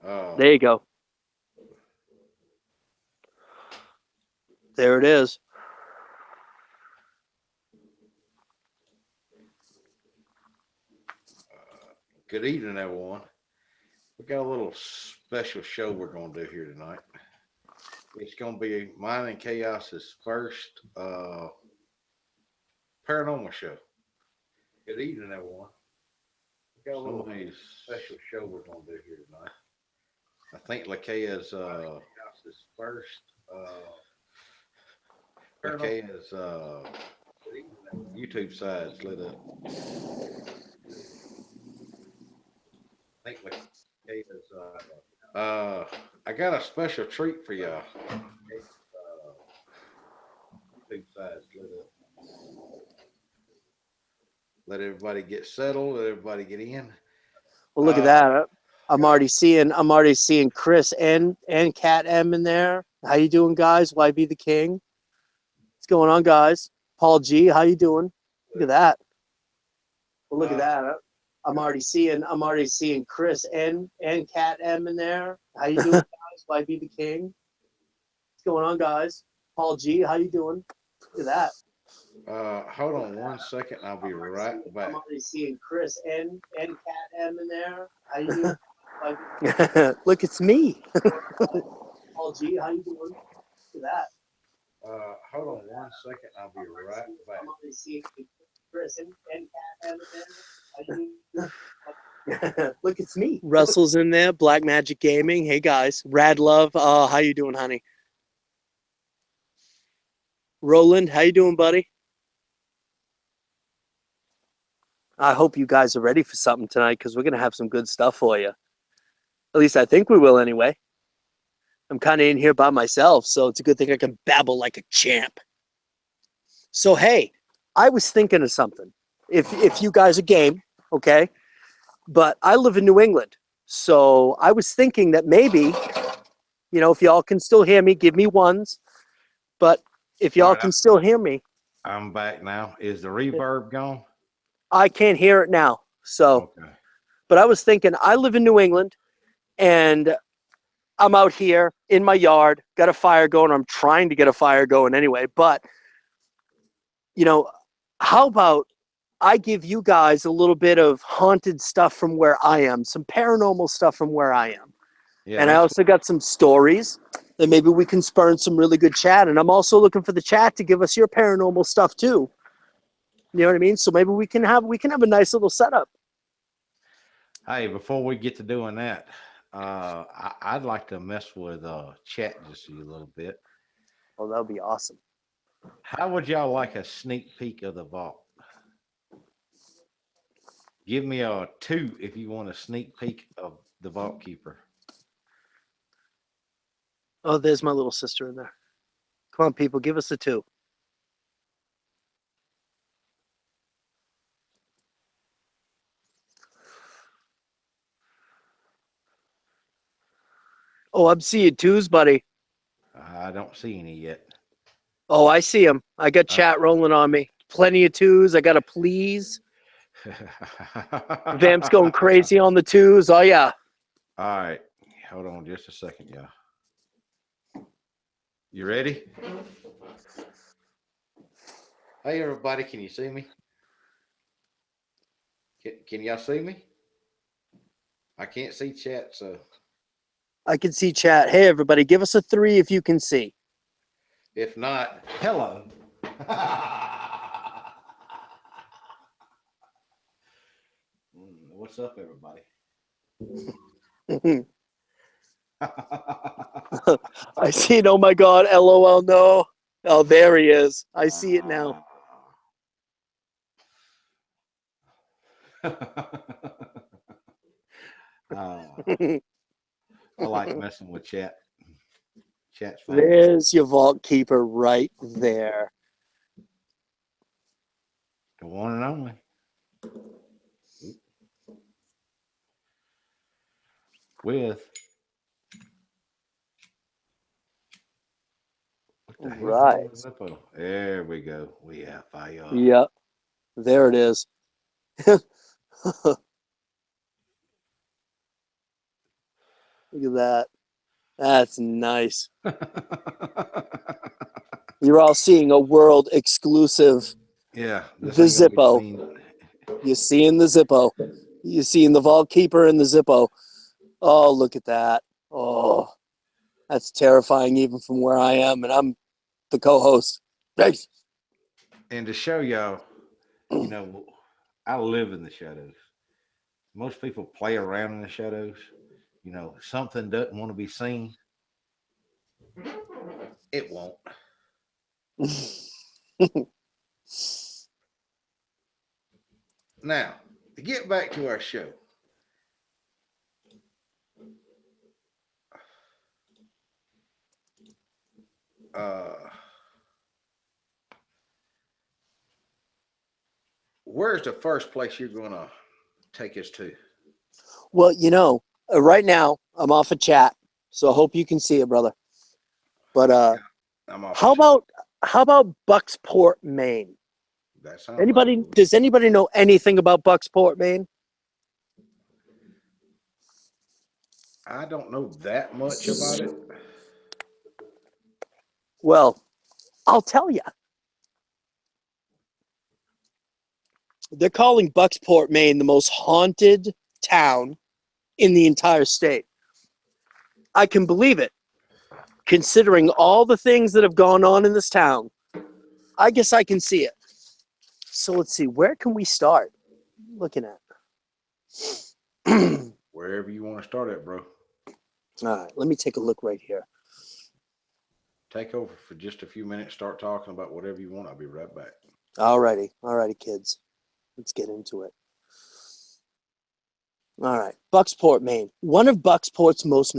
Uh, There you go. There it is. Good evening, everyone. We got a little special show we're going to do here tonight. It's going to be mine and Chaos's first paranormal show. Good evening, everyone. We got a little special show we're going to do here tonight. I think Lakea's YouTube side's lit up. I think Lakea's I got a special treat for y'all. YouTube side's lit up. Let everybody get settled. Let everybody get in. Well, look at that. I'm already seeing Chris and Cat M in there. How you doing, guys? YB the King. What's going on, guys? Paul G, how you doing? Look at that. Well, look at that. I'm already seeing Chris and Cat M in there. How you doing, guys? YB the King. What's going on, guys? Paul G, how you doing? Look at that. Hold on one second. I'll be right back. I'm already seeing Chris and Cat M in there. How you doing? Look, it's me. Paul G, how you doing? Look at that. Hold on one second. I'll be right back. I'm already seeing Chris and Cat M in there. How you doing? Look, it's me. Russell's in there. Black Magic Gaming. Hey guys. Rad Love. How you doing, honey? Roland, how you doing, buddy? I hope you guys are ready for something tonight because we're going to have some good stuff for you. At least I think we will anyway. I'm kind of in here by myself, so it's a good thing I can babble like a champ. So, hey, I was thinking of something. If you guys are game, okay? But I live in New England, so I was thinking that maybe, if y'all can still hear me, give me ones. But if y'all can still hear me. I'm back now. Is the reverb gone? I can't hear it now. So, okay. But I was thinking, I live in New England, and I'm out here in my yard, got a fire going. I'm trying to get a fire going anyway. But, how about I give you guys a little bit of haunted stuff from where I am, some paranormal stuff from where I am. Yeah, and I also got some stories that maybe we can spurn some really good chat. And I'm also looking for the chat to give us your paranormal stuff too. You know what I mean? So maybe we can have a nice little setup. Hey, before we get to doing that, I'd like to mess with chat just a little bit. Oh, that would be awesome. How would y'all like a sneak peek of the vault? Give me a 2 if you want a sneak peek of the Vault Keeper. Oh, there's my little sister in there. Come on, people, give us a 2. Oh, I'm seeing 2s, buddy. I don't see any yet. Oh, I see them. I got chat rolling on me. Plenty of 2s. I got a please. Vamp's going crazy on the 2s. Oh, yeah. All right. Hold on just a second, y'all. You ready? Hey, everybody. Can you see me? Can y'all see me? I can't see chat, so. I can see chat. Hey, everybody, give us a 3 if you can see. If not, hello. What's up, everybody? I see it. Oh, my God. LOL, no. Oh, there he is. I see it now. I like messing with chat. Chat's fun. There's your Vault Keeper right there. The one and only. With. What the right. There we go. We have fire. Yep. There it is. Look at that. That's nice. You're all seeing a world exclusive. Yeah, this The ain't gonna be Zippo. seen. You're seeing the Zippo. You're seeing the Vault Keeper and the Zippo. Oh, look at that. Oh, that's terrifying even from where I am, and I'm the co-host. Thanks. And to show y'all, you know, I live in the shadows. Most people play around in the shadows. You know, something doesn't want to be seen. It won't. Now, to get back to our show. Where's the first place you're going to take us to? Well, right now I'm off a chat, so I hope you can see it, brother. But I'm off. how about Bucksport, Maine? That sounds like Does anybody know anything about Bucksport, Maine? I don't know that much about it. Well, I'll tell you. They're calling Bucksport, Maine, the most haunted town in the entire state. I can believe it, considering all the things that have gone on in this town. I guess I can see it. So let's see, where can we start? Looking at. Wherever you want to start at, bro. All right, let me take a look right here. Take over for just a few minutes. Start talking about whatever you want. I'll be right back. All righty, kids. Let's get into it. All right, Bucksport, Maine. One of Bucksport's most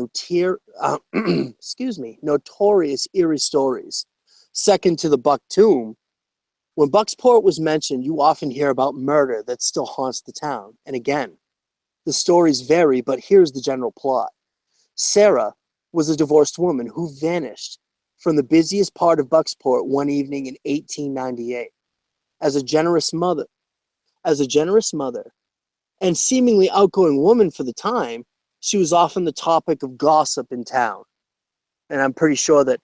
notorious eerie stories. Second to the Buck Tomb. When Bucksport was mentioned, you often hear about murder that still haunts the town. And again, the stories vary, but here's the general plot. Sarah was a divorced woman who vanished from the busiest part of Bucksport one evening in 1898. As a generous mother, and seemingly outgoing woman for the time, she was often the topic of gossip in town. And I'm pretty sure that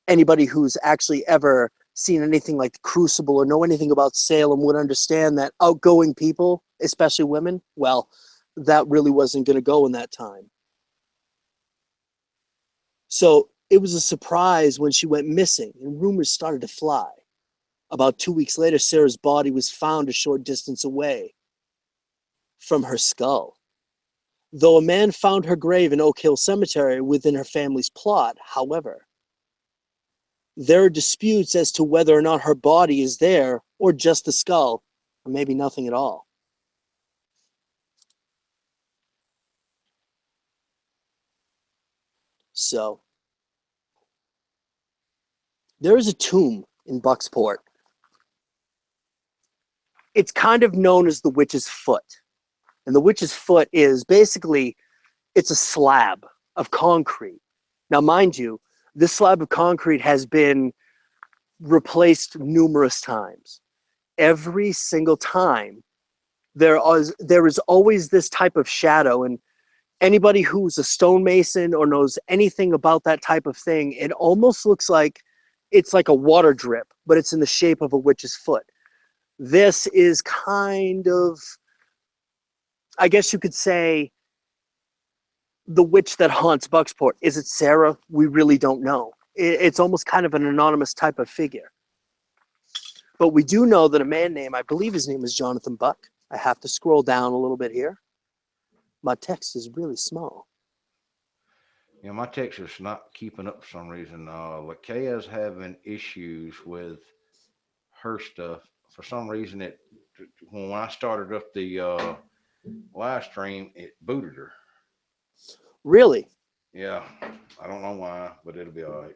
anybody who's actually ever seen anything like the Crucible or know anything about Salem would understand that outgoing people, especially women, well, that really wasn't going to go in that time. So it was a surprise when she went missing and rumors started to fly. About 2 weeks later, Sarah's body was found a short distance away from her skull. Though a man found her grave in Oak Hill Cemetery within her family's plot, however, there are disputes as to whether or not her body is there or just the skull, or maybe nothing at all. So, there is a tomb in Bucksport. It's kind of known as the Witch's Foot. And the Witch's Foot is basically, it's a slab of concrete. Now, mind you, this slab of concrete has been replaced numerous times. Every single time, there is always this type of shadow. And anybody who's a stonemason or knows anything about that type of thing, it almost looks like it's like a water drip, but it's in the shape of a witch's foot. This is kind of, I guess you could say, the witch that haunts Bucksport. Is it Sarah? We really don't know. It's almost kind of an anonymous type of figure. But we do know that a man named, I believe his name is Jonathan Buck. I have to scroll down a little bit here. My text is really small. Yeah, my text is not keeping up for some reason. Lakea's having issues with her stuff. For some reason, when I started up the live stream, it booted her. Really? Yeah, I don't know why, but it'll be all right.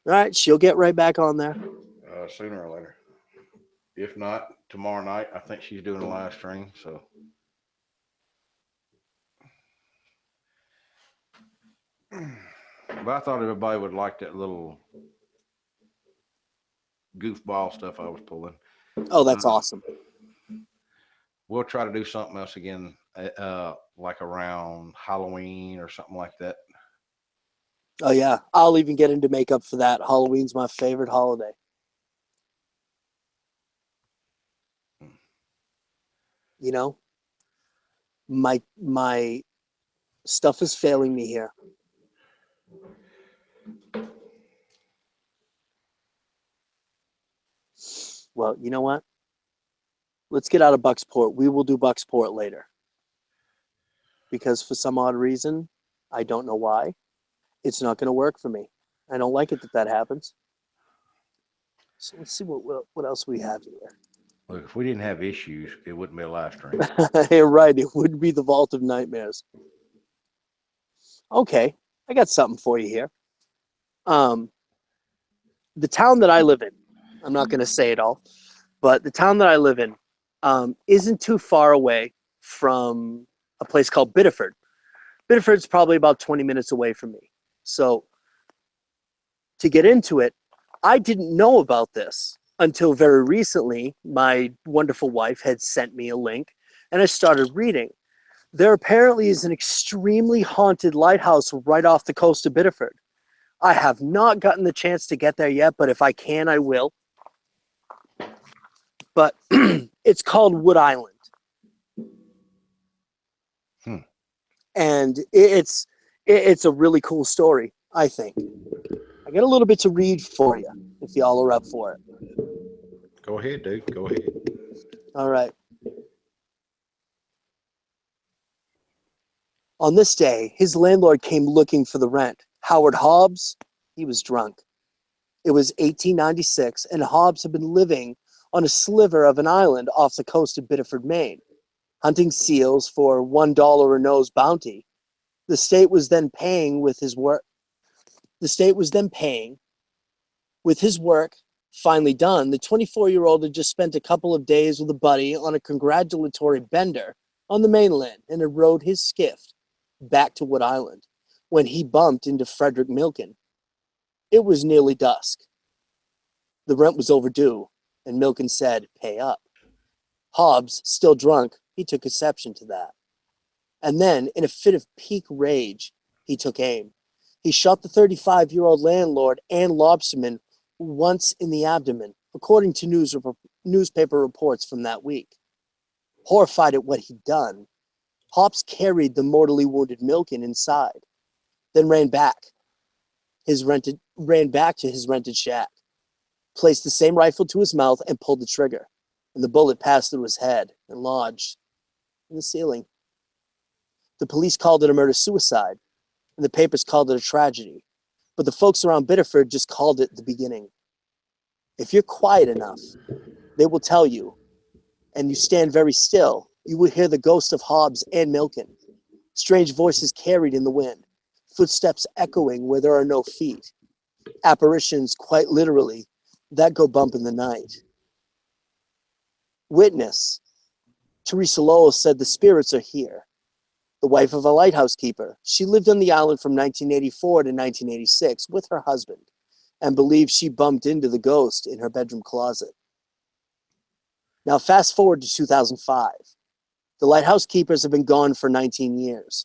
All right, she'll get right back on there. Sooner or later. If not, tomorrow night, I think she's doing a live stream. So, but I thought everybody would like that little goofball stuff I was pulling. Oh, that's awesome. We'll try to do something else again, like around Halloween or something like that. Oh yeah, I'll even get into makeup for that. Halloween's my favorite holiday. You know, my stuff is failing me here. Well, you know what? Let's get out of Bucksport. We will do Bucksport later. Because for some odd reason, I don't know why, it's not going to work for me. I don't like it that that happens. So let's see what else we have here. Look, if we didn't have issues, it wouldn't be a live stream. You're right. It would be the Vault of Nightmares. Okay, I got something for you here. The town that I live in, I'm not going to say it all, but the town that I live in isn't too far away from a place called Biddeford. Biddeford's probably about 20 minutes away from me. So to get into it, I didn't know about this until very recently. My wonderful wife had sent me a link and I started reading. There apparently is an extremely haunted lighthouse right off the coast of Biddeford. I have not gotten the chance to get there yet, but if I can, I will. But it's called Wood Island. And it's a really cool story, I think. I got a little bit to read for you, if y'all are up for it. Go ahead, dude. Go ahead. All right. On this day, his landlord came looking for the rent. Howard Hobbs, he was drunk. It was 1896, and Hobbs had been living on a sliver of an island off the coast of Biddeford, Maine, hunting seals for $1 a nose bounty. The state was then paying with his work. The state was then paying with his work finally done. The 24-year-old had just spent a couple of days with a buddy on a congratulatory bender on the mainland and had rowed his skiff back to Wood Island when he bumped into Frederick Milken. It was nearly dusk. The rent was overdue, and Milken said, "Pay up." Hobbs, still drunk, he took exception to that. And then, in a fit of peak rage, he took aim. He shot the 35-year-old landlord and lobsterman once in the abdomen, according to newspaper reports from that week. Horrified at what he'd done, Hobbs carried the mortally wounded Milken inside, then ran back to his rented shack, placed the same rifle to his mouth and pulled the trigger, and the bullet passed through his head and lodged in the ceiling. The police called it a murder-suicide, and the papers called it a tragedy, but the folks around Biddeford just called it the beginning. If you're quiet enough, they will tell you, and you stand very still, you will hear the ghost of Hobbs and Milken. Strange voices carried in the wind, footsteps echoing where there are no feet, apparitions, quite literally, that go bump in the night. Witness, Teresa Lowell said the spirits are here. The wife of a lighthouse keeper, she lived on the island from 1984 to 1986 with her husband and believes she bumped into the ghost in her bedroom closet. Now fast forward to 2005. The lighthouse keepers have been gone for 19 years.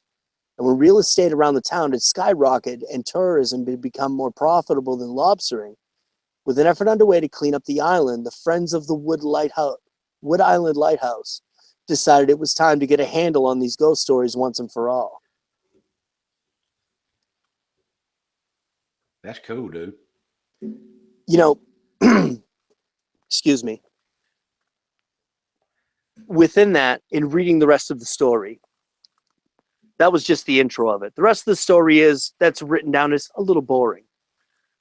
And when real estate around the town had skyrocketed and tourism had become more profitable than lobstering, with an effort underway to clean up the island, the Friends of the Wood Island Lighthouse decided it was time to get a handle on these ghost stories once and for all. That's cool, dude. You know, excuse me. Within that, in reading the rest of the story, that was just the intro of it. The rest of the story that's written down as a little boring.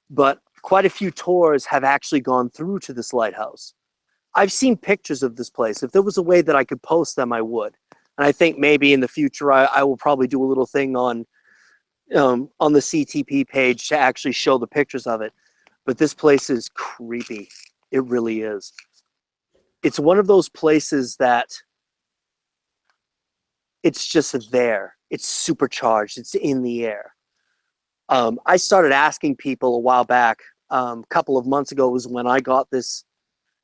But quite a few tours have actually gone through to this lighthouse. I've seen pictures of this place. If there was a way that I could post them, I would. And I think maybe in the future, I will probably do a little thing on the CTP page to actually show the pictures of it. But this place is creepy. It really is. It's one of those places that it's just there. It's supercharged. It's in the air. I started asking people a while back, a couple of months ago was when I got this,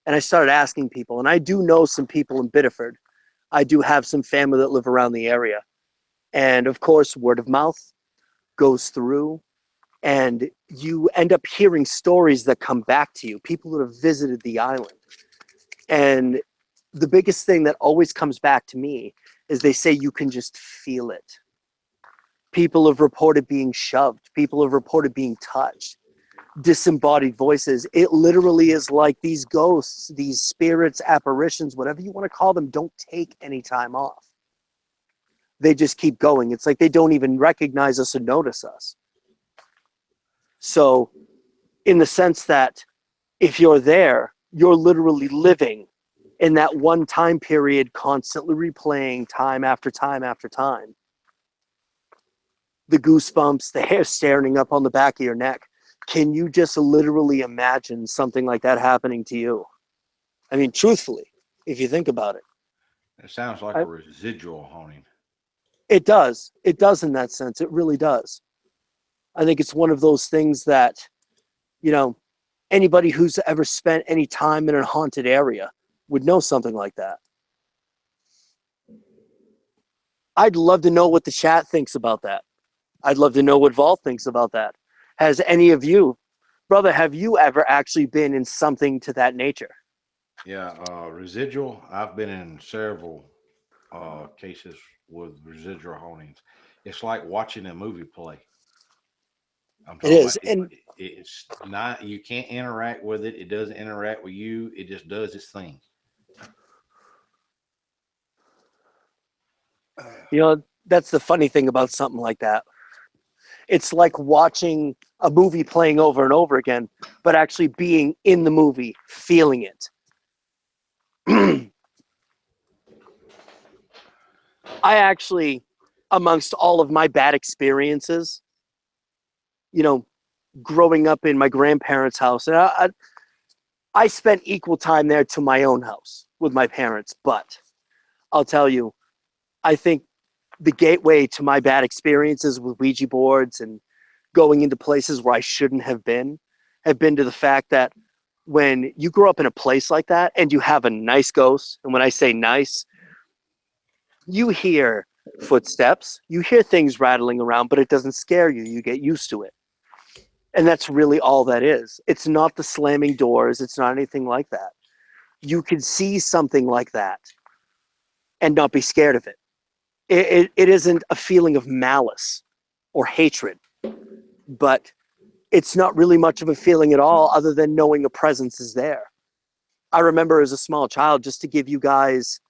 and I started asking people, and I do know some people in Biddeford. I do have some family that live around the area. And of course, word of mouth goes through. And you end up hearing stories that come back to you, people that have visited the island. And the biggest thing that always comes back to me is they say you can just feel it. People have reported being shoved. People have reported being touched. Disembodied voices. It literally is like these ghosts, these spirits, apparitions, whatever you want to call them, don't take any time off. They just keep going. It's like they don't even recognize us or notice us. So, in the sense that if you're there, you're literally living in that one time period, constantly replaying time after time after time. The goosebumps, the hair standing up on the back of your neck. Can you just literally imagine something like that happening to you? I mean, truthfully, if you think about it. It sounds like a residual haunting. It does. It does in that sense. It really does. I think it's one of those things that, you know, anybody who's ever spent any time in a haunted area would know something like that. I'd love to know what the chat thinks about that. I'd love to know what Vault thinks about that. Has any of you, brother, have you ever actually been in something to that nature? Yeah, residual. I've been in several cases with residual hauntings. It's like watching a movie play. I'm It talking is. about And it's not, you can't interact with it. It doesn't interact with you. It just does its thing. you know, that's the funny thing about something like that. It's like watching a movie playing over and over again, but actually being in the movie, feeling it. I actually, amongst all of my bad experiences, you know, growing up in my grandparents' house, and I spent equal time there to my own house with my parents. But I'll tell you, I think the gateway to my bad experiences with Ouija boards and going into places where I shouldn't have been to the fact that when you grow up in a place like that and you have a nice ghost, and when I say nice, you hear footsteps, you hear things rattling around, but it doesn't scare you. You get used to it. And that's really all that is. It's not the slamming doors. It's not anything like that. You can see something like that and not be scared of it. It isn't a feeling of malice or hatred, but it's not really much of a feeling at all other than knowing a presence is there. I remember as a small child, just to give you guys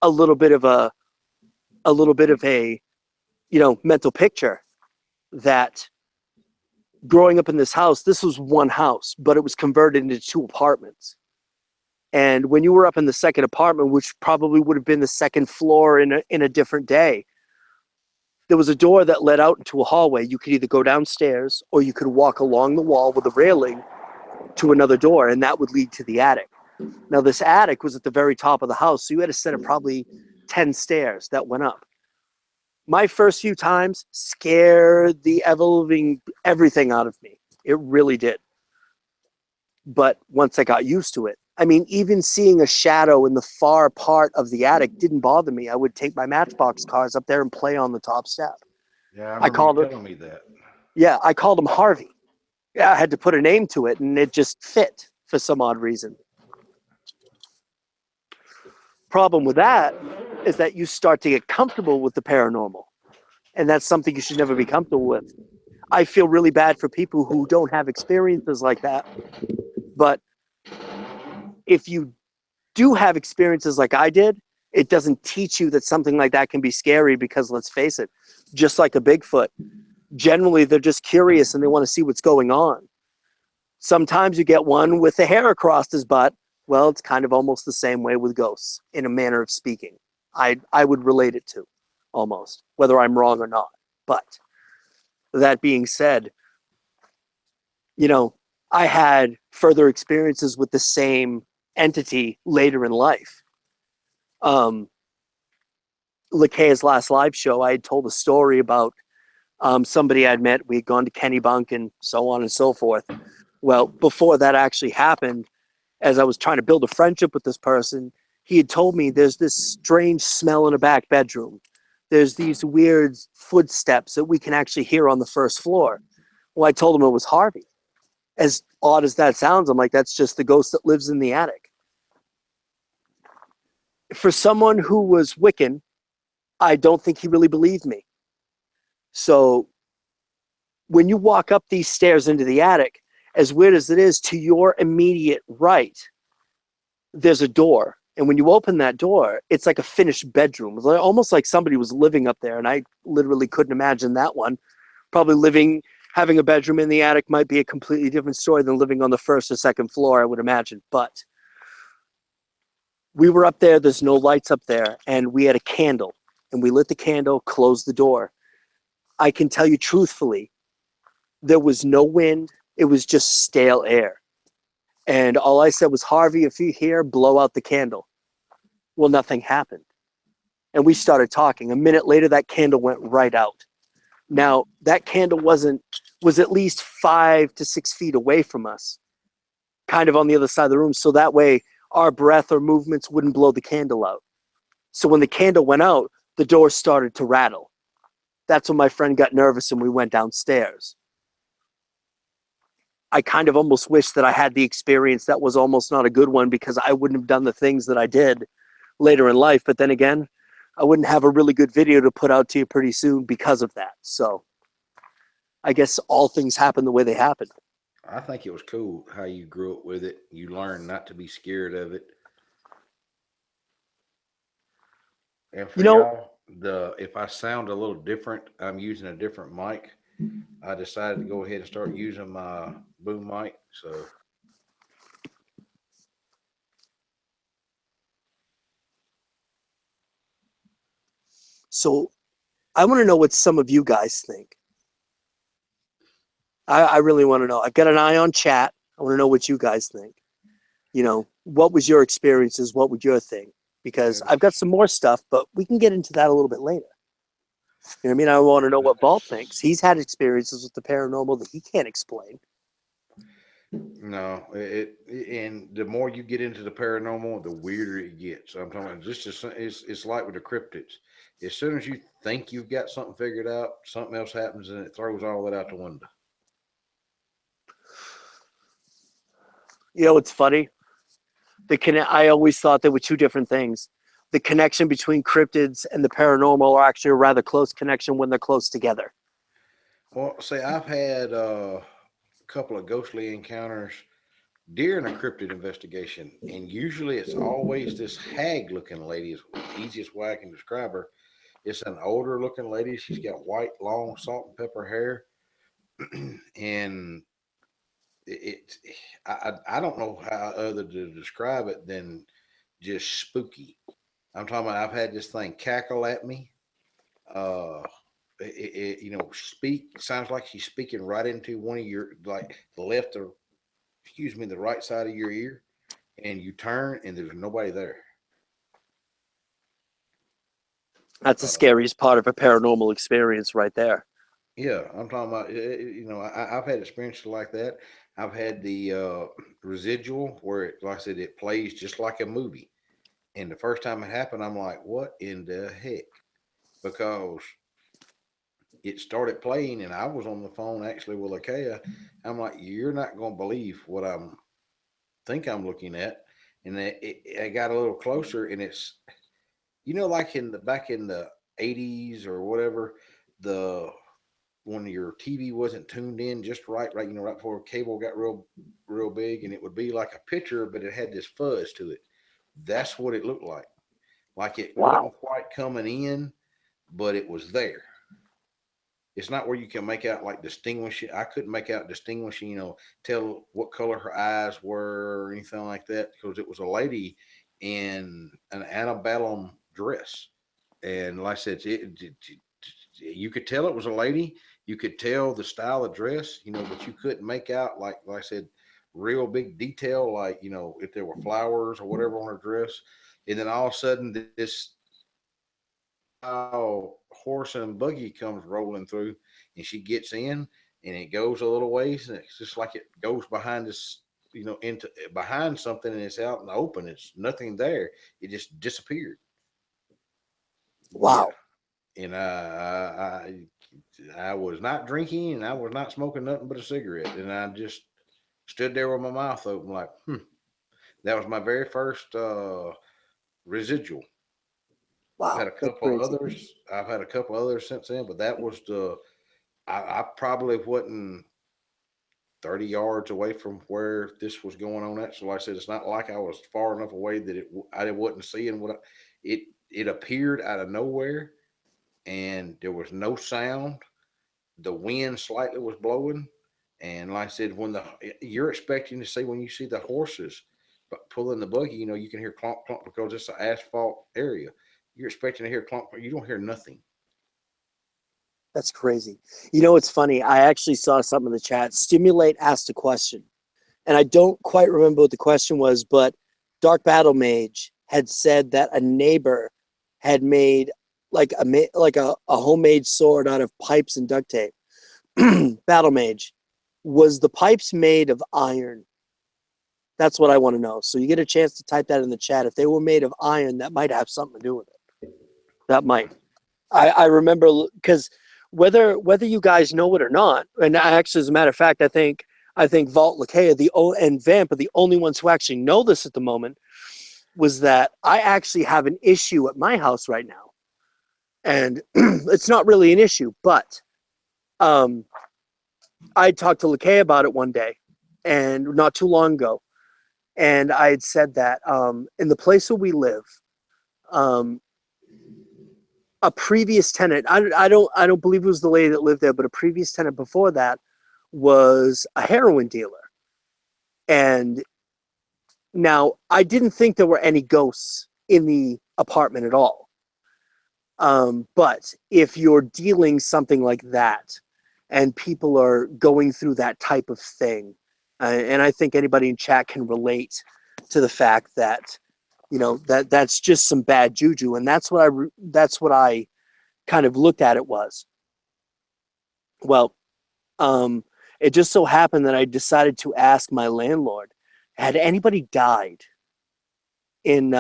a little bit of a mental picture, that growing up in this house, this was one house, but it was converted into two apartments. And when you were up in the second apartment, which probably would have been the second floor in a different day, there was a door that led out into a hallway. You could either go downstairs or you could walk along the wall with a railing to another door, and that would lead to the attic. Now, this attic was at the very top of the house, so you had a set of probably 10 stairs that went up. My first few times scared the ever-living everything out of me. It really did. But once I got used to it, I mean, even seeing a shadow in the far part of the attic didn't bother me. I would take my Matchbox cars up there and play on the top step. Yeah, I I remember you called it, telling me that. yeah, I called him Harvey. Yeah, I had to put a name to it, and it just fit for some odd reason. Problem with that is that you start to get comfortable with the paranormal, and that's something you should never be comfortable with. I feel really bad for people who don't have experiences like that, but if you do have experiences like I did, it doesn't teach you that something like that can be scary, because let's face it, just like a Bigfoot, generally they're just curious and they want to see what's going on. Sometimes you get one with the hair across his butt. Well, it's kind of almost the same way with ghosts, in a manner of speaking. I would relate it to, almost, whether I'm wrong or not. But that being said, I had further experiences with the same entity later in life. Lakea's last live show, I had told a story about somebody I'd met. We had gone to Kennebunk and so on and so forth. Well, before that actually happened, as I was trying to build a friendship with this person, he had told me there's this strange smell in a back bedroom. There's these weird footsteps that we can actually hear on the first floor. Well, I told him it was Harvey. As odd as that sounds, I'm like, that's just the ghost that lives in the attic. For someone who was Wiccan, I don't think he really believed me. So when you walk up these stairs into the attic, as weird as it is, to your immediate right, there's a door. And when you open that door, it's like a finished bedroom. It's almost like somebody was living up there. And I literally couldn't imagine that one. Probably having a bedroom in the attic might be a completely different story than living on the first or second floor, I would imagine. But we were up there, there's no lights up there, and we had a candle. And we lit the candle, closed the door. I can tell you truthfully, there was no wind. It was just stale air. And all I said was, Harvey, if you're here, blow out the candle. Well, nothing happened. And we started talking. A minute later, that candle went right out. Now, that candle was at least 5 to 6 feet away from us, kind of on the other side of the room. So that way our breath or movements wouldn't blow the candle out. So when the candle went out, the door started to rattle. That's when my friend got nervous and we went downstairs. I kind of almost wish that I had the experience that was almost not a good one, because I wouldn't have done the things that I did later in life. But then again, I wouldn't have a really good video to put out to you pretty soon because of that. So I guess all things happen the way they happen. I think it was cool how you grew up with it. You learned not to be scared of it. And for You know, y'all, if I sound a little different, I'm using a different mic. I decided to go ahead and start using my boom mic. So so I want to know what some of you guys think. I really want to know. I've got an eye on chat. I want to know what you guys think. What was your experiences? What would your thing? Because I've got some more stuff, but we can get into that a little bit later. You know what I mean? I want to know what Balt thinks. He's had experiences with the paranormal that he can't explain. no, and the more you get into the paranormal, the weirder it gets. So I'm talking about it's like with the cryptids. As soon as you think you've got something figured out, something else happens and it throws all that out the window. It's funny. I always thought there were two different things. The connection between cryptids and the paranormal are actually a rather close connection when they're close together. Well, see, I've had a couple of ghostly encounters during a cryptid investigation, and usually it's always this hag-looking lady. Is the easiest way I can describe her. It's an older-looking lady. She's got white, long, salt and pepper hair, and it, I don't know how other to describe it than just spooky. I'm talking about I've had this thing cackle at me. Uh, speak sounds like she's speaking right into one of your, like, the left or excuse me, the right side of your ear, and you turn and there's nobody there. That's the Uh, scariest part of a paranormal experience right there. yeah, I'm talking about. I've had experiences like that. I've had the residual where, like I said, it plays just like a movie. And the first time it happened, I'm like, "What in the heck?" Because it started playing, and I was on the phone actually with Achaia. I'm like, "You're not going to believe what think I'm looking at." And it got a little closer, and it's, like in the back in the '80s or whatever, the when your TV wasn't tuned in just right, right before cable got real big, and it would be like a picture, but it had this fuzz to it. That's what it looked like. Like it Wow. wasn't quite coming in, but it was there. It's not where you can make out, like, distinguish it. I couldn't make out distinguishing, tell what color her eyes were or anything like that, because it was a lady in an antebellum dress. And like I said, you could tell it was a lady. You could tell the style of dress, but you couldn't make out, like I said, real big detail, like, if there were flowers or whatever on her dress. And then all of a sudden, this horse and buggy comes rolling through, and she gets in, and it goes a little ways, and it's just like it goes behind this, into behind something, and it's out in the open. It's nothing there. It just disappeared. Yeah. Wow. And I was not drinking and I was not smoking nothing but a cigarette. And I just stood there with my mouth open, like, That was my very first residual. I've had Wow, a that's couple crazy. others. I've had a couple others since then, but that was I probably wasn't 30 yards away from where this was going on at. So, like I said, it's not like I was far enough away that I wasn't seeing it appeared out of nowhere, and there was no sound. The wind slightly was blowing, and like I said, you're expecting to see when you see the horses but pulling the buggy, you can hear clomp clomp because it's an asphalt area. You're expecting to hear clomp, you don't hear nothing. That's crazy. You know, it's funny. I actually saw something in the chat. Stimulate asked a question, and I don't quite remember what the question was, but Dark Battle Mage had said that a neighbor had made like a homemade sword out of pipes and duct tape. Battle Mage, was the pipes made of iron? That's what I want to know. So you get a chance to type that in the chat. If they were made of iron, that might have something to do with it. That might. I remember because whether you guys know it or not, and actually, as a matter of fact, I think Vault Lakea and Vamp are the only ones who actually know this at the moment. Was that I actually have an issue at my house right now, and it's not really an issue, but um, I talked to Lakea about it one day, and not too long ago, and I had said that in the place where we live, um, a previous tenant, I don't believe it was the lady that lived there, but a previous tenant before that was a heroin dealer. And now I didn't think there were any ghosts in the apartment at all. But if you're dealing something like that and people are going through that type of thing, and I think anybody in chat can relate to the fact that that's just some bad juju, and that's what I kind of looked at it was. Well, um, it just so happened that I decided to ask my landlord, had anybody died in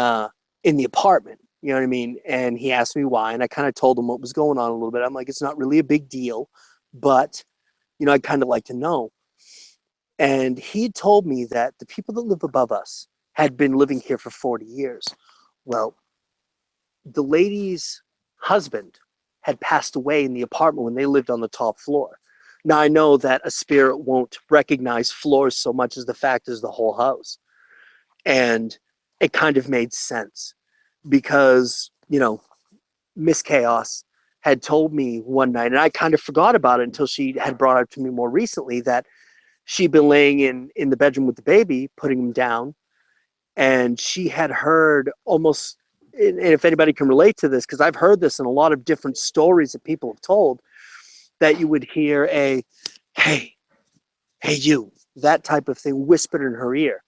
in the apartment? You know what I mean? And he asked me why, and I kind of told him what was going on a little bit. I'm like, it's not really a big deal, but I'd kind of like to know. And he told me that the people that live above us had been living here for 40 years. Well, the lady's husband had passed away in the apartment when they lived on the top floor. Now I know that a spirit won't recognize floors so much as the fact is the whole house. And it kind of made sense because, Miss Chaos had told me one night, and I kind of forgot about it until she had brought it to me more recently, that she'd been laying in the bedroom with the baby, putting him down, and she had heard almost, and if anybody can relate to this, because I've heard this in a lot of different stories that people have told, that you would hear a hey, hey you, that type of thing whispered in her ear.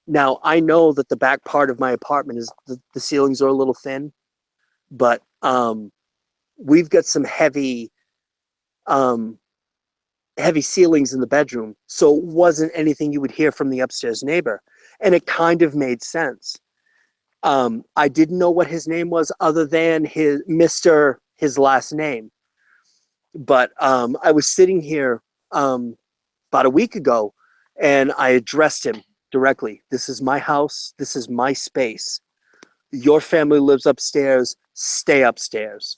Now I know that the back part of my apartment is the ceilings are a little thin, but we've got some um, heavy ceilings in the bedroom, so it wasn't anything you would hear from the upstairs neighbor, and it kind of made sense. I didn't know what his name was other than his last name. But I was sitting here about a week ago, and I addressed him directly. This is my house. This is my space. Your family lives upstairs. Stay upstairs.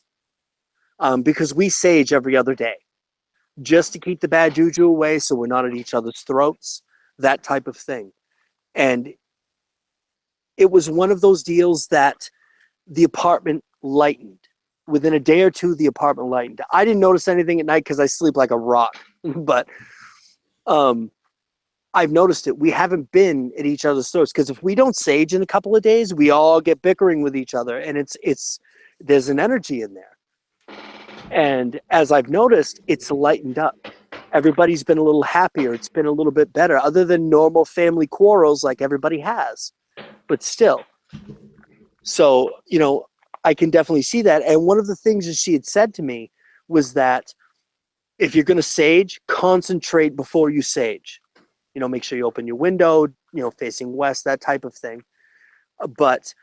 Because we sage every other day, just to keep the bad juju away, so we're not at each other's throats. That type of thing. And it was one of those deals that the apartment lightened. Within a day or two, the apartment lightened. I didn't notice anything at night because I sleep like a rock. But I've noticed it. We haven't been at each other's throats because if we don't sage in a couple of days, we all get bickering with each other, and it's there's an energy in there. And as I've noticed, it's lightened up. Everybody's been a little happier. It's been a little bit better, other than normal family quarrels like everybody has. But still, so I can definitely see that. And one of the things that she had said to me was that if you're going to sage, concentrate before you sage. Make sure you open your window, facing west, that type of thing. But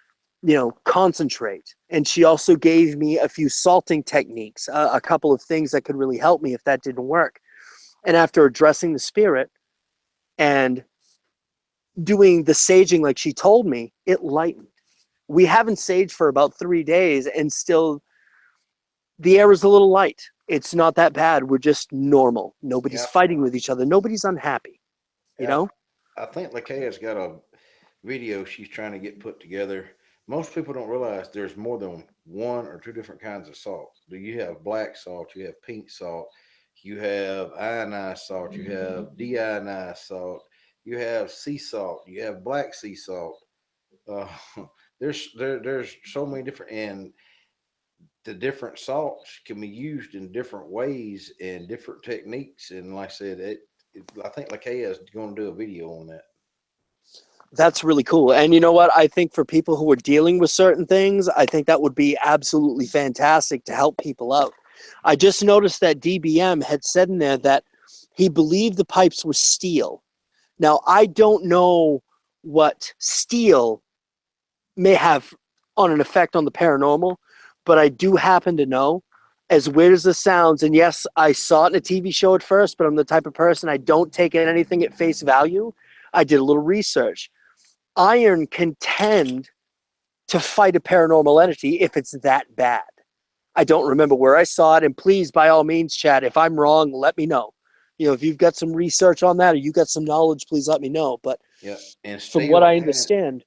concentrate. And she also gave me a few salting techniques, a couple of things that could really help me if that didn't work. And after addressing the spirit and doing the saging like she told me, it lightened. We haven't saged for about 3 days, and still the air is a little light. It's not that bad. We're just normal. Nobody's Yeah, fighting with each other. Nobody's unhappy, you yeah. know? I think Lakea's got a video she's trying to get put together. Most people don't realize there's more than one or two different kinds of salt. Do you have black salt? You have pink salt. You have ionized salt. You have deionized salt. You have sea salt. You have black sea salt. Uh, there's so many different, and the different salts can be used in different ways and different techniques. And like I said, I think Lakea is going to do a video on that. That's really cool. And you know what? I think for people who are dealing with certain things, I think that would be absolutely fantastic to help people out. I just noticed that DBM had said in there that he believed the pipes were steel. Now, I don't know what steel may have on an effect on the paranormal, but I do happen to know, as weird as this sounds, and yes, I saw it in a TV show at first, but I'm the type of person, I don't take anything at face value. I did a little research. Iron can tend to fight a paranormal entity if it's that bad. I don't remember where I saw it, and please, by all means, chat, if I'm wrong, let me know. If you've got some research on that or you got some knowledge, please let me know. But Yeah, and from what steel, I understand,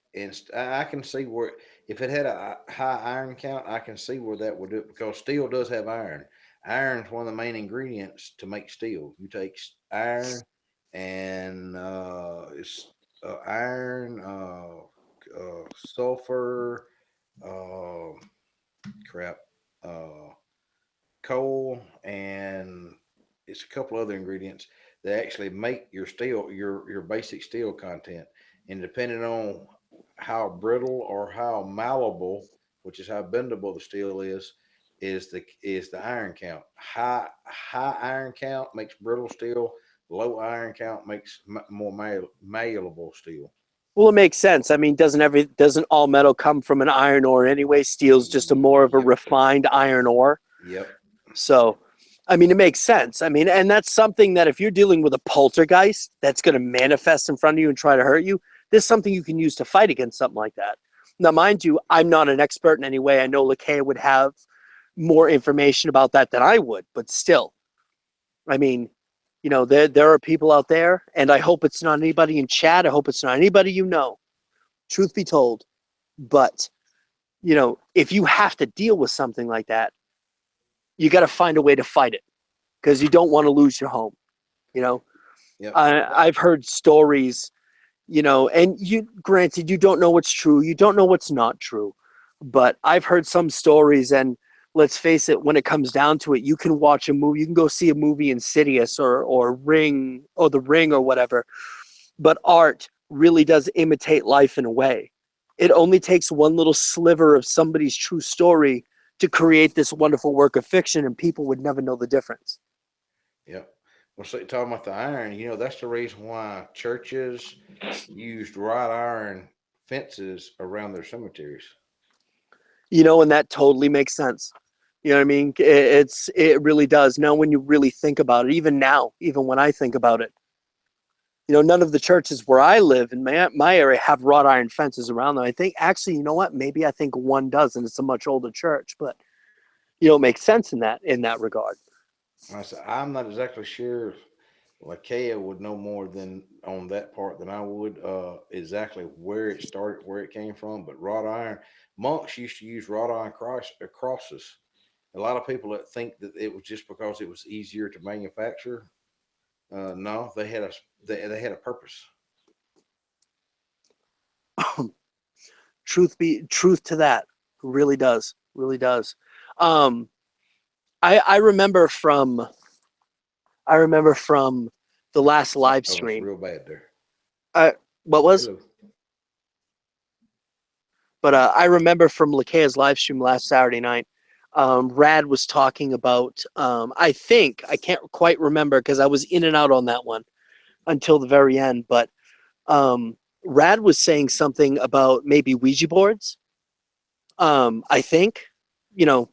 I can see where if it had a high iron count, I can see where that would do it because steel does have iron. Iron is one of the main ingredients to make steel. You take iron and it's iron, sulfur, uh, crap, uh, coal, and it's a couple other ingredients that actually make your steel, your basic steel content. And depending on how brittle or how malleable, which is how bendable the steel is the iron count. High iron count makes brittle steel. Low iron count makes more malleable steel. well, it makes sense. I mean, doesn't all metal come from an iron ore anyway? Steel's just a more of a Yep. refined iron ore. Yep. So, I mean, it makes sense. I mean, and that's something that if you're dealing with a poltergeist that's going to manifest in front of you and try to hurt you, there's something you can use to fight against something like that. Now, mind you, I'm not an expert in any way. I know Lakea would have more information about that than I would, but still, I mean, there are people out there, and I hope it's not anybody in chat. I hope it's not anybody you know. Truth be told, but if you have to deal with something like that, you got to find a way to fight it because you don't want to lose your home. You know, Yep. I've heard stories, and granted, you don't know what's true, you don't know what's not true, but I've heard some stories, and let's face it, when it comes down to it, you can watch a movie, you can go see a movie Insidious or Ring or The Ring or whatever, but art really does imitate life in a way. It only takes one little sliver of somebody's true story to create this wonderful work of fiction, and people would never know the difference. Yep. Well, so talking about the iron, that's the reason why churches used wrought iron fences around their cemeteries. And that totally makes sense. You know what I mean? It really does. Now, when you really think about it, even now, even when I think about it, none of the churches where I live in my area have wrought iron fences around them. I think actually, you know what? Maybe I think one does, and it's a much older church, but it makes sense in that regard. I said, I'm not exactly sure. Lakea would know more than on that part than I would exactly where it started, where it came from. But wrought iron, monks used to use wrought iron crosses. A lot of people that think that it was just because it was easier to manufacture. No, they had a purpose. Truth to that, really does. Um, I remember from the last live Oh, it's stream. real bad there. What was? Hello. But I remember from Lakea's live stream last Saturday night. Rad was talking about. I think I can't quite remember because I was in and out on that one until the very end. But Rad was saying something about maybe Ouija boards. I think, you know,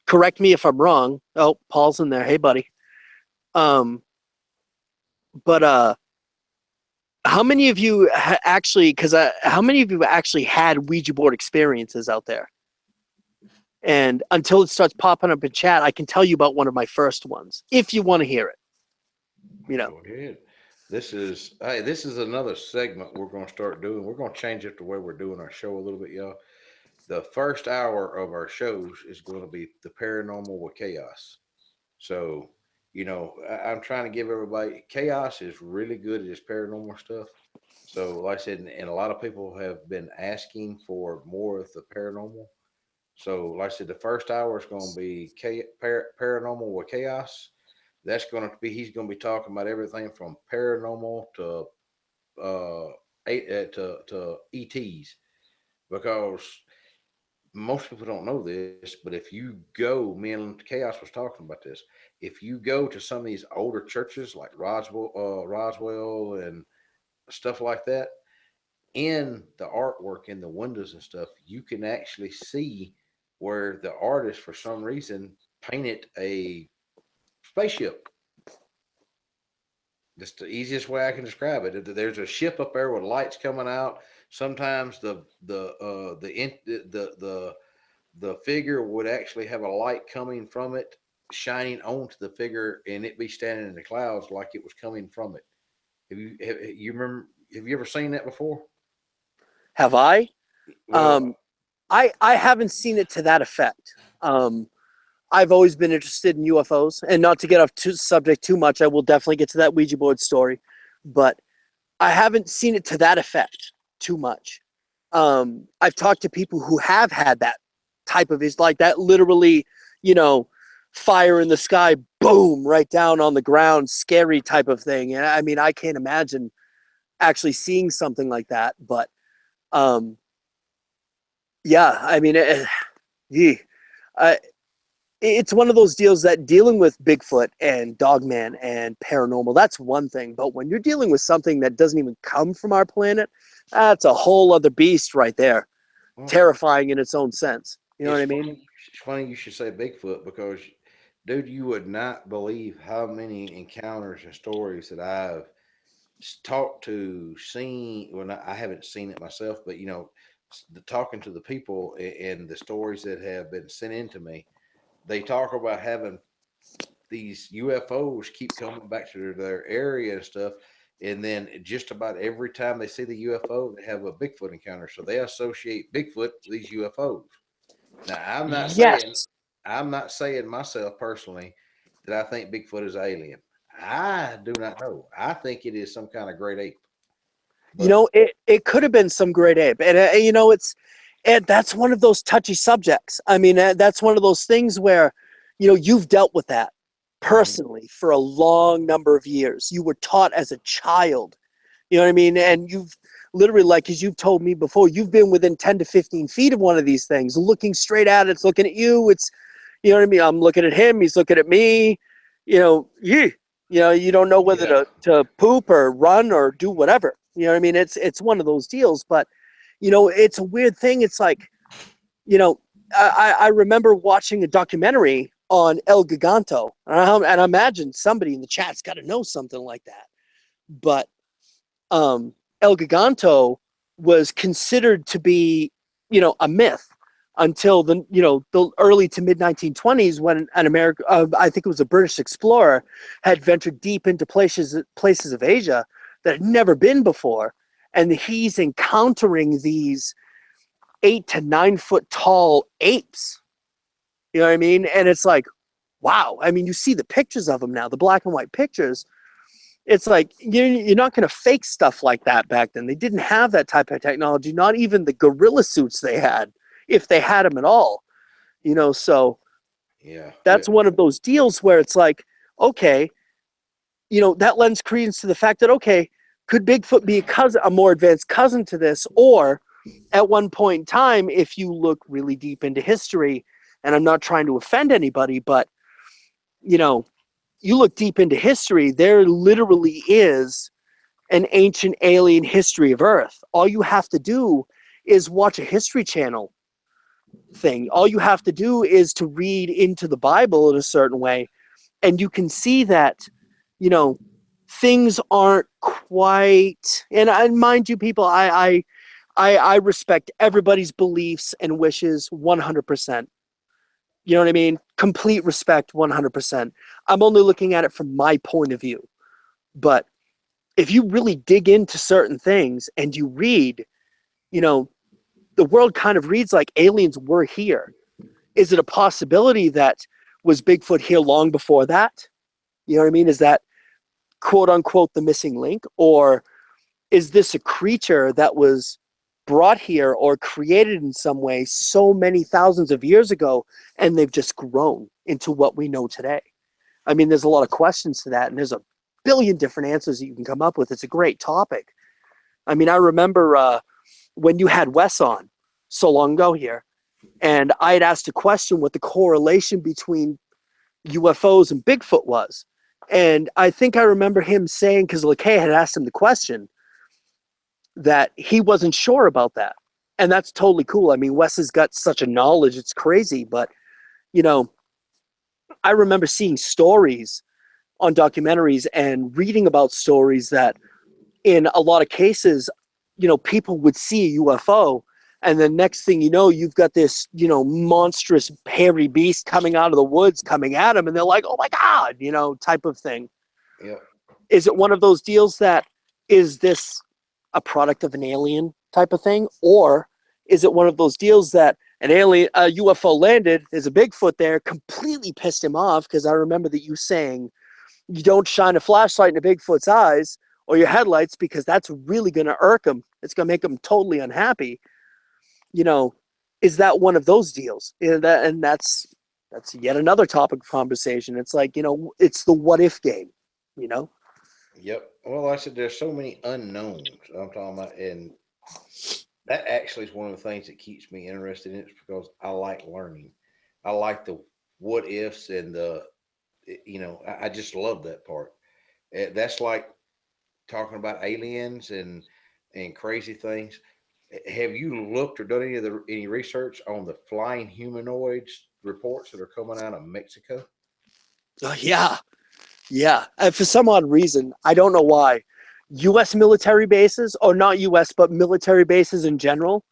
correct me if I'm wrong. Oh, Paul's in there. Hey, buddy. Um, but how many of you actually? Because how many of you actually had Ouija board experiences out there? And until it starts popping up in chat, I can tell you about one of my first ones if you want to hear it. You know. Go ahead. This is another segment we're going to start doing. We're going to change it the way we're doing our show a little bit, y'all. The first hour of our shows is going to be the paranormal with chaos. So, I'm trying to give everybody chaos is really good at this paranormal stuff. So, like I said, and a lot of people have been asking for more of the paranormal. So, like I said, the first hour is going to be paranormal with chaos. That's going to be he's going to be talking about everything from paranormal to to ETs because most people don't know this, but if you go, me and Chaos was talking about this. If you go to some of these older churches like Roswell, and stuff like that, in the artwork in the windows and stuff, you can actually see where the artist, for some reason, painted a spaceship. That's the easiest way I can describe it. There's a ship up there with lights coming out. Sometimes the figure would actually have a light coming from it, shining onto the figure, and it be standing in the clouds like it was coming from it. You remember? Have you ever seen that before? Have I? Well, I haven't seen it to that effect. I've always been interested in UFOs, and not to get off subject too much, I will definitely get to that Ouija board story, but I haven't seen it to that effect too much. I've talked to people who have had that type of is like that literally, you know, fire in the sky, boom, right down on the ground, scary type of thing. And I mean, I can't imagine actually seeing something like that, but um, yeah, I mean, yeah, uh, it's one of those deals that dealing with Bigfoot and Dogman and paranormal, that's one thing. But when you're dealing with something that doesn't even come from our planet, that's a whole other beast right there. well, Terrifying in its own sense. You know what it's I funny. mean? It's funny you should say Bigfoot because, dude, you would not believe how many encounters and stories that I've talked to, seen. Well, I haven't seen it myself, but the talking to the people and the stories that have been sent in to me, they talk about having these UFOs keep coming back to their area and stuff. And then just about every time they see the UFO, they have a Bigfoot encounter. So they associate Bigfoot with these UFOs. Now, Yes. I'm not saying myself personally that I think Bigfoot is alien. I do not know. I think it is some kind of great ape. You But know, it could have been some great ape. And, and that's one of those touchy subjects. I mean, that's one of those things where, you've dealt with that mhm, personally for a long number of years. You were taught as a child. You know what I mean? And you've literally, like, as you've told me before, you've been within 10 to 15 feet of one of these things, looking straight at it. It's looking at you. You know what I mean? I'm looking at him. He's looking at me. You don't know whether yeah, to poop or run or do whatever. You know what I mean? It's one of those deals. But, it's a weird thing. It's like, you know, I remember watching a documentary on El Giganto. And I imagine somebody in the chat's got to know something like that. But El Giganto was considered to be, a myth until the early to mid 1920s when an American, I think it was a British explorer, had ventured deep into places of Asia that had never been before, and he's encountering these 8 to 9 foot tall apes. You know what I mean? And it's like, wow. I mean, you see the pictures of them now, the black and white pictures. It's like you're not going to fake stuff like that back then. They didn't have that type of technology, not even the gorilla suits they had, if they had them at all. So yeah, that's one of those deals where it's like, okay, that lends credence to the fact that, okay, could Bigfoot be a more advanced cousin to this? Or at one point in time, if you look really deep into history, and I'm not trying to offend anybody, but, you look deep into history, there literally is an ancient alien history of Earth. All you have to do is watch a history channel thing. All you have to do is to read into the Bible in a certain way, and you can see that, you know, things aren't quite. And mind you, people, I respect everybody's beliefs and wishes 100%. You know what I mean? Complete respect 100%. I'm only looking at it from my point of view. But if you really dig into certain things and you read, you know, the world kind of reads like aliens were here. Is it a possibility that was Bigfoot here long before that? You know what I mean? Is that quote unquote the missing link? Or is this a creature that was brought here or created in some way so many thousands of years ago and they've just grown into what we know today? I mean, there's a lot of questions to that, and there's a billion different answers that you can come up with. It's a great topic. I mean, I remember when you had Wes on so long ago here, and I had asked a question what the correlation between UFOs and Bigfoot was. And I think I remember him saying, because LeKay had asked him the question, that he wasn't sure about that. And that's totally cool. I mean, Wes has got such a knowledge, it's crazy. But, you know, I remember seeing stories on documentaries and reading about stories that in a lot of cases, you know, people would see a UFO, and then next thing you know, you've got this, you know, monstrous hairy beast coming out of the woods coming at them, and they're like, oh my God, you know, type of thing. Yep. Is it one of those deals that is this a product of an alien type of thing? Or is it one of those deals that an alien, a UFO landed, there's a Bigfoot there, completely pissed him off? Because I remember that you saying you don't shine a flashlight in a Bigfoot's eyes or your headlights because that's really going to irk him. It's going to make him totally unhappy. You know, is that one of those deals? And that's yet another topic of conversation. It's like, you know, it's the what if game, you know? Yep. Well, like I said, there's so many unknowns I'm talking about, and that actually is one of the things that keeps me interested in it because I like learning. I like the what ifs and I just love that part. That's like talking about aliens and crazy things. Have you looked or done any research on the flying humanoids reports that are coming out of Mexico? Yeah, yeah. And for some odd reason, I don't know why, U.S. military bases, or not U.S., but military bases in general,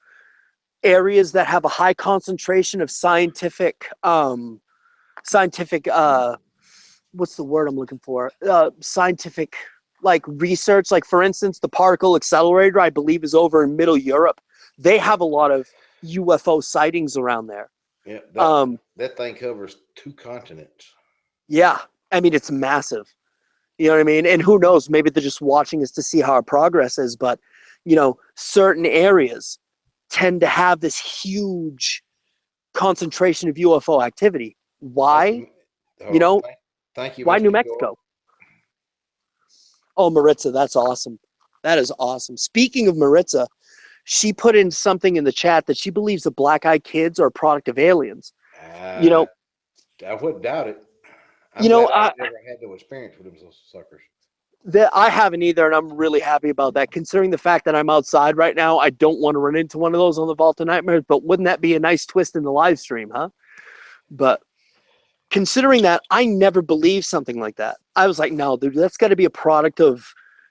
areas that have a high concentration of scientific, what's the word I'm looking for? Scientific, like research. Like for instance, the particle accelerator, I believe, is over in Middle Europe. They have a lot of UFO sightings around there. Yeah, that Um, that thing covers two continents. yeah, I mean it's massive. You know what I mean? And who knows? Maybe they're just watching us to see how our progress is. But you know, certain areas tend to have this huge concentration of UFO activity. Thank Why? you. You Hold on. know, Thank you, why Miss New New York. Mexico? Oh, Maritza, that's awesome. That is awesome. Speaking of Maritza, she put in something in the chat that she believes the black-eyed kids are a product of aliens. You Uh, know, I wouldn't doubt it. you I'm know, glad I I, ain't never had no experience with them suckers. that I haven't either, and I'm really happy about that. Considering the fact that I'm outside right now, I don't want to run into one of those on the Vault of Nightmares. But wouldn't that be a nice twist in the live stream, huh? But considering that, I never believed something like that. I was like, no, dude, that's got to be a product of,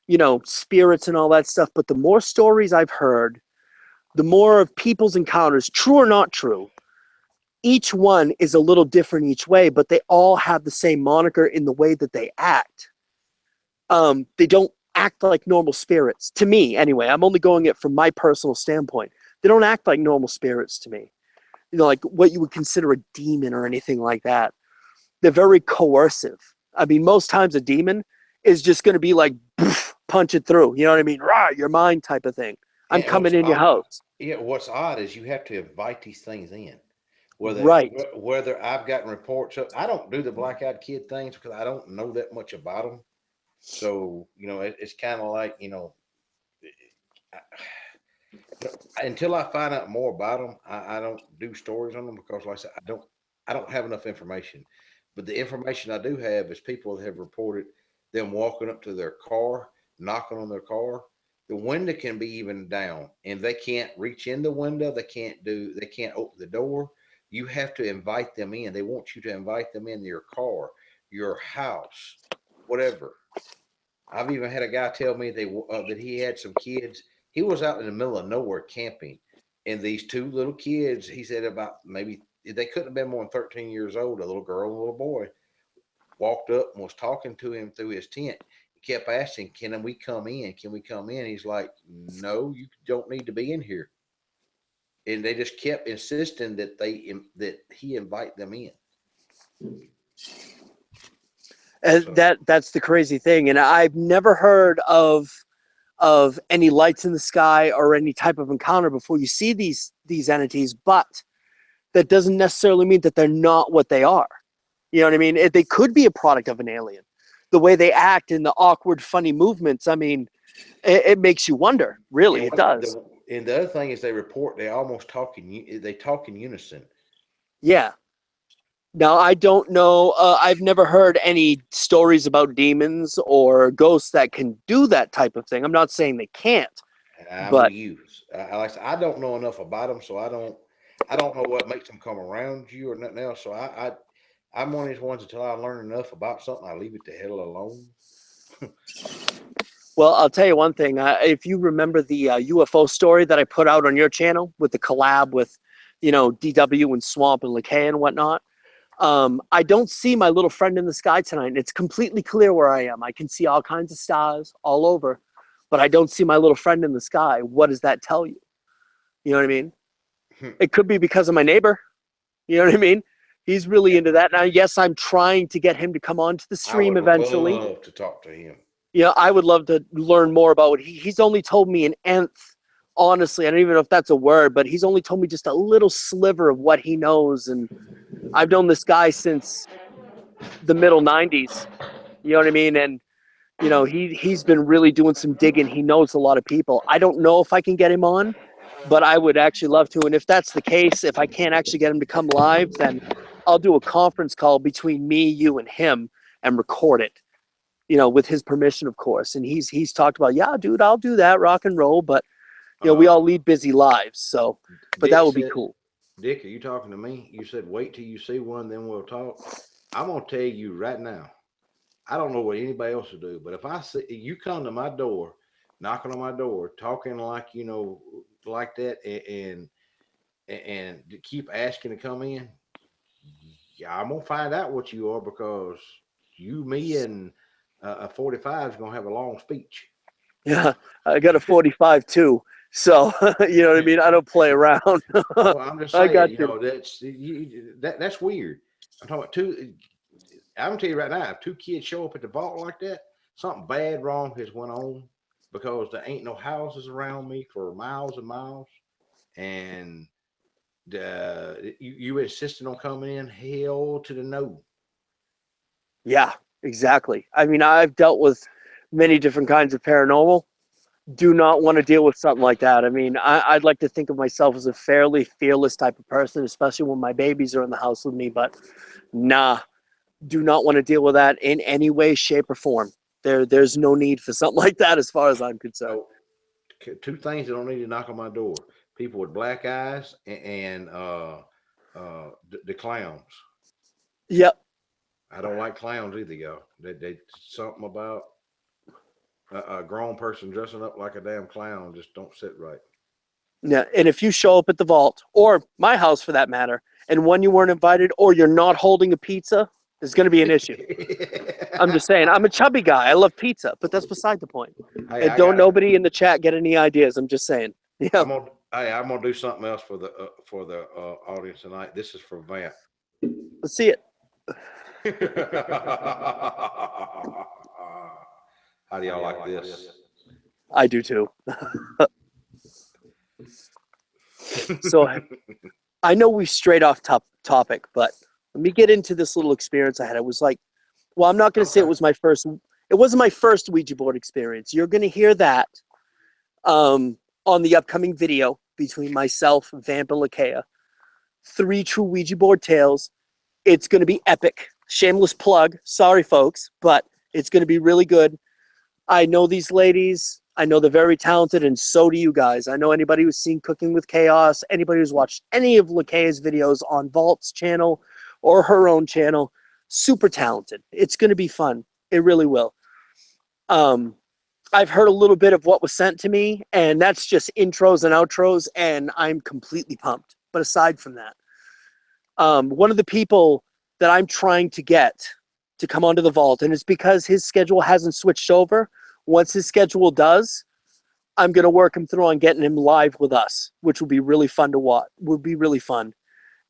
you know, spirits and all that stuff. But the more stories I've heard, the more of people's encounters, true or not true, each one is a little different each way, but they all have the same moniker in the way that they act. They don't act like normal spirits to me anyway. I'm only going it from my personal standpoint. They don't act like normal spirits to me, you know, like what you would consider a demon or anything like that. They're very coercive. I mean, most times a demon is just going to be like poof, punch it through, you know what I mean? Rah, your mind type of thing. I'm And coming in your house. what's odd is you have to invite these things in. Right. Whether I've gotten reports of, I don't do the black eyed kid things because I don't know that much about them. So it's kind of like I, until I find out more about them, I don't do stories on them because, like I said, I don't have enough information. But the information I do have is people that have reported them walking up to their car, knocking on their car, the window can be even down, and they can't reach in the window. They can't open the door. You have to invite them in. They want you to invite them in your car, your house, whatever. I've even had a guy tell me that he had some kids. He was out in the middle of nowhere camping, and these two little kids. He said about maybe they couldn't have been more than 13 years old. A little girl and a little boy walked up and was talking to him through his tent. He kept asking, "Can we come in? Can we come in?" He's like, "No, you don't need to be in here." And they just kept insisting that he invite them in. And So that's the crazy thing. And I've never heard of any lights in the sky or any type of encounter before you see these entities, but that doesn't necessarily mean that they're not what they are. You know what I mean? They could be a product of an alien. The way they act and the awkward, funny movements, I mean, it makes you wonder. Really, it does. and the other thing is they almost they talk in unison. Yeah. Now, I don't know. I've never heard any stories about demons or ghosts that can do that type of thing. I'm not saying they can't, I'm but with you. Like I said, I don't know enough about them, so I don't know what makes them come around you or nothing else. So I'm one of these ones until I learn enough about something, I leave it the hell alone. well, I'll tell you one thing. If you remember the UFO story that I put out on your channel with the collab with, DW and Swamp and Lakay and whatnot, I don't see my little friend in the sky tonight. It's completely clear where I am. I can see all kinds of stars all over, but I don't see my little friend in the sky. What does that tell you? You know what I mean? It could be because of my neighbor. You know what I mean? He's really into that. Now, yes, I'm trying to get him to come onto the I stream would eventually. love to talk to him. I would love to learn more about what he's only told me an nth. Honestly, I don't even know if that's a word, but he's only told me just a little sliver of what he knows. And I've known this guy since the middle 90s. You know what I mean? And he's been really doing some digging. He knows a lot of people. I don't know if I can get him on, but I would actually love to. And if that's the case, if I can't actually get him to come live, then I'll do a conference call between me, you, and him and record it. With his permission, of course. And he's talked about, yeah, dude, I'll do that, rock and roll. But we all lead busy lives, so. But that Dick would be said, cool. Dick, are you talking to me? You said wait till you see one, then we'll talk. I'm gonna tell you right now. I don't know what anybody else will do, but if I see you come to my door, knocking on my door, talking like like that, and keep asking to come in, yeah, I'm gonna find out what you are because me, and a 45 is gonna have a long speech. Yeah, I got a 45 too. So, you know what I mean? I don't play around. I'm just I got saying, you. that's weird. I'm talking about two. I'm gonna tell you right now, if two kids show up at the vault like that, something bad wrong has went on because there ain't no houses around me for miles and miles, and you insisting on coming in, hell to the no. Yeah, exactly. I mean, I've dealt with many different kinds of paranormal. Do not want to deal with something like that. I mean, I'd like to think of myself as a fairly fearless type of person, especially when my babies are in the house with me. But nah, do not want to deal with that in any way, shape, or form. There's no need for something like that as far as I'm concerned. Oh, two things that don't need to knock on my door: people with black eyes and the clowns. Yep. I don't like clowns either, y'all. They something about a grown person dressing up like a damn clown just don't sit right. Yeah. And if you show up at the vault or my house for that matter, and when you weren't invited or you're not holding a pizza, there's going to be an issue. I'm just saying, I'm a chubby guy. I love pizza, but that's beside the point. Hey, And I don't got. nobody in the chat get any ideas. I'm just saying. Yeah. I'm gonna do something else for the audience tonight. This is for Vamp. Let's see it. How do y'all like this? I do too. So I know we strayed off topic, but let me get into this little experience I had. It was like, well, I'm not going to say it was my first. It wasn't my first Ouija board experience. You're going to hear that on the upcoming video between myself, Vamp, and Lakea. 3 true Ouija board tales. It's going to be epic. Shameless plug. Sorry, folks, but it's going to be really good. I know these ladies. I know they're very talented, and so do you guys. I know anybody who's seen Cooking with Chaos, anybody who's watched any of Lakea's videos on Vault's channel or her own channel, super talented. It's going to be fun. It really will. I've heard a little bit of what was sent to me, and that's just intros and outros, and I'm completely pumped. But aside from that, one of the people that I'm trying to get to come onto the vault, and it's because his schedule hasn't switched over. Once his schedule does, I'm going to work him through on getting him live with us, which will be really fun to watch. Would be really fun.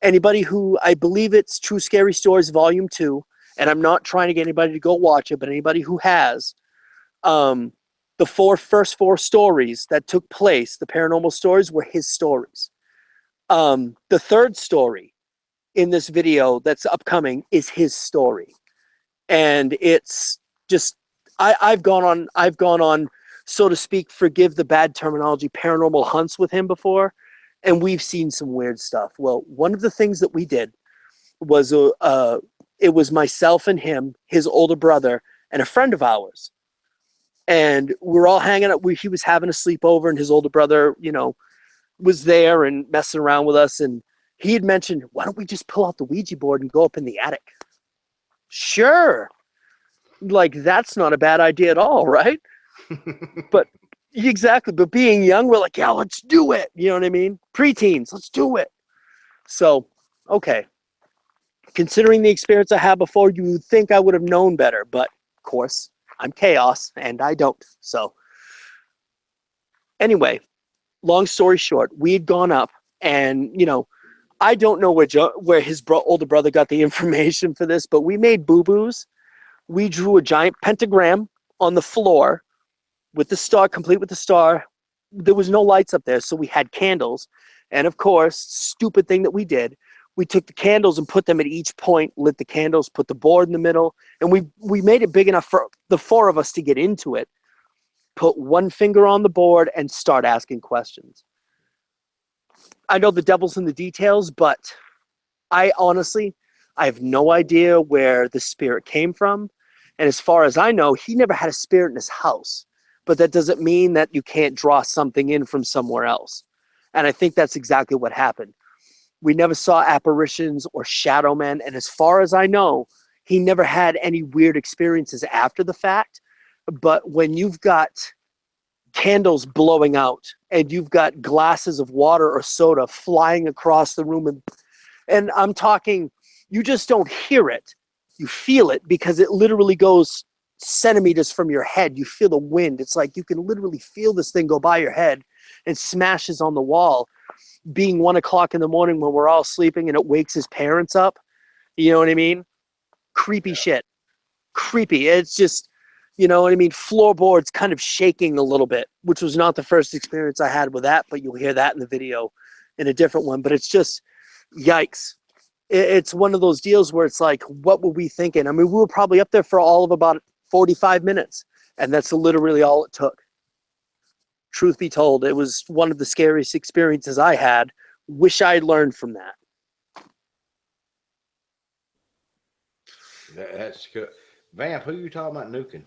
Anybody who, I believe it's True Scary Stories Volume 2, and I'm not trying to get anybody to go watch it, but anybody who has, the first four stories that took place, the paranormal stories, were his stories. The third story in this video that's upcoming is his story. And it's just, I've gone on, so to speak, forgive the bad terminology, paranormal hunts with him before, and we've seen some weird stuff. Well, one of the things that we did was, it was myself and him, his older brother, and a friend of ours. And we're all hanging out. He was having a sleepover, and his older brother, was there and messing around with us. And he had mentioned, why don't we just pull out the Ouija board and go up in the attic? Sure. Like, that's not a bad idea at all, right? But exactly. But being young, we're like, yeah, let's do it. You know what I mean? Preteens, let's do it. So, okay. Considering the experience I had before, you would think I would have known better. But, of course, I'm chaos, and I don't. So, anyway, long story short, we had gone up, and, I don't know where his older brother got the information for this, but we made boo-boos. We drew a giant pentagram on the floor with the star, complete with the star. There was no lights up there, so we had candles. And of course, stupid thing that we did, we took the candles and put them at each point, lit the candles, put the board in the middle, and we made it big enough for the four of us to get into it, put one finger on the board, and start asking questions. I know the devil's in the details, but I have no idea where the spirit came from. And as far as I know, he never had a spirit in his house. But that doesn't mean that you can't draw something in from somewhere else. And I think that's exactly what happened. We never saw apparitions or shadow men. And as far as I know, he never had any weird experiences after the fact. But when you've got candles blowing out and you've got glasses of water or soda flying across the room, and I'm talking, you just don't hear it. You feel it because it literally goes centimeters from your head. You feel the wind. It's like you can literally feel this thing go by your head and smashes on the wall. Being 1 o'clock in the morning when we're all sleeping and it wakes his parents up. You know what I mean? Creepy shit. Creepy. It's just, you know what I mean? Floorboards kind of shaking a little bit, which was not the first experience I had with that, but you'll hear that in the video in a different one. But it's just, yikes. It's one of those deals where it's like, what were we thinking? I mean, we were probably up there for all of about 45 minutes, and that's literally all it took. Truth be told, it was one of the scariest experiences I had. Wish I'd learned from that. That's good. Vamp, who you talking about nuking?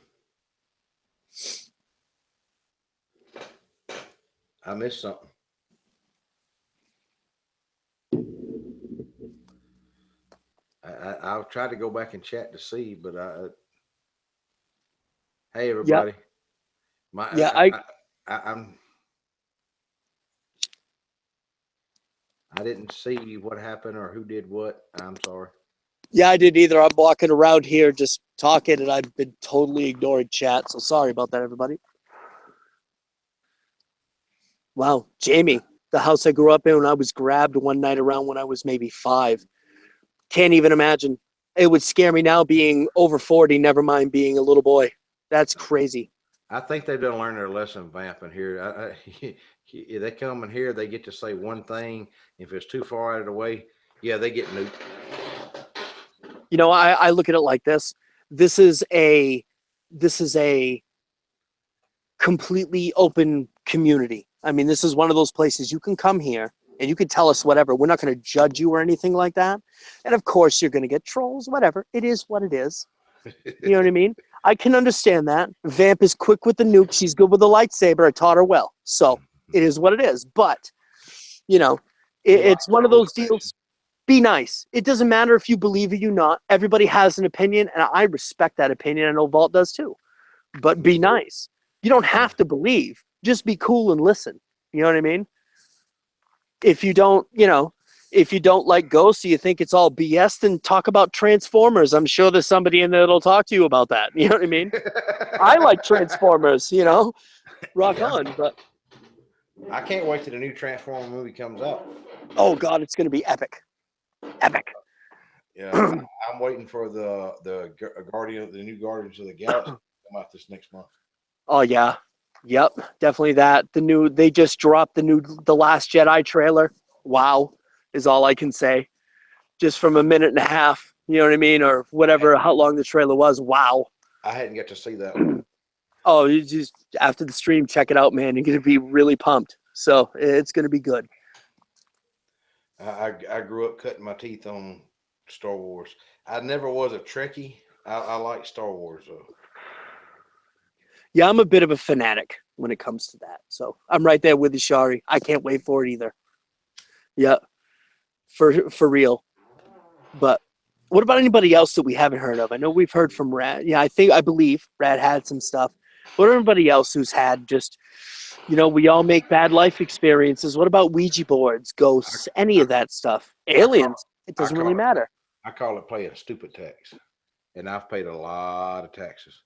I missed something. I'll try to go back and chat to see, but hey everybody. Yep. I didn't see what happened or who did what. I'm sorry. Yeah, I didn't either. I'm walking around here just talking, and I've been totally ignoring chat, so sorry about that, everybody. Wow, Jamie, the house I grew up in, when I was grabbed one night around when I was maybe 5. Can't even imagine. It would scare me now being over 40, never mind being a little boy. That's crazy. I think they've done learn their lesson vamping here. They come in here, they get to say one thing. If it's too far out of the way, yeah, they get nuked. You know, I look at it like this. This is a completely open community. I mean, this is one of those places you can come here and you can tell us whatever. We're not going to judge you or anything like that. And of course, you're going to get trolls, whatever. It is what it is. You know what I mean? I can understand that. Vamp is quick with the nuke. She's good with the lightsaber. I taught her well. So it is what it is. But, you know, You like it's one Star of Wars those fashion. deals. Be nice. It doesn't matter if you believe it or you not. Everybody has an opinion, and I respect that opinion. I know Vault does too. But be nice. You don't have to believe. Just be cool and listen. You know what I mean? If you don't, if you don't like ghosts, or you think it's all BS, then talk about Transformers. I'm sure there's somebody in there that'll talk to you about that. You know what I mean? I like Transformers, rock Yeah. on. But I can't wait till the new Transformer movie comes out. oh god, it's gonna be epic. Epic. Yeah, I'm waiting for the new Guardians of the Galaxy to come out this next month. Oh yeah. Yep, definitely that. They just dropped the Last Jedi trailer. Wow, is all I can say. Just from a minute and a half, you know what I mean? Or whatever, how long the trailer was. Wow. I hadn't got to see that one. Oh, you just after the stream, check it out, man. You're gonna be really pumped. So it's gonna be good. I grew up cutting my teeth on Star Wars. I never was a Trekkie. I like Star Wars though. Yeah, I'm a bit of a fanatic when it comes to that. So I'm right there with you, Shari. I can't wait for it either. Yeah, for real. But what about anybody else that we haven't heard of? I know we've heard from Rad. Yeah, I believe Rad had some stuff. What about everybody else who's had just, we all make bad life experiences. What about Ouija boards, ghosts, any I, of that stuff? I call Aliens? It I doesn't call really it matter. I call it paying stupid tax, and I've paid a lot of taxes.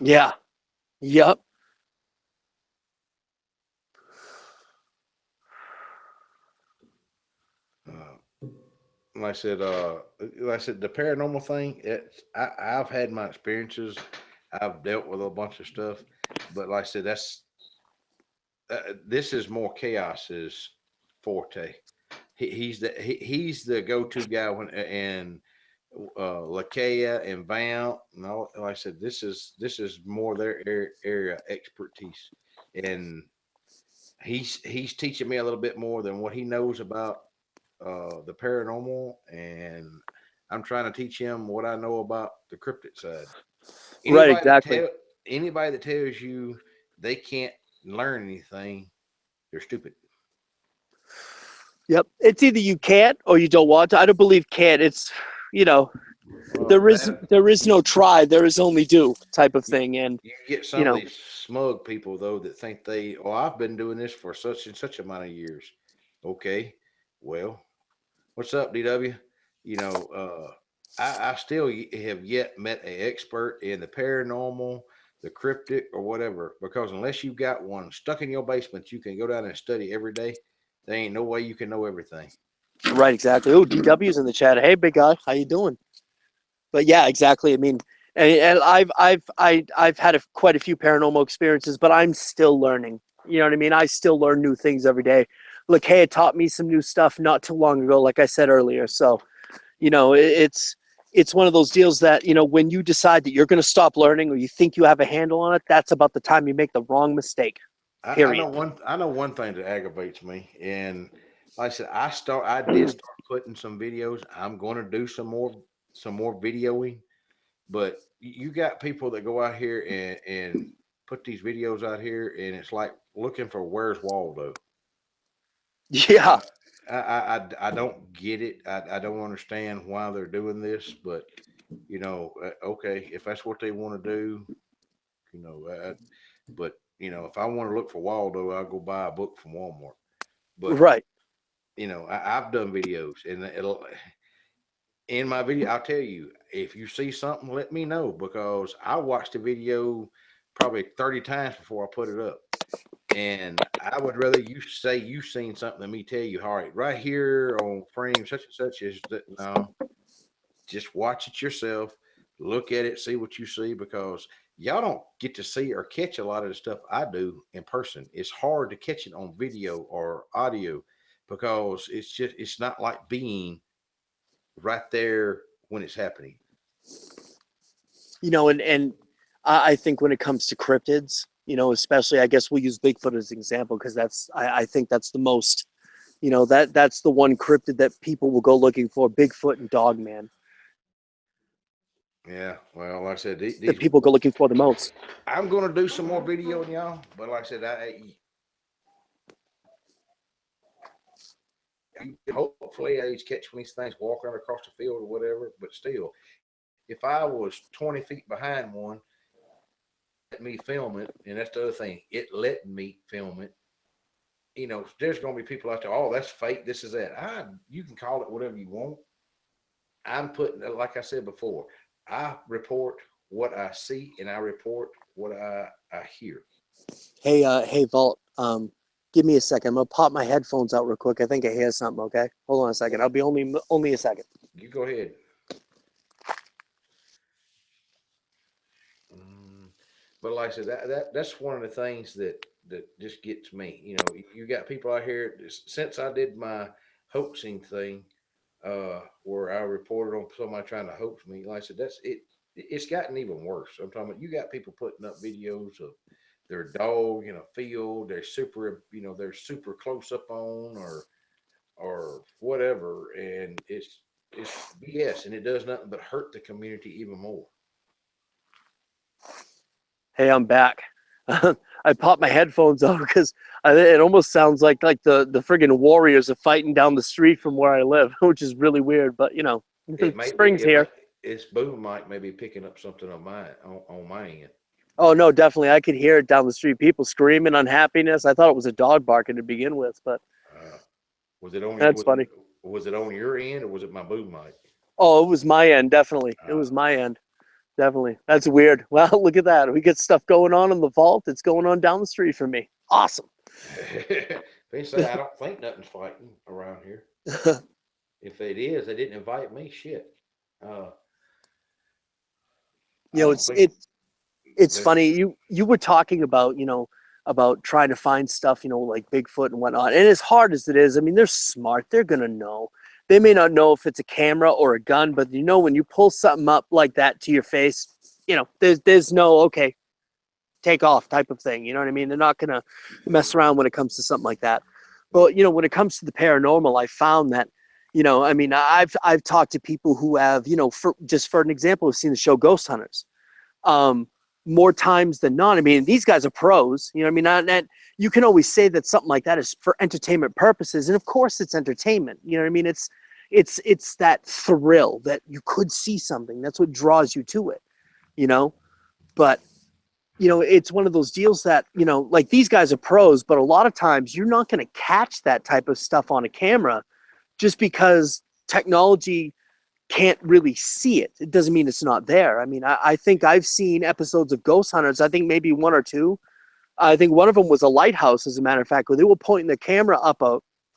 Yeah. Yep. Uh, like I said, the paranormal thing. I've had my experiences. I've dealt with a bunch of stuff, but like I said, this is more chaos's forte. He's the go to guy when and Lakea and Vamp and all. Like I said, this is more their area expertise, and he's teaching me a little bit more than what he knows about the paranormal, and I'm trying to teach him what I know about the cryptid side. Right, Anybody that exactly. tell anybody that tells you they can't learn anything, they're stupid. Yep. It's either you can't or you don't want to. I don't believe can't. It's, you know, Well, there is no try, there is only do type of you, thing. And, you get you some of know, these smug people though that think I've been doing this for such and such amount of years. Okay, well, what's up, DW? You know, I still have yet met an expert in the paranormal, the cryptic, or whatever. Because unless you've got one stuck in your basement, you can go down and study every day. There ain't no way you can know everything. right, exactly. Oh, DW's in the chat. Hey, big guy, how you doing? But yeah, exactly. I mean, and I've had quite a few paranormal experiences, but I'm still learning. You know what I mean? I still learn new things every day. Look, hey, it taught me some new stuff not too long ago, like I said earlier. So, it's one of those deals that, when you decide that you're going to stop learning or you think you have a handle on it, that's about the time you make the wrong mistake. I Period. know one thing that aggravates me, and like I said, I did start putting some videos. I'm going to do some more videoing, but you got people that go out here and put these videos out here, and it's like looking for where's Waldo. Yeah. I don't get it. I don't understand why they're doing this, but okay, if that's what they want to do, you know, but if I want to look for Waldo, I'll go buy a book from Walmart. But Right. I've done videos, and in my video, I'll tell you if you see something, let me know because I watched the video probably 30 times before I put it up. And I would rather you say you've seen something than me tell you, all right, right here on frame such and such is that. No, just watch it yourself, look at it, see what you see, because y'all don't get to see or catch a lot of the stuff I do in person. It's hard to catch it on video or audio because it's not like being right there when it's happening. And I think when it comes to cryptids, especially, I guess we'll use Bigfoot as an example because I think that's the most, that's the one cryptid that people will go looking for, Bigfoot and Dogman. Yeah. Well, like I said, that people go looking for the most. I'm gonna do some more video on y'all, but like I said, hopefully I just catch one of these things walking across the field or whatever. But still, if I was 20 feet behind one, let me film it, and that's the other thing. It let me film it. There's gonna be people out there. Oh, that's fake. This is that. You can call it whatever you want. I'm putting, like I said before, I report what I see and I report what I hear. Hey, Vault. Give me a second. I'm gonna pop my headphones out real quick. I think I hear something. Okay, hold on a second. I'll be only a second. You go ahead. But like I said, that's one of the things that just gets me. You got people out here. Since I did my hoaxing thing, where I reported on somebody trying to hoax me. Like I said, that's it. It's gotten even worse. I'm talking about you got people putting up videos of their dog in a field. They're super close up on or whatever, and it's BS, and it does nothing but hurt the community even more. Hey, I'm back. I popped my headphones out because it almost sounds like the friggin' Warriors are fighting down the street from where I live, which is really weird. But It may be spring's here. its boom mic may be picking up something on my end. Oh no, definitely. I could hear it down the street. People screaming unhappiness. I thought it was a dog barking to begin with, but Uh, was it on that's funny. was it on your end or was it my boom mic? Oh, it was my end, definitely. It was my end. Definitely. That's weird. Well, look at that. We get stuff going on in the vault. It's going on down the street from me. Awesome. They say I don't think nothing's fighting around here. If it is, they didn't invite me. Shit. Uh, I don't It's think it's that. funny. You were talking about, about trying to find stuff, like Bigfoot and whatnot. And as hard as it is, I mean, they're smart. They're gonna know. They may not know if it's a camera or a gun, but when you pull something up like that to your face, there's no okay, take off type of thing. You know what I mean? They're not gonna mess around when it comes to something like that. But when it comes to the paranormal, I found that, I mean, I've talked to people who have, for an example, have seen the show Ghost Hunters. Um, More times than not. I mean, these guys are pros. You know what I mean? Not, you can always say that something like that is for entertainment purposes, and of course, it's entertainment. You know what I mean? It's that thrill that you could see something. That's what draws you to it. You know, but it's one of those deals that like these guys are pros, but a lot of times you're not going to catch that type of stuff on a camera just because technology can't really see it. It doesn't mean it's not there. I mean, I think I've seen episodes of Ghost Hunters. I think maybe one or two. I think one of them was a lighthouse, as a matter of fact, where they were pointing the camera up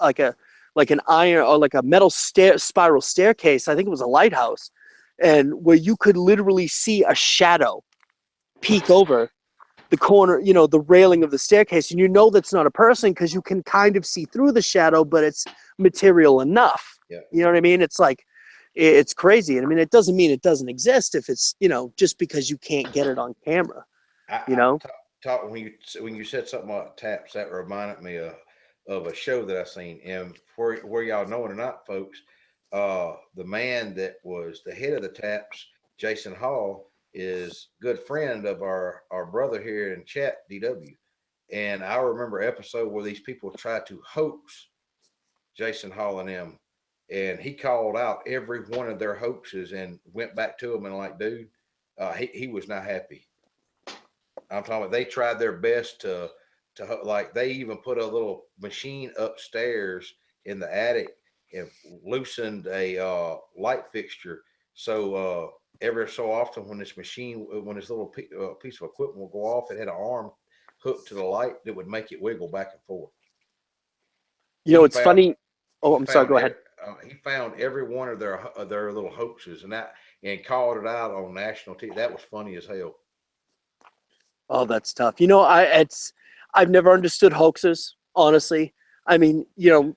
like a like an iron or like a metal spiral staircase. I think it was a lighthouse, and where you could literally see a shadow peek over the corner, the railing of the staircase, and that's not a person because you can kind of see through the shadow, but it's material enough. Yeah. You know what I mean? It's like it's crazy. And I mean, it doesn't mean it doesn't exist if it's just because you can't get it on camera. You I know? talk when you said something about taps, that reminded me of a show that I seen. And where y'all know it or not, folks, the man that was the head of the taps, Jason Hall, is good friend of our brother here in chat, DW. And I remember an episode where these people tried to hoax Jason Hall and them, and he called out every one of their hoaxes and went back to them and like, dude, he was not happy. I'm talking about they tried their best to like they even put a little machine upstairs in the attic and loosened a light fixture. So every so often when when this little piece of equipment will go off, it had an arm hooked to the light that would make it wiggle back and forth. He It's found funny. Oh, he I'm sorry. found Go ahead. he found every one of their little hoaxes and called it out on national TV. That was funny as hell. Oh, that's tough. I've never understood hoaxes, honestly. I mean, you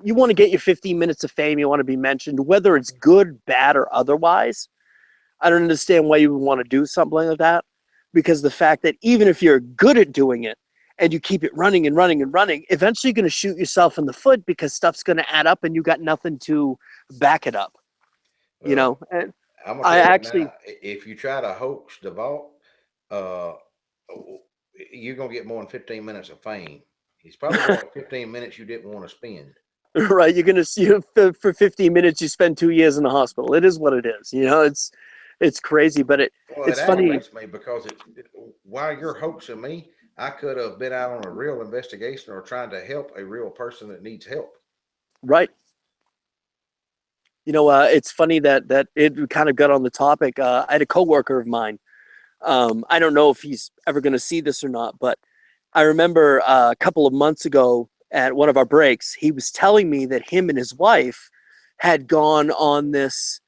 want to get your 15 minutes of fame, you want to be mentioned, whether it's good, bad, or otherwise. I don't understand why you would want to do something like that, because the fact that even if you're good at doing it and you keep it running and running and running, eventually you're going to shoot yourself in the foot because stuff's going to add up and you got nothing to back it up. You Well, know, and I'm gonna I tell you right actually, now, if you try to hoax the vault, uh, you're gonna get more than 15 minutes of fame. It's probably more like 15 minutes you didn't want to spend. right, you're gonna see for 15 minutes. You spend 2 years in the hospital. It is what it is. It's crazy, but Well, it it's funny, aggravates me because while you're hoaxing me, I could have been out on a real investigation or trying to help a real person that needs help. right? It's funny that it kind of got on the topic. I had a coworker of mine. I don't know if he's ever going to see this or not, but I remember a couple of months ago at one of our breaks, he was telling me that him and his wife had gone on this.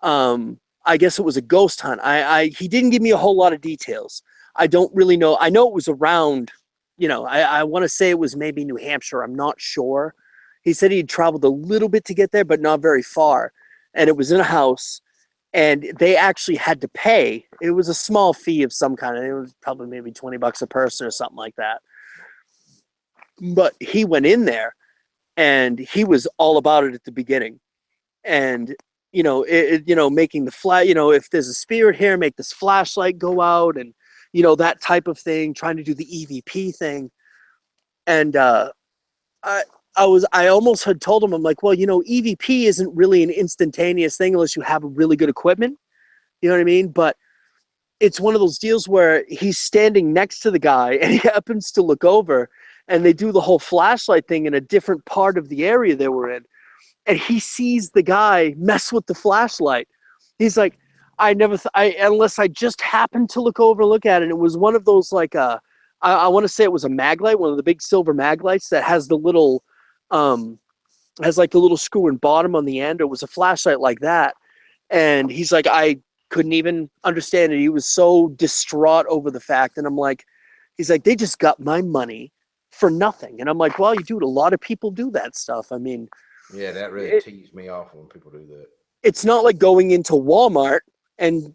I guess it was a ghost hunt. He didn't give me a whole lot of details. I don't really know. I know it was around. I want to say it was maybe New Hampshire. I'm not sure. He said he'd traveled a little bit to get there, but not very far. And it was in a house, and they actually had to pay. It was a small fee of some kind. It was probably maybe $20 a person or something like that. But he went in there, and he was all about it at the beginning. And making the flat. If there's a spirit here, make this flashlight go out, and that type of thing. Trying to do the EVP thing, and I. I almost had told him, I'm like, well, EVP isn't really an instantaneous thing unless you have really good equipment. You know what I mean? But it's one of those deals where he's standing next to the guy and he happens to look over, and they do the whole flashlight thing in a different part of the area they were in. And he sees the guy mess with the flashlight. He's like, I never, unless I just happened to look over and look at it. It was one of those like, I want to say it was a mag light, one of the big silver mag lights that has the little, um, has like the little screw and bottom on the end. It was a flashlight like that. And he's like, I couldn't even understand it. He was so distraught over the fact. And I'm like, he's like, they just got my money for nothing. And I'm like, well, you dude, a lot of people do that stuff. I mean, Yeah, that really it, teased me off when people do that. it's not like going into Walmart and,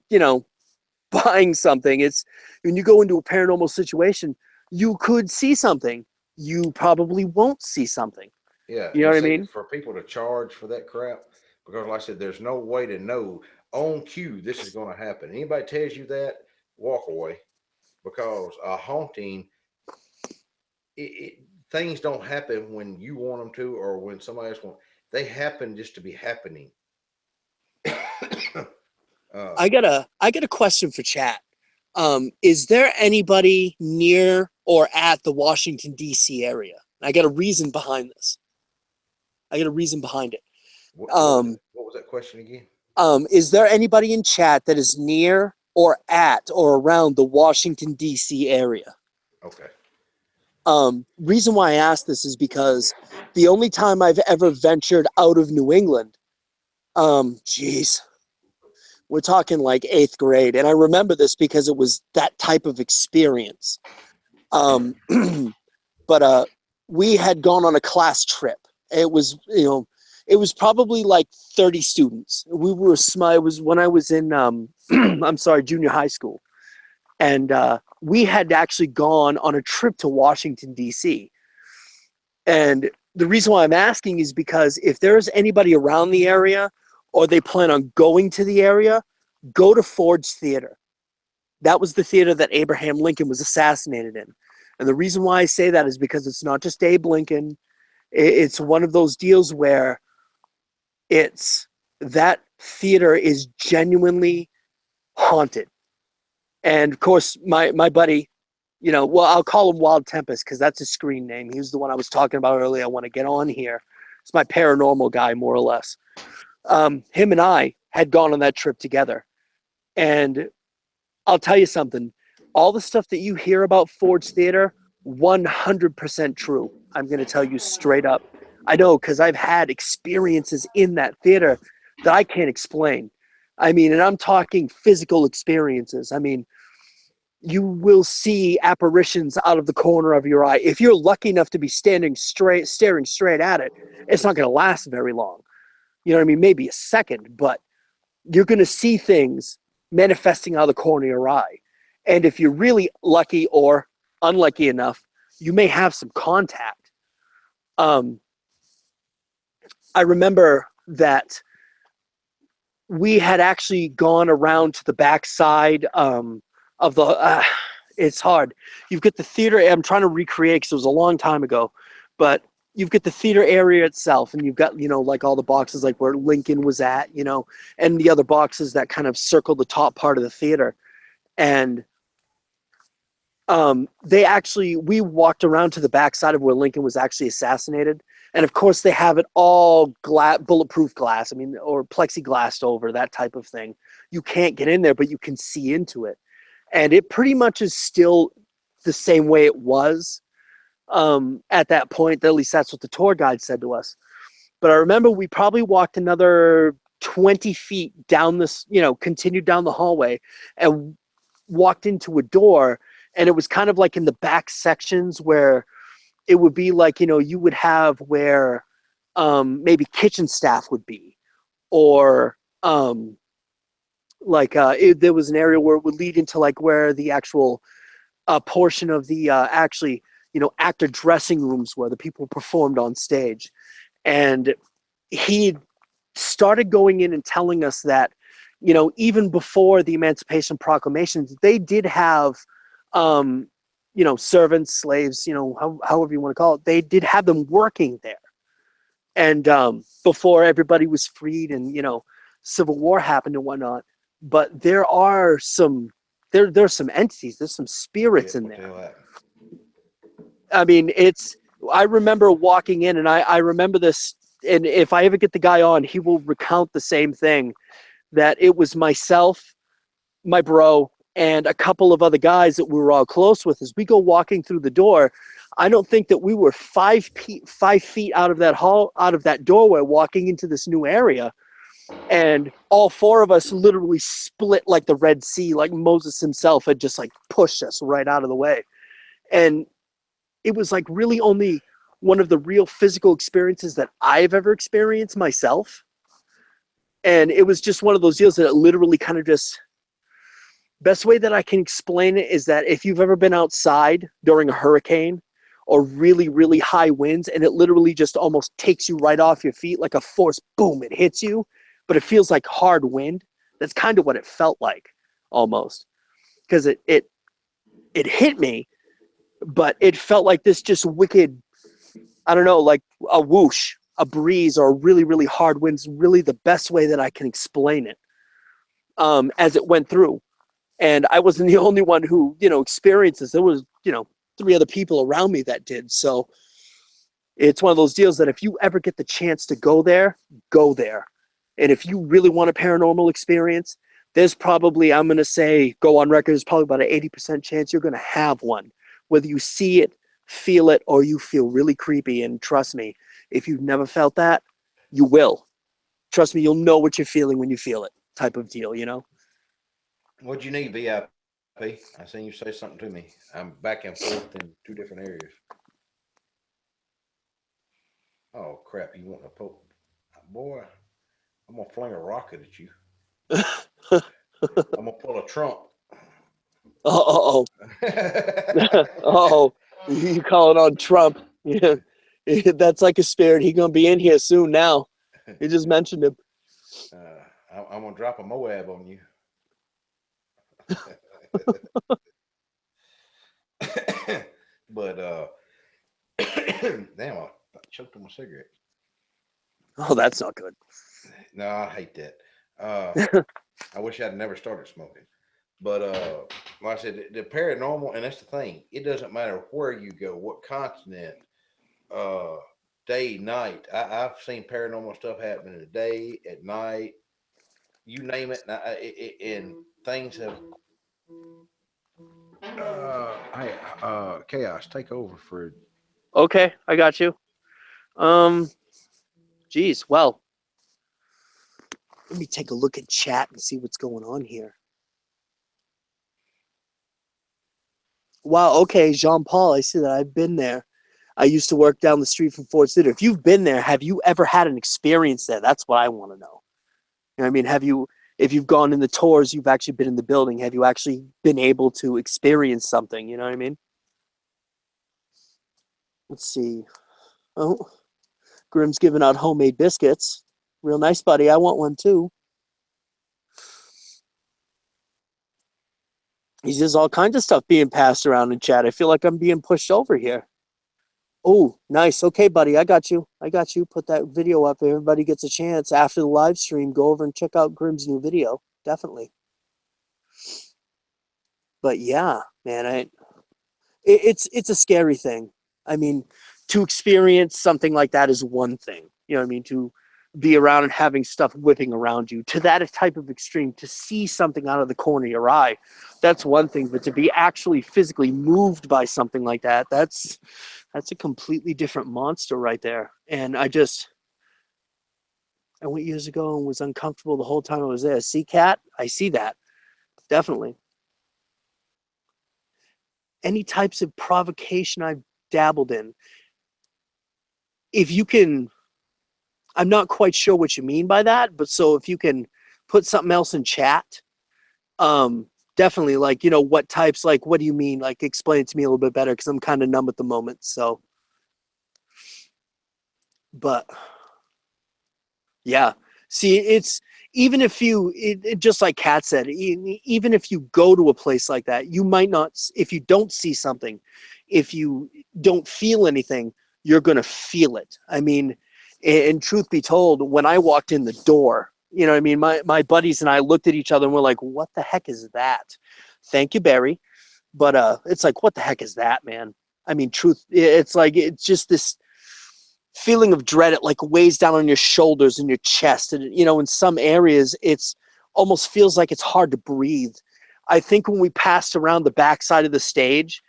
buying something. It's when you go into a paranormal situation, you could see something. You probably won't see something. Yeah, You know and what I see, mean? for people to charge for that crap, because like I said, there's no way to know on cue this is going to happen. Anybody tells you that, walk away, because a haunting, things don't happen when you want them to or when somebody else wants. They happen just to be happening. uh, I got a question for chat. Is there anybody near or at the Washington D.C. area? I got a reason behind this. I got a reason behind it. Um, what was that question again? is there anybody in chat that is near or at or around the Washington D.C. area? Okay. Reason why I ask this is because the only time I've ever ventured out of New England, geez, we're talking like eighth grade, and I remember this because it was that type of experience. Um, but we had gone on a class trip. It was, it was probably like 30 students. We were it was when I was in, I'm sorry, junior high school, and we had actually gone on a trip to Washington D.C. And the reason why I'm asking is because if there's anybody around the area or they plan on going to the area, go to Ford's Theater. That was the theater that Abraham Lincoln was assassinated in. And the reason why I say that is because it's not just Abe Lincoln. It's one of those deals where it's that theater is genuinely haunted. And of course, my buddy, well, I'll call him Wild Tempest because that's his screen name. He was the one I was talking about earlier. I want to get on here. It's my paranormal guy, more or less. Him and I had gone on that trip together. And I'll tell you something. All the stuff that you hear about Ford's Theater, 100% true. I'm going to tell you straight up. I know because I've had experiences in that theater that I can't explain. I mean, and I'm talking physical experiences. I mean, you will see apparitions out of the corner of your eye. If you're lucky enough to be staring straight at it, it's not going to last very long. You know what I mean? Maybe a second, but you're going to see things manifesting out of the corner of your eye. And if you're really lucky or unlucky enough, you may have some contact. I remember that we had actually gone around to the backside of the. It's hard. You've got the theater. I'm trying to recreate because it was a long time ago, but you've got the theater area itself, and you've got like all the boxes like where Lincoln was at, and the other boxes that kind of circle the top part of the theater, and we walked around to the backside of where Lincoln was actually assassinated. And of course they have it all bulletproof glass. I mean, or plexiglassed over, that type of thing. You can't get in there, but you can see into it. And it pretty much is still the same way it was at that point. At least that's what the tour guide said to us. But I remember we probably walked another 20 feet down this, continued down the hallway and walked into a door, and it was kind of like in the back sections where it would be like, you would have where maybe kitchen staff would be, or there was an area where it would lead into like where the actual portion of the actually, actor dressing rooms were, the people performed on stage. And he started going in and telling us that, even before the Emancipation Proclamation, they did have, servants, slaves, however you want to call it, they did have them working there. And before everybody was freed and, Civil War happened and whatnot. But there's some entities, there's some spirits in there. I mean, I remember walking in, and I remember this, and if I ever get the guy on, he will recount the same thing, that it was myself, my bro, and a couple of other guys that we were all close with. As we go walking through the door, I don't think that we were 5 feet out of that doorway, walking into this new area. And all four of us literally split like the Red Sea, like Moses himself had just like pushed us right out of the way. And it was like really only one of the real physical experiences that I've ever experienced myself. And it was just one of those deals that it literally kind of just, best way that I can explain it is that if you've ever been outside during a hurricane or really, really high winds, and it literally just almost takes you right off your feet, like a force, boom, it hits you, but it feels like hard wind. That's kind of what it felt like, almost. Because it hit me, but it felt like this just wicked, I don't know, like a whoosh, a breeze, or a really, really hard wind's really the best way that I can explain it, as it went through. And I wasn't the only one who, experienced this. There was, 3 other people around me that did. So it's one of those deals that if you ever get the chance to go there, go there. And if you really want a paranormal experience, there's probably, I'm going to say, go on record, there's probably about an 80% chance you're going to have one. Whether you see it, feel it, or you feel really creepy. And trust me, if you've never felt that, you will. Trust me, you'll know what you're feeling when you feel it, type of deal, What'd you need, VIP? I seen you say something to me. I'm back and forth in 2 different areas. Oh crap! You want to poke, boy? I'm gonna fling a rocket at you. I'm gonna pull a Trump. Uh-oh. Uh-oh. You calling on Trump. Yeah. That's like a spirit. He's going to be in here soon now. You just mentioned him. I'm gonna drop a Moab on you. But damn, I choked on my cigarette. Oh, that's not good. No, I hate that. I wish I'd never started smoking. But like I said, the paranormal, and that's the thing. It doesn't matter where you go, what continent, uh, day, night. I've seen paranormal stuff happen in the day, at night, you name it, and things have. Hey, chaos, take over for. Okay, I got you. Geez, well, let me take a look at chat and see what's going on here. Wow, okay, Jean-Paul, I see that. I've been there. I used to work down the street from Ford's Theater. If you've been there, have you ever had an experience there? That's what I want to know. You know what I mean? If you've gone in the tours, you've actually been in the building, have you actually been able to experience something? You know what I mean? Let's see. Oh, Grim's giving out homemade biscuits. Real nice, buddy. I want one too. He's just all kinds of stuff being passed around in chat. I feel like I'm being pushed over here. Oh, nice. Okay, buddy. I got you. I got you. Put that video up. Everybody gets a chance after the live stream. Go over and check out Grim's new video. Definitely. But yeah, man, it's a scary thing. I mean, to experience something like that is one thing. You know what I mean? To be around and having stuff whipping around you to that type of extreme, to see something out of the corner of your eye, that's one thing. But to be actually physically moved by something like that, that's a completely different monster right there. And I went years ago and was uncomfortable the whole time I was there. See, Cat? I see that. Definitely. Any types of provocation I've dabbled in. If you can, I'm not quite sure what you mean by that, but so if you can put something else in chat, definitely, like, you know, what types, like, what do you mean? Like, explain it to me a little bit better, because I'm kind of numb at the moment. So, but yeah, see, it's even if you, just like Kat said, even if you go to a place like that, you might not, if you don't see something, if you don't feel anything, you're going to feel it. I mean, and truth be told, when I walked in the door, you know what I mean? My buddies and I looked at each other and we're like, what the heck is that? Thank you, Barry. But it's like, what the heck is that, man? I mean, truth, it's like, it's just this feeling of dread. It like weighs down on your shoulders and your chest. And, you know, in some areas, it's almost feels like it's hard to breathe. I think when we passed around the backside of the stage,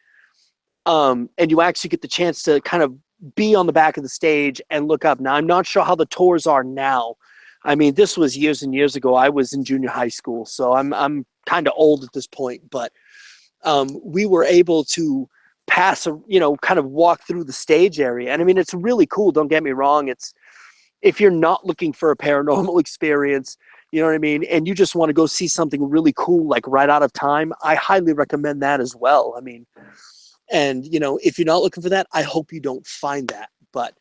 and you actually get the chance to kind of be on the back of the stage and look up. Now, I'm not sure how the tours are now. I mean, this was years and years ago. I was in junior high school, so I'm kind of old at this point. But we were able to pass, you know, kind of walk through the stage area. And I mean, it's really cool. Don't get me wrong. It's, if you're not looking for a paranormal experience, you know what I mean, and you just want to go see something really cool, like right out of time, I highly recommend that as well. I mean, and, you know, if you're not looking for that, I hope you don't find that. But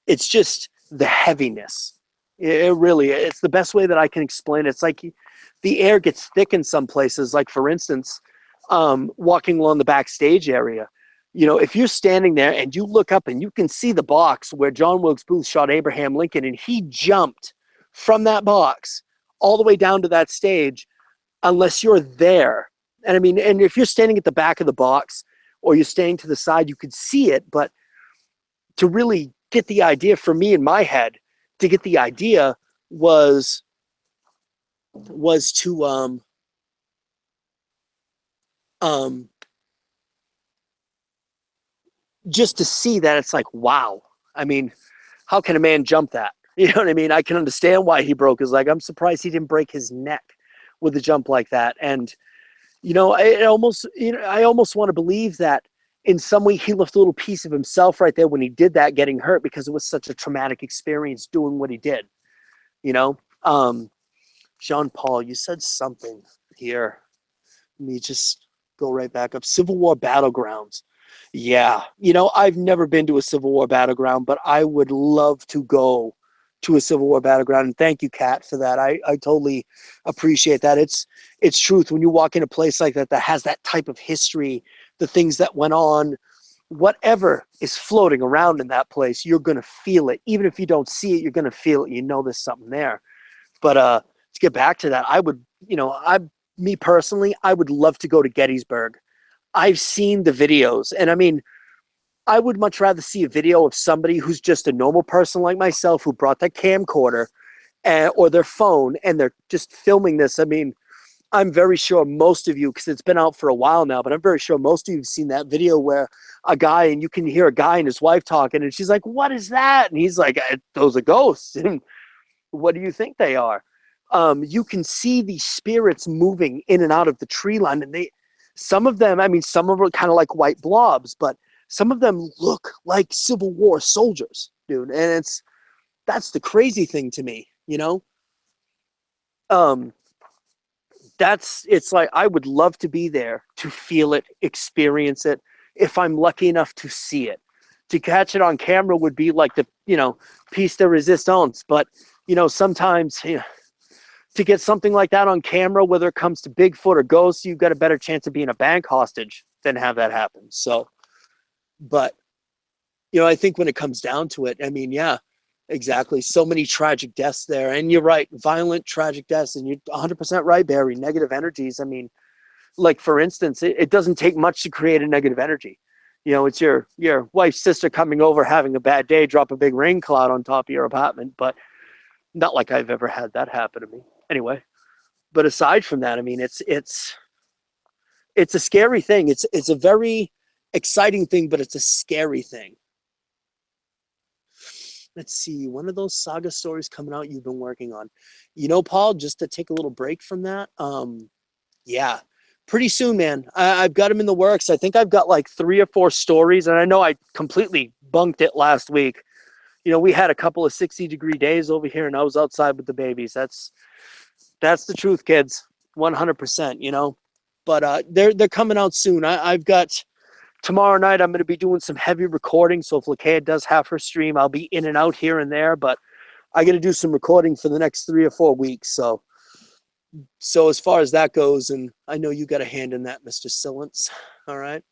it's just the heaviness. It really, it's the best way that I can explain it. It's like the air gets thick in some places. Like, for instance, walking along the backstage area, you know, if you're standing there and you look up and you can see the box where John Wilkes Booth shot Abraham Lincoln, and he jumped from that box all the way down to that stage, unless you're there. And I mean, and if you're standing at the back of the box or you're standing to the side, you could see it. But to really get the idea, for me in my head, to get the idea was to just to see that it's like, wow. I mean, how can a man jump that? You know what I mean? I can understand why he broke his leg. I'm surprised he didn't break his neck with a jump like that. And, you know, I almost want to believe that in some way he left a little piece of himself right there when he did that, getting hurt, because it was such a traumatic experience doing what he did, you know? Jean Paul, you said something here. Let me just go right back up. Civil War battlegrounds. Yeah. You know, I've never been to a Civil War battleground, but I would love to go to a Civil War battleground. And thank you, Kat, for that. I totally appreciate that. It's truth. When you walk in a place like that, that has that type of history, the things that went on, whatever is floating around in that place, you're going to feel it. Even if you don't see it, you're going to feel it. You know there's something there. But to get back to that, I would, you know, me personally, I would love to go to Gettysburg. I've seen the videos, and I mean, I would much rather see a video of somebody who's just a normal person like myself, who brought their camcorder or their phone, and they're just filming this. I mean, I'm very sure most of you, because it's been out for a while now, but I'm very sure most of you have seen that video where a guy, and you can hear a guy and his wife talking, and she's like, "What is that?" And he's like, "Those are ghosts." And what do you think they are? You can see these spirits moving in and out of the tree line, and some of them, I mean, some of them are kind of like white blobs, but some of them look like Civil War soldiers, dude. And that's the crazy thing to me, you know? It's like, I would love to be there to feel it, experience it, if I'm lucky enough to see it. To catch it on camera would be like the, you know, piece de resistance. But, you know, sometimes, you know, to get something like that on camera, whether it comes to Bigfoot or ghosts, you've got a better chance of being a bank hostage than have that happen. So, but, you know, I think when it comes down to it, I mean, yeah, exactly. So many tragic deaths there. And you're right, violent, tragic deaths. And you're 100% right, Barry. Negative energies. I mean, like, for instance, it doesn't take much to create a negative energy. You know, it's your wife's sister coming over, having a bad day, drop a big rain cloud on top of your apartment. But not like I've ever had that happen to me. Anyway, but aside from that, I mean, it's a scary thing. It's a very exciting thing, but it's a scary thing. Let's see, one of those saga stories coming out you've been working on. You know, Paul, just to take a little break from that, yeah, pretty soon, man. I've got them in the works. I think I've got like 3 or 4 stories, and I know I completely bunked it last week. You know, we had a couple of 60-degree days over here, and I was outside with the babies. That's the truth, kids. 100%, you know. But they're coming out soon. I've got tomorrow night. I'm going to be doing some heavy recording. So if Lakea does have her stream, I'll be in and out here and there. But I got to do some recording for the next 3 or 4 weeks. So as far as that goes, and I know you got a hand in that, Mr. Silence. All right.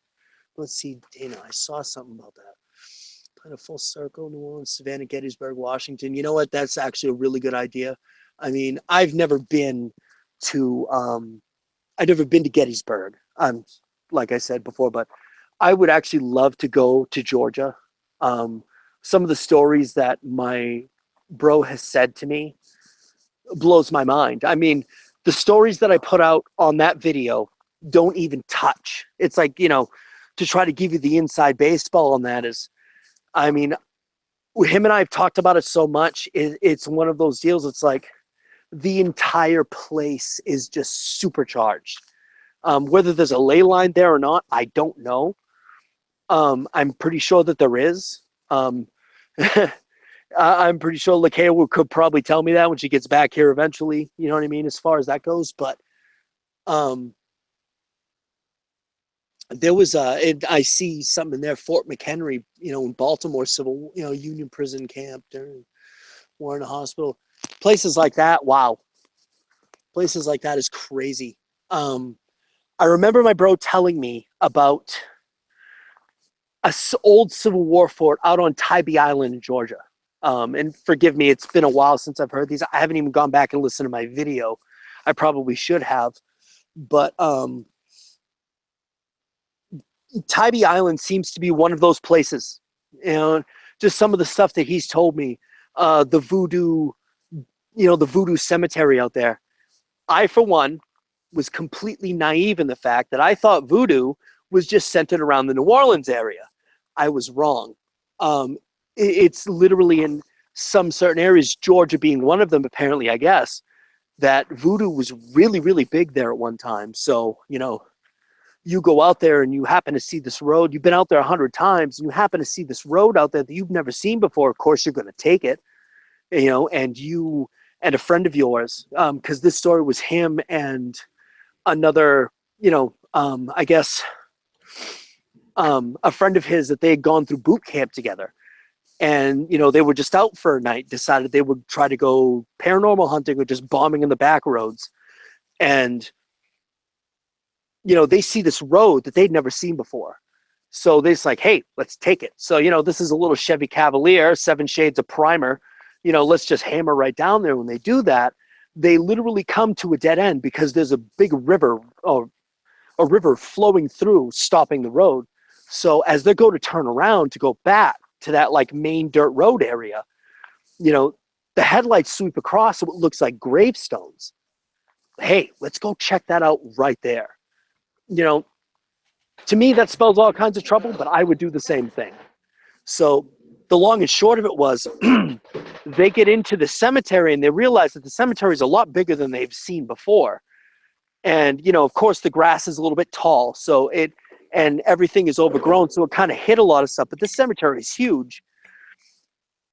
Let's see, Dana. I saw something about that. Kind of full circle, New Orleans, Savannah, Gettysburg, Washington. You know what? That's actually a really good idea. I mean, I've never been to Gettysburg. Like I said before, but I would actually love to go to Georgia. Some of the stories that my bro has said to me blows my mind. I mean, the stories that I put out on that video don't even touch. It's like, you know, to try to give you the inside baseball on that is, I mean, him and I have talked about it so much. It's one of those deals. It's like the entire place is just supercharged. Whether there's a ley line there or not, I don't know. I'm pretty sure that there is. I'm pretty sure Lakea could probably tell me that when she gets back here eventually. You know what I mean? As far as that goes. But there was I see something in there, Fort McHenry, you know, in Baltimore, civil, you know, Union prison camp, during Warren Hospital, places like that. Wow, places like that is crazy. I remember my bro telling me about a old Civil War fort out on Tybee Island in Georgia. And forgive me, it's been a while since I've heard these. I haven't even gone back and listened to my video. I probably should have, but Tybee Island seems to be one of those places. You know, just some of the stuff that he's told me. The Voodoo, you know, the Voodoo cemetery out there. I, for one, was completely naive in the fact that I thought Voodoo was just centered around the New Orleans area. I was wrong. It's literally in some certain areas, Georgia being one of them, apparently, I guess, that Voodoo was really, really big there at one time. So, you know, you go out there and you happen to see this road. You've been out there 100 times, and you happen to see this road out there that you've never seen before. Of course, you're going to take it, you know, and you and a friend of yours, because this story was him and another, you know, I guess, a friend of his that they had gone through boot camp together. And, you know, they were just out for a night, decided they would try to go paranormal hunting or just bombing in the back roads. And, you know, they see this road that they'd never seen before. So they're just like, hey, let's take it. So, you know, this is a little Chevy Cavalier, 7 shades of primer. You know, let's just hammer right down there. When they do that, they literally come to a dead end because there's a big river, or a river flowing through, stopping the road. So as they go to turn around to go back to that like main dirt road area, you know, the headlights sweep across what looks like gravestones. Hey, let's go check that out right there. You know, to me, that spells all kinds of trouble, but I would do the same thing. So the long and short of it was they get into the cemetery and they realize that the cemetery is a lot bigger than they've seen before. And, you know, of course, the grass is a little bit tall, so and everything is overgrown, so it kind of hid a lot of stuff. But this cemetery is huge.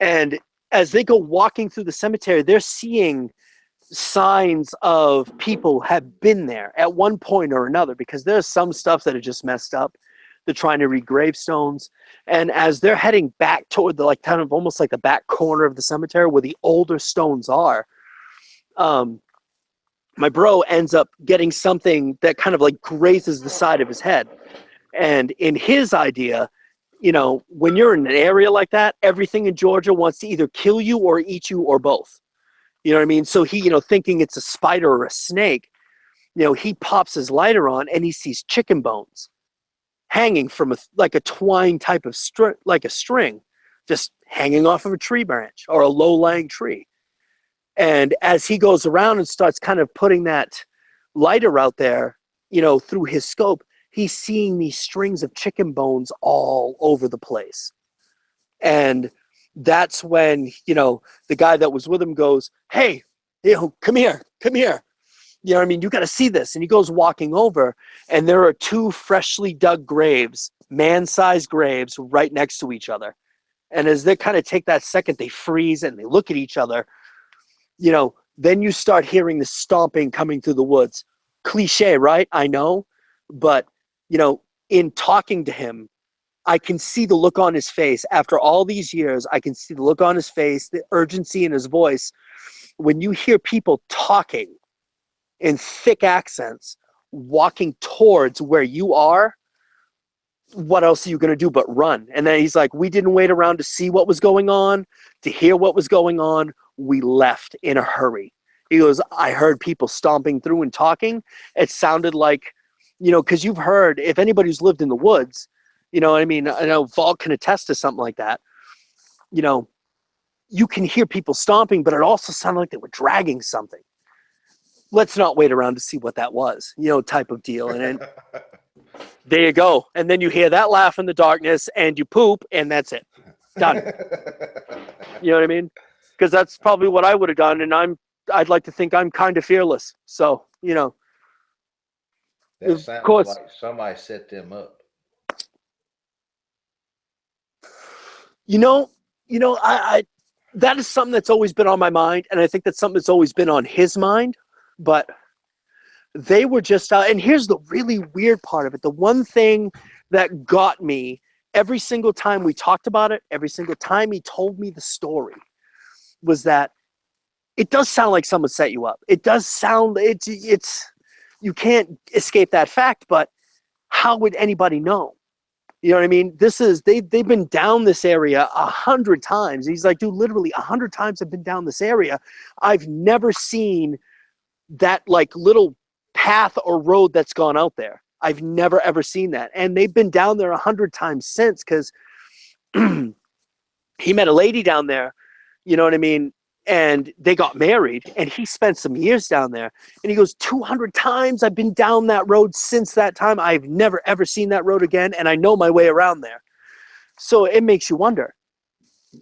And as they go walking through the cemetery, they're seeing signs of people have been there at one point or another, because there's some stuff that are just messed up. They're trying to read gravestones. And as they're heading back toward the, like, kind of almost like the back corner of the cemetery where the older stones are, my bro ends up getting something that kind of like grazes the side of his head. And in his idea, when you're in an area like that, everything in Georgia wants to either kill you or eat you or both. You know what I mean? So he, thinking it's a spider or a snake, he pops his lighter on and he sees chicken bones hanging from like a twine type of like a string, just hanging off of a tree branch or a low-lying tree. And as he goes around and starts kind of putting that lighter out there, through his scope, he's seeing these strings of chicken bones all over the place. And that's when, the guy that was with him goes, "Hey, come here, come here. You know what I mean? You got to see this." And he goes walking over, and there are two freshly dug graves, man-sized graves, right next to each other. And as they kind of take that second, they freeze and they look at each other. Then you start hearing the stomping coming through the woods. Cliche, right? I know. But, in talking to him, I can see the look on his face. After all these years, I can see the look on his face, the urgency in his voice. When you hear people talking in thick accents, walking towards where you are, what else are you going to do but run? And then he's like, "We didn't wait around to see what was going on, to hear what was going on. We left in a hurry." He goes, "I heard people stomping through and talking. It sounded like, because you've heard, if anybody's lived in the woods, you know what I mean? I know Vault can attest to something like that. You can hear people stomping, but it also sounded like they were dragging something. Let's not wait around to see what that was, type of deal." And then there you go. And then you hear that laugh in the darkness and you poop and that's it. Done. You know what I mean? Because that's probably what I would have done. And I'd like to think I'm kind of fearless. So, That of sounds course, like somebody set them up. I that is something that's always been on my mind. And I think that's something that's always been on his mind. But they were just out. And here's the really weird part of it. The one thing that got me every single time we talked about it, every single time he told me the story, was that it does sound like someone set you up. It does sound, it's you can't escape that fact, but how would anybody know? You know what I mean? They've been down this area 100 times. He's like, "Dude, literally 100 times I've been down this area. I've never seen that like little path or road that's gone out there. I've never ever seen that." And they've been down there 100 times since, because he met a lady down there, you know what I mean? And they got married and he spent some years down there. And he goes, 200 times I've been down that road since that time. I've never ever seen that road again. And I know my way around there. So it makes you wonder,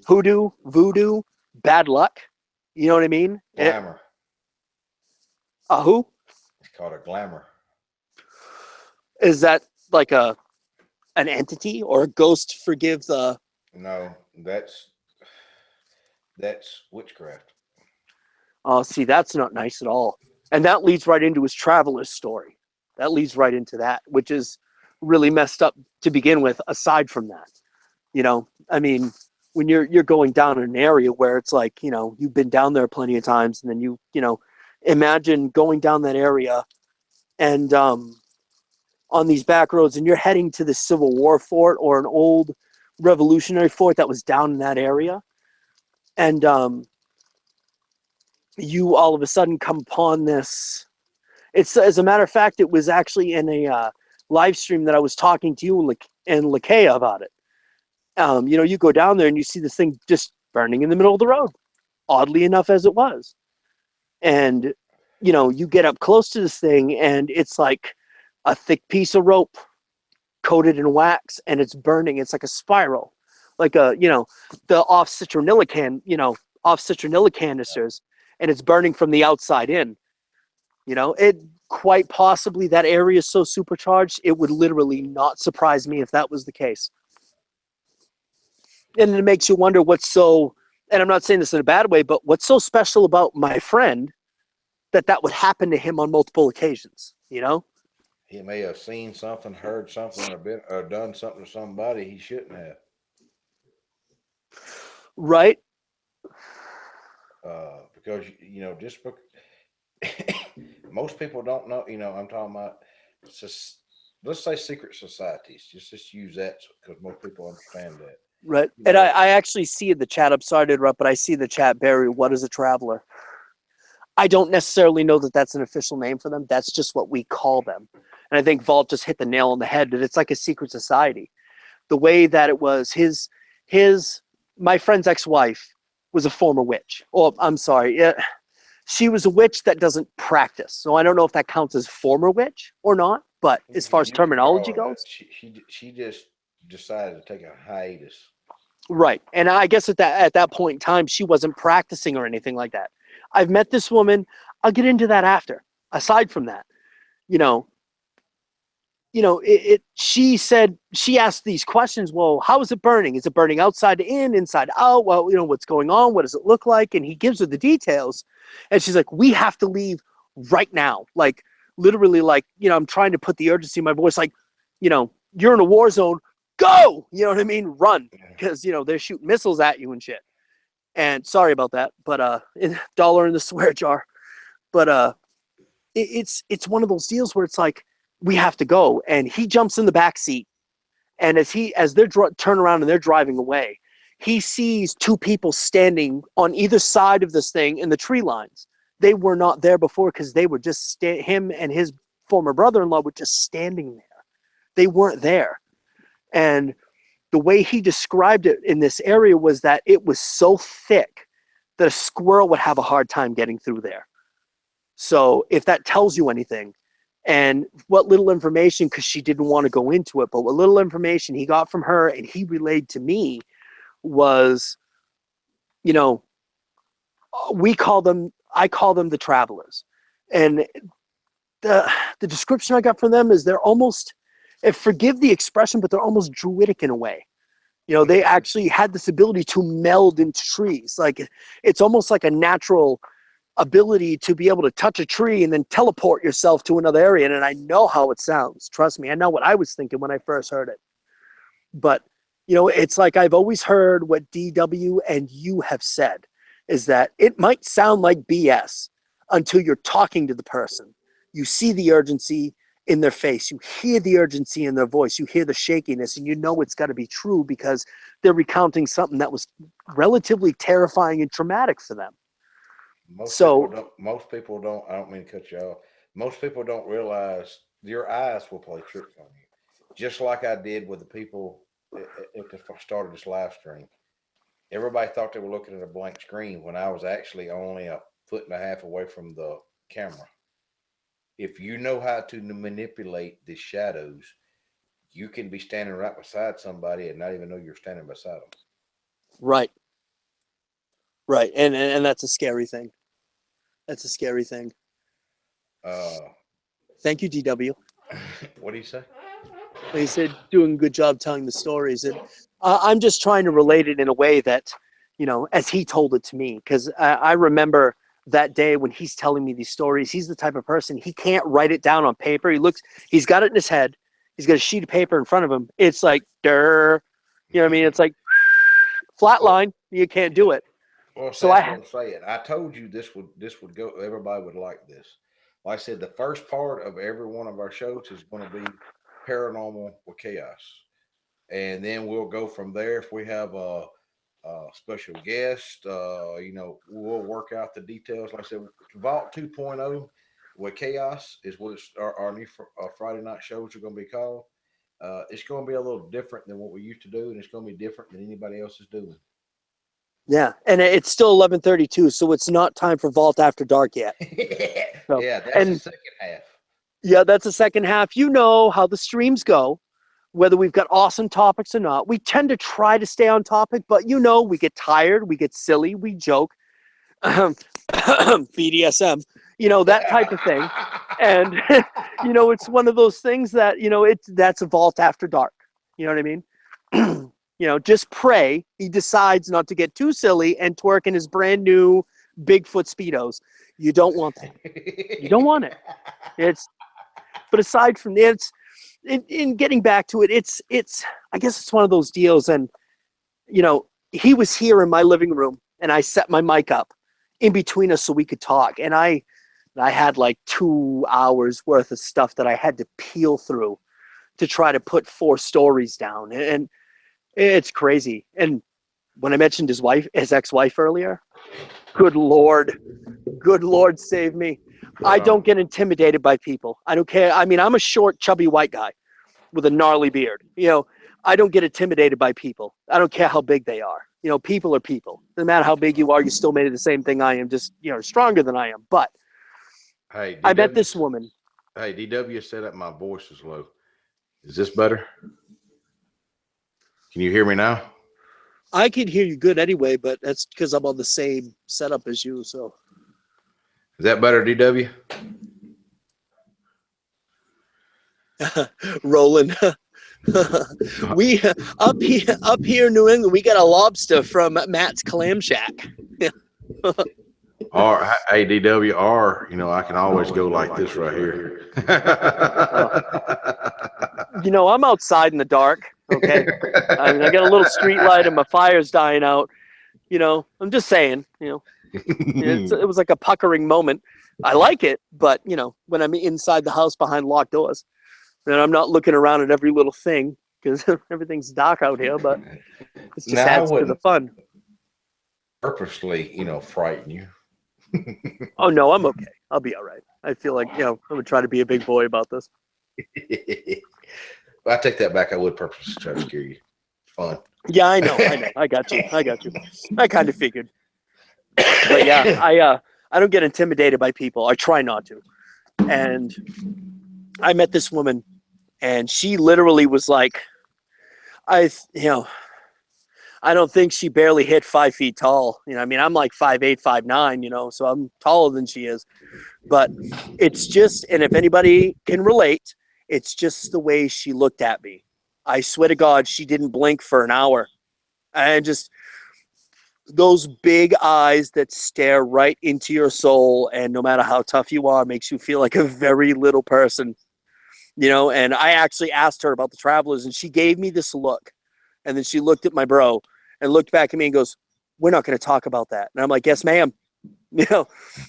hoodoo, voodoo, bad luck. You know what I mean? Glamour. Who? It's called a glamour. Is that like an entity or a ghost forgive the... No, that's witchcraft. Oh, see, that's not nice at all. And that leads right into his traveler's story. That leads right into that, which is really messed up to begin with, aside from that. I mean, when you're going down in an area where it's like, you've been down there plenty of times, and then imagine going down that area and on these back roads, and you're heading to the Civil War fort or an old Revolutionary fort that was down in that area. And you all of a sudden come upon this. It's, as a matter of fact, it was actually in a live stream that I was talking to you and Lakea about it. You go down there and you see this thing just burning in the middle of the road, oddly enough as it was. And, you get up close to this thing and it's like a thick piece of rope coated in wax and it's burning. It's like a spiral, like the off citronella canisters, and it's burning from the outside in. It quite possibly, that area is so supercharged, it would literally not surprise me if that was the case. And it makes you wonder and I'm not saying this in a bad way, but what's so special about my friend that would happen to him on multiple occasions, He may have seen something, heard something, or done something to somebody he shouldn't have. Right? Because just most people don't know. I'm talking about. Just, let's say secret societies. Just use that because most people understand that. Right. You And know, I actually see in the chat, I'm sorry to interrupt, but I see in the chat, Barry, what is a traveler? I don't necessarily know that that's an official name for them. That's just what we call them. And I think Vault just hit the nail on the head that it's like a secret society. The way that it was my friend's ex-wife was a former witch. Oh, I'm sorry. Yeah, she was a witch that doesn't practice. So I don't know if that counts as former witch or not. But as far as you can call terminology her that. goes, She just decided to take a hiatus. right. And I guess at that point in time, she wasn't practicing or anything like that. I've met this woman. I'll get into that after. Aside from that, you know, she said, she asked these questions. Well, how is it burning? Is it burning outside in, inside out? Well, what's going on? What does it look like? And he gives her the details. And she's like, we have to leave right now. Like, literally, like, I'm trying to put the urgency in my voice. Like, you're in a war zone. Go! You know what I mean? Run. Because, they're shooting missiles at you and shit. And sorry about that, but dollar in the swear jar. But it's one of those deals where it's like, we have to go. And he jumps in the back seat. And as they're turn around and they're driving away, he sees two people standing on either side of this thing in the tree lines. They were not there before because they were just him and his former brother-in-law were just standing there. They weren't there. And the way he described it in this area was that it was so thick that a squirrel would have a hard time getting through there. So if that tells you anything, and what little information, because she didn't want to go into it, but what little information he got from her and he relayed to me was, I call them the travelers. And the description I got from them is they're almost, forgive the expression, but they're almost druidic in a way. They actually had this ability to meld into trees. Like, it's almost like a natural ability to be able to touch a tree and then teleport yourself to another area. And I know how it sounds. Trust me, I know what I was thinking when I first heard it. But, it's like I've always heard what DW and you have said is that it might sound like BS until you're talking to the person. You see the urgency in their face. You hear the urgency in their voice. You hear the shakiness, and it's got to be true because they're recounting something that was relatively terrifying and traumatic for them. Most people don't. I don't mean to cut you off. Most people don't realize your eyes will play tricks on you, just like I did with the people at the start of this live stream. Everybody thought they were looking at a blank screen when I was actually only a foot and a half away from the camera. If you know how to manipulate the shadows, you can be standing right beside somebody and not even know you're standing beside them. Right. And that's a scary thing. That's a scary thing. Thank you, DW. What do you say? He said, doing a good job telling the stories. And I'm just trying to relate it in a way that, as he told it to me, because I remember that day when he's telling me these stories. He's the type of person, he can't write it down on paper. He's got it in his head. He's got a sheet of paper in front of him. It's like, you know what I mean? It's like flat line. You can't do it. Well, so that's what I'm saying. I told you this would go. Everybody would like this. Like I said, the first part of every one of our shows is going to be paranormal with chaos, and then we'll go from there. If we have a special guest, we'll work out the details. Like I said, Vault 2.0 with chaos is what our new Friday night shows are going to be called. It's going to be a little different than what we used to do, and it's going to be different than anybody else is doing. Yeah, and it's still 11:32, so it's not time for Vault After Dark yet. So, yeah, that's the second half. Yeah, that's the second half. You know how the streams go, whether we've got awesome topics or not. We tend to try to stay on topic, but we get tired, we get silly, we joke. BDSM, that type of thing. And, it's one of those things that, that's a Vault After Dark. You know what I mean? Just pray he decides not to get too silly and twerk in his brand new Bigfoot Speedos. You don't want that. You don't want it. But aside from that, in getting back to it, I guess it's one of those deals. And, he was here in my living room and I set my mic up in between us so we could talk. And I I had like 2 hours worth of stuff that I had to peel through to try to put 4 stories down. And it's crazy. And when I mentioned his ex-wife earlier, good Lord save me. I don't get intimidated by people. I don't care. I mean, I'm a short, chubby white guy with a gnarly beard. I don't get intimidated by people. I don't care how big they are. People are people. No matter how big you are, you're still made of the same thing I am, just, stronger than I am. But Hey, I met this woman. Hey, DW said that my voice is low. Is this better? Can you hear me now? I can hear you good anyway, but that's because I'm on the same setup as you. So Is that better, DW? Rolling. We up here in New England, we got a lobster from Matt's Clam Shack. Or hey, DW, I can always go like this right here. I'm outside in the dark. Okay, I mean, I got a little street light and my fire's dying out. I'm just saying. It was like a puckering moment. I like it, but when I'm inside the house behind locked doors, and I'm not looking around at every little thing because everything's dark out here. But it just adds to the fun. Purposely, frighten you. Oh no, I'm okay. I'll be all right. I feel like I'm gonna try to be a big boy about this. I take that back. I would purposely try to scare you. Fun. Yeah, I know. I got you. I kind of figured. But yeah, I don't get intimidated by people. I try not to. And I met this woman, and she literally was like, I don't think she barely hit 5 feet tall. I mean, I'm like 5'8", 5'9", so I'm taller than she is. But it's just, and if anybody can relate, it's just the way she looked at me. I swear to God, she didn't blink for an hour. And just those big eyes that stare right into your soul, and no matter how tough you are, makes you feel like a very little person. And I actually asked her about the travelers, and she gave me this look. And then she looked at my bro and looked back at me and goes, "We're not going to talk about that." And I'm like, "Yes, ma'am."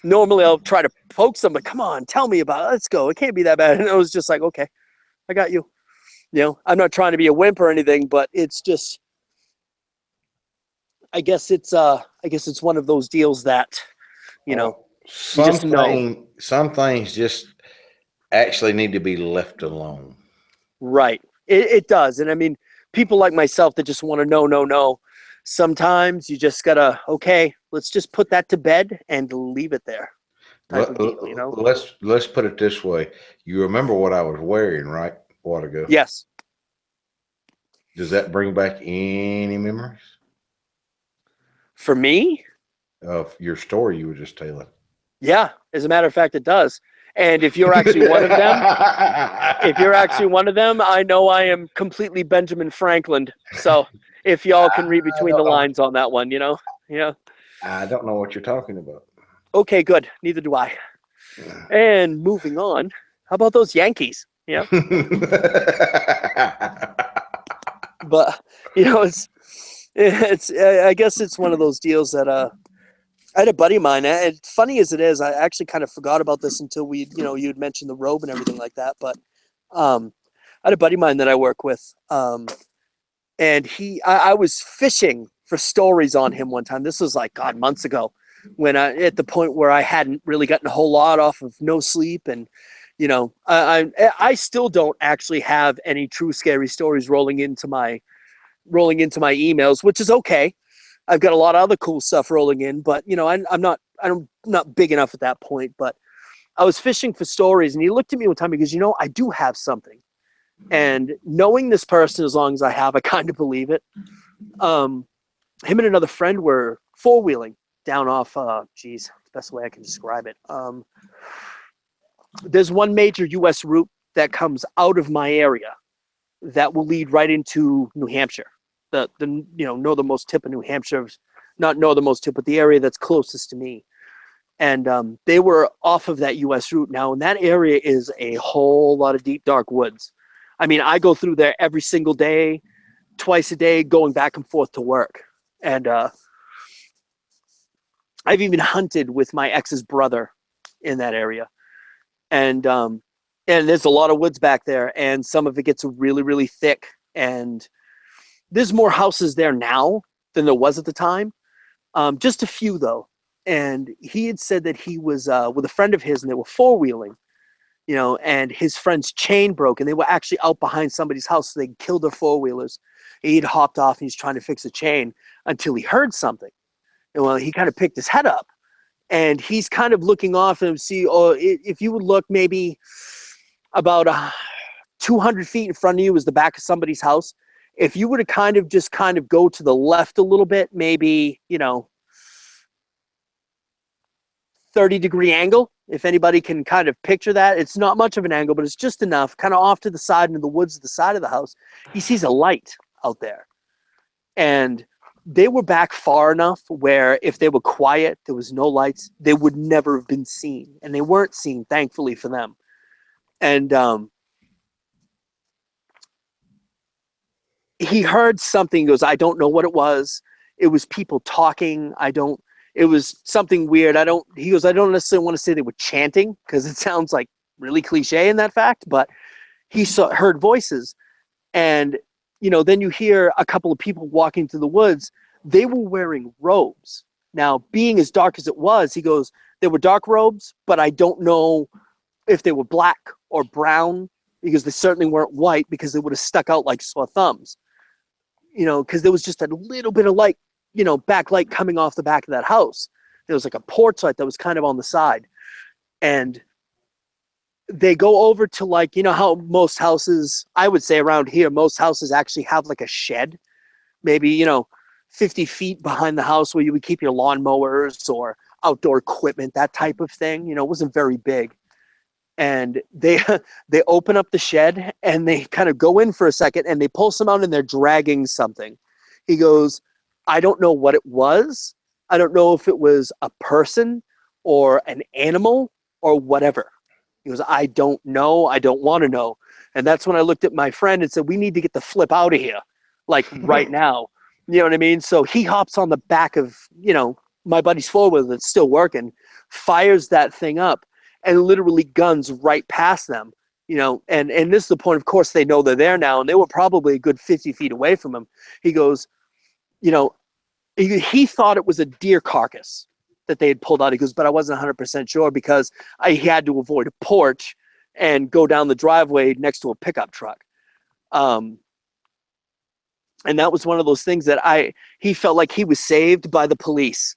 Normally I'll try to poke somebody. Come on, tell me about it. Let's go. It can't be that bad. And I was just like, okay, I got you. I'm not trying to be a wimp or anything, but it's just, I guess it's one of those deals that, some things just actually need to be left alone. Right. It does. And I mean, people like myself that just want to know. Sometimes you just gotta, okay, let's just put that to bed and leave it there. Type of deal, Let's put it this way. You remember what I was wearing, right? A while ago. Yes. Does that bring back any memories? For me? Of your story you were just telling. Yeah. As a matter of fact, it does. And if you're actually one of them, I know I am completely Benjamin Franklin. So if y'all can read between the lines on that one, Yeah. I don't know what you're talking about. Okay, good. Neither do I. And moving on, how about those Yankees? But it's I guess it's one of those deals that I had a buddy of mine. And funny as it is, I actually kind of forgot about this until you'd mentioned the robe and everything like that. But I had a buddy of mine that I work with, and I was fishing for stories on him one time. This was like, God, months ago, when at the point where I hadn't really gotten a whole lot off of no sleep. And, I still don't actually have any true scary stories rolling into my emails, which is okay. I've got a lot of other cool stuff rolling in, but I'm not big enough at that point. But I was fishing for stories, and he looked at me one time. He goes, I do have something. And knowing this person as long as I have, I kind of believe it. Him and another friend were four-wheeling down off, the best way I can describe it. There's one major U.S. route that comes out of my area that will lead right into New Hampshire. The northernmost tip of New Hampshire, not northernmost tip, but the area that's closest to me. And they were off of that U.S. route now, and that area is a whole lot of deep, dark woods. I mean, I go through there every single day, twice a day, going back and forth to work. And I've even hunted with my ex's brother in that area. And there's a lot of woods back there, and some of it gets really, really thick. And there's more houses there now than there was at the time. Just a few though. And he had said that he was with a friend of his, and they were four-wheeling, and his friend's chain broke, and they were actually out behind somebody's house, so they killed their four-wheelers. He'd hopped off, and he's trying to fix the chain until he heard something. And well, he kind of picked his head up, and he's kind of looking off and see, if you would look maybe about 200 feet in front of you is the back of somebody's house. If you were to kind of go to the left a little bit, maybe, 30-degree angle, if anybody can kind of picture that. It's not much of an angle, but it's just enough, kind of off to the side into the woods, the side of the house. He sees a light out there. And they were back far enough where if they were quiet, there was no lights, they would never have been seen. And they weren't seen, thankfully for them. And he heard something. He goes, I don't know what it was. It was people talking. It was something weird. He goes, I don't necessarily want to say they were chanting, because it sounds like really cliche in that fact, but he heard voices. And, then you hear a couple of people walking through the woods. They were wearing robes. Now, being as dark as it was, he goes, they were dark robes, but I don't know if they were black or brown, because they certainly weren't white, because they would have stuck out like sore thumbs, because there was just a little bit of light, backlight coming off the back of that house. There was like a porch light that was kind of on the side. And they go over to, like, how most houses, I would say around here, most houses actually have like a shed, maybe, 50 feet behind the house, where you would keep your lawnmowers or outdoor equipment, that type of thing. It wasn't very big. And they open up the shed, and they kind of go in for a second, and they pull some out, and they're dragging something. He goes, I don't know what it was. I don't know if it was a person or an animal or whatever. He goes, I don't know. I don't want to know. And that's when I looked at my friend and said, we need to get the flip out of here, like right now. You know what I mean? So he hops on the back of, my buddy's four-wheeler that's still working, fires that thing up, and literally guns right past them. And this is the point, of course, they know they're there now, and they were probably a good 50 feet away from him. He goes, he thought it was a deer carcass that they had pulled out. He goes, but I wasn't 100% sure, because I had to avoid a porch and go down the driveway next to a pickup truck. And that was one of those things that he felt like he was saved by the police,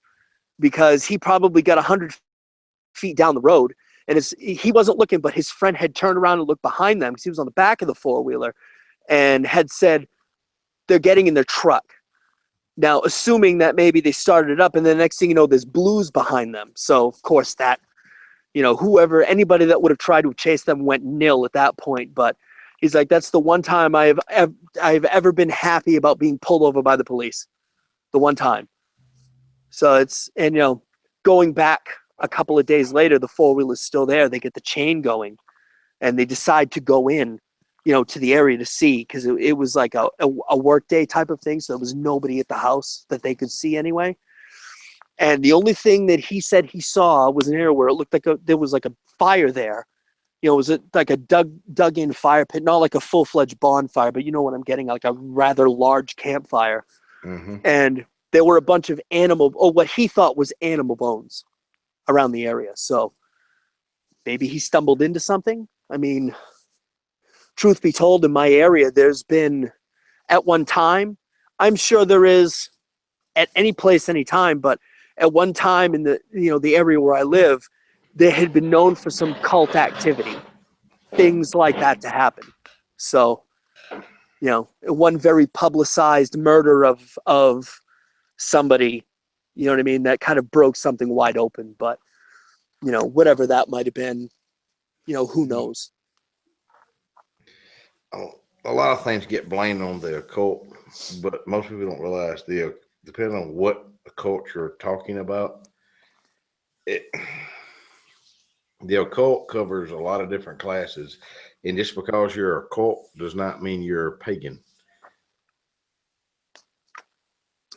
because he probably got 100 feet down the road, and he wasn't looking, but his friend had turned around and looked behind them, because he was on the back of the four-wheeler, and had said, they're getting in their truck. Now, assuming that maybe they started it up, and the next thing you know, there's blues behind them. So, of course, that, anybody that would have tried to chase them went nil at that point. But he's like, that's the one time I've ever been happy about being pulled over by the police. The one time. So going back a couple of days later, the four-wheeler is still there. They get the chain going, and they decide to go in, to the area to see, because it was like a work day type of thing. So there was nobody at the house that they could see anyway. And the only thing that he said he saw was an area where it looked like there was like a fire there. It was like a dug in fire pit, not like a full-fledged bonfire, but you know what I'm getting, like a rather large campfire. Mm-hmm. And there were a bunch of what he thought was animal bones around the area. So maybe he stumbled into something. I mean, truth be told, in my area, there's been, at one time, I'm sure there is at any place, any time, but at one time in the area where I live, there had been known for some cult activity, things like that to happen. So, one very publicized murder of somebody, you know what I mean, that kind of broke something wide open. But, whatever that might have been, who knows? A lot of things get blamed on the occult, but most people don't realize depending on what occult you're talking about, the occult covers a lot of different classes, and just because you're occult does not mean you're a pagan.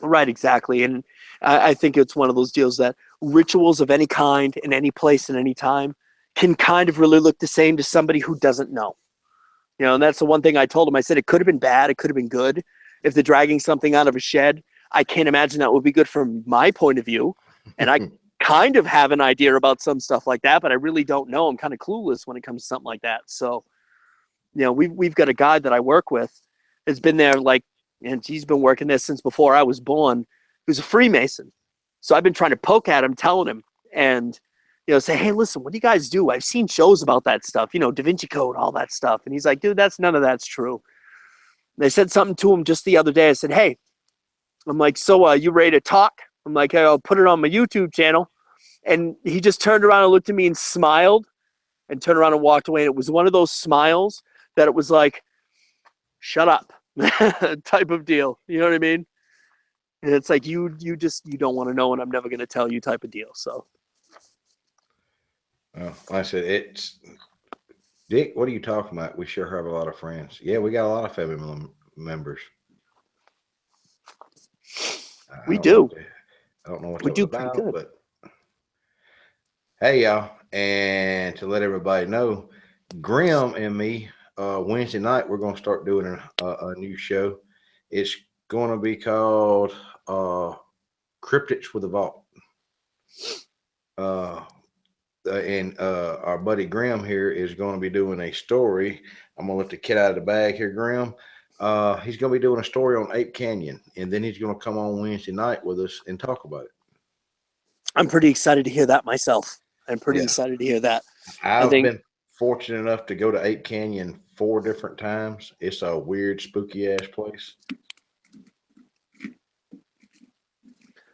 Right, exactly. And I think it's one of those deals that rituals of any kind in any place and any time can kind of really look the same to somebody who doesn't know. You know, and that's the one thing I told him. I said it could have been bad, it could have been good. If they're dragging something out of a shed, I can't imagine that would be good from my point of view. And I kind of have an idea about some stuff like that, but I really don't know. I'm kind of clueless when it comes to something like that. So, you know, we've got a guy that I work with has been there like, and he's been working there since before I was born, who's a Freemason. So I've been trying to poke at him, telling him, and you know, say, hey, listen, what do you guys do? I've seen shows about that stuff, you know, Da Vinci Code, all that stuff. And he's like, dude, none of that's true. And I said something to him just the other day. I said, hey, I'm like, so you ready to talk? I'm like, hey, I'll put it on my YouTube channel. And he just turned around and looked at me and smiled and turned around and walked away. And it was one of those smiles that it was like, shut up type of deal. You know what I mean? And it's like, you don't want to know, and I'm never going to tell you type of deal. So. Well, like I said, it's Dick. What are you talking about? We sure have a lot of friends. Yeah, we got a lot of family members. We do. I don't know what We that do was pretty about, good. but hey, y'all. And to let everybody know, Grim and me, Wednesday night, we're going to start doing a new show. It's going to be called Cryptids with a Vault. And our buddy Grim here is going to be doing a story. I'm going to let the cat out of the bag here, Grim. He's going to be doing a story on Ape Canyon, and then he's going to come on Wednesday night with us and talk about it. I'm pretty excited to hear that myself. I'm pretty Yeah. excited to hear that. I've been fortunate enough to go to Ape Canyon 4 different times. It's a weird, spooky ass place.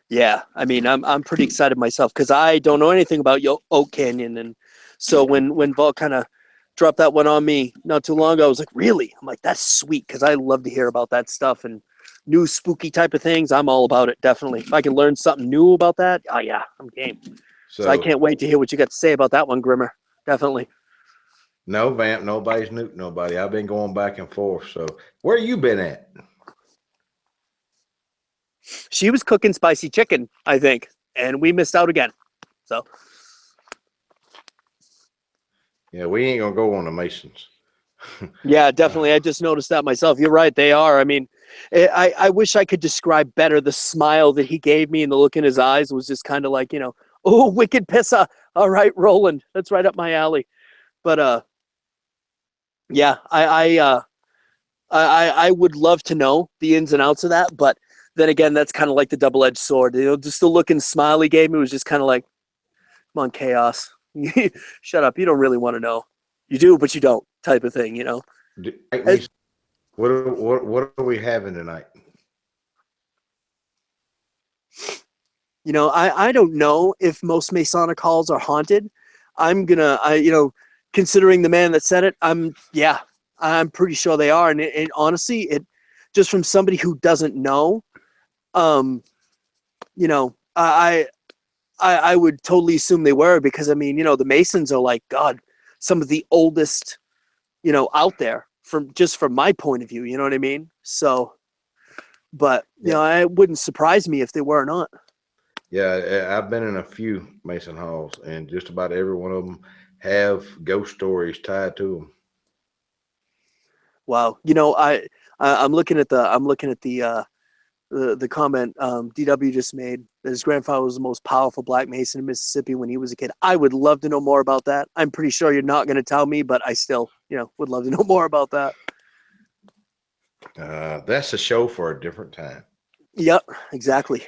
Yeah, I mean, I'm pretty excited myself because I don't know anything about Oak Canyon, and so when Vault kind of dropped that one on me not too long ago, I was like, really? I'm like, that's sweet because I love to hear about that stuff and new spooky type of things. I'm all about it, definitely. If I can learn something new about that, oh yeah, I'm game. So I can't wait to hear what you got to say about that one, Grimmer. Definitely. No, Vamp, nobody's nuked nobody. I've been going back and forth. So where you been at? She was cooking spicy chicken, I think, and we missed out again. So Yeah, we ain't gonna go on the Masons. yeah, definitely. I just noticed that myself. You're right. They are. I mean, I wish I could describe better the smile that he gave me and the look in his eyes was just kind of like, you know, oh, wicked pissa. All right, Roland. That's right up my alley. But yeah, I would love to know the ins and outs of that, but then again, that's kind of like the double-edged sword. You know, just the look and smile he gave me was just kind of like, come on, chaos. Shut up. You don't really want to know. You do, but you don't, type of thing, you know. What are we having tonight? You know, I don't know if most Masonic halls are haunted. You know, considering the man that said it, I'm pretty sure they are. And honestly, it just from somebody who doesn't know, you know, I would totally assume they were because I mean, you know, the Masons are like God, some of the oldest, you know, out there from my point of view. You know what I mean? So, but you know, it wouldn't surprise me if they were not. Yeah, I've been in a few Mason halls, and just about every one of them have ghost stories tied to them. Wow, you know, I'm looking at the the comment DW just made that his grandfather was the most powerful black Mason in Mississippi when he was a kid. I would love to know more about that. I'm pretty sure you're not going to tell me, but I still, you know, would love to know more about that. That's a show for a different time. Yep, exactly.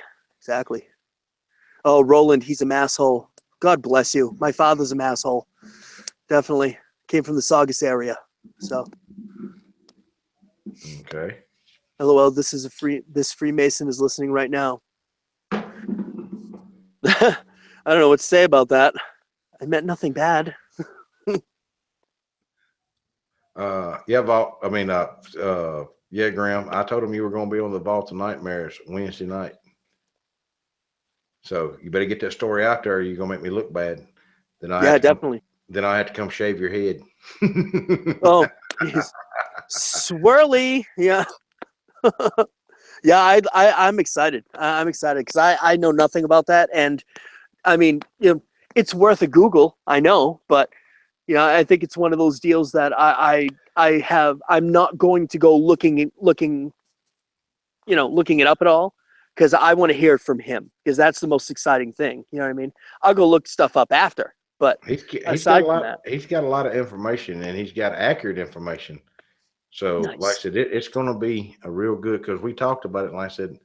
Oh, Roland, he's a masshole. God bless you. My father's a masshole. Definitely came from the Saugus area. So. Okay. LOL, this Freemason is listening right now. I don't know what to say about that. I meant nothing bad. Yeah, Vault. I mean, yeah, Graham. I told him you were going to be on the Vault of Nightmares Wednesday night. So you better get that story out there, or you're gonna make me look bad. Definitely. Then I have to come shave your head. Oh, geez. Swirly, yeah. Yeah, I'm excited. I'm excited because I know nothing about that, and I mean, it's worth a Google. I know, but I think it's one of those deals that I'm not going to go looking it up at all because I want to hear it from him because that's the most exciting thing. You know what I mean? I'll go look stuff up after, but He's got a aside from lot. that, He's got a lot of information, and he's got accurate information. So, like I nice. said, it's going to be a real good because we talked about it. Like I said,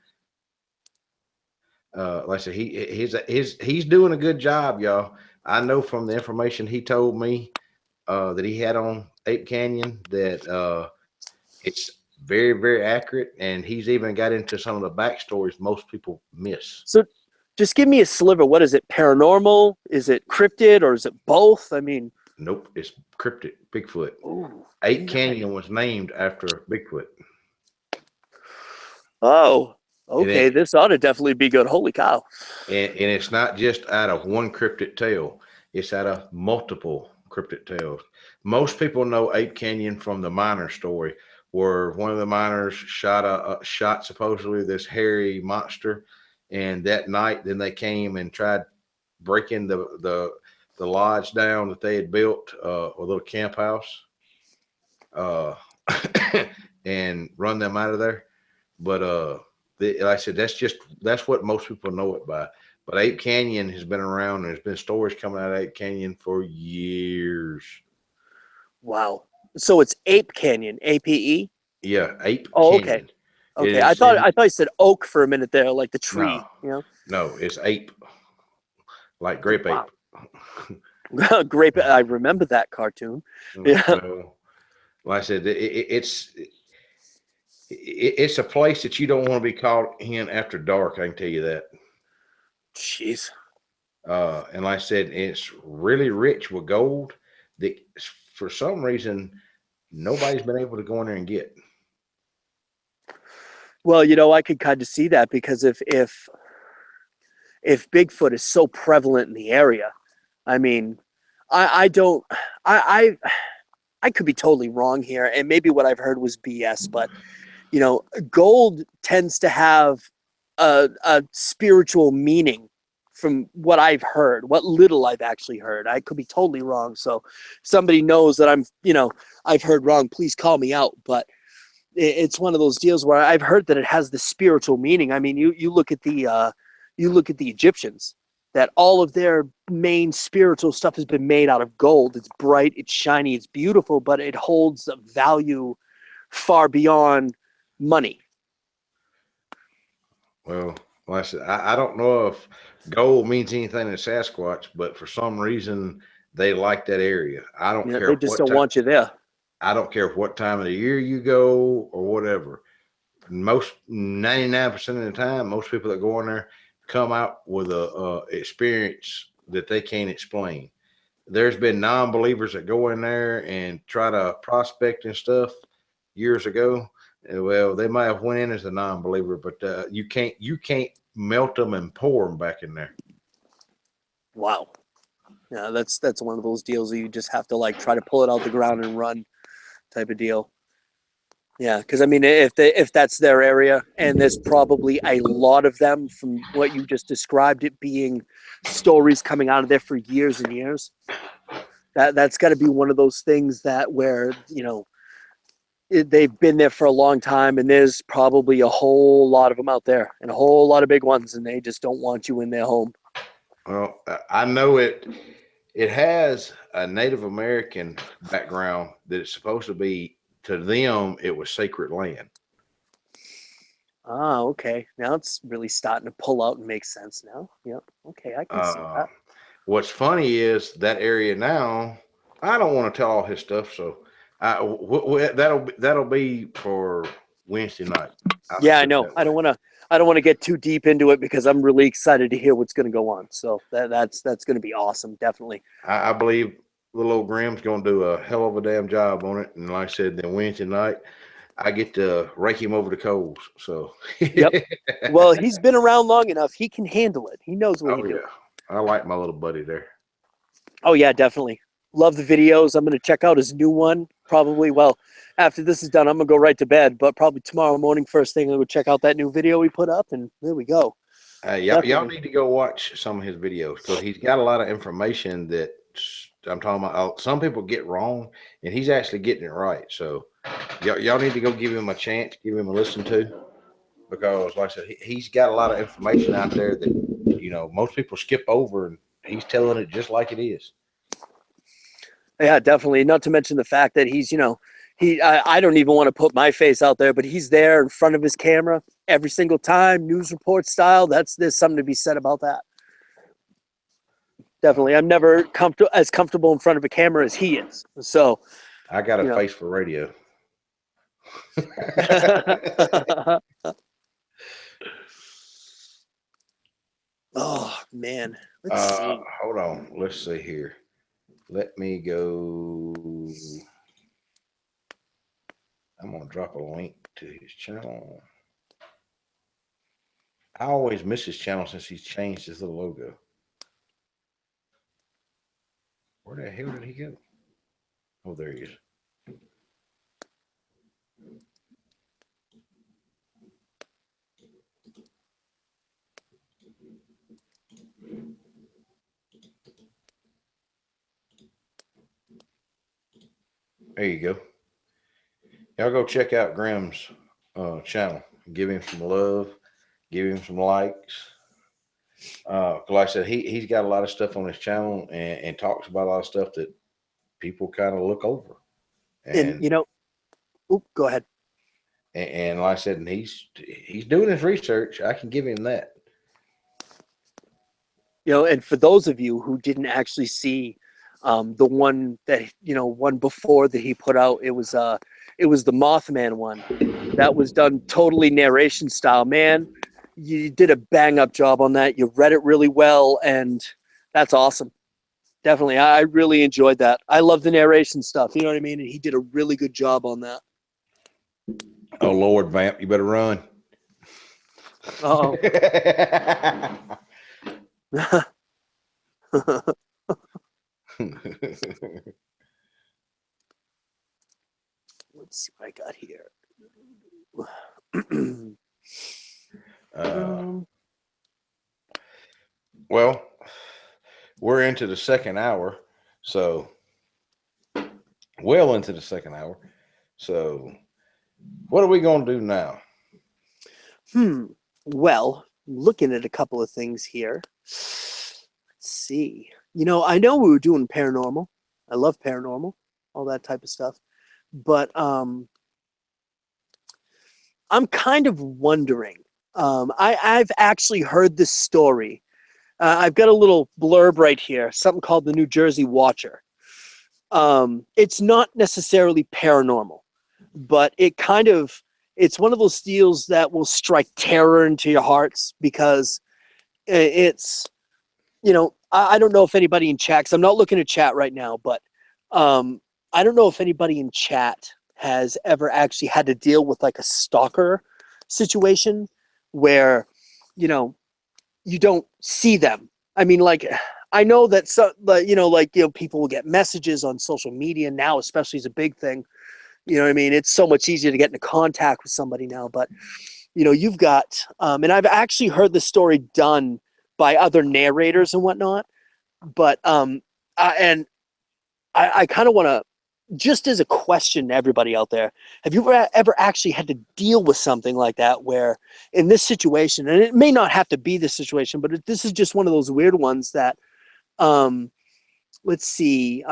he's doing a good job, y'all. I know from the information he told me that he had on Ape Canyon that it's very, very accurate, and he's even got into some of the backstories most people miss. So just give me a sliver. What is it? Paranormal? Is it cryptid or is it both? I mean, Nope, it's cryptid Bigfoot. ooh, Ape nice. Canyon was named after Bigfoot, Oh, and okay. This ought to definitely be good. Holy cow. and it's not just out of one cryptid tale; it's out of multiple cryptid tales. Most people know Ape Canyon from the miner story, where one of the miners shot supposedly this hairy monster, and that night then they came and tried breaking the lodge down that they had built, a little camp house, uh, and run them out of there. But like I said, that's what most people know it by. But Ape Canyon has been around, and there's been stories coming out of Ape Canyon for years. Wow. So it's Ape Canyon, APE? Yeah, Ape Oh, okay. Canyon. It Okay. I is thought in I thought you said oak for a minute there, like the no, tree, no, it's ape, like grape Wow. ape. Great. I remember that cartoon. Yeah. Well, like I said, it's a place that you don't want to be caught in after dark. I can tell you that. Jeez. And like I said, it's really rich with gold that for some reason nobody's been able to go in there and get. Well, I could kind of see that because if Bigfoot is so prevalent in the area, I mean, I don't I I could be totally wrong here, and maybe what I've heard was BS, but gold tends to have a spiritual meaning from what I've heard, what little I've actually heard. I could be totally wrong. So somebody knows that I've heard wrong, please call me out. But it's one of those deals where I've heard that it has the spiritual meaning. I mean, you look at the Egyptians, that all of their main spiritual stuff has been made out of gold. It's bright, it's shiny, it's beautiful, but it holds a value far beyond money. Well, like I said, I don't know if gold means anything to Sasquatch, but for some reason they like that area. I don't They care just what don't time. want you there. I don't care what time of the year you go or whatever. Most 99% of the time, most people that go in there come out with a experience that they can't explain. There's been non-believers that go in there and try to prospect and stuff years ago. Well, they might have went in as a non-believer, but you can't melt them and pour them back in there. Wow. Yeah, that's one of those deals that you just have to like try to pull it out the ground and run type of deal. Yeah, because I mean, if that's their area, and there's probably a lot of them from what you just described, it being stories coming out of there for years and years. That's got to be one of those things that where they've been there for a long time, and there's probably a whole lot of them out there, and a whole lot of big ones, and they just don't want you in their home. Well, I know it. It has a Native American background that it's supposed to be. To them, it was sacred land. Ah, okay. Now it's really starting to pull out and make sense now. Yep. Okay, I can see Uh, that. what's funny is that area now. I don't want to tell all his stuff, so that'll be for Wednesday night. I'll Yeah, just I put it know. that I way. don't want to. I don't want to get too deep into it because I'm really excited to hear what's going to go on. So that's going to be awesome. Definitely. I believe little old Graham's going to do a hell of a damn job on it, and like I said, then Wednesday night I get to rake him over the coals. So, Yep. Well, he's been around long enough. He can handle it. He knows what oh he's doing. yeah, I like my little buddy there. Oh yeah, definitely. Love the videos. I'm going to check out his new one. Probably. Well, After this is done, I'm gonna go right to bed. But probably tomorrow morning, first thing, I'm gonna check out that new video we put up, and there we go. Y'all need to go watch some of his videos because he's got a lot of information that I'm talking about. Some people get wrong, and he's actually getting it right. So y'all need to go give him a chance, give him a listen to, because like I said, he's got a lot of information out there that most people skip over, and he's telling it just like it is. Yeah, definitely. Not to mention the fact that he's, I don't even want to put my face out there, but he's there in front of his camera every single time, news report style. There's something to be said about that. Definitely. I'm never as comfortable in front of a camera as he is. So I got a face for radio. Oh man. Let's see. Hold on. Let's see here. Let me go. I'm gonna drop a link to his channel. I always miss his channel since he's changed his little logo. Where the hell did he go? Oh, there he is. There you go. Y'all go check out Graham's channel. Give him some love. Give him some likes. Like I said, he's got a lot of stuff on his channel and talks about a lot of stuff that people kind of look over. And go ahead. And like I said, and he's doing his research. I can give him that. And for those of you who didn't actually see the one that one before that he put out, it was the Mothman one that was done totally narration style. Man, you did a bang up job on that. You read it really well, and that's awesome. Definitely, I really enjoyed that. I love the narration stuff. You know what I mean? And he did a really good job on that. Oh Lord, Vamp, you better run. Oh. Let's see what I got here. Well, we're into the second hour, so well into the second hour. So what are we going to do now? Well, looking at a couple of things here. Let's see. I know we were doing paranormal. I love paranormal, all that type of stuff. But I'm kind of wondering. I've actually heard this story. I've got a little blurb right here, something called the New Jersey Watcher. It's not necessarily paranormal, but it's one of those deals that will strike terror into your hearts because it's, I don't know if anybody in chat, because I'm not looking at chat right now, but I don't know if anybody in chat has ever actually had to deal with like a stalker situation where, you don't see them. I mean, like, I know that people will get messages on social media now, especially is a big thing. You know what I mean? It's so much easier to get into contact with somebody now, but you've got, and I've actually heard the story done by other narrators and whatnot, but, I kind of want to, just as a question to everybody out there, have you ever actually had to deal with something like that where in this situation, and it may not have to be this situation, but this is just one of those weird ones that, let's see,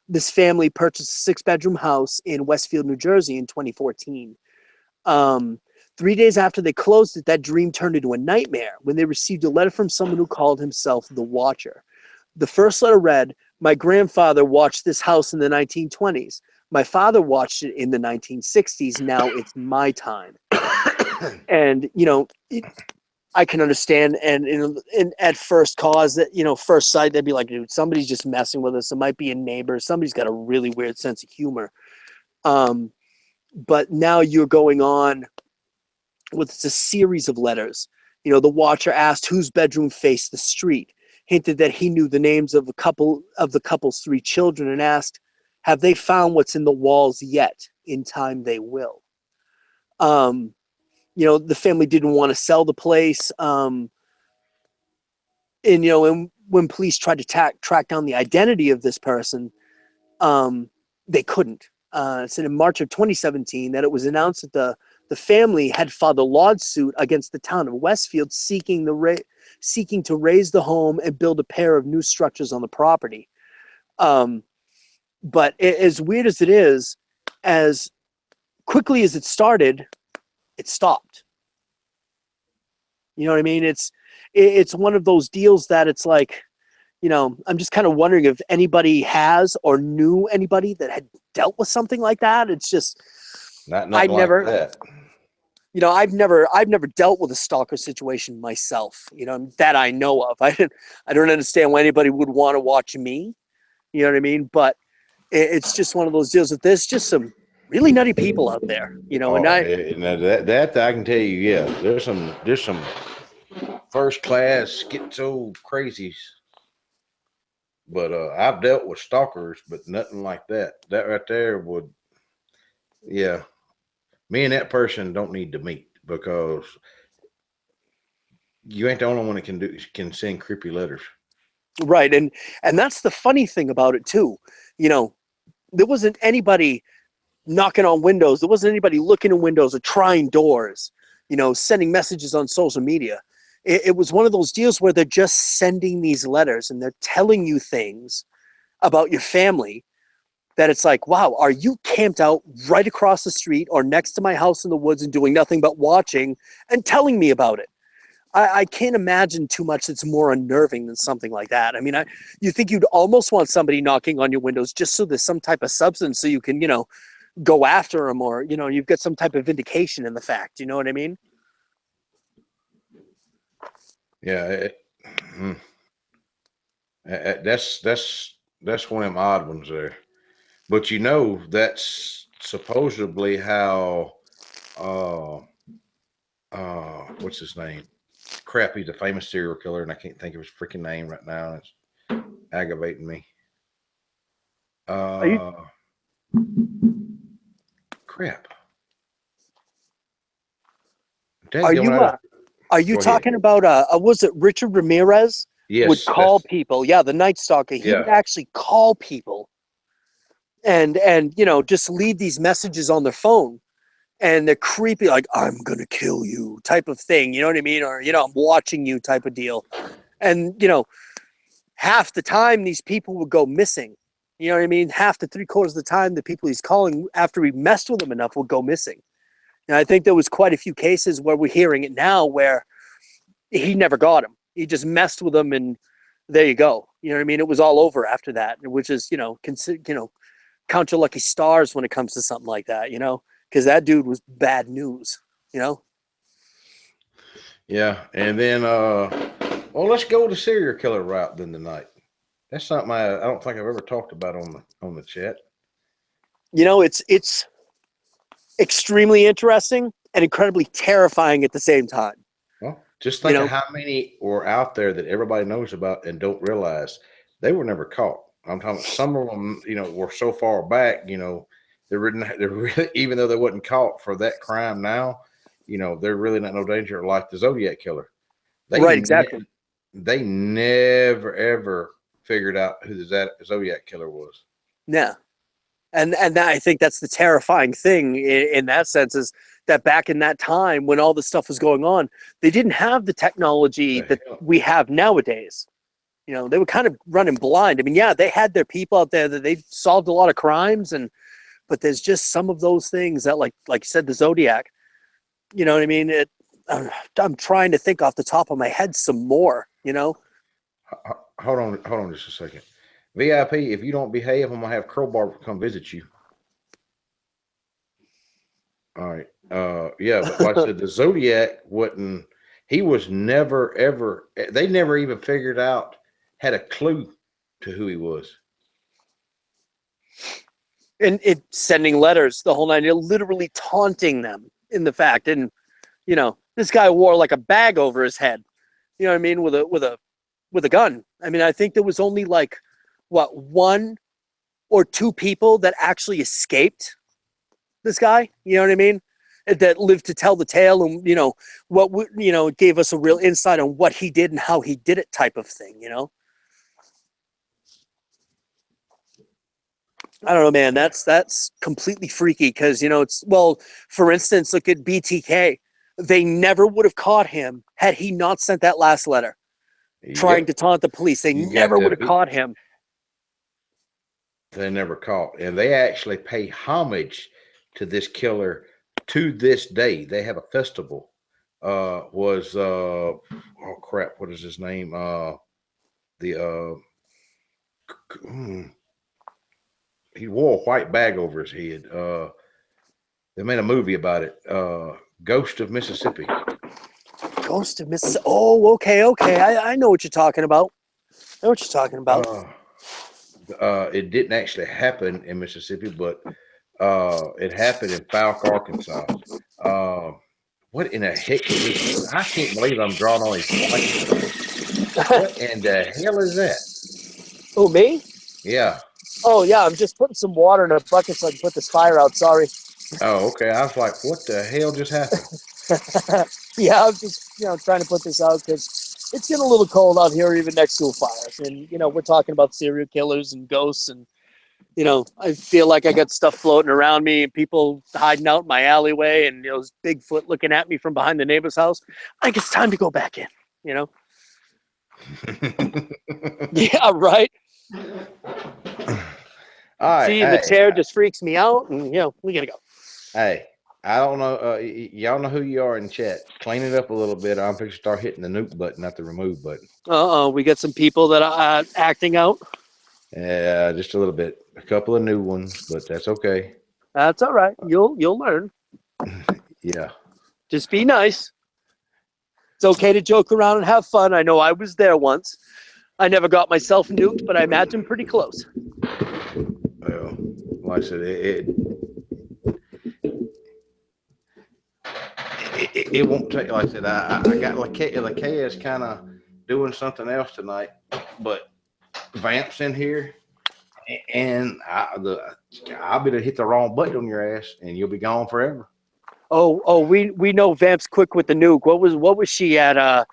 this family purchased a 6-bedroom house in Westfield, New Jersey in 2014. 3 days after they closed it, that dream turned into a nightmare when they received a letter from someone who called himself the Watcher. The first letter read, "My grandfather watched this house in the 1920s. My father watched it in the 1960s. Now it's my time." And, I can understand. And at first cause that, first sight, they'd be like, dude, somebody's just messing with us. It might be a neighbor. Somebody's got a really weird sense of humor. But now you're going on with a series of letters. The Watcher asked whose bedroom faced the street, hinted that he knew the names of the couple's 3 children, and asked, Have they found what's in the walls yet? In time, they will. The family didn't want to sell the place. And when police tried to track down the identity of this person, they couldn't. It said in March of 2017 that it was announced that the family had filed a lawsuit against the town of Westfield seeking to raise the home and build a pair of new structures on the property. But as weird as it is, as quickly as it started, it stopped. You know what I mean? It's one of those deals that it's like, I'm just kind of wondering if anybody has or knew anybody that had dealt with something like that. It's just Nothing I'd like never, that. I've never dealt with a stalker situation myself, that I know of. I don't understand why anybody would want to watch me. You know what I mean? But it's just one of those deals that there's just some really nutty people out there, and that I can tell you, yeah, there's some first class schizo crazies. But I've dealt with stalkers, but nothing like that. That right there would, yeah. Me and that person don't need to meet because you ain't the only one that can send creepy letters. right. And that's the funny thing about it too. There wasn't anybody knocking on windows. There wasn't anybody looking in windows or trying doors, sending messages on social media. It was one of those deals where they're just sending these letters and they're telling you things about your family that it's like, wow, are you camped out right across the street or next to my house in the woods and doing nothing but watching and telling me about it? I can't imagine too much that's more unnerving than something like that. I mean, you think you'd almost want somebody knocking on your windows just so there's some type of substance so you can, go after them, or, you've got some type of vindication in the fact. You know what I mean? Yeah. That's one of them odd ones there. But that's supposedly how what's his name? Crap, he's a famous serial killer, and I can't think of his freaking name right now. It's aggravating me. Crap. Are you talking about was it Richard Ramirez? Yes, would call people. Yeah, the Night Stalker. He would actually call people and just leave these messages on their phone. And they're creepy, like, I'm gonna kill you type of thing, you know what I mean? Or, I'm watching you type of deal. And, half the time these people would go missing. You know what I mean? Half to 3/4 of the time the people he's calling, after we messed with them enough, would go missing. And I think there was quite a few cases where we're hearing it now where he never got him. He just messed with them, and there you go. You know what I mean? It was all over after that, which is, count your lucky stars when it comes to something like that, because that dude was bad news, Yeah, and then let's go the serial killer route then tonight. That's something I don't think I've ever talked about on the chat. It's extremely interesting and incredibly terrifying at the same time. Well, just think of how many were out there that everybody knows about and don't realize they were never caught. I'm talking some of them, were so far back, they're really, even though they wasn't caught for that crime now, they're really not no danger, like the Zodiac killer. Right, exactly. They never ever figured out who the Zodiac killer was. Yeah. And I think that's the terrifying thing in that sense, is that back in that time when all this stuff was going on, they didn't have the technology that we have nowadays. They were kind of running blind. I mean, yeah, they had their people out there that they solved a lot of crimes, but there's just some of those things that, like you said, the Zodiac. You know what I mean? I'm trying to think off the top of my head some more. Hold on just a second. VIP, if you don't behave, I'm gonna have Crowbar come visit you. All right. Yeah, but like I said, the Zodiac wasn't. He was never ever. They never even figured out, had a clue to who he was. And it sending letters the whole night, literally taunting them in the fact. And this guy wore like a bag over his head. You know what I mean? With a gun. I mean, I think there was only like one or two people that actually escaped this guy. You know what I mean? That lived to tell the tale, and what gave us a real insight on what he did and how he did it, type of thing. I don't know, man. That's completely freaky because for instance, look at BTK. They never would have caught him had he not sent that last letter trying to taunt the police. They never would have caught him. They never caught, and they actually pay homage to this killer to this day. They have a festival. Oh crap, what is his name? He wore a white bag over his head. They made a movie about it. Ghost of Mississippi. Ghost of Mississippi. Oh, okay. I know what you're talking about. It didn't actually happen in Mississippi, but it happened in Falk, Arkansas. What in the heck is this? I can't believe I'm drawing all these blanks. What in the hell is that? Oh, me? Yeah. Oh, yeah. I'm just putting some water in a bucket so I can put this fire out. Sorry. Oh, okay. I was like, what the hell just happened? Yeah, I'm just trying to put this out because it's getting a little cold out here, even next to a fire. And we're talking about serial killers and ghosts, and I feel like I got stuff floating around me, and people hiding out in my alleyway, and there's Bigfoot looking at me from behind the neighbor's house. I think it's time to go back in. Yeah, right. All right. See, the chair just freaks me out, and we gotta go. Hey, I don't know. Y'all know who you are in chat. Clean it up a little bit. I'm going to start hitting the nuke button, not the remove button. We got some people that are acting out. Yeah, just a little bit. A couple of new ones, but that's okay. That's all right. You'll learn. Yeah. Just be nice. It's okay to joke around and have fun. I know I was there once. I never got myself nuked, but I imagine pretty close. Well, like I said, it won't take. Like I said, I got Lakea is kind of doing something else tonight, but Vamp's in here, and I'll be to hit the wrong button on your ass, and you'll be gone forever. Oh, we know Vamp's quick with the nuke. What was she at?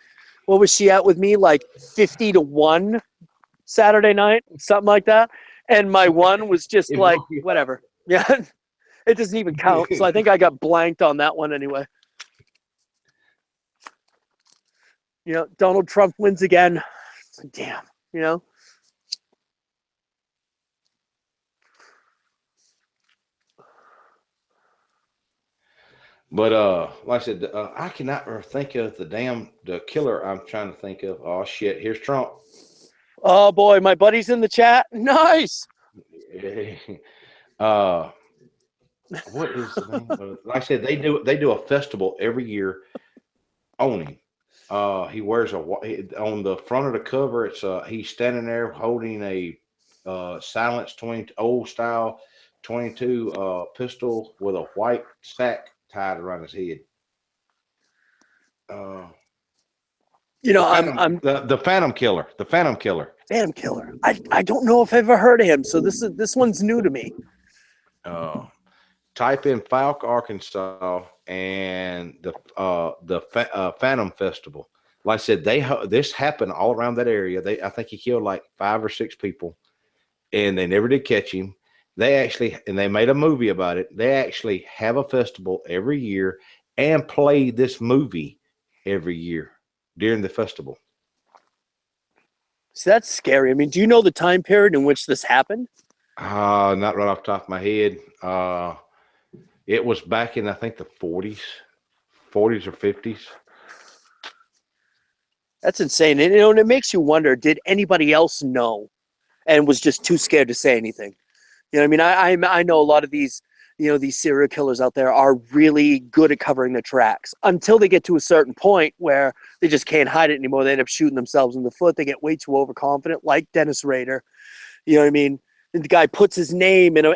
What was she at with me? Like 50-1 Saturday night, something like that. And my one was just like whatever. Yeah, it doesn't even count. So I think I got blanked on that one anyway. Donald Trump wins again. Damn, But like I said, I cannot think of the killer I'm trying to think of. Oh shit, here's Trump. Oh boy, my buddy's in the chat. Nice. What is the name? Like I said, they do a festival every year on him. He wears on the front of the cover. It's he's standing there holding a silenced old style 22 pistol with a white sack tied around his head. I'm the Phantom Killer. The Phantom Killer. Phantom Killer. I don't know if I've ever heard of him, so this one's new to me. Type in Falk, Arkansas, and the Phantom Festival. Like I said, this happened all around that area. I think he killed like 5 or 6 people, and they never did catch him. They made a movie about it. They actually have a festival every year and play this movie every year during the festival. So that's scary. I mean, do you know the time period in which this happened? Not right off the top of my head. It was back in, I think, the 40s or 50s. That's insane. And it makes you wonder, did anybody else know and was just too scared to say anything? I mean, I know a lot of these, these serial killers out there are really good at covering their tracks until they get to a certain point where they just can't hide it anymore. They end up shooting themselves in the foot. They get way too overconfident, like Dennis Rader. You know what I mean? And the guy puts his name in a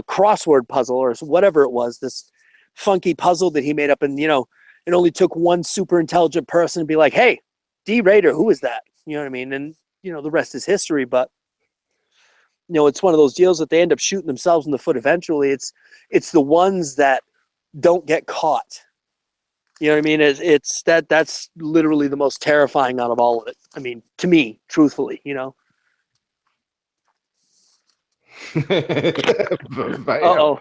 crossword puzzle or whatever it was, this funky puzzle that he made up. And, it only took one super intelligent person to be like, hey, D. Rader, who is that? You know what I mean? And, the rest is history. But you know, it's one of those deals that they end up shooting themselves in the foot eventually. It's the ones that don't get caught. You know what I mean? It's that's literally the most terrifying out of all of it. I mean, to me, truthfully, you know. Bam. Uh-oh.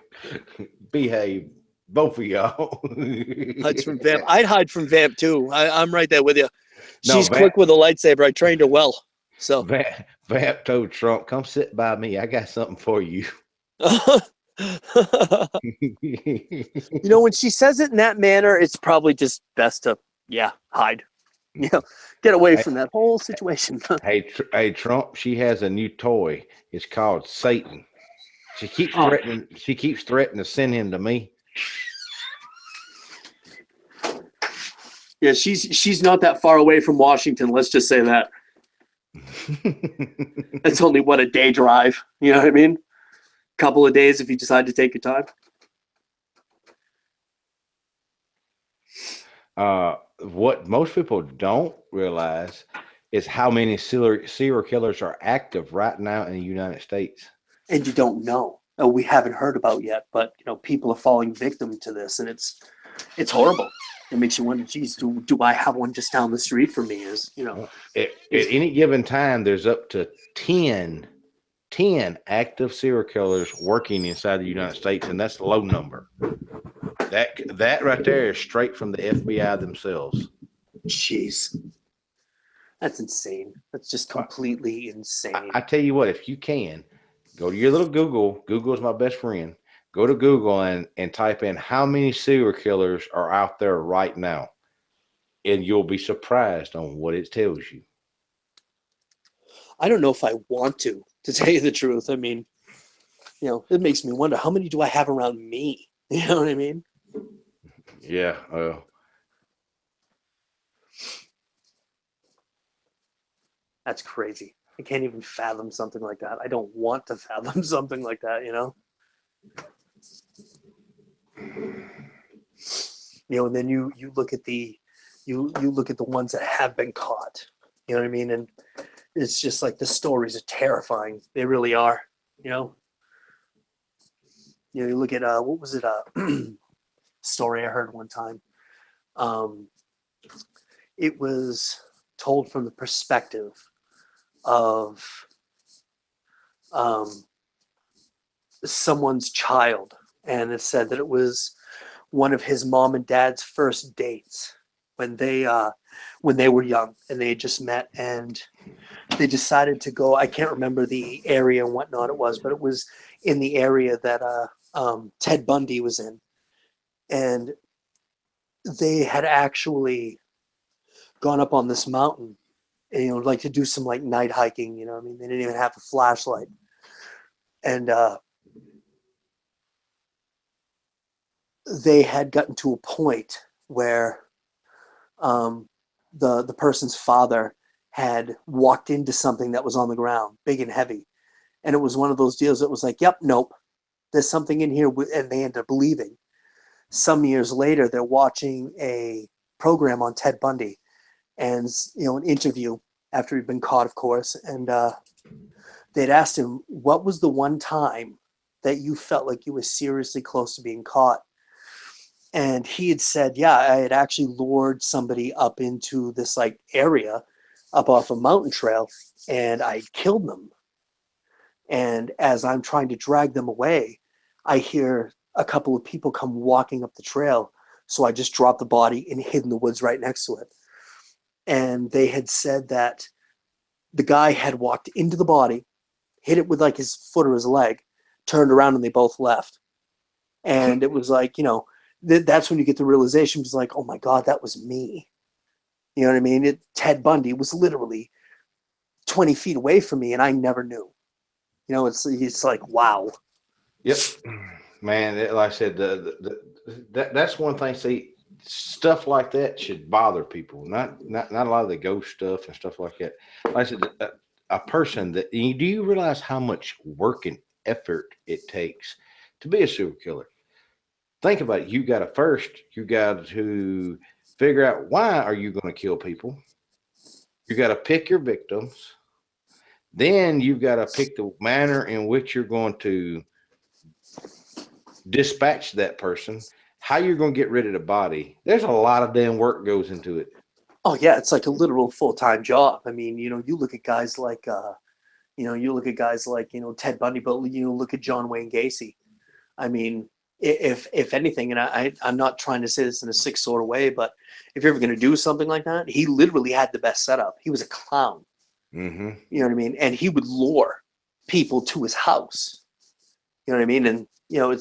Behave, both of y'all. Hides from Vamp. I'd hide from Vamp too. I'm right there with you. No, She's quick with a lightsaber. I trained her well. So Vamp told Trump, "Come sit by me. I got something for you." you know, when she says it in that manner, it's probably just best to, yeah, hide. You know, get away Hey, from that whole situation. hey, Trump. She has a new toy. It's called Satan. She keeps Oh, threatening. She keeps threatening to send him to me. yeah, she's not that far away from Washington. Let's just say that. It's only what, a day drive. You know what I mean? Couple of days if you decide to take your time. What most people don't realize is how many serial killers are active right now in the United States. And you don't know. We haven't heard about yet, but you know, people are falling victim to this, and it's horrible. It makes you wonder, geez, do I have one just down the street from me? Is, you know, At any given time, there's up to 10 active serial killers working inside the United States, and that's a low number. That right there is straight from the FBI themselves. jeez, that's insane. That's just completely insane. I tell you what, if you can, go to your little Google. Google is my best friend. Go to Google and type in how many serial killers are out there right now, and you'll be surprised on what it tells you. I don't know if I want to tell you the truth. I mean, you know, it makes me wonder, how many do I have around me? You know what I mean? Yeah. That's crazy. I can't even fathom something like that. I don't want to fathom something like that, you know? You know, and then you look at the you look at the ones that have been caught. You know what I mean? And it's just like, the stories are terrifying. They really are, you know? You know, you look at what was it, story I heard one time. Um, it was told from the perspective of um, someone's child, and it said that it was one of his mom and dad's first dates when they were young and they had just met, and they decided to go. I can't remember the area and whatnot it was, but it was in the area that Ted Bundy was in, and they had actually gone up on this mountain, and, you know, like to do some like night hiking. You know, I mean, they didn't even have a flashlight, and they had gotten to a point where um, the person's father had walked into something that was on the ground, big and heavy, and it was one of those deals that was like, "Yep, nope, there's something in here," and they ended up leaving. Some years later, they're watching a program on Ted Bundy, and, you know, an interview after he'd been caught, of course, and they'd asked him, "What was the one time that you felt like you were seriously close to being caught?" And he had said, "Yeah, I had actually lured somebody up into this like area up off a mountain trail, and I killed them. And as I'm trying to drag them away, I hear a couple of people come walking up the trail. So I just dropped the body and hid in the woods right next to it." And they had said that the guy had walked into the body, hit it with like his foot or his leg, turned around, and they both left. And it was like, you know, that's when you get the realization. It's like, oh my God, that was me. You know what I mean? Ted Bundy was literally 20 feet away from me, and I never knew. You know, it's like, wow. Yep, man. Like I said, that's one thing. See, stuff like that should bother people. Not a lot of the ghost stuff and stuff like that. Like I said, a person that, do you realize how much work and effort it takes to be a serial killer? Think about it. You got to figure out, why are you going to kill people. You got to pick your victims. Then you've got to pick the manner in which you're going to dispatch that person, how you're going to get rid of the body. There's a lot of damn work goes into it. Oh yeah, it's like a literal full-time job. I mean, you look at guys like Ted Bundy, but look at John Wayne Gacy. I mean, if anything, and I'm not trying to say this in a sick sort of way, but if you're ever going to do something like that, he literally had the best setup. He was a clown. Mm-hmm. You know what I mean? And he would lure people to his house. You know what I mean? And So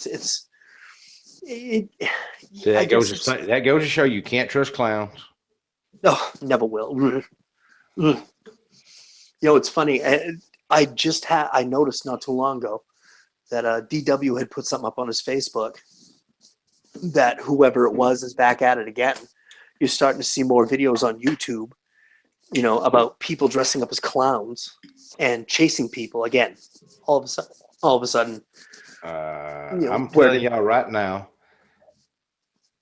that goes to show you can't trust clowns. Oh, never will. It's funny. I noticed not too long ago that DW had put something up on his Facebook that whoever it was is back at it again. You're starting to see more videos on YouTube, about people dressing up as clowns and chasing people again. All of a sudden. I'm telling y'all right now,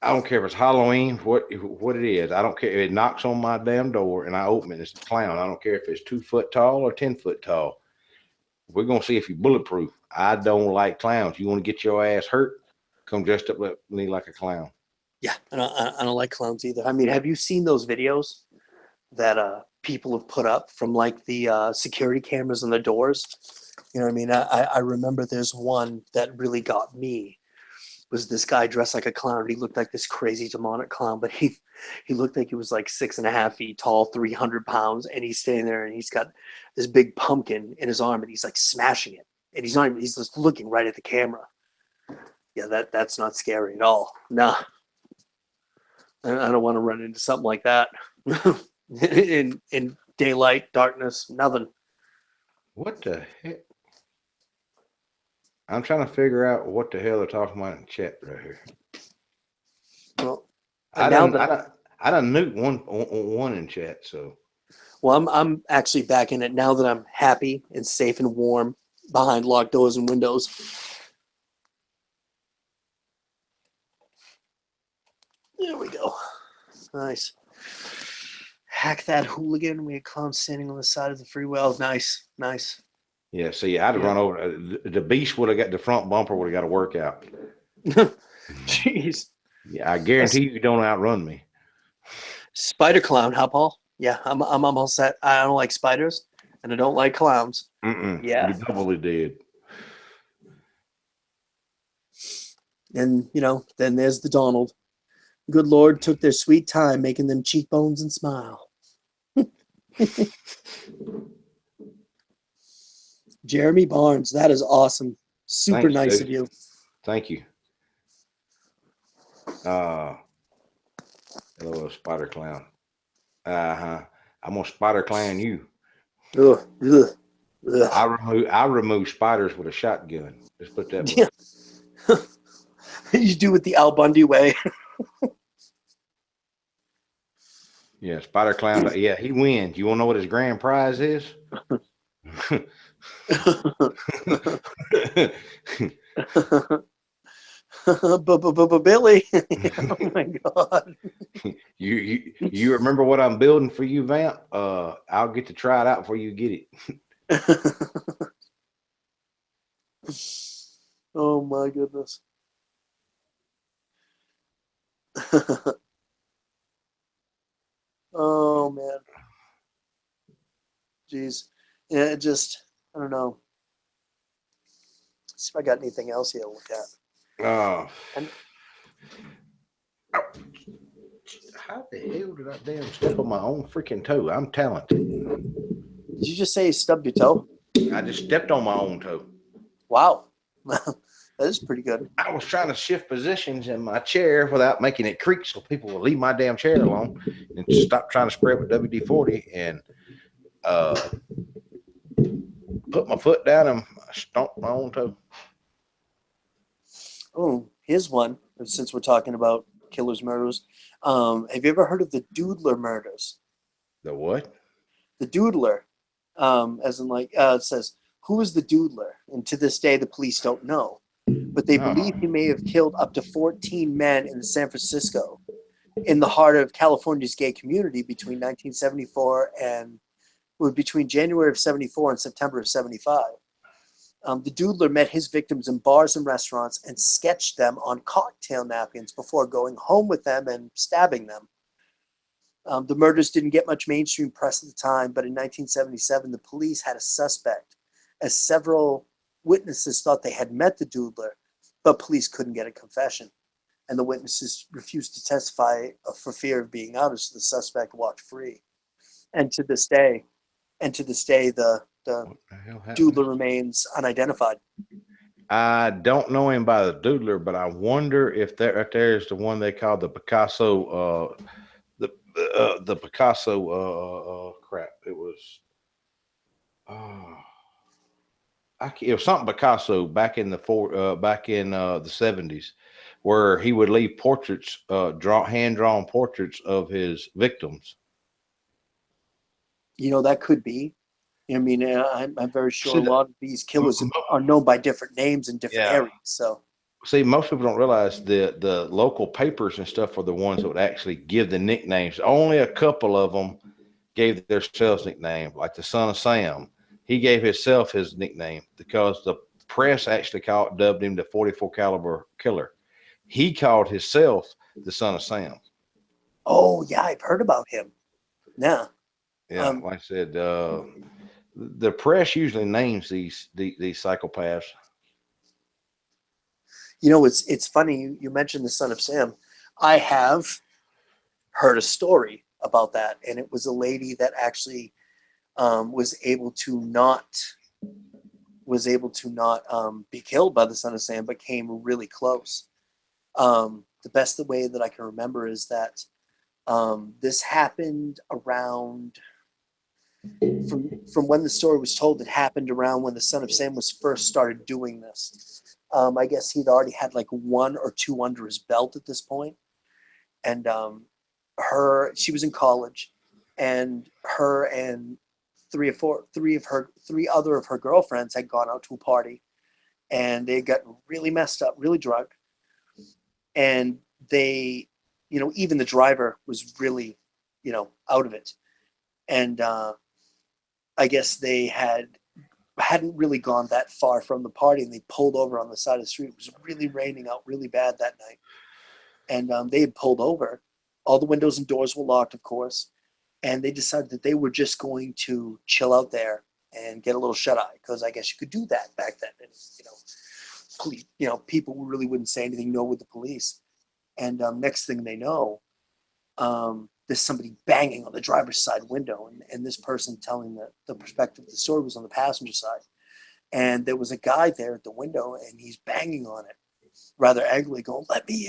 I don't care if it's Halloween, what it is. I don't care if it knocks on my damn door and I open it. It's a clown. I don't care if it's 2 foot tall or 10 foot tall. We're gonna see if you're bulletproof. I don't like clowns. You want to get your ass hurt? Come dressed up with me like a clown. Yeah, I don't like clowns either. I mean, have you seen those videos that people have put up from like the security cameras on the doors? You know what I mean? I remember there's one that really got me. Was this guy dressed like a clown? He looked like this crazy demonic clown, but he looked like he was like 6.5 feet tall, 300 pounds, and he's standing there and he's got this big pumpkin in his arm and he's like smashing it, and he's just looking right at the camera. Yeah, that's not scary at all. Nah, I don't want to run into something like that in daylight, darkness, nothing. What the heck? I'm trying to figure out what the hell they're talking about in the chat right here. Well, I done nuked one in chat, so. Well, I'm actually back in it now that I'm happy and safe and warm behind locked doors and windows. There we go. Nice. Hack that hooligan. We had clowns standing on the side of the freeway. Oh, nice. Yeah, see, I'd run over. The beast would have got the front bumper, would have got a workout. Jeez. Yeah, I guarantee you don't outrun me. Spider clown, huh, Paul? Yeah, I'm almost set. I don't like spiders, and I don't like clowns. Yeah. You doubly did. And, then there's the Donald. Good Lord took their sweet time making them cheekbones and smile. Jeremy Barnes, that is awesome. Super nice of you. Thank you. Hello, spider clown. I'm gonna spider clown you. Ugh. I remove spiders with a shotgun. Just put that way. Yeah. You do it the Al Bundy way. Yeah, spider clown. Yeah, he wins. You want to know what his grand prize is? Billy. Oh my God. You remember what I'm building for you, Vamp? I'll get to try it out before you get it. Oh my goodness. Oh man. Jeez. Yeah, I don't know. See if I got anything else here to look at. How the hell did I damn step on my own freaking toe? I'm talented. Did you just say you stubbed your toe? I just stepped on my own toe. Wow. That is pretty good. I was trying to shift positions in my chair without making it creak so people will leave my damn chair alone and stop trying to spray it with WD-40 and put my foot down and stomped my own toe. Oh, here's one. Since we're talking about killers, murders, have you ever heard of the Doodler murders? The what? The Doodler, as in it says, who is the Doodler? And to this day, the police don't know. But they believe he may have killed up to 14 men in San Francisco, in the heart of California's gay community between 1974 and between January of 74 and September of 75. The doodler met his victims in bars and restaurants and sketched them on cocktail napkins before going home with them and stabbing them. The murders didn't get much mainstream press at the time, but in 1977, the police had a suspect, as several witnesses thought they had met the doodler, but police couldn't get a confession. And the witnesses refused to testify for fear of being outed, so the suspect walked free. And to this day, the doodler remains unidentified. I don't know him by the doodler, but I wonder if that right there is the one they call the Picasso. The Picasso. Crap! It was. It was something Picasso back in the 70s, where he would leave portraits, hand drawn portraits of his victims. You know, that could be. I mean, I'm very sure a lot of these killers are known by different names in different areas. So, see, most people don't realize the local papers and stuff are the ones that would actually give the nicknames. Only a couple of them gave themselves nicknames, like the Son of Sam. He gave himself his nickname because the press actually dubbed him the 44 caliber killer. He called himself the Son of Sam. Oh yeah, I've heard about him. Yeah. Yeah, like I said, the press usually names these psychopaths. You know, it's funny you mentioned the Son of Sam. I have heard a story about that, and it was a lady that actually was able to not be killed by the Son of Sam, but came really close. The best way that I can remember is that this happened around, from when the story was told, it happened around when the Son of Sam was first started doing this. I guess he'd already had like 1 or 2 under his belt at this point. And she was in college, and her and three other of her girlfriends had gone out to a party, and they got really messed up, really drunk. And they, even the driver was really, out of it. And I guess they hadn't really gone that far from the party, and they pulled over on the side of the street. It was really raining out really bad that night. And they had pulled over. All the windows and doors were locked, of course. And they decided that they were just going to chill out there and get a little shut-eye, because I guess you could do that back then. And, police, people really wouldn't say anything, no, with the police. And next thing they know, there's somebody banging on the driver's side window, and this person telling the perspective of the story was on the passenger side. And there was a guy there at the window, and he's banging on it rather angrily, going, let me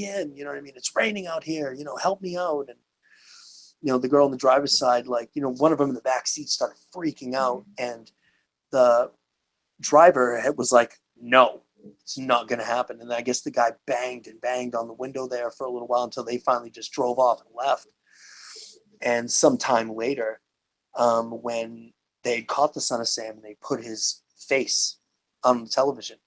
in, you know what I mean? It's raining out here, help me out. And, the girl on the driver's side, one of them in the back seat started freaking out, and the driver was like, no, it's not going to happen. And I guess the guy banged on the window there for a little while until they finally just drove off and left. And sometime later, when they caught the Son of Sam and they put his face on the television,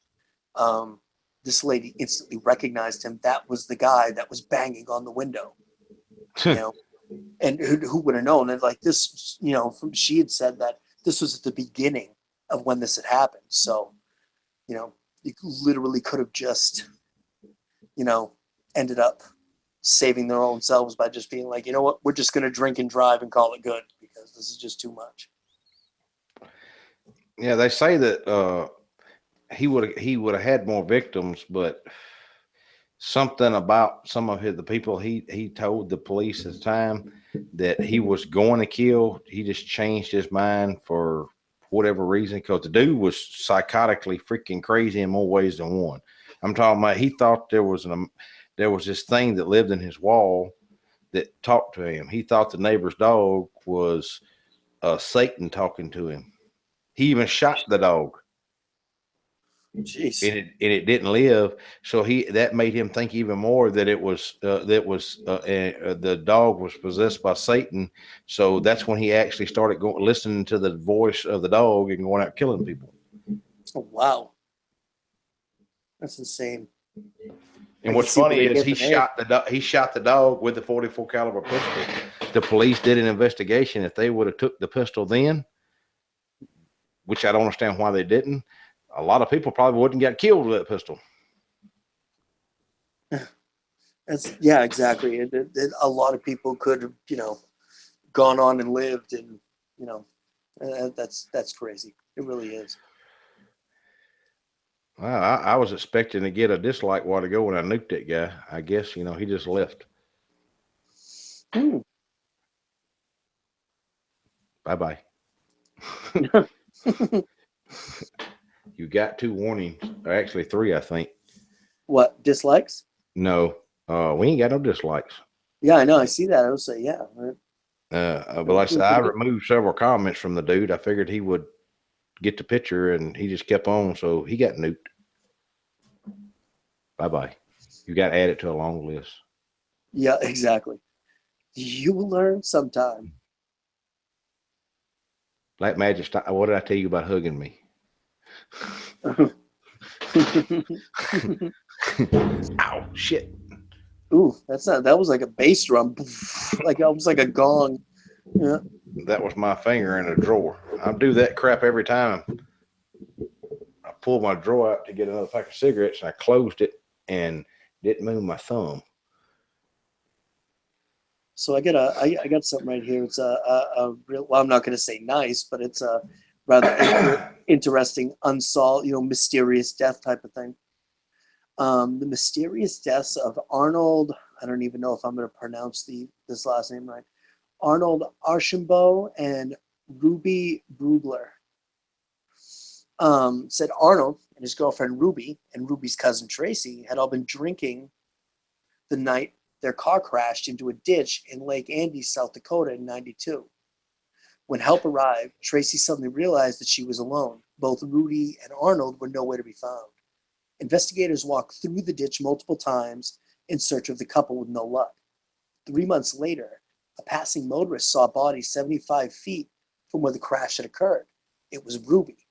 this lady instantly recognized him. That was the guy that was banging on the window, and who would have known? And like this, she had said that this was at the beginning of when this had happened. So, you literally could have just, ended up saving their own selves by just being like, you know what, we're just going to drink and drive and call it good, because this is just too much. Yeah, they say that he would have had more victims, but something about some of the people he told the police at the time that he was going to kill, he just changed his mind for whatever reason, because the dude was psychotically freaking crazy in more ways than one. I'm talking about, he thought there was this thing that lived in his wall that talked to him. He thought the neighbor's dog was Satan talking to him. He even shot the dog. Jeez. And it didn't live, so that made him think even more that the dog was possessed by Satan. So that's when he actually started listening to the voice of the dog and going out killing people. Oh, wow, that's insane. And I can what's see where funny they is get the name. he shot the dog with the 44 caliber pistol. The police did an investigation. If they would have took the pistol then, which I don't understand why they didn't, a lot of people probably wouldn't get killed with that pistol. Yeah, exactly. A lot of people could have, gone on and lived, and that's crazy. It really is. Well, I was expecting to get a dislike while ago when I nuked that guy. I guess, he just left. Hmm. Bye-bye. You got 2 warnings, or actually 3, I think. What, dislikes? No, we ain't got no dislikes. Yeah, I know. I see that. I would say, yeah. But like I said, I removed several comments from the dude. I figured he would get the picture, and he just kept on, so he got nuked. Bye-bye. You got to add it to a long list. Yeah, exactly. You will learn sometime. Black Magic, what did I tell you about hugging me? Ow, shit. Ooh, that was like a bass drum, like almost like a gong. Yeah. That was my finger in a drawer. I do that crap every time. I pulled my drawer out to get another pack of cigarettes, and I closed it and didn't move my thumb. So I got something right here. It's a real, well, I'm not going to say nice, but it's a rather interesting, unsolved, mysterious death type of thing. The mysterious deaths of Arnold. I don't even know if I'm going to pronounce this last name right. Arnold Archambault and Ruby Brugler. Said Arnold and his girlfriend Ruby and Ruby's cousin Tracy had all been drinking the night their car crashed into a ditch in Lake Andes, South Dakota in '92. When help arrived, Tracy suddenly realized that she was alone. Both Rudy and Arnold were nowhere to be found. Investigators walked through the ditch multiple times in search of the couple with no luck. 3 months later, a passing motorist saw a body 75 feet from where the crash had occurred. It was Ruby.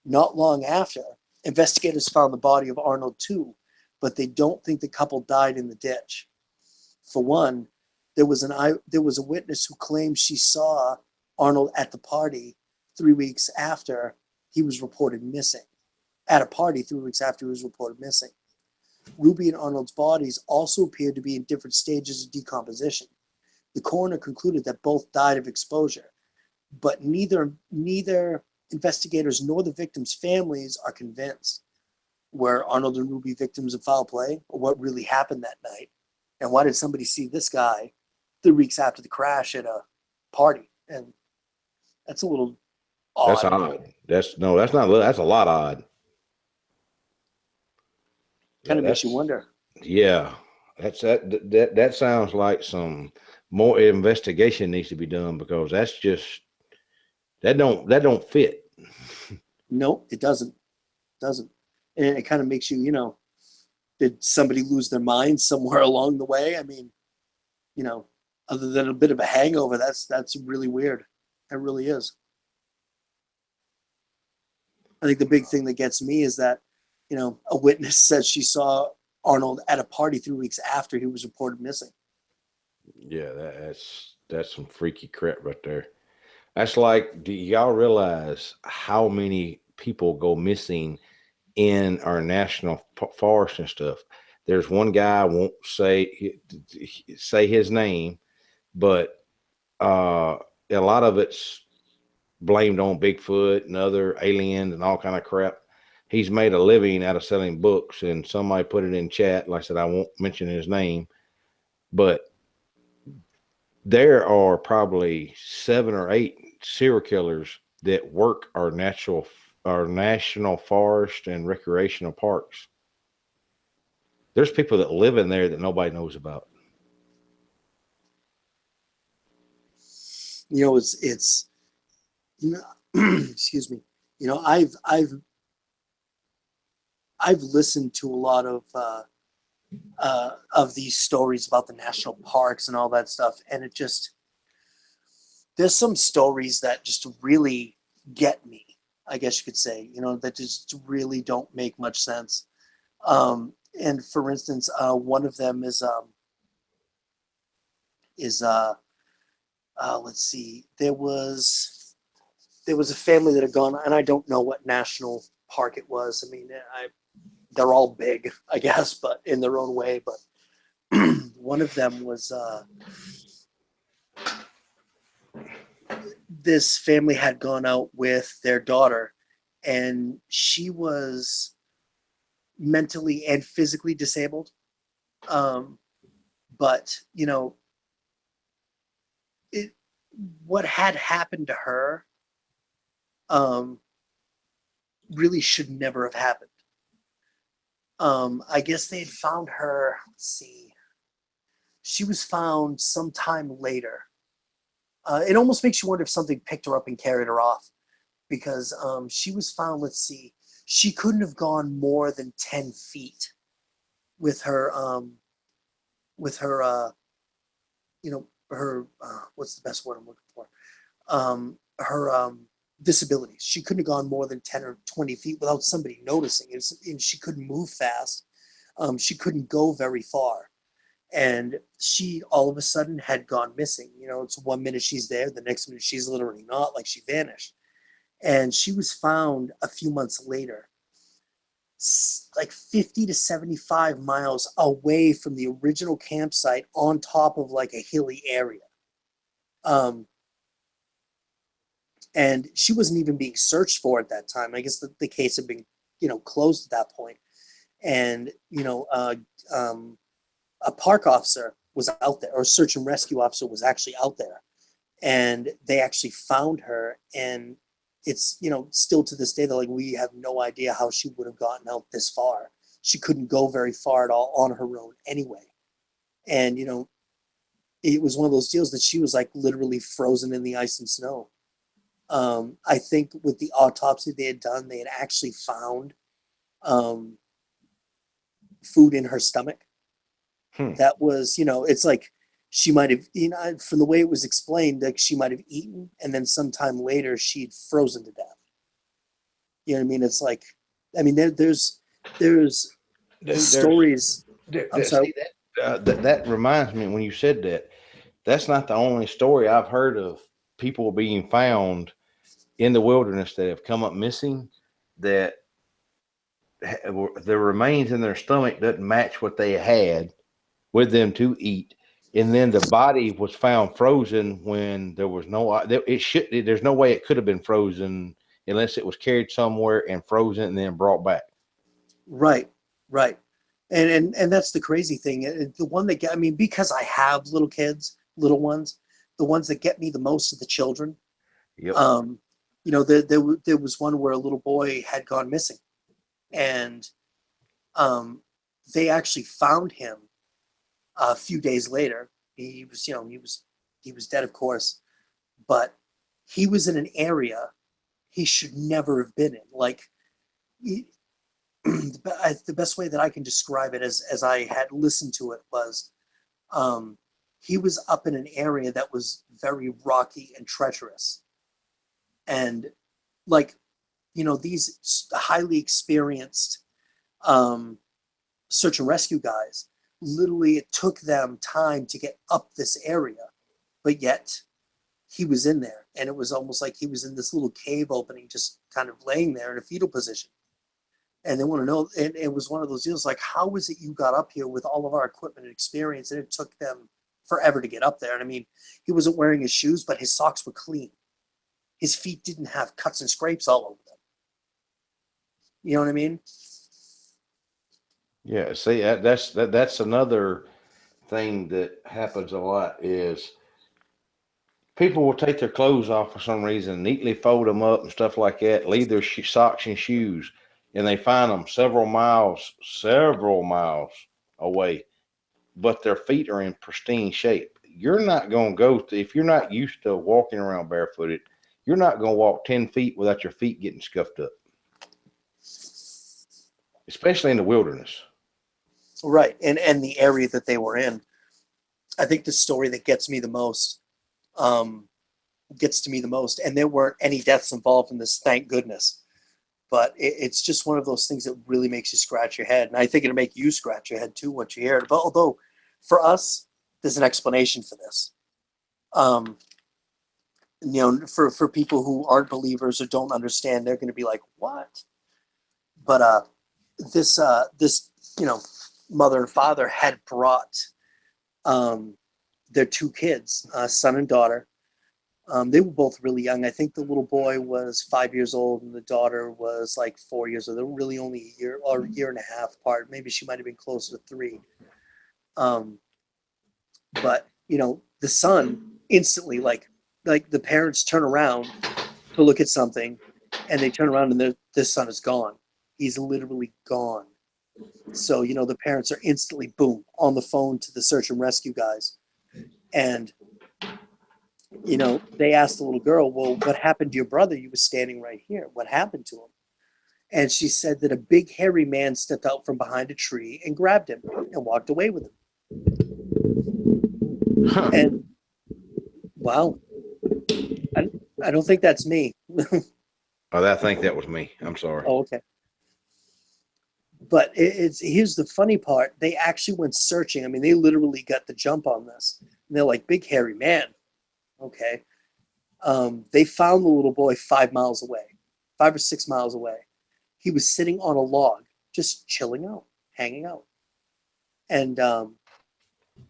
Not long after, investigators found the body of Arnold too, but they don't think the couple died in the ditch. For one, there was a witness who claimed she saw Arnold at the party 3 weeks after he was reported missing. At a party 3 weeks after he was reported missing. Ruby and Arnold's bodies also appeared to be in different stages of decomposition. The coroner concluded that both died of exposure, but neither investigators nor the victims' families are convinced. Were Arnold and Ruby victims of foul play, or what really happened that night? And why did somebody see this guy 3 weeks after the crash at a party? And that's a little odd. That's odd. That's not. That's a lot odd. Kind of makes you wonder. Yeah, that sounds like some more investigation needs to be done, because that's just that don't fit. No, it doesn't. And it kind of makes you, did somebody lose their mind somewhere along the way? I mean, other than a bit of a hangover, that's really weird. It really is. I think the big thing that gets me is that, a witness says she saw Arnold at a party 3 weeks after he was reported missing. Yeah, that's some freaky crap right there. That's like, do y'all realize how many people go missing in our national forest and stuff? There's one guy, I won't say his name, but a lot of it's blamed on Bigfoot and other aliens and all kind of crap. He's made a living out of selling books, and somebody put it in chat. Like I said, I won't mention his name, but there are probably 7 or 8 serial killers that work our national forest and recreational parks. There's people that live in there that nobody knows about. It's excuse me. I've listened to a lot of these stories about the national parks and all that stuff, and there's some stories that just really get me, I guess you could say, that just really don't make much sense. And for instance, one of them is let's see, there was a family that had gone, and I don't know what national park it was. I mean, they're all big, I guess, but in their own way. But one of them was this family had gone out with their daughter, and she was mentally and physically disabled. Um, but you know, it what had happened to her um, really should never have happened. I guess they had found her. Let's see, she was found sometime later. It almost makes you wonder if something picked her up and carried her off, because she was found. Let's see, she couldn't have gone more than 10 feet with her with her her what's the best word I'm looking for? Her disabilities. She couldn't have gone more than 10 or 20 feet without somebody noticing. And she couldn't move fast. She couldn't go very far. And she all of a sudden had gone missing. You know, it's 1 minute she's there, the next minute she's literally not, like she vanished. And she was found a few months later, like 50 to 75 miles away from the original campsite on top of like a hilly area. Um, and she wasn't even being searched for at that time. I guess the case had been, closed at that point. And, a park officer was out there, or a search and rescue officer was actually out there. And they actually found her. And it's, still to this day, they're like, we have no idea how she would have gotten out this far. She couldn't go very far at all on her own anyway. And, it was one of those deals that she was like literally frozen in the ice and snow. I think with the autopsy they had done, they had actually found um, food in her stomach. That was, it's like she might have, from the way it was explained, like she might have eaten, and then sometime later she'd frozen to death. You know what I mean? It's like, I mean, there's stories. I'm sorry. See that reminds me when you said that. That's not the only story I've heard of people being found in the wilderness that have come up missing. That the remains in their stomach doesn't match what they had with them to eat, and then the body was found frozen when there was no. It should. There's no way it could have been frozen unless it was carried somewhere and frozen and then brought back. Right, right. And that's the crazy thing. The one that I mean, because I have little kids, little ones, the ones that get me the most are the children. Yep. There was one where a little boy had gone missing, and um, they actually found him a few days later. He was dead, of course, but he was in an area he should never have been in. Like, the best way that I can describe it, as I had listened to it, was um, he was up in an area that was very rocky and treacherous. And like, these highly experienced um, search and rescue guys, literally it took them time to get up this area, but yet he was in there. And it was almost like he was in this little cave opening, just kind of laying there in a fetal position. And they want to know, and it was one of those deals like, how was it you got up here with all of our equipment and experience, and it took them forever to get up there? And I mean, he wasn't wearing his shoes, but his socks were clean. His feet didn't have cuts and scrapes all over them. You know what I mean? Yeah. See, that's another thing that happens a lot is people will take their clothes off for some reason, neatly fold them up and stuff like that, leave their socks and shoes, and they find them several miles away, but their feet are in pristine shape. You're not going to if you're not used to walking around barefooted, you're not going to walk 10 feet without your feet getting scuffed up, especially in the wilderness. Right. And the area that they were in. I think the story that um, gets to me the most, and there weren't any deaths involved in this, thank goodness. But it's just one of those things that really makes you scratch your head. And I think it'll make you scratch your head too once you hear it. But although for us, there's an explanation for this. For people who aren't believers or don't understand, they're going to be like, what? But this mother and father had brought their two kids, son and daughter. They were both really young. I think the little boy was 5 years old and the daughter was like 4 years old. They were really only a year or a year and a half apart. Maybe she might have been closer to 3. But the son instantly, like the parents turn around to look at something, and they turn around and this son is gone. He's literally gone. So the parents are instantly, boom, on the phone to the search and rescue guys, and they asked the little girl, well, what happened to your brother? You were standing right here. What happened to him? And she said that a big hairy man stepped out from behind a tree and grabbed him and walked away with him. Huh. And wow, I don't think that's me. Oh, I think that was me. I'm sorry. Oh, okay. But here's the funny part. They actually went searching. I mean, they literally got the jump on this. And they're like, big hairy man. Okay. They found the little boy 5 miles away, 5 or 6 miles away. He was sitting on a log, just chilling out, hanging out. And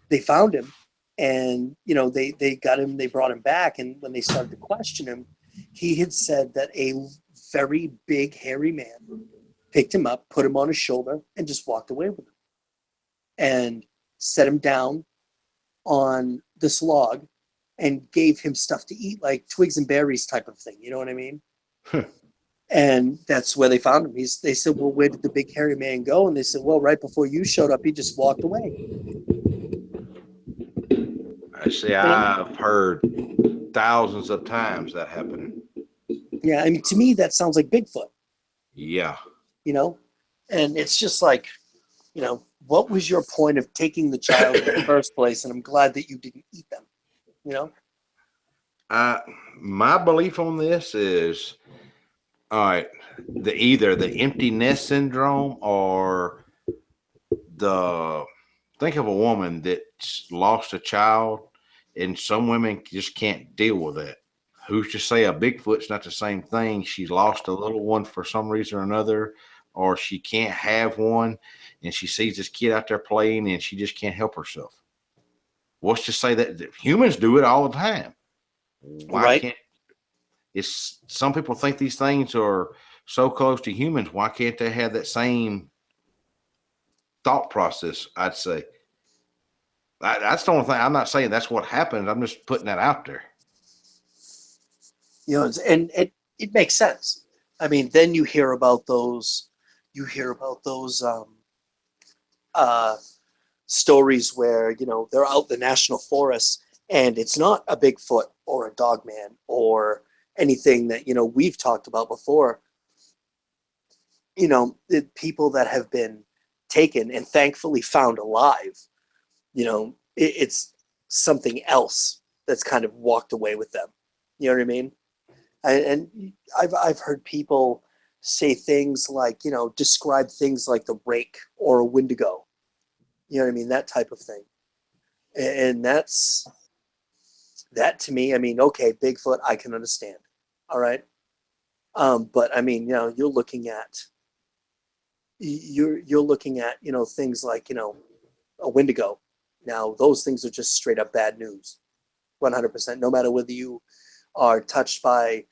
they found him, and they got him. They brought him back, and when they started to question him, he had said that a very big hairy man picked him up, put him on his shoulder, and just walked away with him, and set him down on this log and gave him stuff to eat, like twigs and berries type of thing. You know what I mean? And that's where they found him. They said, well, where did the big hairy man go? And they said, well, right before you showed up, he just walked away. I see. I've heard thousands of times that happening. Yeah, I mean, to me, that sounds like Bigfoot. Yeah. And it's just like, what was your point of taking the child in the first place? And I'm glad that you didn't eat them. My belief on this is, all right, either the empty nest syndrome or think of a woman that's lost a child, and some women just can't deal with it. Who's to say a Bigfoot's not the same thing? She's lost a little one for some reason or another, or she can't have one, and she sees this kid out there playing, and she just can't help herself. What's to say that humans do it all the time? Why can't it's some people think these things are so close to humans? Why can't they have that same thought process? I'd say that's the only thing. I'm not saying that's what happened. I'm just putting that out there. And it makes sense. I mean, then you hear about those stories where they're out in the national forest, and it's not a Bigfoot or a dogman or anything that we've talked about before. People that have been taken and thankfully found alive. It's something else that's kind of walked away with them. You know what I mean? And I've heard people say things like, describe things like the rake or a Wendigo. You know what I mean? That type of thing. And that to me, I mean, okay, Bigfoot, I can understand. All right. But I mean, you're looking at things like, a Wendigo. Now, those things are just straight up bad news. 100%, no matter whether you are touched by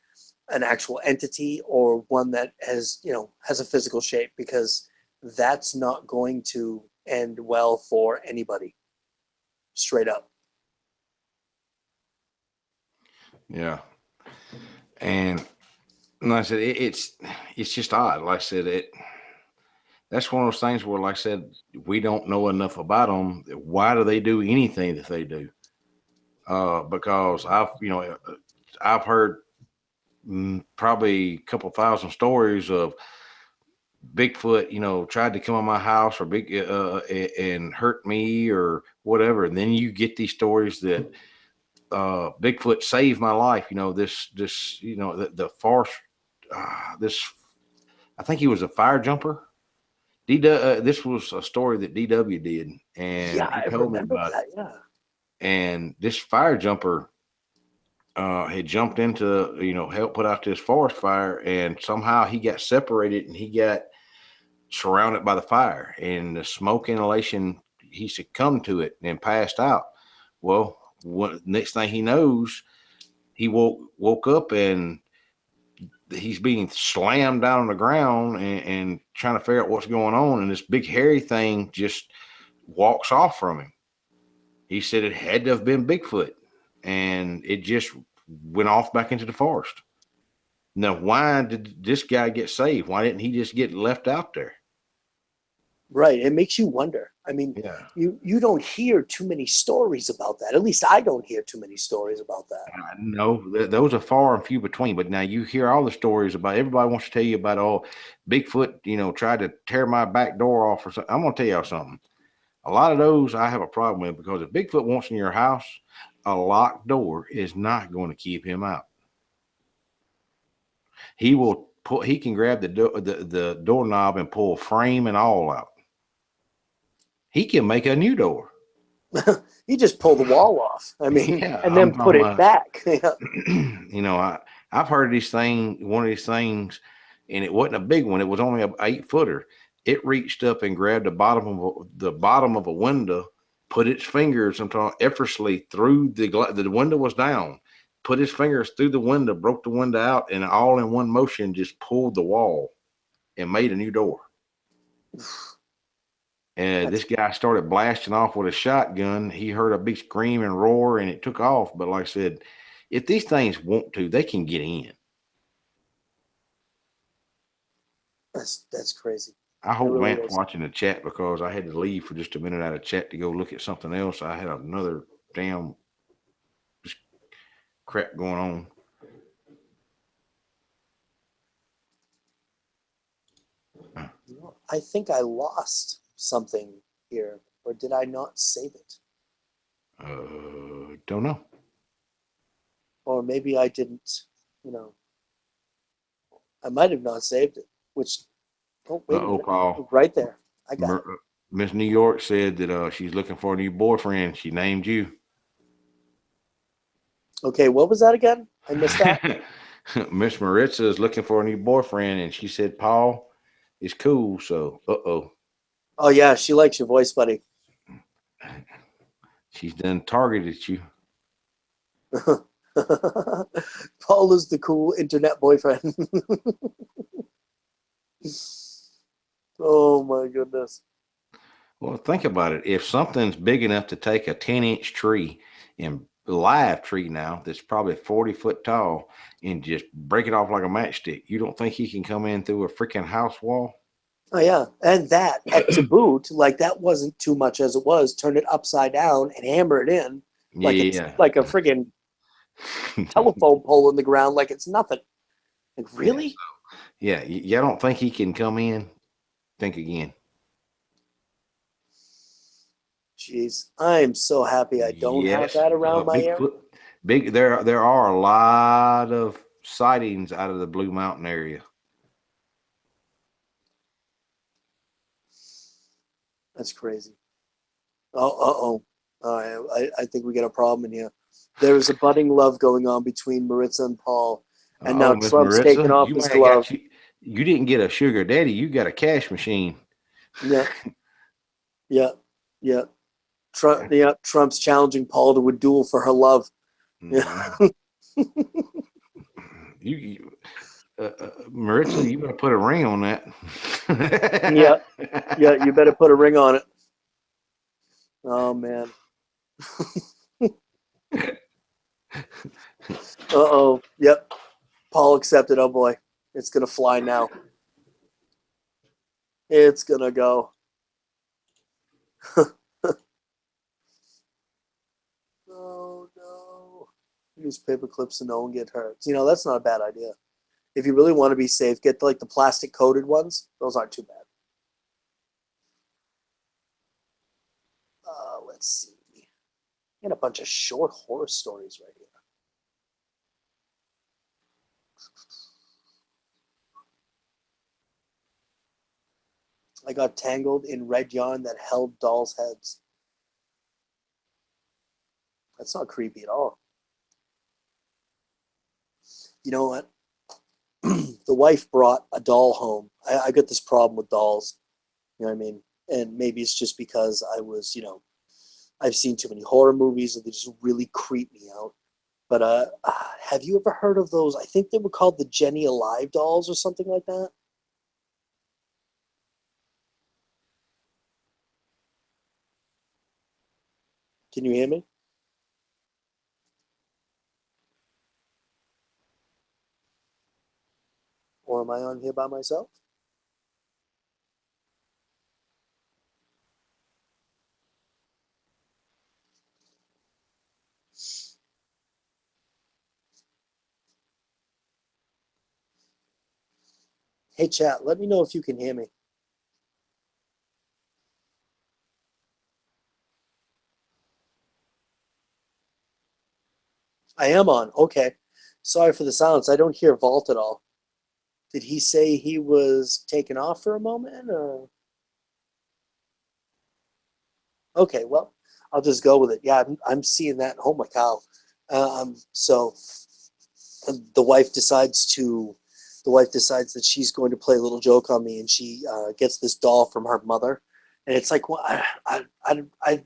an actual entity or one that has a physical shape, because that's not going to end well for anybody. Straight up. Yeah. And like I said, it's just odd. Like I said, that's one of those things where, like I said, we don't know enough about them. Why do they do anything that they do? Because I've heard probably a couple thousand stories of Bigfoot, tried to come in my house or and hurt me or whatever. And then you get these stories that Bigfoot saved my life. The forest, this I think he was a fire jumper. This was a story that DW did, Yeah, and he I told me remember about it. that. Yeah. And this fire jumper had jumped into, help put out this forest fire, and somehow he got separated and he got surrounded by the fire, and the smoke inhalation, he succumbed to it and passed out. Well, next thing he knows, he woke up and he's being slammed down on the ground and trying to figure out what's going on, and this big hairy thing just walks off from him. He said it had to have been Bigfoot, and it just went off back into the forest. Now, why did this guy get saved? Why didn't he just get left out there? Right. It makes you wonder. I mean, Yeah. you don't hear too many stories about that. At least I don't hear too many stories about that. No, those are far and few between. But now you hear all the stories about, everybody wants to tell you about, oh, Bigfoot, tried to tear my back door off or something. I'm going to tell y'all something. A lot of those I have a problem with, because if Bigfoot wants in your house, a locked door is not going to keep him out. He can grab the doorknob and pull frame and all out. He can make a new door. You just pull the wall off. I mean, Yeah, and I'm then put talking it about, back. I've heard one of these things, and it wasn't a big one. It was only an 8-footer. It reached up and grabbed the bottom of a window, put its fingers effortlessly through the window was down, put his fingers through the window, broke the window out, and all in one motion just pulled the wall and made a new door. And this guy started blasting off with a shotgun. He heard a big scream and roar, and it took off. But like I said, if these things want to, they can get in. That's crazy. I It hope really Vance is. watching the chat, because I had to leave for just a minute out of chat to go look at something else. I had another damn just crap going on. I think I lost something here, or did I not save it? Don't know. Or maybe I didn't, I might have not saved it, which, oh, wait a minute. Paul. Right there. I got it. Miss New York said that she's looking for a new boyfriend. She named you. Okay, what was that again? I missed that. Miss Maritza is looking for a new boyfriend, and she said Paul is cool. So, Oh, yeah, she likes your voice, buddy. She's done targeted you. Paul is the cool internet boyfriend. Oh, my goodness. Well, think about it. If something's big enough to take a 10-inch tree, and live tree now that's probably 40 foot tall, and just break it off like a matchstick, you don't think he can come in through a freaking house wall? Oh, yeah. And that, to boot, like that wasn't too much as it was. Turn it upside down and hammer it in like it's Yeah. like a friggin' telephone pole in the ground, like it's nothing. Like, really? Yeah. Y'all don't think he can come in? Think again. Jeez, I'm so happy I don't have Yes. that around my area. Bigfoot. There are a lot of sightings out of the Blue Mountain area. That's crazy. Oh. All right, I think we got a problem in here. There is a budding love going on between Maritza and Paul, and now Miss Trump's taking Maritza, off you his might have got glove. you didn't get a sugar daddy, you got a cash machine. Yeah, yeah. Trump's challenging Paul to a duel for her love. Yeah. You Maritza, you better put a ring on that. Yeah. You better put a ring on it. Oh man. Uh-oh. Yep. Paul accepted. Oh boy. It's gonna fly now. It's gonna go. Oh no. Use paper clips so no one get hurt. That's not a bad idea. If you really want to be safe, get like the plastic coated ones. Those aren't too bad. Let's see. Get a bunch of short horror stories right here. I got tangled in red yarn that held dolls' heads. That's not creepy at all. You know what? The wife brought a doll home. I got this problem with dolls. You know what I mean? And maybe it's just because I was, I've seen too many horror movies and they just really creep me out. But have you ever heard of those? I think they were called the Jenny Alive dolls or something like that. Can you hear me? Or am I on here by myself? Hey, chat, let me know if you can hear me. I am on. Okay. Sorry for the silence. I don't hear Vault at all. Did he say he was taken off for a moment or? Okay, well, I'll just go with it. Yeah, I'm seeing that. Oh my cow. So the wife decides to, the wife decides that she's going to play a little joke on me, and she gets this doll from her mother, and it's like, well, I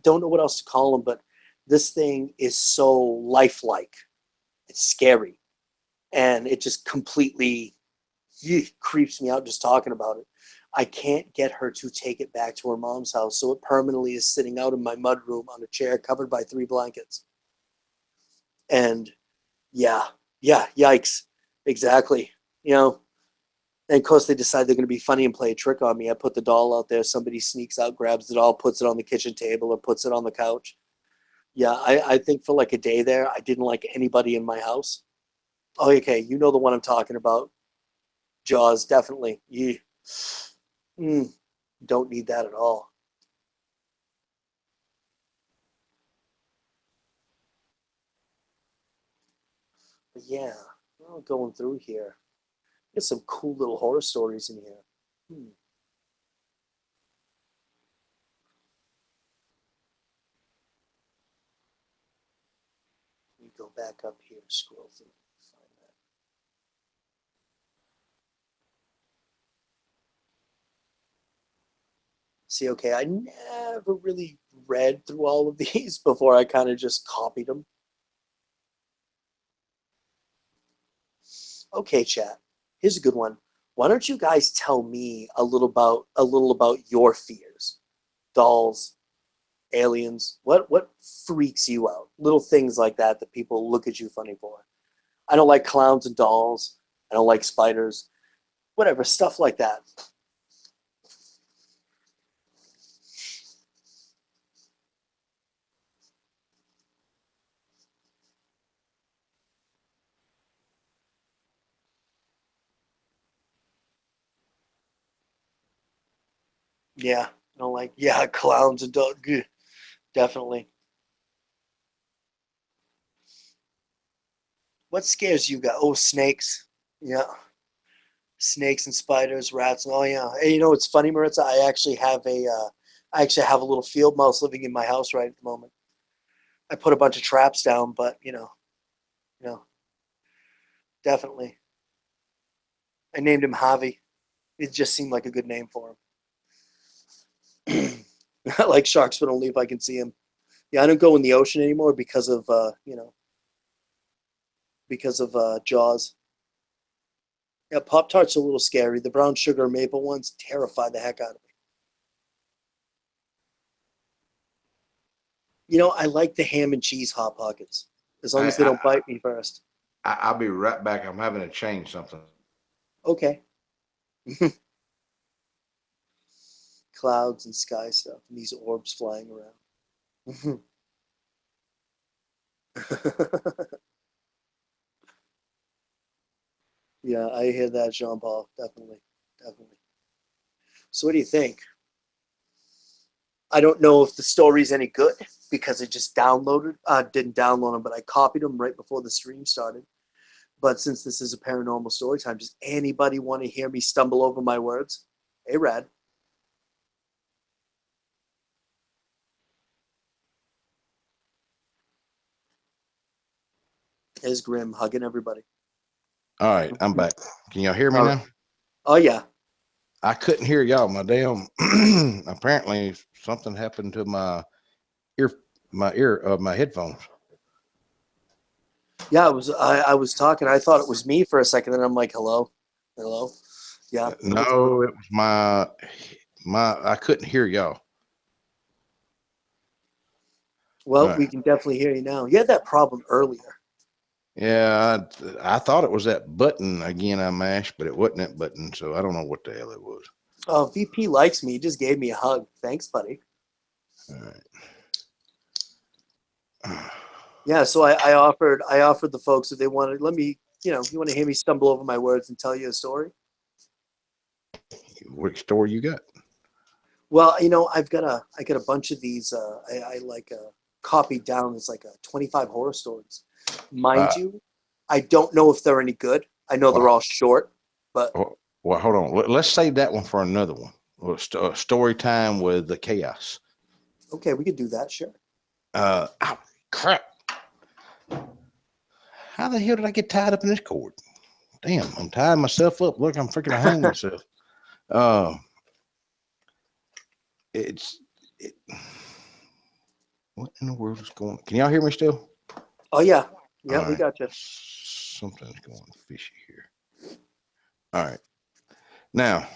don't know what else to call him, but this thing is so lifelike. It's scary, and it just completely creeps me out just talking about it. I can't get her to take it back to her mom's house, so it permanently is sitting out in my mudroom on a chair covered by 3 blankets. And yeah, yeah, yikes, exactly. You know, and of course they decide they're going to be funny and play a trick on me. I put the doll out there. Somebody sneaks out, grabs the doll, puts it on the kitchen table, or puts it on the couch. Yeah, I think for like a day there, I didn't like anybody in my house. Oh, okay, you know the one I'm talking about. Jaws, definitely. You don't need that at all. But yeah, well, going through here, there's some cool little horror stories in here. Let me go back up here, scroll through, find that. See, okay, I never really read through all of these before I kind of just copied them. Okay, chat. Here's a good one. Why don't you guys tell me a little about your fears? Dolls, aliens. What freaks you out? Little things like that that people look at you funny for. I don't like clowns and dolls. I don't like spiders. Whatever, stuff like that. Yeah, I don't like, yeah, clowns and dolls. Definitely. What scares you guys? Oh, snakes. Yeah. Snakes and spiders, rats. Oh yeah. Hey, you know what's funny, Maritza? I actually have a little field mouse living in my house right at the moment. I put a bunch of traps down, but you know, definitely. I named him Javi. It just seemed like a good name for him. I like sharks, but only if I can see him. Yeah, I don't go in the ocean anymore because of Jaws. Yeah, Pop Tarts are a little scary. The brown sugar maple ones terrify the heck out of me. I like the ham and cheese hot pockets as long I, as they don't I, bite me first. I'll be right back. I'm having to change something. Okay. Clouds and sky stuff and these orbs flying around. Yeah, I hear that, Jean Paul. Definitely. Definitely. So what do you think? I don't know if the story's any good because it just didn't download them, but I copied them right before the stream started. But since this is a paranormal story time, does anybody want to hear me stumble over my words? Hey, Rad. There's Grim hugging everybody. All right, I'm back. Can y'all hear me All now? right. Oh yeah. I couldn't hear y'all. My damn. Apparently, something happened to my my headphones. Yeah, I was talking. I thought it was me for a second, and I'm like, hello, hello. Yeah. No, it was my. I couldn't hear y'all. All Well, right. we can definitely hear you now. You had that problem earlier. Yeah, I thought it was that button again I mashed, but it wasn't that button, so I don't know what the hell it was. Oh, VP likes me. He just gave me a hug. Thanks, buddy. All right. Yeah, so I offered the folks if they wanted, let me, you want to hear me stumble over my words and tell you a story? What story you got? Well, I got a bunch of these. I like copied down. It's like 25 horror stories. Mind Uh, you, I don't know if they're any good. I know they're well, all short, but well, hold on. Let's save that one for another one. Story time with the chaos. okay, we could do that. Sure. Oh, crap. How the hell did I get tied up in this cord? Damn, I'm tying myself up. Look, I'm freaking hanging myself. Uh, it's it, what in the world is going on? Can y'all hear me still? Oh yeah, All yeah, we right. got you. Something's going fishy here. All right. Now,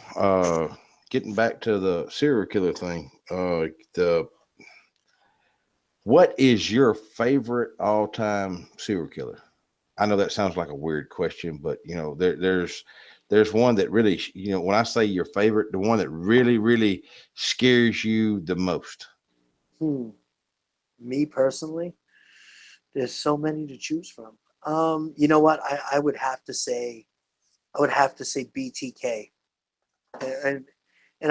getting back to the serial killer thing, what is your favorite all-time serial killer? I know that sounds like a weird question, but there's one that really, when I say your favorite, the one that really, really scares you the most. Me personally, there's so many to choose from. You know what? I would have to say, BTK, and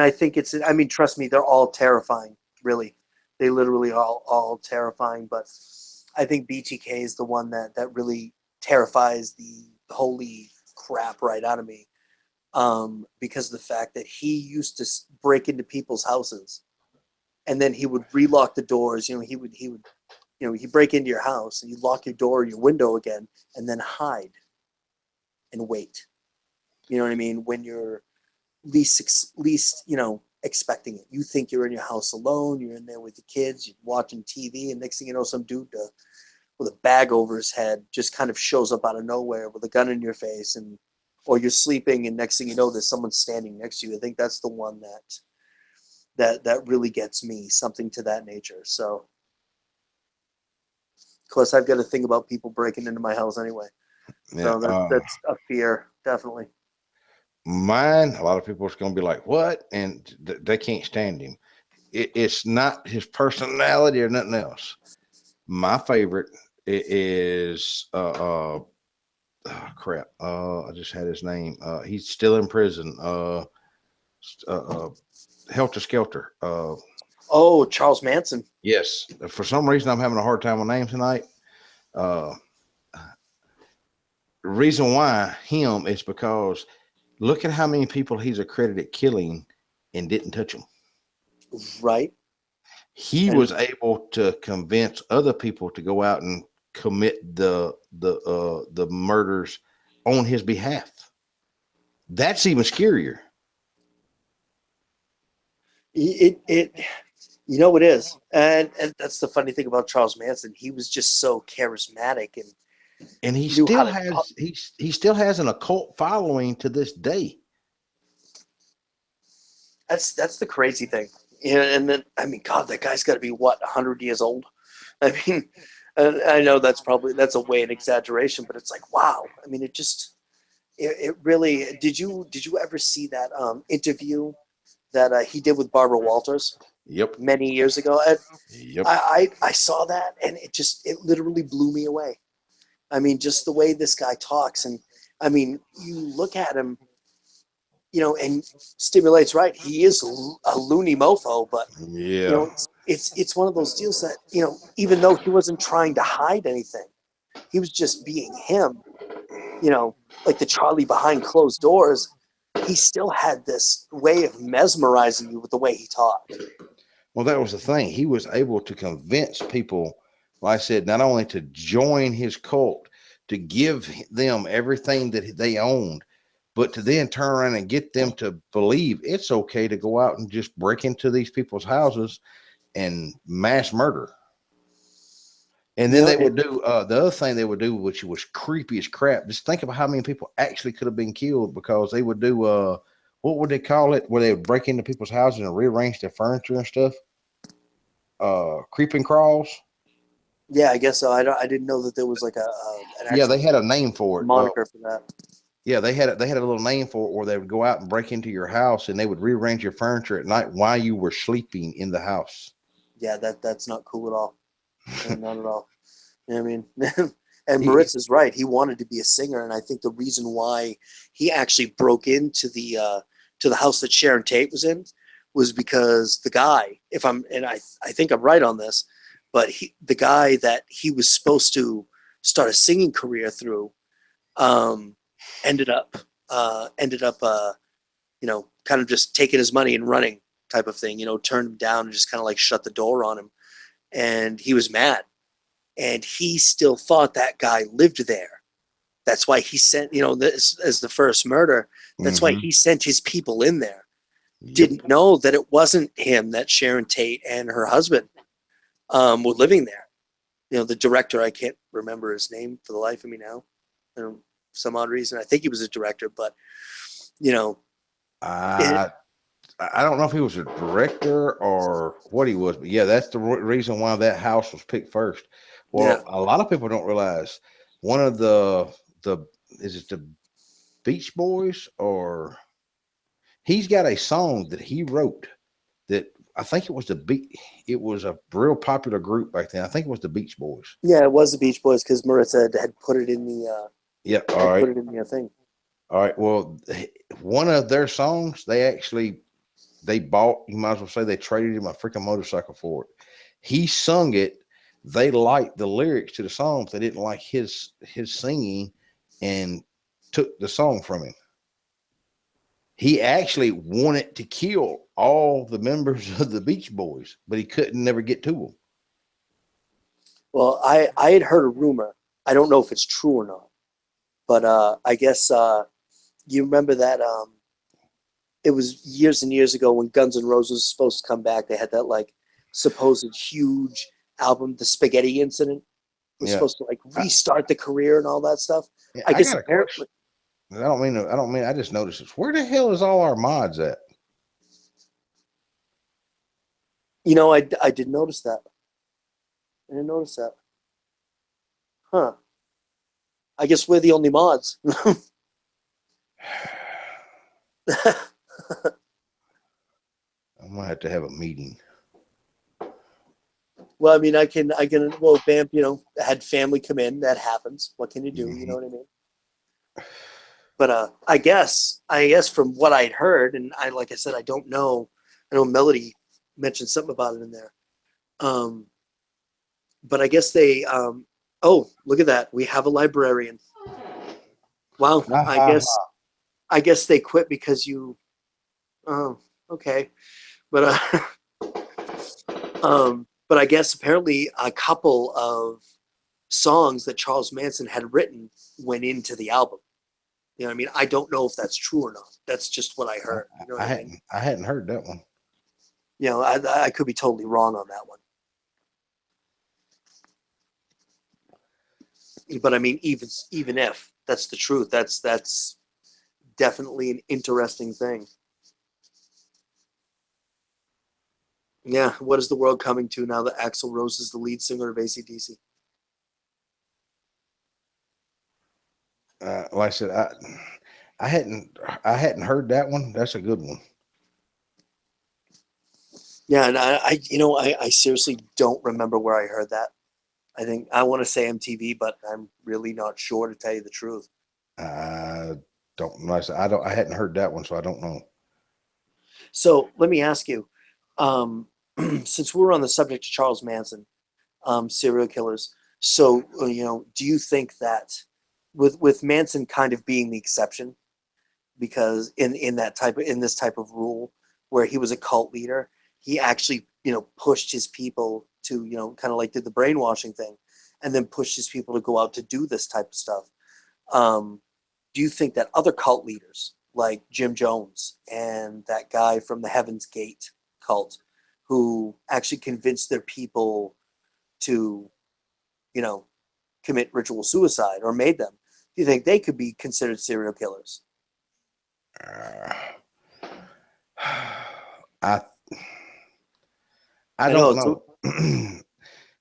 I think it's. I mean, trust me, they're all terrifying. Really, they literally are all terrifying. But I think BTK is the one that really terrifies the holy crap right out of me. Because of the fact that he used to break into people's houses, and then he would relock the doors. He would he'd break into your house and you lock your door or your window again, and then hide and wait. You know what I mean? When you're least expecting it. You think you're in your house alone, you're in there with the kids, you're watching TV, and next thing you know, some dude with a bag over his head just kind of shows up out of nowhere with a gun in your face, and or you're sleeping, and next thing you know, there's someone standing next to you. I think that's the one that really gets me, something to that nature. So, of course, I've got to think about people breaking into my house anyway. Yeah. So that's a fear, definitely. Mine, a lot of people are going to be like, what? And they can't stand him. It's not his personality or nothing else. My favorite is oh, crap. I just had his name. He's still in prison. Uh, Helter Skelter. Oh, Charles Manson. Yes. For some reason, I'm having a hard time with names tonight. Uh, the reason why him is because look at how many people he's accredited killing and didn't touch them. Right. He And was able to convince other people to go out and commit the murders on his behalf. That's even scarier. it it is. And that's the funny thing about Charles Manson. He was just so charismatic and And knew how to talk. he still has an occult following to this day. That's the crazy thing. And then I mean, God, that guy's got to be what, 100 years old. I mean, I know that's a way an exaggeration, but it's like, wow. I mean, it really. Did you ever see that interview that he did with Barbara Walters Yep. many years ago? I, Yep. I saw that, and it literally blew me away. I mean, just the way this guy talks, and I mean, you look at him, and stimulates, right. He is a loony mofo, but Yeah. it's one of those deals that even though he wasn't trying to hide anything, he was just being him. Like the Charlie behind closed doors, he still had this way of mesmerizing you with the way he talked. Well, that was the thing. He was able to convince people, like I said, not only to join his cult, to give them everything that they owned, but to then turn around and get them to believe it's okay to go out and just break into these people's houses and mass murder. And then they would do the other thing they would do, which was creepy as crap. Just think about how many people actually could have been killed because they would do what would they call it? Where they would break into people's houses and rearrange their furniture and stuff. Creeping crawls. Yeah, I guess so. I didn't know that there was like an Yeah, actual they had a name for it. moniker for that. Yeah, they had a little name for it where they would go out and break into your house and they would rearrange your furniture at night while you were sleeping in the house. Yeah, that's not cool at all. Not at all. You know what I mean? And He- Moritz is right. He wanted to be a singer, and I think the reason why he actually broke into the house that Sharon Tate was in was because the guy, I think I'm right on this, but the guy that he was supposed to start a singing career through, um, ended up kind of just taking his money and running type of thing. Turned him down and just kind of like shut the door on him, and he was mad. And he still thought that guy lived there. That's why he sent, this as the first murder. That's why he sent his people in there. Yep. Didn't know that it wasn't him, that Sharon Tate and her husband were living there. The director, I can't remember his name for the life of me now. For some odd reason. I think he was a director, but, I don't know if he was a director or what he was, but yeah, that's the reason why that house was picked first. Well, a lot of people don't realize one of the is it the Beach Boys, or he's got a song that he wrote that I think it was a real popular group back then. I think it was the Beach Boys. Yeah, it was the Beach Boys because Marissa had put it in the Yeah, all right. put it in the thing. All right. Well, one of their songs, they bought, you might as well say they traded him a freaking motorcycle for it. He sung it. They liked the lyrics to the song, but they didn't like his singing and took the song from him. He actually wanted to kill all the members of the Beach Boys, but he couldn't never get to them. Well, I had heard a rumor. I don't know if it's true or not, but I guess you remember that it was years and years ago when Guns N' Roses was supposed to come back. They had that like supposed huge album, The Spaghetti Incident. It was supposed to like restart the career and all that stuff. Yeah, I guess got a apparently. question. I just noticed this. Where the hell is all our mods at? I did notice that. I didn't notice that. Huh. I guess we're the only mods. I'm gonna have to have a meeting. Well, I mean, well, Bamp, had family come in. That happens. What can you do? You know what I mean? But I guess from what I'd heard, and like I said, I don't know. I know Melody mentioned something about it in there. But I guess they. Oh, look at that! We have a librarian. Wow. I guess they quit because you. Oh, okay. But but I guess apparently a couple of songs that Charles Manson had written went into the album. You know what I mean? I don't know if that's true or not. That's just what I heard. You know what I mean? I hadn't heard that one. I could be totally wrong on that one. But I mean, even if that's the truth, that's definitely an interesting thing. Yeah, what is the world coming to now that Axl Rose is the lead singer of AC/DC? Like I said, I hadn't heard that one. That's a good one. Yeah, and I seriously don't remember where I heard that. I think I want to say MTV, but I'm really not sure to tell you the truth. I don't. Like I said, I hadn't heard that one, so I don't know. So let me ask you, since we're on the subject of Charles Manson, serial killers. So do you think that with Manson kind of being the exception, because in this type of rule where he was a cult leader, he actually pushed his people to kind of like did the brainwashing thing, and then pushes people to go out to do this type of stuff. Do you think that other cult leaders like Jim Jones and that guy from the Heaven's Gate cult, who actually convinced their people to, commit ritual suicide or made them, do you think they could be considered serial killers? Uh, I I I know don't it's know.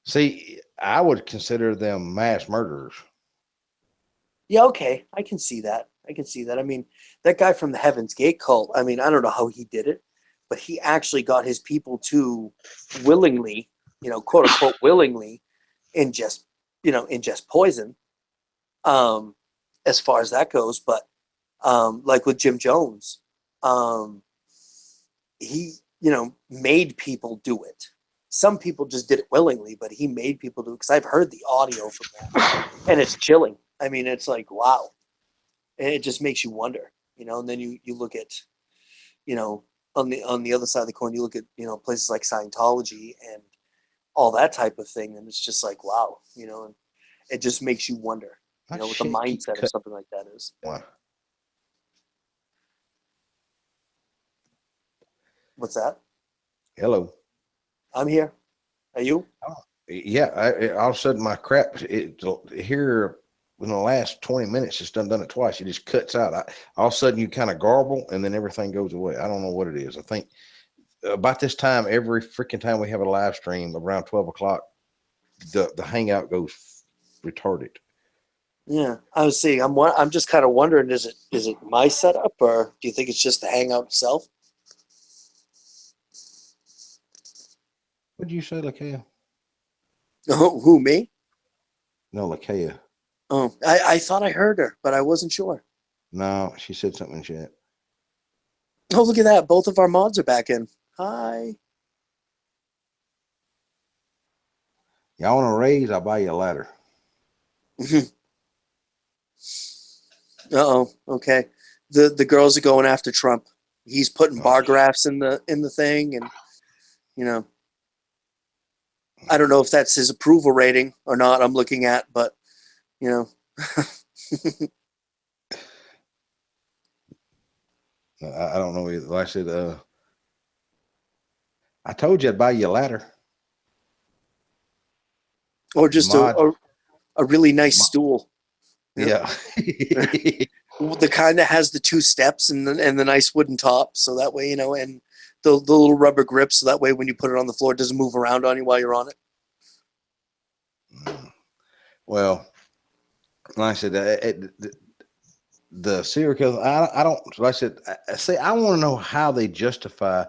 See, I would consider them mass murderers. yeah, okay, I can see that. I can see that. I mean, that guy from the Heaven's Gate cult, I mean, I don't know how he did it, but he actually got his people to willingly, quote unquote willingly ingest, ingest poison. Um, as far as that goes, but like with Jim Jones, um, he, made people do it. Some people just did it willingly, but he made people do it because I've heard the audio from that, and it's chilling. I mean, it's like wow, and it just makes you wonder, And then you look at, you know, on the other side of the coin, you look at places like Scientology and all that type of thing, and it's just like wow, and it just makes you wonder, My what the shit keeps mindset of cutting. something like that is. What's that? Hello. I'm here. Are you? Yeah, all of a sudden my crap here in the last 20 minutes, it's done it twice. It just cuts out. All of a sudden you kind of garble and then everything goes away. I don't know what it is. I think about this time, every freaking time we have a live stream around 12 o'clock, the hangout goes retarded. Yeah, I was seeing. I'm just kind of wondering, is it my setup, or do you think it's just the Hangout itself? What did you say, Lakea? Oh, who, me? No, Lakea. Oh, I thought I heard her, but I wasn't sure. No, she said something in chat. Oh, look at that! Both of our mods are back in. Hi. Y'all want a raise? I'll buy you a ladder. Uh-oh. Okay. The girls are going after Trump. He's putting Oh, bar graphs in the thing, and you know, I don't know if that's his approval rating or not. I'm looking at, but you know. I don't know either. Like I said, I told you I'd buy you a ladder. Or The just a, mod, a, a really the nice mod, stool. yeah. The kind that has the two steps and the nice wooden top, so that way and the little rubber grip, so that way when you put it on the floor, it doesn't move around on you while you're on it. Well, like I said, the serial killer. I don't. Like I said, I want to know how they justify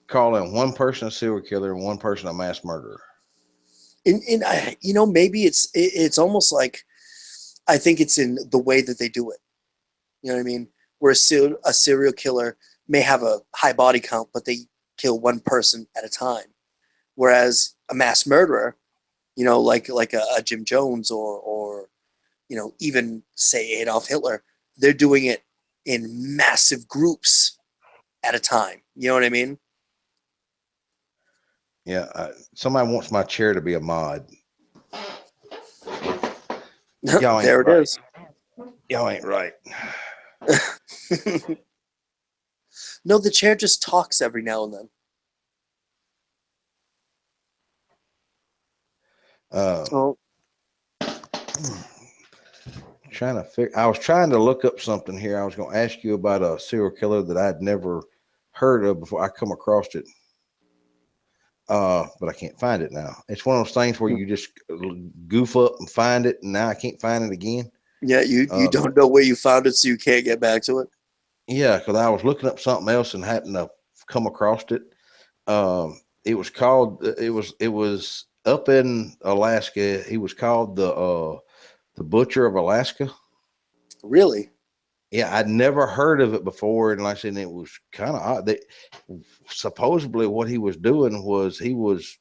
calling one person a serial killer and one person a mass murderer. Maybe it's almost like I think it's in the way that they do it. You know what I mean? Where a serial killer may have a high body count, but they kill one person at a time, whereas a mass murderer, like a Jim Jones or even say Adolf Hitler, they're doing it in massive groups at a time. You know what I mean? Yeah. Somebody wants my chair to be a mod. Y'all ain't There it right. is. Y'all ain't right. No, the chair just talks every now and then. Uh, Oh, I was trying to look up something here. I was going to ask you about a serial killer that I'd never heard of before I come across it. But I can't find it now. It's one of those things where you just goof up and find it, and now I can't find it again. yeah, you don't know where you found it, so you can't get back to it. Yeah, because I was looking up something else and happened to come across it. It was called. It was up in Alaska. He was called the Butcher of Alaska. Really? Yeah, I'd never heard of it before, and like I said, it was kind of odd. That supposedly what he was doing was he was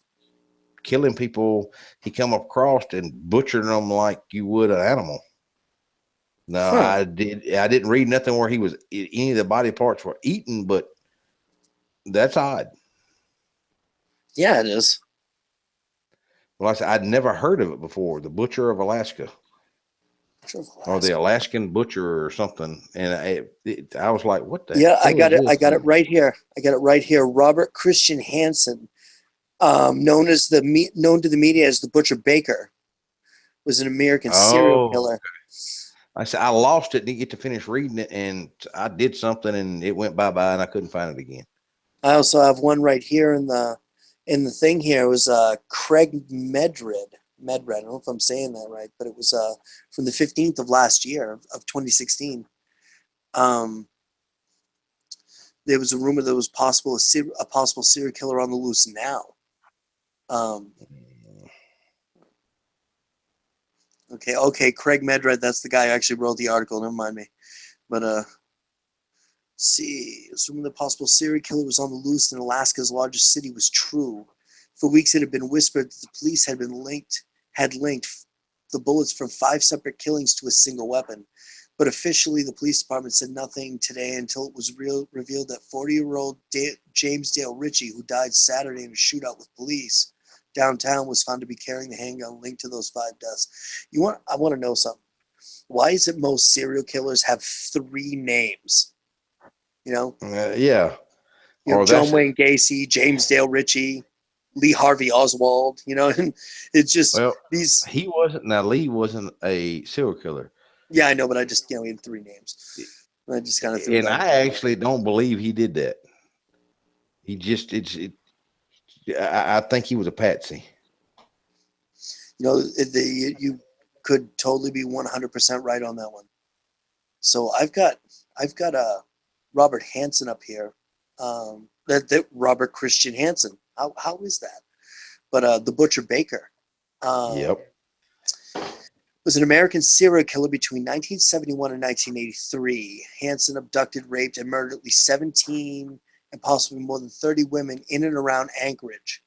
killing people he come across and butchering them like you would an animal. No, Huh. I didn't read nothing where he was any of the body parts were eaten, but that's odd. Yeah, it is. Well, I said I'd never heard of it before. The Butcher of Alaska, or the Alaskan Butcher, or something. And I was like, "What the Yeah, I hell is got it. I this?" got it right here. I got it right here. Robert Christian Hansen, known to the media as the Butcher Baker, was an American serial Oh, killer. I said I lost it. Didn't get to finish reading it, and I did something, and it went bye, and I couldn't find it again. I also have one right here in the thing here. It was Craig Medred. Medred. I don't know if I'm saying that right, but it was from the 15th of last year of 2016. Um, there was a rumor that was a possible serial killer on the loose now. Um, okay, Craig Medred. That's the guy who actually wrote the article. Never mind me. But see, assuming the possible serial killer was on the loose in Alaska's largest city was true. For weeks, it had been whispered that the police had linked the bullets from 5 separate killings to a single weapon. But officially, the police department said nothing today until it was revealed that 40-year-old James Dale Ritchie, who died Saturday in a shootout with police downtown, was found to be carrying the handgun linked to those 5 deaths. I want to know something. Why is it most serial killers have 3 names? You know, Yeah, or John that's Wayne Gacy, James Dale Ritchie, Lee Harvey Oswald, and it's just well, these. he wasn't. Now Lee wasn't a serial killer, Yeah, I know, but I just, he had 3 names. I just kind of threw and that. I actually don't believe he did that. He just I think he was a patsy. You could totally be 100% right on that one. So I've got Robert Hansen up here. That Robert Christian Hansen. How is that? But the Butcher Baker. Yep. Was an American serial killer between 1971 and 1983. Hansen abducted, raped, and murdered at least 17 and possibly more than 30 women in and around Anchorage.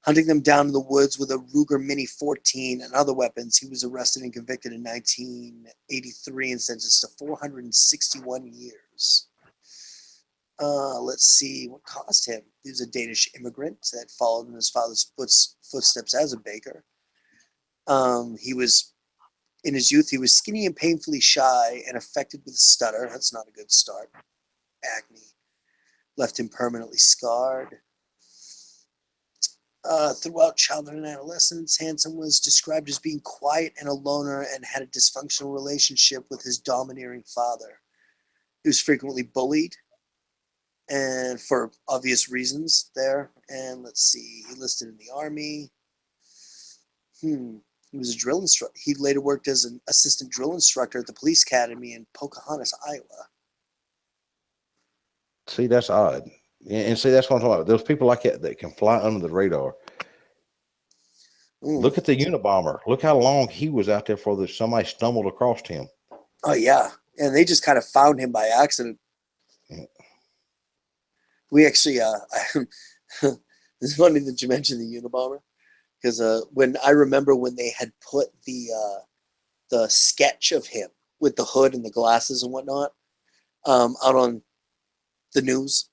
Hunting them down in the woods with a Ruger Mini 14 and other weapons, he was arrested and convicted in 1983 and sentenced to 461 years. Let's see what caused him. He was a Danish immigrant that followed in his father's footsteps as a baker. He was In his youth, he was skinny and painfully shy and affected with a stutter. That's not a good start. Acne left him permanently scarred. Throughout childhood and adolescence, Hansen was described as being quiet and a loner and had a dysfunctional relationship with his domineering father. He was frequently bullied, and for obvious reasons there. And let's see, he listed in the Army. He was a drill instructor. He later worked as an assistant drill instructor at the police academy in Pocahontas, Iowa. See, that's odd. And see, that's what I'm talking about. Those people like that can fly under the radar. Mm. Look at the Unabomber. Look how long he was out there before somebody stumbled across him. Oh yeah, and they just kind of found him by accident. We actually, it's funny that you mentioned the Unabomber because when I remember when they had put the sketch of him with the hood and the glasses and whatnot out on the news,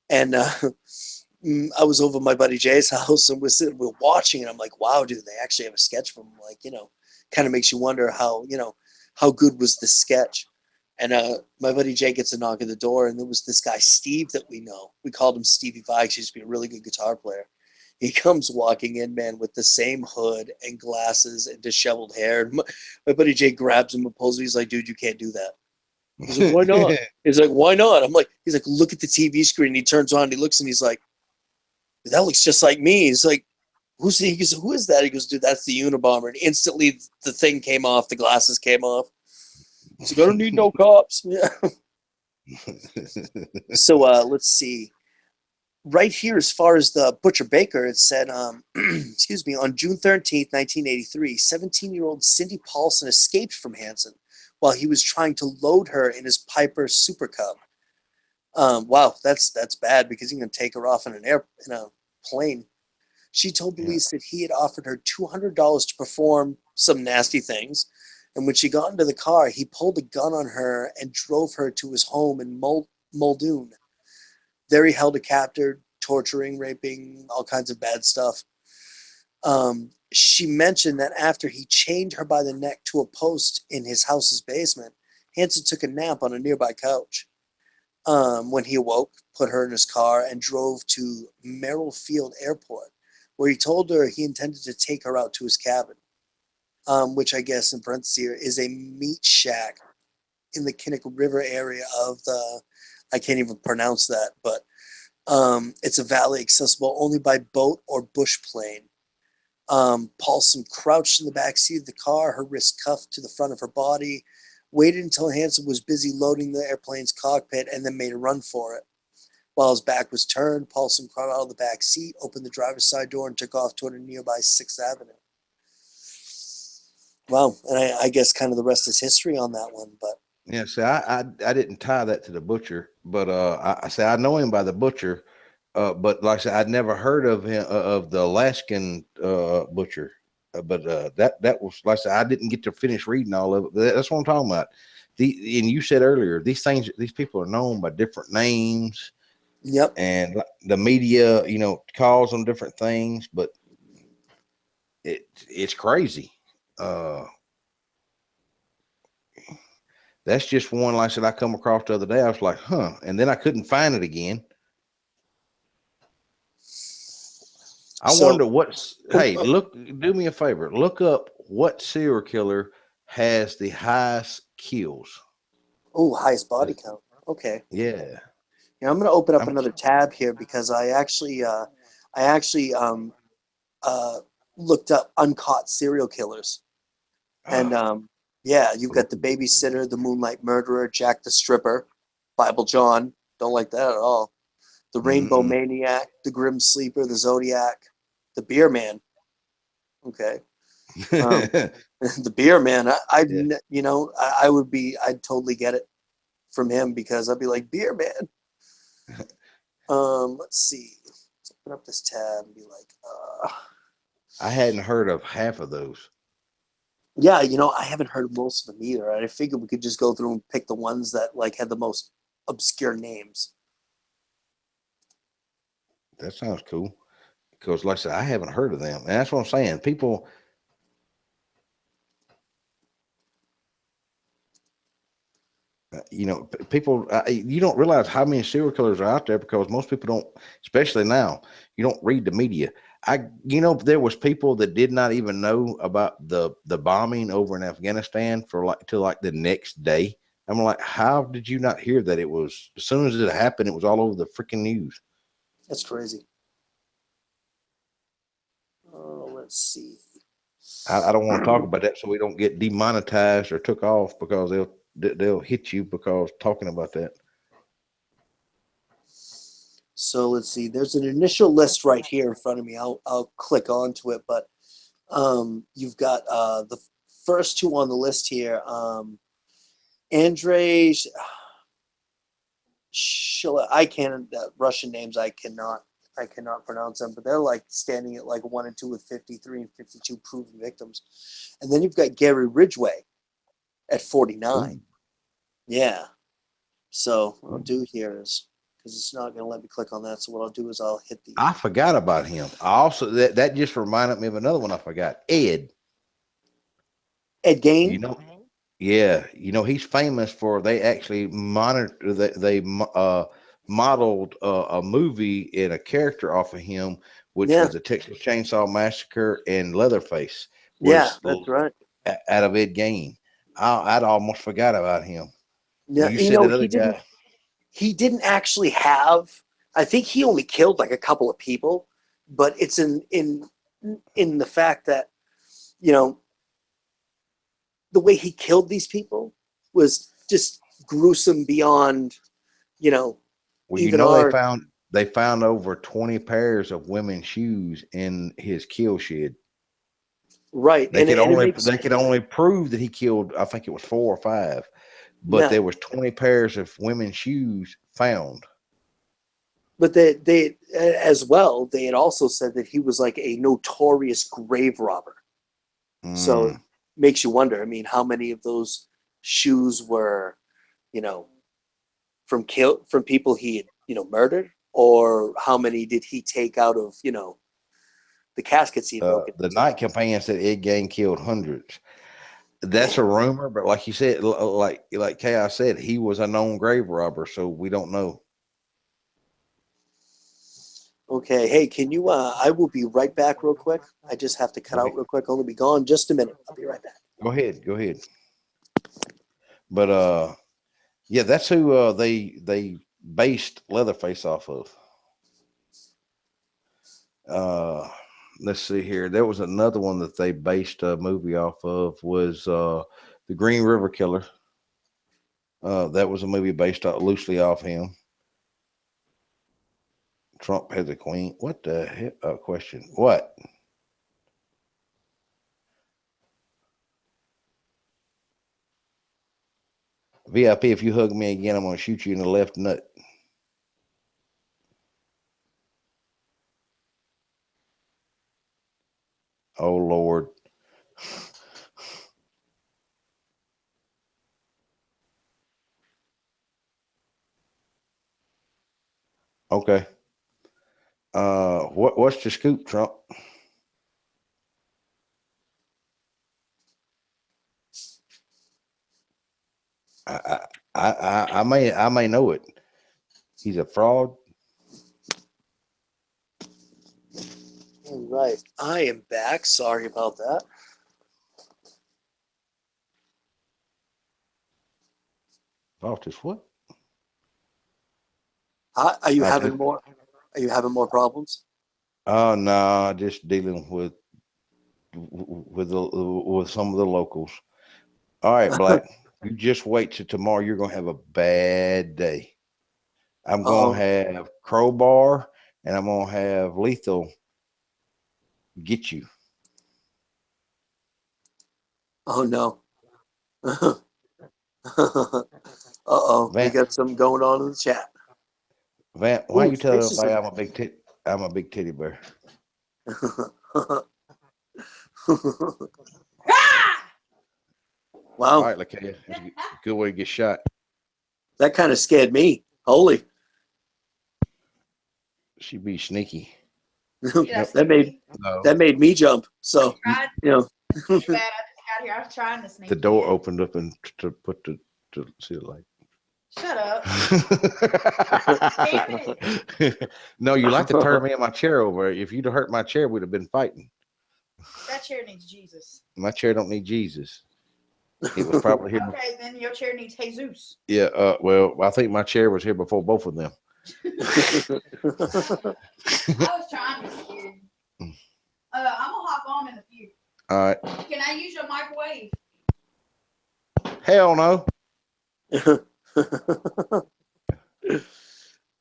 and I was over at my buddy Jay's house and we're watching, and I'm like, wow, dude, they actually have a sketch from him. Like, kind of makes you wonder how good was the sketch. And my buddy Jay gets a knock at the door, and there was this guy Steve that we know. We called him Stevie Vikes. He used to be a really good guitar player. He comes walking in, man, with the same hood and glasses and disheveled hair. And my buddy Jay grabs him and pulls him. He's like, dude, you can't do that. He's like, why not? He's like, why not? He's like, look at the TV screen. He turns on, he looks, and he's like, that looks just like me. He's like, he goes, who is that? He goes, dude, that's the Unabomber. And instantly the thing came off, the glasses came off. He's like, I don't need no cops. Yeah. So let's see. Right here, as far as the Butcher Baker, it said, excuse me, on June 13th, 1983, 17-year-old Cindy Paulson escaped from Hansen while he was trying to load her in his Piper Super Cub. Wow, that's bad because he can take her off in a plane. She told police that he had offered her $200 to perform some nasty things. And when she got into the car, he pulled a gun on her and drove her to his home in Muldoon. There he held her captive, torturing, raping, all kinds of bad stuff. She mentioned that after he chained her by the neck to a post in his house's basement, Hansen took a nap on a nearby couch. When he awoke, put her in his car, and drove to Merrill Field Airport, where he told her he intended to take her out to his cabin, which I guess in parentheses here is a meat shack in the Kinnick River area of the, I can't even pronounce that, but it's a valley accessible only by boat or bush plane. Paulson crouched in the back seat of the car, her wrist cuffed to the front of her body, waited until Hansen was busy loading the airplane's cockpit, and then made a run for it. While his back was turned, Paulson crawled out of the back seat, opened the driver's side door, and took off toward a nearby 6th Avenue. Well, and I guess kind of the rest is history on that one, but Yeah, see, I didn't tie that to the butcher, but I say I know him by the butcher, but like I said, I'd never heard of him of the Alaskan butcher, but that was like I said, I didn't get to finish reading all of it. That's what I'm talking about. And you said earlier, these people are known by different names, yep. and the media, calls them different things, but it's crazy. That's just one, like I said, I come across the other day. I was like, huh. And then I couldn't find it again. I So, wonder hey, look, do me a favor. Look up what serial killer has the highest kills. highest body count. Okay. Yeah. Yeah, I'm going to open up I'm, another tab here because I actually uh, looked up uncaught serial killers. And yeah, you've got the babysitter, the moonlight murderer, Jack the Stripper, Bible John. Don't like that at all. The Rainbow mm-mm. Maniac, the Grim Sleeper, the Zodiac, the Beer Man. Okay. Um, the Beer Man. Yeah. I would be, I'd totally get it from him because I'd be like, Beer Man. Let's see. Let's open up this tab and be like, I hadn't heard of half of those. yeah, I haven't heard most of them either. I figured we could just go through and pick the ones that like had the most obscure names. That sounds cool. Because, like I said, I haven't heard of them. And that's what I'm saying. People, people, you don't realize how many serial killers are out there because most people don't, especially now, you don't read the media. There was people that did not even know about the bombing over in Afghanistan for till the next day. I'm like, how did you not hear that? It was as soon as it happened, it was all over the freaking news. That's crazy. Oh, let's see. I don't want to talk about that so we don't get demonetized or took off because they'll hit you because talking about that. So let's see. There's an initial list right here in front of me. I'll click onto it, but you've got the first two on the list here. Andrei Shila. I can't Russian names. I cannot pronounce them, but they're like standing at like 1 and 2 with 53 and 52 proven victims. And then you've got Gary Ridgway at 49. Ooh. Yeah. So what I'll do here is, because it's not going to let me click on that. So what I'll do is I'll hit the. I forgot about him. I also that just reminded me of another one I forgot. Ed. Ed Gain. You know, yeah. He's famous for they actually monitor they modeled a movie and a character off of him, which Yeah. was the Texas Chainsaw Massacre, and Leatherface Yeah, was that's right. out of Ed Gain. I'd almost forgot about him. Yeah, When you said that other guy, he didn't actually have, I think he only killed like a couple of people, but it's in the fact that, you know, the way he killed these people was just gruesome beyond, you know, well, even they our found over 20 pairs of women's shoes in his kill shed. right. They And could it only makes, prove that he killed, I think it was 4 or 5, but yeah, there was 20 pairs of women's shoes found. but they as well, they had also said that he was like a notorious grave robber. So it Mm. makes you wonder, I mean, how many of those shoes were, you know, from people he had, murdered, or how many did he take out of, the casket seat broken. The night companion said Ed Gein killed hundreds. That's a rumor, but like you said, like Chaos said, he was a known grave robber, so we don't know. Okay, hey, can you? I will be right back, real quick. I just have to cut out real quick. I'll be gone just a minute. I'll be right back. Go ahead. But yeah, that's who they based Leatherface off of. Let's see here. There was another one that they based a movie off of was the Green River Killer. That was a movie based loosely off him. Trump has a queen. What the hell? Question. What? VIP, if you hug me again, I'm going to shoot you in the left nut. Oh, Lord. Okay. What's the scoop, Trump? I may know it. He's a fraud. All right, I am back. Sorry about that. Faustus, what? Are you having more? Are you having more problems? Oh no, just dealing with some of the locals. All right, Black. You just wait till tomorrow. You're gonna have a bad day. I'm gonna have Crowbar and I'm gonna have Lethal get you. Oh no. Uh-oh, we got some going on in the chat. Vamp, why you telling everybody I'm a big titty bear? Wow. All right, Lakaya. That's a good way to get shot. That kind of scared me. Holy. She be sneaky. that made me jump. So you know. Bad. I just got here. I was trying to sneak. The door opened up and to put to see the light. Shut up. No, you like to turn me and my chair over. If you'd have hurt my chair, we'd have been fighting. That chair needs Jesus. My chair don't need Jesus. It was probably here. Okay, then your chair needs Jesus. Yeah. Well, I think my chair was here before both of them. I was trying to scare you. I'm gonna hop on in a few. All right. Can I use your microwave? Hell no.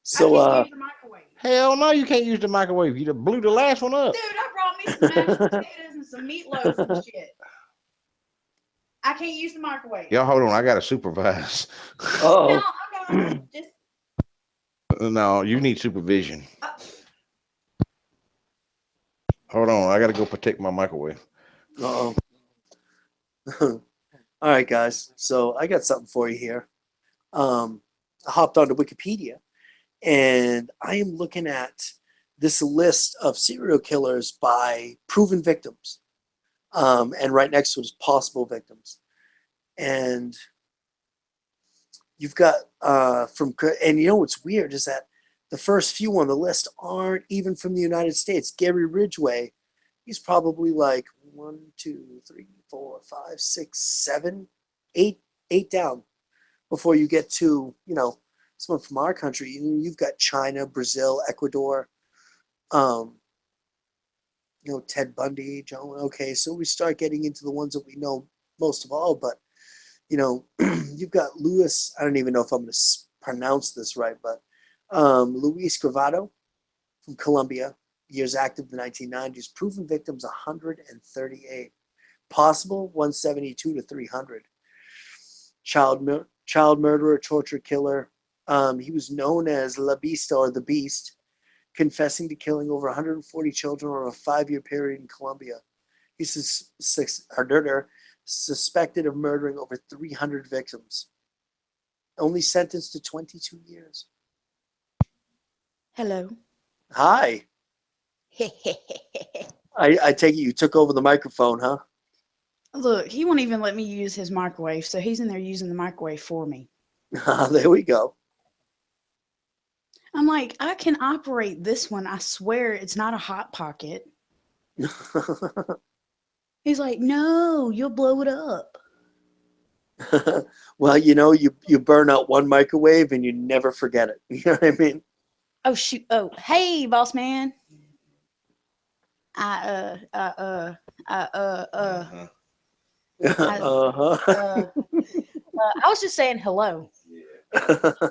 So I can't use the microwave. Hell no, you can't use the microwave. You blew the last one up. Dude, I brought me some mashed potatoes and some meatloaf and shit. I can't use the microwave. Y'all hold on, I gotta supervise. Oh. No, just no, you need supervision. Hold on, I gotta go protect my microwave. Uh-oh. All right, guys. So I got something for you here. I hopped onto Wikipedia, and I am looking at this list of serial killers by proven victims, and right next to it is possible victims. And you've got and you know what's weird is that the first few on the list aren't even from the United States. Gary Ridgway, he's probably like 1, 2, 3, 4, 5, 6, 7, 8 down before you get to, you know, someone from our country. You've got China, Brazil, Ecuador, you know, Ted Bundy, John. Okay, so we start getting into the ones that we know most of all. But, you know, you've got Luis, I don't even know if I'm going to pronounce this right, but Luis Gravato from Colombia, years active in the 1990s, proven victims 138, possible 172 to 300. Child murderer, torture killer. He was known as La Bista or the Beast, confessing to killing over 140 children over a 5-year period in Colombia. He's suspected of murdering over 300 victims. Only sentenced to 22 years. hello. Hi. I take it you took over the microphone, huh? Look, he won't even let me use his microwave, so he's in there using the microwave for me. There we go. I'm like, I can operate this one. I swear it's not a hot pocket. He's like, no, you'll blow it up. Well, you burn out one microwave and you never forget it. You know what I mean? Oh shoot! Oh, hey, boss man. I Uh-huh. Uh-huh. I was just saying hello. Yeah.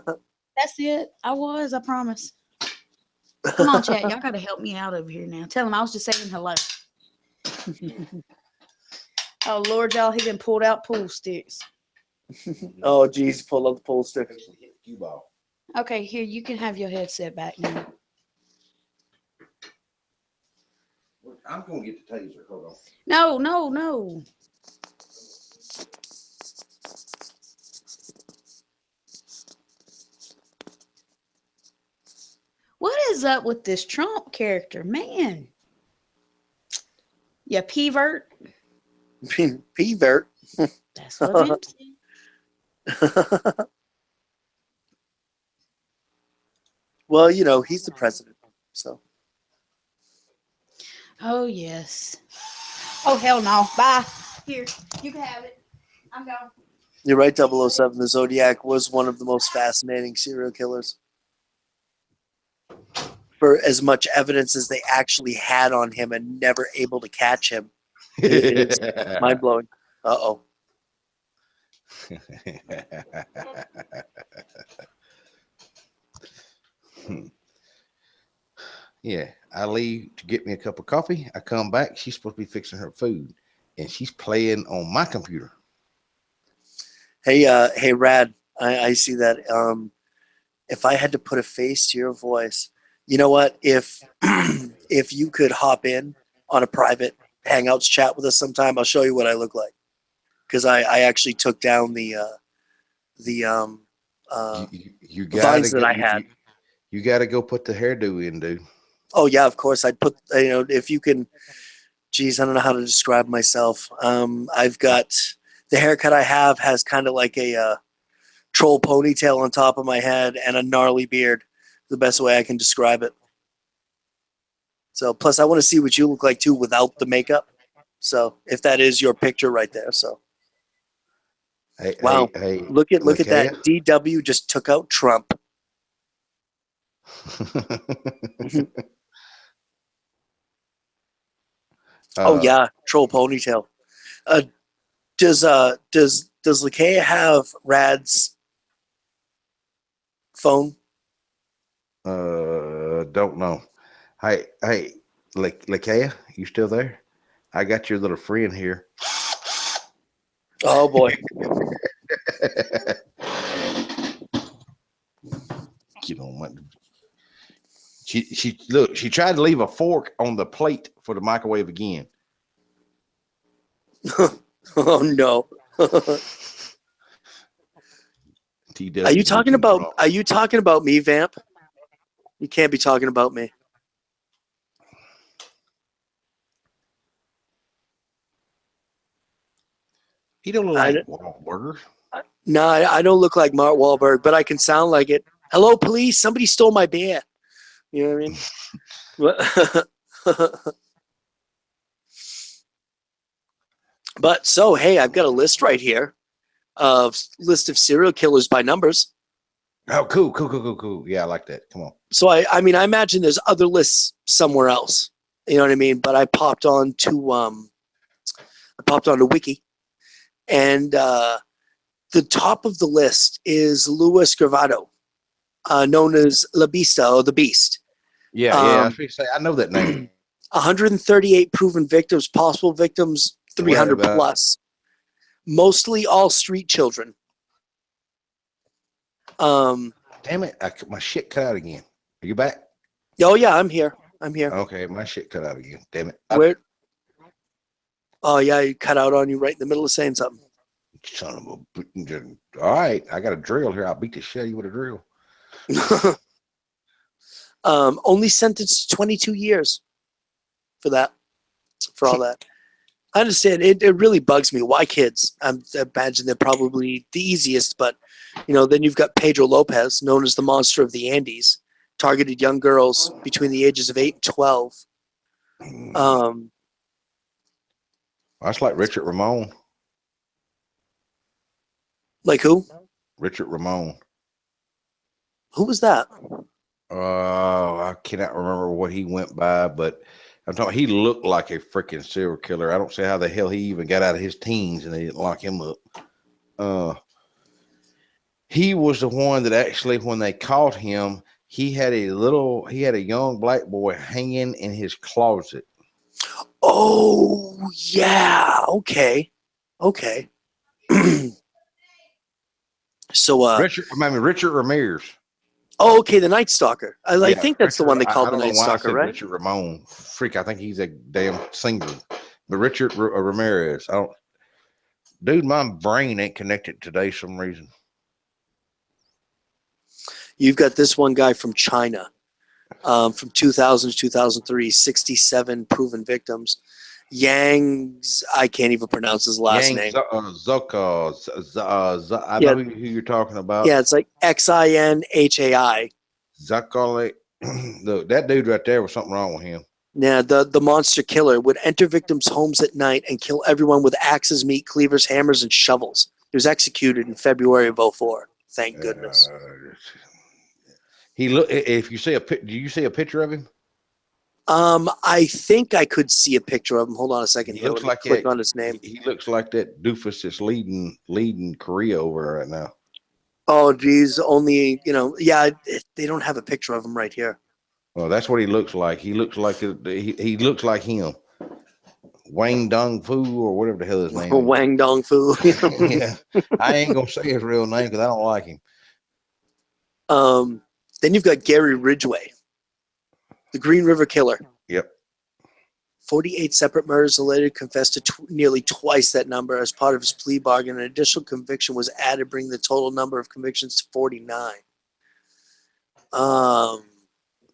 That's it. I promise. Come on, chat. Y'all got to help me out over here now. Tell him I was just saying hello. Oh, Lord, y'all, he done pulled out pool sticks. Oh, geez, pull up the pool stick. Cue ball. Okay, here, you can have your headset back now. I'm going to get the taser. Hold on. No, no, no. What is up with this Trump character? Man. You pervert. P-vert. That's what I'm saying. Well, he's the president, so. Oh, yes. Oh, hell no. Bye. Here, you can have it. I'm gone. You're right, 007. The Zodiac was one of the most fascinating serial killers. For as much evidence as they actually had on him and never able to catch him. It is mind-blowing. Uh-oh. Yeah, I leave to get me a cup of coffee. I come back. She's supposed to be fixing her food, and she's playing on my computer. Hey, Rad, I see that. If I had to put a face to your voice, you know what? If if you could hop in on a private Hangouts chat with us sometime, I'll show you what I look like. Because I actually took down the You gotta vines that go. I had. You gotta go put the hairdo in, dude. Oh yeah, of course. I'd put if you can. Geez, I don't know how to describe myself. I've got the haircut I have has kind of like a troll ponytail on top of my head and a gnarly beard. The best way I can describe it. So plus I want to see what you look like too without the makeup. So if that is your picture right there. So Hey, wow. hey, Look at Lakaya? that. DW just took out Trump. Oh yeah, troll ponytail. Does Lakaya have Rad's phone? Don't know. Hey, Lakaya, you still there? I got your little friend here. Oh boy. You know, she tried to leave a fork on the plate for the microwave again. Oh no. Are you talking about me, Vamp? You can't be talking about me. He don't look like Wahlberg. No, I don't look like Mark Wahlberg, but I can sound like it. Hello, police! Somebody stole my beer. You know what I mean? But so, hey, I've got a list right here of list of serial killers by numbers. Oh, cool. Yeah, I like that. Come on. So I mean, I imagine there's other lists somewhere else. You know what I mean? But I popped on to Wiki, and the top of the list is Luis Gravado, known as La Bista or the Beast. Yeah. I was going to say I know that name. 138 proven victims, possible victims 300 plus, mostly all street children. Damn it! My shit cut out again. Are you back? Oh yeah, I'm here. Okay, my shit cut out again. Damn it! Where? Oh yeah, you cut out on you right in the middle of saying something. Son of a. All right, I got a drill here. I'll beat the shit out of you with a drill. Only sentenced to 22 years for that. for all that. I understand. It really bugs me. Why kids? I imagine they're probably the easiest, but then you've got Pedro Lopez, known as the Monster of the Andes, targeted young girls between the ages of 8 and 12. That's like Richard Ramon. Like who? Richard Ramon. Who was that? I cannot remember what he went by, but I'm talking. He looked like a freaking serial killer. I don't see how the hell he even got out of his teens and they didn't lock him up. He was the one that actually, when they caught him, he had a young black boy hanging in his closet. Oh yeah. Okay. So Richard Ramirez. oh, okay, the Night Stalker. I Yeah, think that's the Richard, one they call I the don't know Night why I Stalker, said right? Richard Ramon. Freak, I think he's a damn singer. But Richard Ramirez, dude, my brain ain't connected today for some reason. You've got this one guy from China, from 2000 to 2003, 67 proven victims. Yang's, I can't even pronounce his last name. Zucca. I Yeah. know who you're talking about. Yeah, it's like Xinhai. Zucca. Look, that dude right there was something wrong with him. Yeah, the monster killer would enter victims' homes at night and kill everyone with axes, meat cleavers, hammers, and shovels. He was executed in February of 2004. Thank goodness. He look. If you see do you see a picture of him? I think I could see a picture of him. Hold on a second He here. looks Let me like click on his name. He looks like that doofus that's leading Korea over right now. Oh, geez. Only, yeah, they don't have a picture of him right here. Well, that's what he looks like. He looks like he looks like him. Wang Dong Fu or whatever the hell his name is. Wang Dong Fu. Yeah, I ain't gonna say his real name because I don't like him. Then you've got Gary Ridgway, the Green River Killer. Yep. 48 separate murders, later confessed to nearly twice that number as part of his plea bargain. An additional conviction was added, bringing the total number of convictions to 49.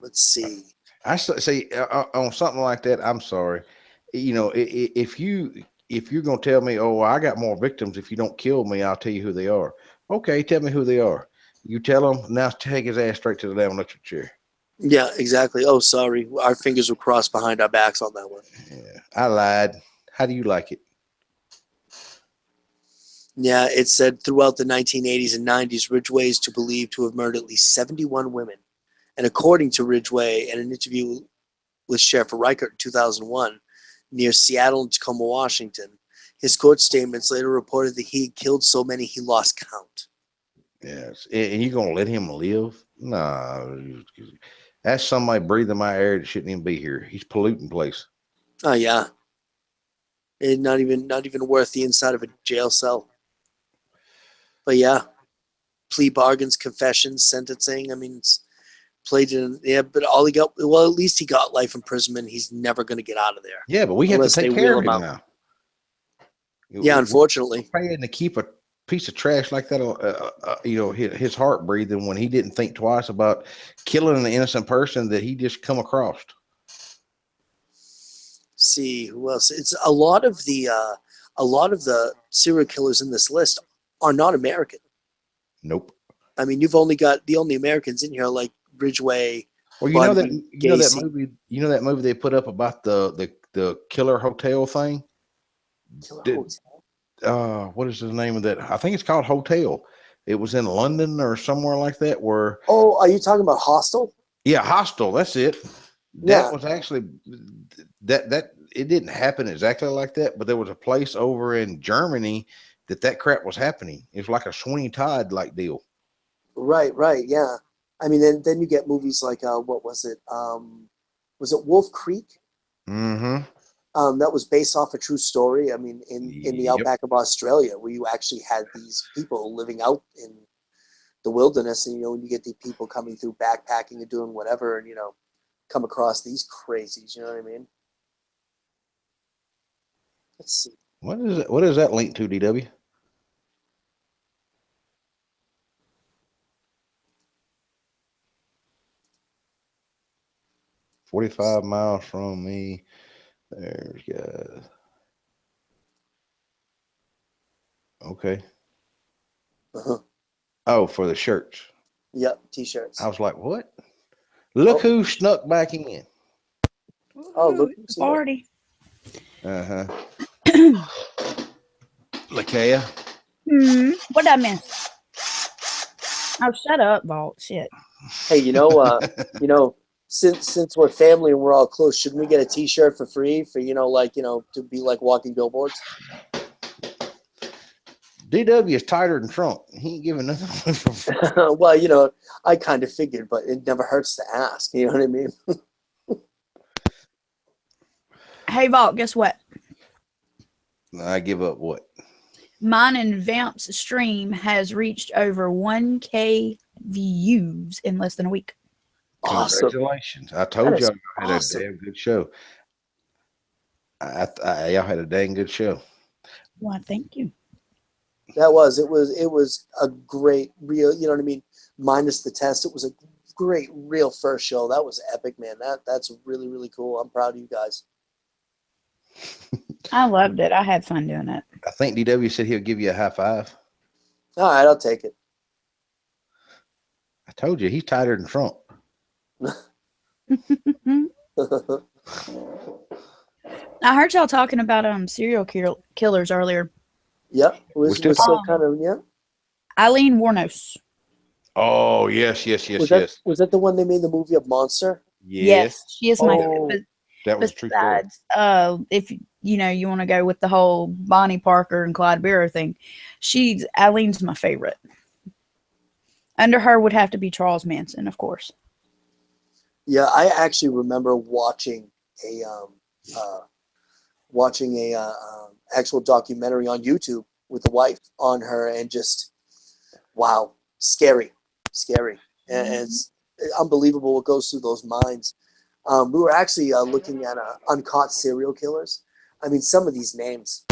Let's see. I say on something like that. I'm sorry. If you're gonna tell me, oh, I got more victims. If you don't kill me, I'll tell you who they are. Okay, tell me who they are. You tell him now. Take his ass straight to the damn electric chair. Yeah, exactly. Oh, sorry. Our fingers were crossed behind our backs on that one. Yeah, I lied. How do you like it? Yeah, it said throughout the 1980s and 90s, Ridgway is believed to have murdered at least 71 women. And according to Ridgway, in an interview with Sheriff Reichert in 2001, near Seattle and Tacoma, Washington, his court statements later reported that he had killed so many he lost count. Yes, and you're gonna let him live? Nah, that's somebody breathing my air that shouldn't even be here. He's polluting place. Oh yeah, and not even worth the inside of a jail cell. But yeah, plea bargains, confessions, sentencing. I mean, it's played in. Yeah, but all he got. Well, at least he got life imprisonment. He's never going to get out of there. Yeah, but we have to take care of him now. Yeah, unfortunately. We're paying to keep a piece of trash like that, his heart breathing when he didn't think twice about killing an innocent person that he just come across. See who else? It's a lot of the serial killers in this list are not American. Nope. I mean, you've only got the only Americans in here like Ridgway. Well, Bundy, you know that movie they put up about the killer hotel thing. What is the name of that? I think it's called Hotel. It was in London or somewhere like that. Where? Oh, are you talking about Hostel? Yeah, Hostel. That's it. That was actually that it didn't happen exactly like that, but there was a place over in Germany that crap was happening. It was like a Sweeney Todd like deal. Right, yeah. I mean, then you get movies like what was it? Was it Wolf Creek? Mm-hmm. That was based off a true story. I mean, in the outback of Australia, where you actually had these people living out in the wilderness, and when you get these people coming through backpacking and doing whatever, and come across these crazies. You know what I mean? Let's see. What is it? What is that link to, DW? "45 miles from me." There's guys. Okay. Uh-huh. Oh, for the shirts. Yep, t-shirts. I was like, what? Look Oh. who snuck back in. Oh, look Woohoo, who's it's a here. party. Uh-huh. Lakea. What I miss? Oh, shut up, Vault. Shit. Hey, since we're family and we're all close, shouldn't we get a t-shirt for free for, to be like walking billboards? DW is tighter than Trump. He ain't giving nothing for free. Well, I kind of figured, but it never hurts to ask. You know what I mean? Hey, Vault, guess what? I give up what? Mine and Vamp's stream has reached over 1K views in less than a week. Awesome. Congratulations. I told That is y'all had awesome. a damn good show. Y'all had a dang good show. Well, thank you. It was a great real, you know what I mean? Minus the test, it was a great real first show. That was epic, man. That's really, really cool. I'm proud of you guys. I loved it. I had fun doing it. I think DW said he'll give you a high five. All right, I'll take it. I told you, he's tighter than Trump. I heard y'all talking about serial killers earlier. Yep. We're We're still still kind of, yeah. Eileen Wuornos. Oh, yes. Was that the one they made the movie of Monster? Yes, she is my. Oh. That was a true story. Besides, if you want to go with the whole Bonnie Parker and Clyde Barrow thing, Eileen's my favorite. Under her would have to be Charles Manson, of course. Yeah, I actually remember watching a actual documentary on YouTube with the wife on her, and just wow, scary, and it's unbelievable what goes through those minds. We were actually looking at Uncaught serial killers. I mean, some of these names,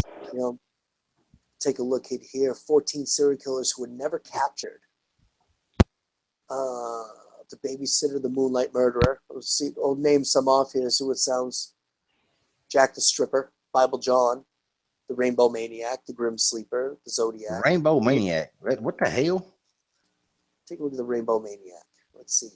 take a look at here: 14 serial killers who were never captured. The babysitter, the moonlight murderer. I'll name some off here, see what it sounds. Jack the Stripper, Bible John, the Rainbow Maniac, the Grim Sleeper, the Zodiac. Rainbow Maniac. What the hell? Take a look at the Rainbow Maniac. Let's see.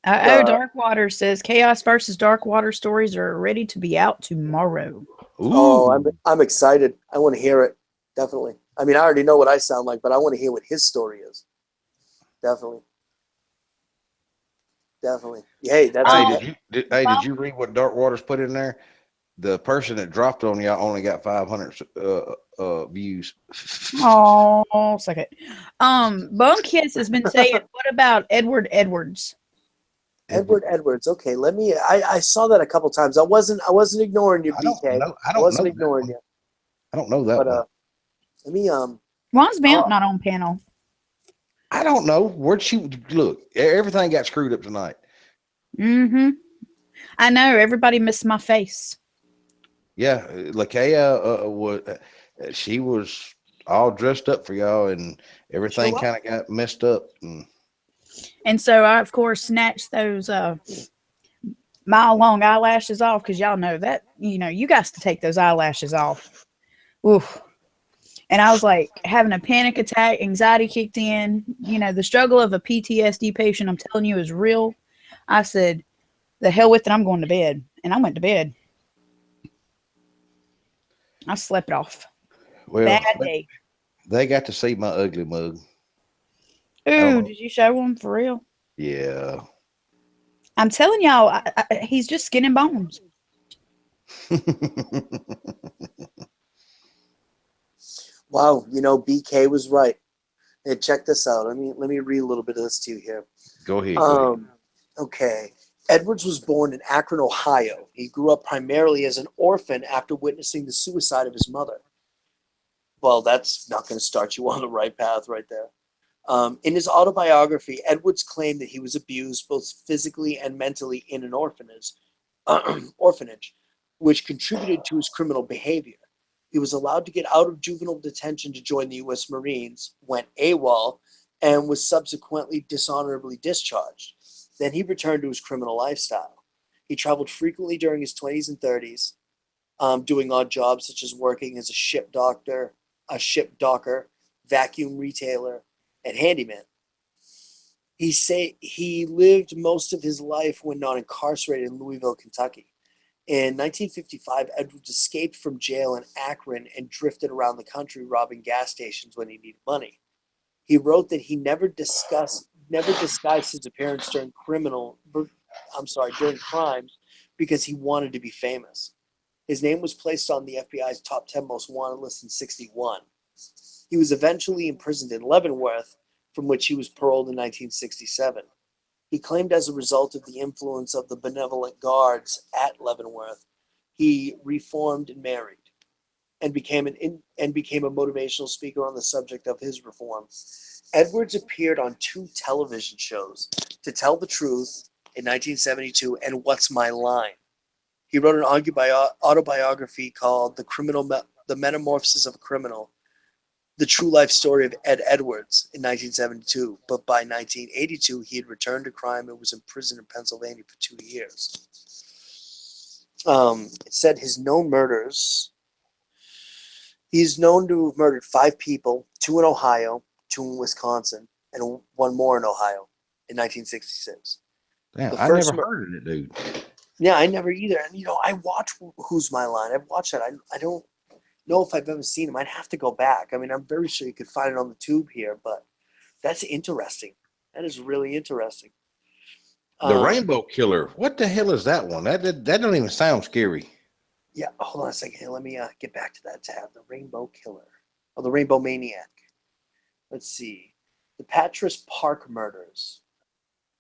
Darkwater says Chaos versus Darkwater stories are ready to be out tomorrow. Ooh. Oh, I'm excited. I want to hear it. Definitely. I mean, I already know what I sound like, but I want to hear what his story is. Definitely. Hey, that's did you read what Dark Waters put in there? The person that dropped on y'all only got 500 views. Oh, suck it. Bone Kiss has been saying, what about Edward Edwards? Edward Edwards. Okay, I saw that a couple times. I wasn't ignoring you, BK. I wasn't ignoring you. I don't know that one. Let me Why's Vamp not on panel? I don't know. Where'd she look? Everything got screwed up tonight. Mm-hmm. I know. Everybody missed my face. Yeah, Lakea she was all dressed up for y'all, and everything kind of got messed up. And so I, of course, snatched those mile-long eyelashes off, because y'all know that, you guys to take those eyelashes off. Oof. And I was like having a panic attack, anxiety kicked in. The struggle of a PTSD patient, I'm telling you, is real. I said, the hell with it, I'm going to bed. And I went to bed. I slept it off. Well, bad day. They got to see my ugly mug. Ooh, did you show him for real? Yeah. I'm telling y'all, he's just skin and bones. Wow, BK was right. Hey, check this out. Let me read a little bit of this to you here. Go ahead. Okay. Edwards was born in Akron, Ohio. He grew up primarily as an orphan after witnessing the suicide of his mother. Well, that's not going to start you on the right path right there. In his autobiography, Edwards claimed that he was abused both physically and mentally in an orphanage, which contributed to his criminal behavior. He was allowed to get out of juvenile detention to join the U.S. Marines, went AWOL, and was subsequently dishonorably discharged. Then he returned to his criminal lifestyle. He traveled frequently during his 20s and 30s, doing odd jobs such as working as a ship docker, vacuum retailer, and handyman. He lived most of his life when not incarcerated in Louisville, Kentucky. In 1955, Edwards escaped from jail in Akron and drifted around the country robbing gas stations when he needed money. He wrote that he never disguised his appearance during crimes because he wanted to be famous. His name was placed on the FBI's top 10 most wanted list in 1961. He was eventually imprisoned in Leavenworth, from which he was paroled in 1967. He claimed as a result of the influence of the benevolent guards at Leavenworth, he reformed and married, and became a motivational speaker on the subject of his reform. Edwards appeared on 2 television shows, To Tell the Truth in 1972 and What's My Line. He wrote an autobiography called The Metamorphosis of a Criminal, the true life story of Ed Edwards in 1972, but by 1982 he had returned to crime and was imprisoned in Pennsylvania for 2 years. It said his known murders. He's known to have murdered 5 people, 2 in Ohio, 2 in Wisconsin, and 1 more in Ohio in 1966. Damn, The I first never heard of it, dude. Yeah, I never either. And I watch Who's My Line. I've watched that. I don't know if I've ever seen him. I'd have to go back. I mean, I'm very sure you could find it on the tube here, but that's interesting. That is really interesting. The Rainbow Killer. What the hell is that one? That don't even sound scary. Yeah, hold on a second here. Let me get back to that tab. The Rainbow Killer. Oh, the Rainbow Maniac. Let's see. The Patras Park Murders.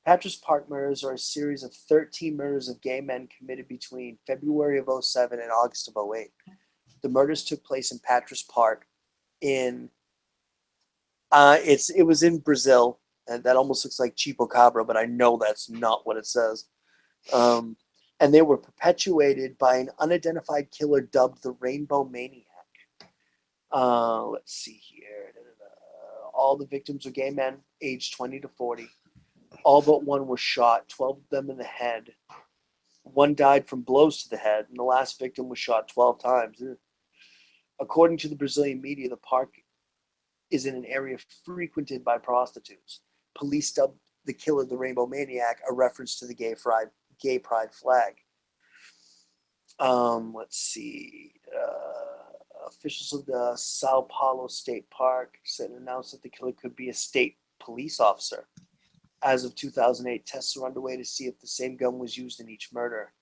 Patras Park Murders are a series of 13 murders of gay men committed between February of 2007 and August of 2008. The murders took place in Patras Park in it was in Brazil, and that almost looks like Chupacabra, but I know that's not what it says. And they were perpetuated by an unidentified killer dubbed the Rainbow Maniac. Let's see here. All the victims were gay men, aged 20 to 40. All but 1 were shot, 12 of them in the head. 1 died from blows to the head, and the last victim was shot 12 times. According to the Brazilian media, the park is in an area frequented by prostitutes. Police dubbed the killer the Rainbow Maniac, a reference to the gay pride flag. Let's see. Officials of the Sao Paulo State Park said announced that the killer could be a state police officer. As of 2008, tests are underway to see if the same gun was used in each murder.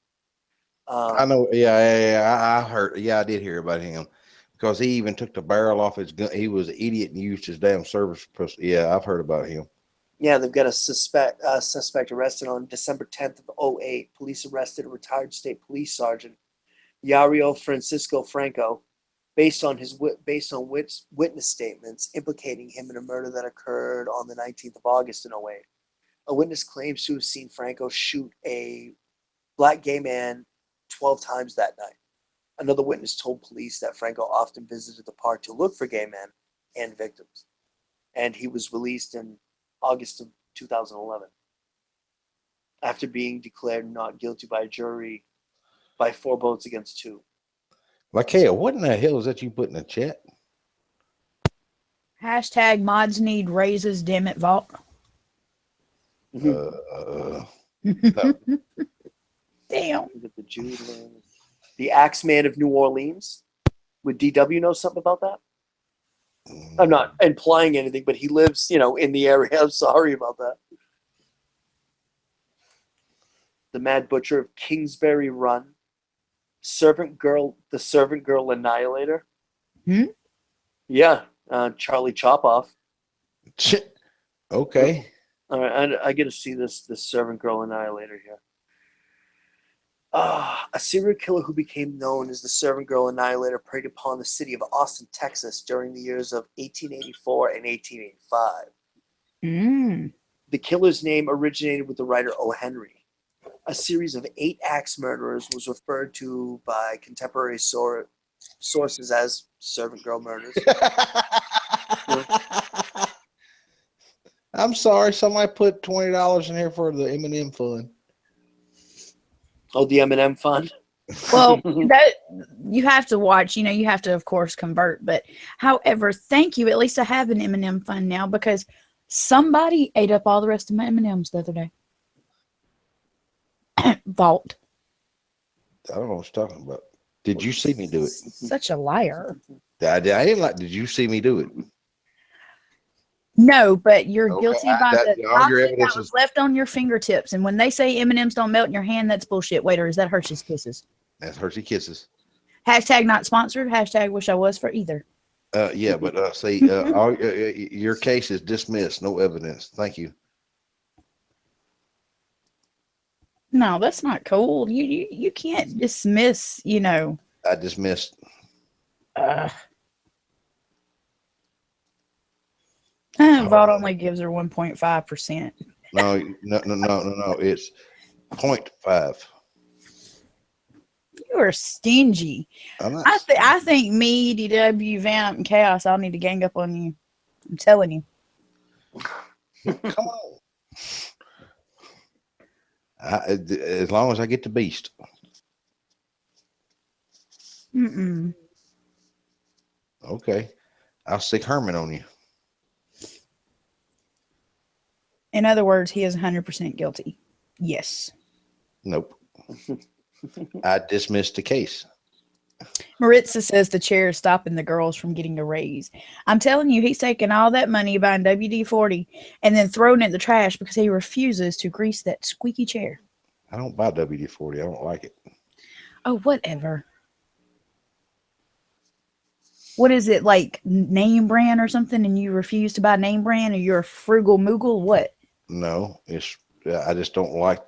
I know. Yeah, I heard. Yeah, I did hear about him because he even took the barrel off his gun. He was an idiot and used his damn service. Yeah, I've heard about him. Yeah, they've got a suspect arrested on December 10th of 2008. Police arrested a retired state police sergeant, Yario Francisco Franco, based on witness statements implicating him in a murder that occurred on the 19th of August in 2008. A witness claims to have seen Franco shoot a black gay man 12 times that night. Another witness told police that Franco often visited the park to look for gay men and victims. And he was released in August of 2011 after being declared not guilty by a jury by 4 votes against 2. Lakea, what in the hell is that you put in the chat? Hashtag mods need raises, dim it vault. No. Damn. The Axeman of New Orleans. Would DW know something about that? I'm not implying anything, but he lives, in the area. I'm sorry about that. The Mad Butcher of Kingsbury Run. The Servant Girl Annihilator. Yeah, Charlie Chopoff. Okay. All right, I get to see this Servant Girl Annihilator here. A serial killer who became known as the Servant Girl Annihilator preyed upon the city of Austin, Texas during the years of 1884 and 1885. The killer's name originated with the writer O. Henry. A series of 8 axe murderers was referred to by contemporary sources as Servant Girl murders. I'm sorry, somebody put $20 in here for the M&M fund. Oh, the M&M fund. Well, that you have to watch. You have to, of course, convert. But however, thank you. At least I have an M&M fund now because somebody ate up all the rest of my M&Ms the other day. Vault. I don't know what you're talking about. Did you see me do it? Such a liar. I didn't like. Did you see me do it? No, but you're Okay, guilty by the all your toxin evidence that was is left on your fingertips. And when they say M&Ms don't melt in your hand, that's bullshit. Wait, or is that Hershey's Kisses? that's Hershey Kisses. Hashtag not sponsored. Hashtag wish I was for either. Yeah, but see, your case is dismissed. No evidence. Thank you. No, that's not cool. You can't dismiss. I dismissed. Vault only gives her 1.5%. No. It's 0.5. You are stingy. I'm not. I think me, DW, Vamp, and Chaos all need to gang up on you. I'm telling you. Come on. As long as I get the beast. Mm-mm. Okay. I'll stick Herman on you. In other words, he is 100% guilty. Yes. Nope. I dismissed the case. Maritza says the chair is stopping the girls from getting a raise. I'm telling you, he's taking all that money buying WD-40 and then throwing it in the trash because he refuses to grease that squeaky chair. I don't buy WD-40. I don't like it. Oh, whatever. What is it, like name brand or something, and you refuse to buy name brand, or you're a frugal moogle? What? No, I just don't like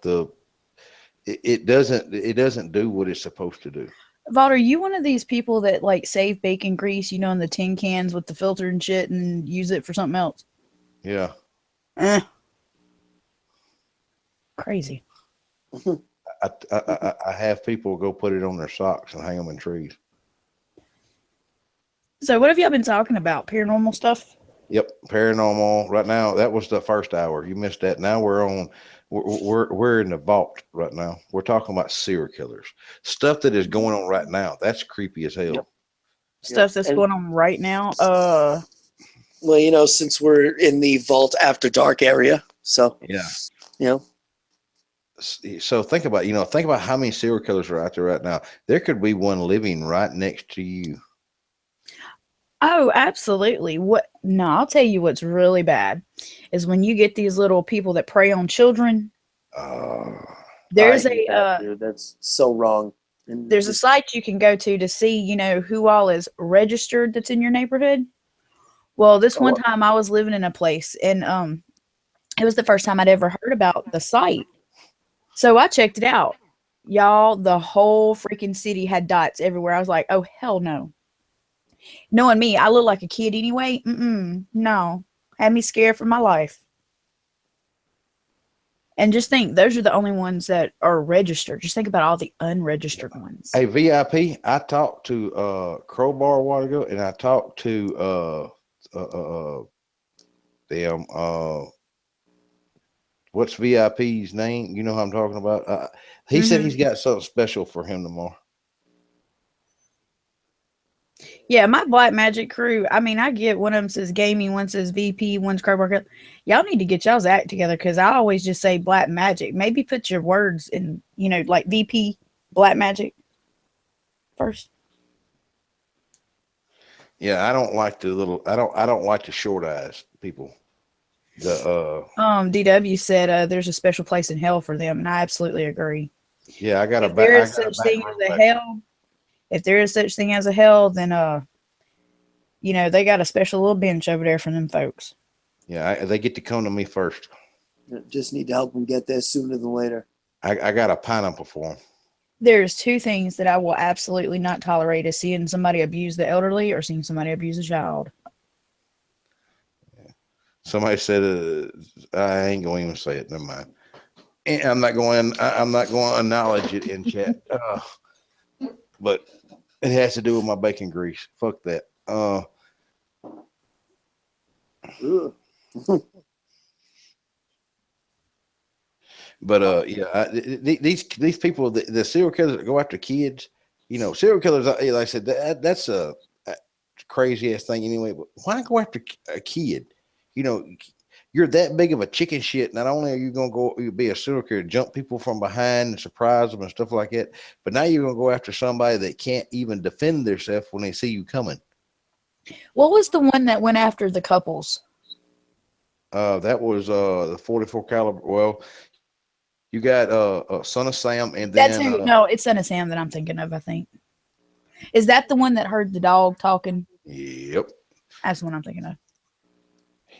it doesn't do what it's supposed to do. Vault, are you one of these people that like save bacon grease, in the tin cans with the filter and shit and use it for something else? Yeah. Crazy. I have people go put it on their socks and hang them in trees. So what have y'all been talking about? Paranormal stuff? Yep, paranormal. Right now, that was the first hour. You missed that. Now we're in the vault right now. We're talking about serial killers, stuff that is going on right now. That's creepy as hell. Yep. Stuff that's going on right now. Well, since we're in the vault after dark area, so yeah. So think about how many serial killers are out there right now. There could be one living right next to you. Oh, absolutely. I'll tell you what's really bad is when you get these little people that prey on children. There's dude, that's so wrong. And there's a site you can go to see, who all is registered that's in your neighborhood. Well, this one time I was living in a place and it was the first time I'd ever heard about the site. So I checked it out. Y'all, the whole freaking city had dots everywhere. I was like, oh, hell no. Knowing me, I look like a kid anyway. No. Had me scared for my life. And just think, those are the only ones that are registered. Just think about all the unregistered ones. Hey, VIP, I talked to Crowbar a while ago, and I talked to what's VIP's name? You know who I'm talking about? He said he's got something special for him tomorrow. Yeah, my Black Magic crew, I get one of them says gaming, one says VP, one's Crowbar. Y'all need to get y'all's act together because I always just say Black Magic. Maybe put your words in, like VP, Black Magic first. Yeah, I don't like I don't like the short eyes people. DW said there's a special place in hell for them, and I absolutely agree. Yeah, I got if there is such thing as a hell, if there is such thing as a hell, then they got a special little bench over there for them folks. Yeah, they get to come to me first. Just need to help them get there sooner than later. I got a pineapple for them. There's two things that I will absolutely not tolerate: is seeing somebody abuse the elderly or seeing somebody abuse a child. Yeah. Somebody said, I ain't going to even say it. Never mind. And I'm not going to acknowledge it in chat. But it has to do with my bacon grease. Fuck that. But yeah, these people, the serial killers that go after kids, serial killers, like I said, that's a crazy ass thing anyway. But why go after a kid? You're that big of a chicken shit. Not only are you gonna you be a serial killer, jump people from behind and surprise them and stuff like that, but now you're gonna go after somebody that can't even defend themselves when they see you coming. What was the one that went after the couples? That was the 44 caliber. Well, you got Son of Sam, and That's then who. No, it's Son of Sam that I'm thinking of. I think. Is that the one that heard the dog talking? Yep. That's the one I'm thinking of.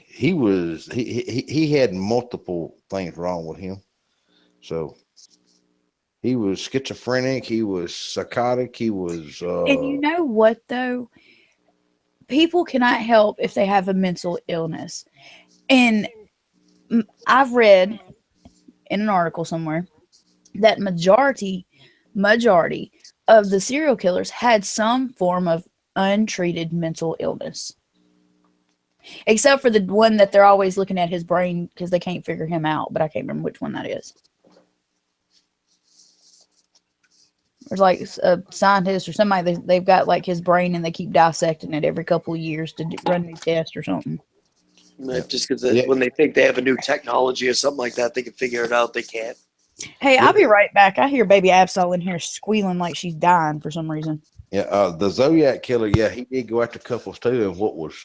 He had multiple things wrong with him. So he was schizophrenic, he was psychotic, he was And you know what though? People cannot help if they have a mental illness. And I've read in an article somewhere that majority of the serial killers had some form of untreated mental illness. Except for the one that they're always looking at his brain because they can't figure him out, but I can't remember which one that is. There's like a scientist or somebody, they've got like his brain and they keep dissecting it every couple of years to run new tests or something. Just because when they think they have a new technology or something like that, they can figure it out. They can't. Hey, I'll be right back. I hear baby Absol in here squealing like she's dying for some reason. Yeah, the Zodiac killer, he did go after couples too, and what was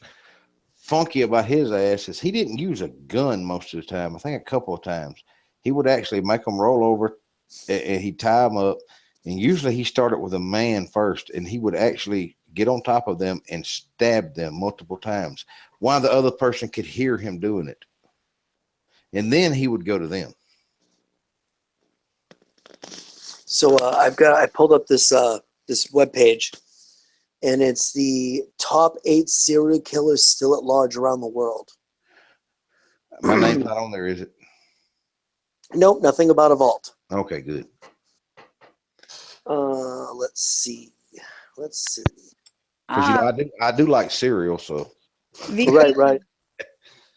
funky about his ass is he didn't use a gun most of the time. I think a couple of times he would actually make them roll over and he'd tie them up, and usually he started with a man first, and he would actually get on top of them and stab them multiple times while the other person could hear him doing it, and then he would go to them. So I pulled up this webpage, and it's the top 8 serial killers still at large around the world. My name's not on there, is it? Nope, nothing about a vault. Okay, good. Let's see. Because I do like cereal, so VP, right.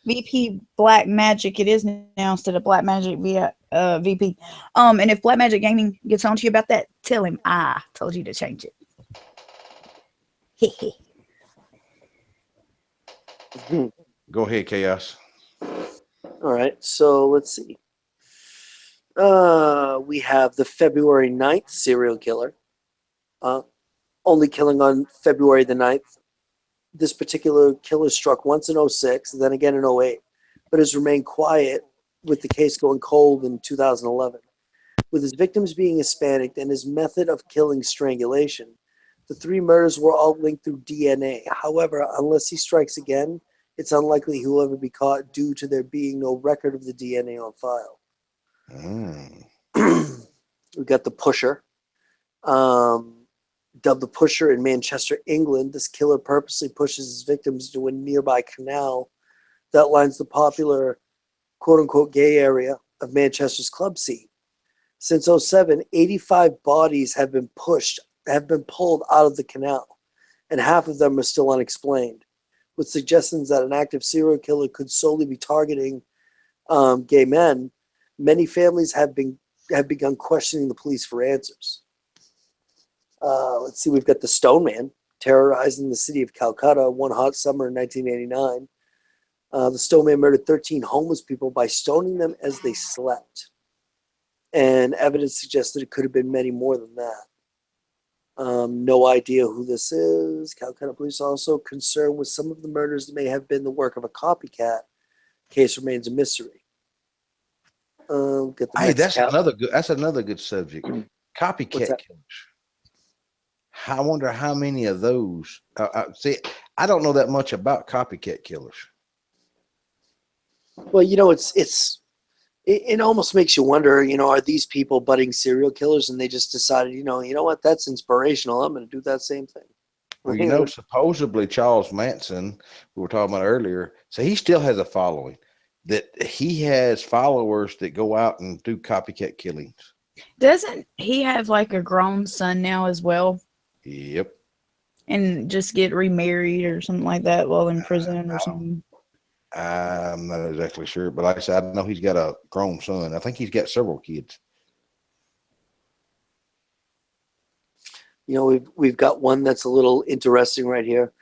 VP Black Magic. It is now instead of Black Magic via VP. And if Black Magic Gaming gets on to you about that, tell him I told you to change it. Go ahead, Chaos. All right, so let's see. We have the February 9th serial killer. Only killing on February the 9th. This particular killer struck once in 06, then again in 08, but has remained quiet with the case going cold in 2011. With his victims being Hispanic and his method of killing strangulation, the 3 murders were all linked through DNA. However, unless he strikes again, it's unlikely he will ever be caught due to there being no record of the DNA on file. We got the Pusher. Dubbed the Pusher in Manchester, England, this killer purposely pushes his victims to a nearby canal that lines the popular quote-unquote gay area of Manchester's club scene. Since 07, 85 bodies have been pulled out of the canal, and half of them are still unexplained, with suggestions that an active serial killer could solely be targeting gay men. Many families have begun questioning the police for answers. Let's see, we've got the Stone Man terrorizing the city of Calcutta one hot summer in 1989. The Stone Man murdered 13 homeless people by stoning them as they slept. And evidence suggested it could have been many more than that. No idea who this is. Calcutta police also concerned with some of the murders that may have been the work of a copycat. Case remains a mystery. That's another good subject. Copycat killers. I wonder how many of those. See, I don't know that much about copycat killers. Well, it almost makes you wonder. Are these people budding serial killers, and they just decided, you know what, that's inspirational. I'm going to do that same thing. Well, supposedly Charles Manson, we were talking about earlier, so he still has a following. That he has followers that go out and do copycat killings. Doesn't he have like a grown son now as well? Yep. And just get remarried or something like that while in prison or something. I'm not exactly sure, but like I said, I know he's got a grown son. I think he's got several kids. You know, we've got one that's a little interesting right here.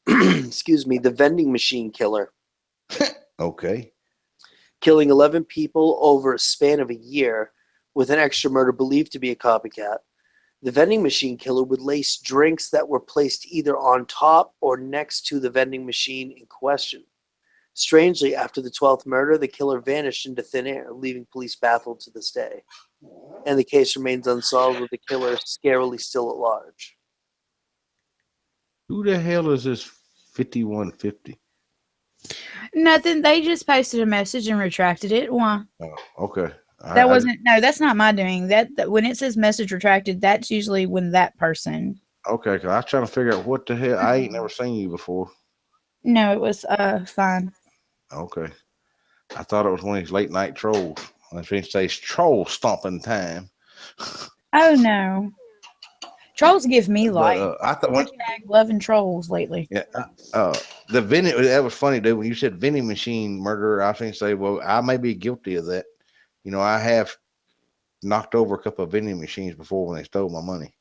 Excuse me, the vending machine killer, Okay. killing 11 people over a span of a year with an extra murder believed to be a copycat. The vending machine killer would lace drinks that were placed either on top or next to the vending machine in question. Strangely, after the 12th murder, the killer vanished into thin air, leaving police baffled to this day. And the case remains unsolved, with the killer scarily still at large. Who the hell is this 5150? Nothing. They just posted a message and retracted it. Why? Oh, okay. That wasn't. No, that's not my doing. That when it says message retracted, that's usually when that person. Okay, 'cause I was trying to figure out what the hell. I ain't never seen you before. No, it was fine. Okay. I thought it was one of these late night trolls. I think it says troll stomping time. Oh no, trolls give me life. I thought when, Loving trolls lately. yeah, the vending, that was funny, dude. When you said vending machine murderer, I was thinking, say, well, I may be guilty of that. You know, I have knocked over a couple of vending machines before when they stole my money.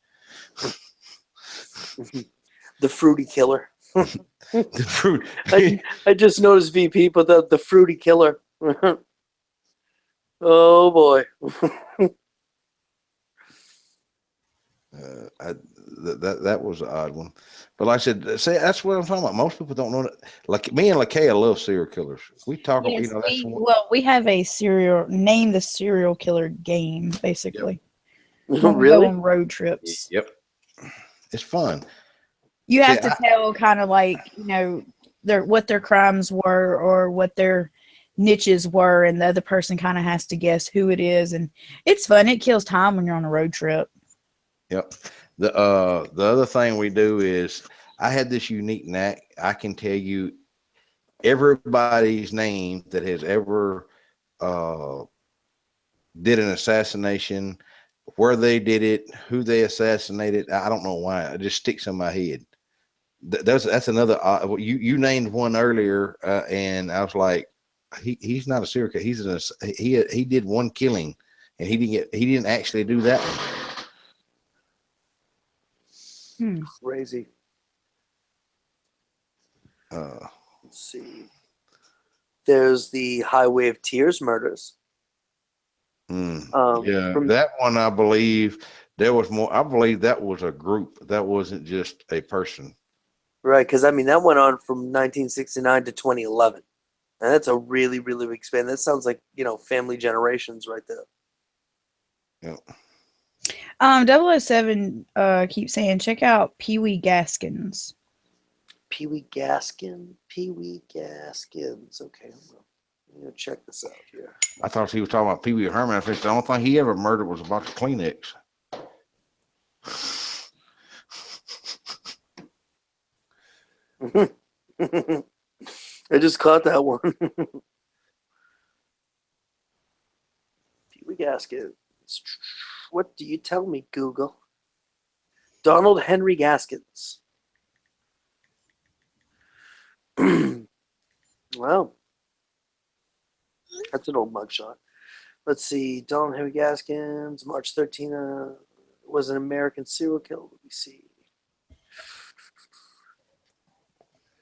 The fruity killer. The fruit. I just noticed VP put the fruity killer. Oh boy. That was an odd one, but like I said, see, that's what I'm talking about. Most people don't know that. Like me and Lakaya love serial killers. We talk about, Yes, that's we have a name the serial killer game basically. Yep. When we Really? go on road trips. Yep, it's fun. You have to tell kind of like, what their crimes were or what their niches were, and the other person kind of has to guess who it is, and it's fun. It kills time when you're on a road trip. Yep. The other thing we do is I had this unique knack. I can tell you everybody's name that has ever did an assassination, where they did it, who they assassinated. I don't know why. It just sticks in my head. That's another. You named one earlier, and I was like, he's not a serial killer. He did one killing, and he didn't actually do that one. Crazy. Let's see. There's the Highway of Tears murders. That one, I believe there was more. I believe that was a group. That wasn't just a person. Right, because that went on from 1969 to 2011. And that's a really, really big span. That sounds like, family generations right there. Yeah. 007 keeps saying, check out Pee Wee Gaskins. Pee Wee Gaskins. Okay, I'm gonna check this out here. I thought he was talking about Pee Wee Herman. I think the only thing he ever murdered was a box of Kleenex. I just caught that one. Pee Wee Gaskins. What do you tell me, Google? Donald Henry Gaskins. Wow. That's an old mugshot. Let's see. Donald Henry Gaskins, March 13, was an American serial killer. Let me see.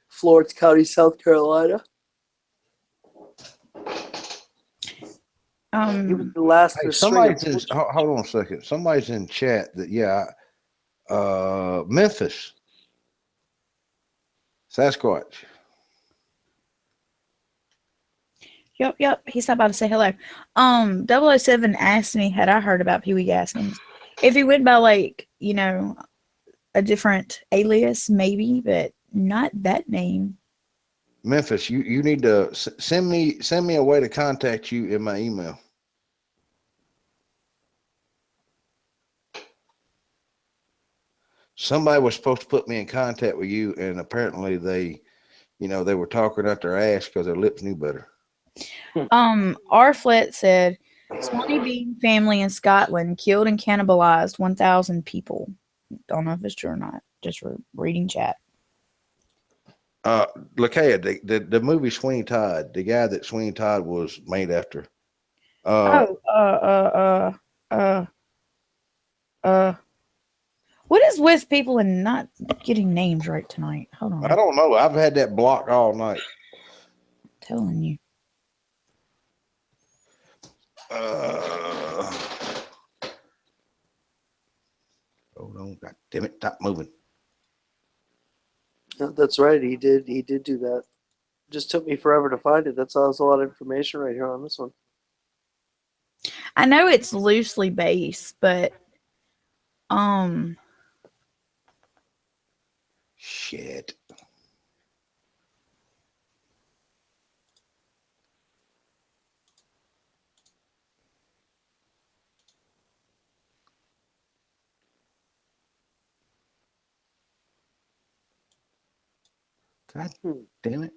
Florence County, South Carolina. He was the last. Hey, hold on a second. Somebody's in chat that Memphis, Sasquatch. Yep. He's about to say hello. 007 asked me, had I heard about Pee Wee Gaskins? If he went by a different alias, maybe, but not that name. Memphis, you need to send me a way to contact you in my email. Somebody was supposed to put me in contact with you, and apparently they were talking out their ass because their lips knew better. Arflet said, Swanee Bean family in Scotland killed and cannibalized 1,000 people. Don't know if it's true or not. Just reading chat. Lakaya, the movie Sweeney Todd, the guy that Sweeney Todd was made after. Oh, what is with people and not getting names right tonight? Hold on. I don't know. I've had that block all night. I'm telling you. Hold on. God damn it. Stop moving. Yeah, that's right. He did do that. Just took me forever to find it. That's a lot of information right here on this one. I know it's loosely based, but Shit. God damn it.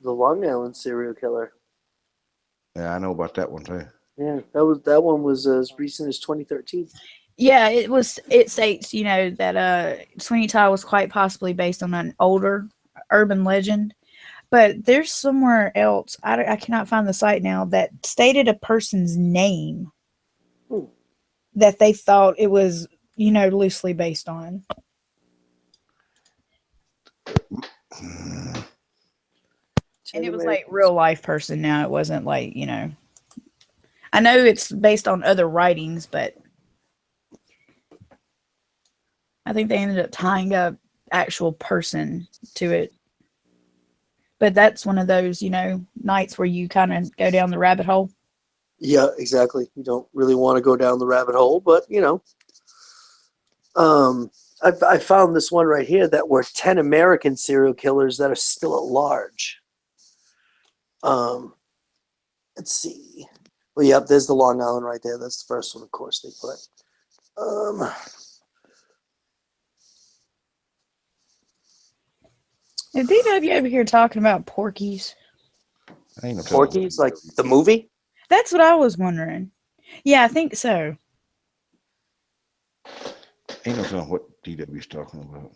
The Long Island serial killer. Yeah, I know about that one too. Yeah, that one was as recent as 2013. yeah, it states, you know, that Sweeney Todd was quite possibly based on an older urban legend. But there's somewhere else, I cannot find the site now, that stated a person's name that they thought it was, you know, loosely based on. And it was like real life person now. It wasn't like, you know, I know it's based on other writings, but I think they ended up tying a actual person to it. But that's one of those, you know, nights where you kind of go down the rabbit hole. Yeah, exactly. You don't really want to go down the rabbit hole, but you know. I found this one right here that were 10 American serial killers that are still at large. Let's see. Well, yep, there's the Long Island right there. That's the first one, of course, they put. Is DW over here talking about Porky's? Ain't no Porky's, like the movie? That's what I was wondering. Yeah, I think so. Ain't no telling what DW's talking about.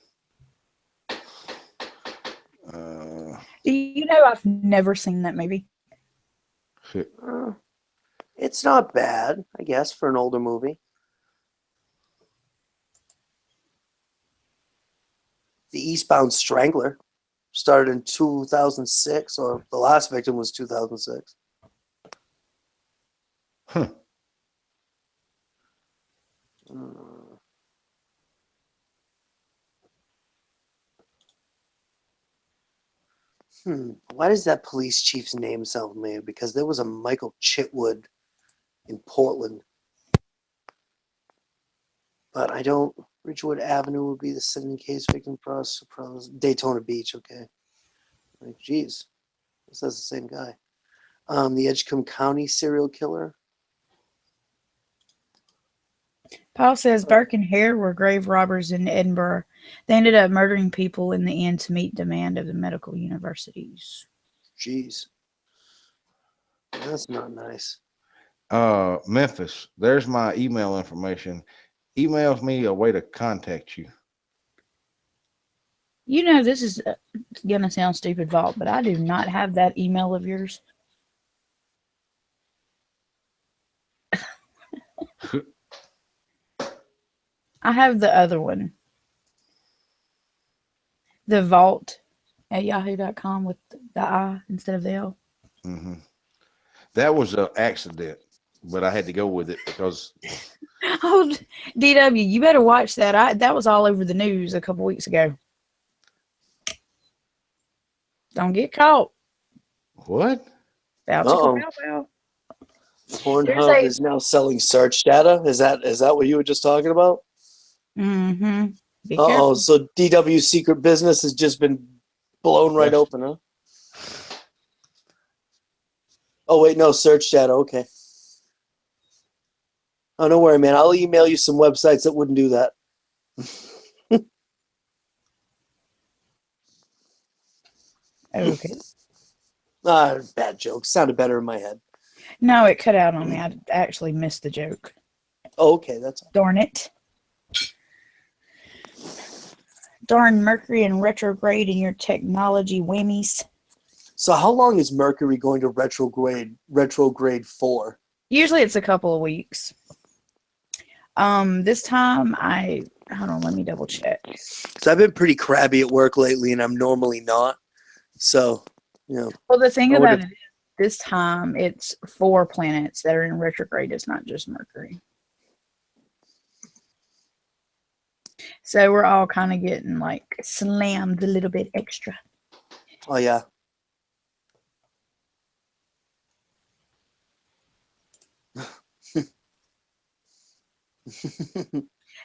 Do you know I've never seen that movie? Shit. It's not bad, I guess, for an older movie. The Eastbound Strangler started in 2006, or the last victim was 2006. Huh. Why does that police chief's name sound familiar? Because there was a Michael Chitwood in Portland. But I don't. Ridgewood Avenue would be the second case victim process. Daytona Beach, okay. Like, geez. This is the same guy. The Edgecombe County serial killer. Paul says Burke and Hare were grave robbers in Edinburgh. They ended up murdering people in the end to meet demand of the medical universities. Jeez. That's not nice. Memphis, there's my email information. Emails me a way to contact you. You know, this is going to sound stupid, Vault, but I do not have that email of yours. I have the other one. The Vault at yahoo.com with the I instead of the L. Mm-hmm. That was an accident, but I had to go with it because. Oh, DW, you better watch that. That was all over the news a couple weeks ago. Don't get caught. What? Pornhub is now selling search data. Is that what you were just talking about? Mm-hmm. Uh-oh, so DW's secret business has just been blown right open, huh? Oh, wait, no, search data, okay. Oh, don't worry, man. I'll email you some websites that wouldn't do that. Okay. Bad joke. Sounded better in my head. No, it cut out on me. I actually missed the joke. Oh, okay, that's all. Darn it. Darn Mercury in retrograde in your technology whammies. So how long is Mercury going to retrograde for? Usually it's a couple of weeks. This time hold on, let me double check. So I've been pretty crabby at work lately, and I'm normally not. So, Well, the thing I about wonder- it is this time it's 4 planets that are in retrograde. It's not just Mercury. So we're all kind of getting like slammed a little bit extra. Oh yeah.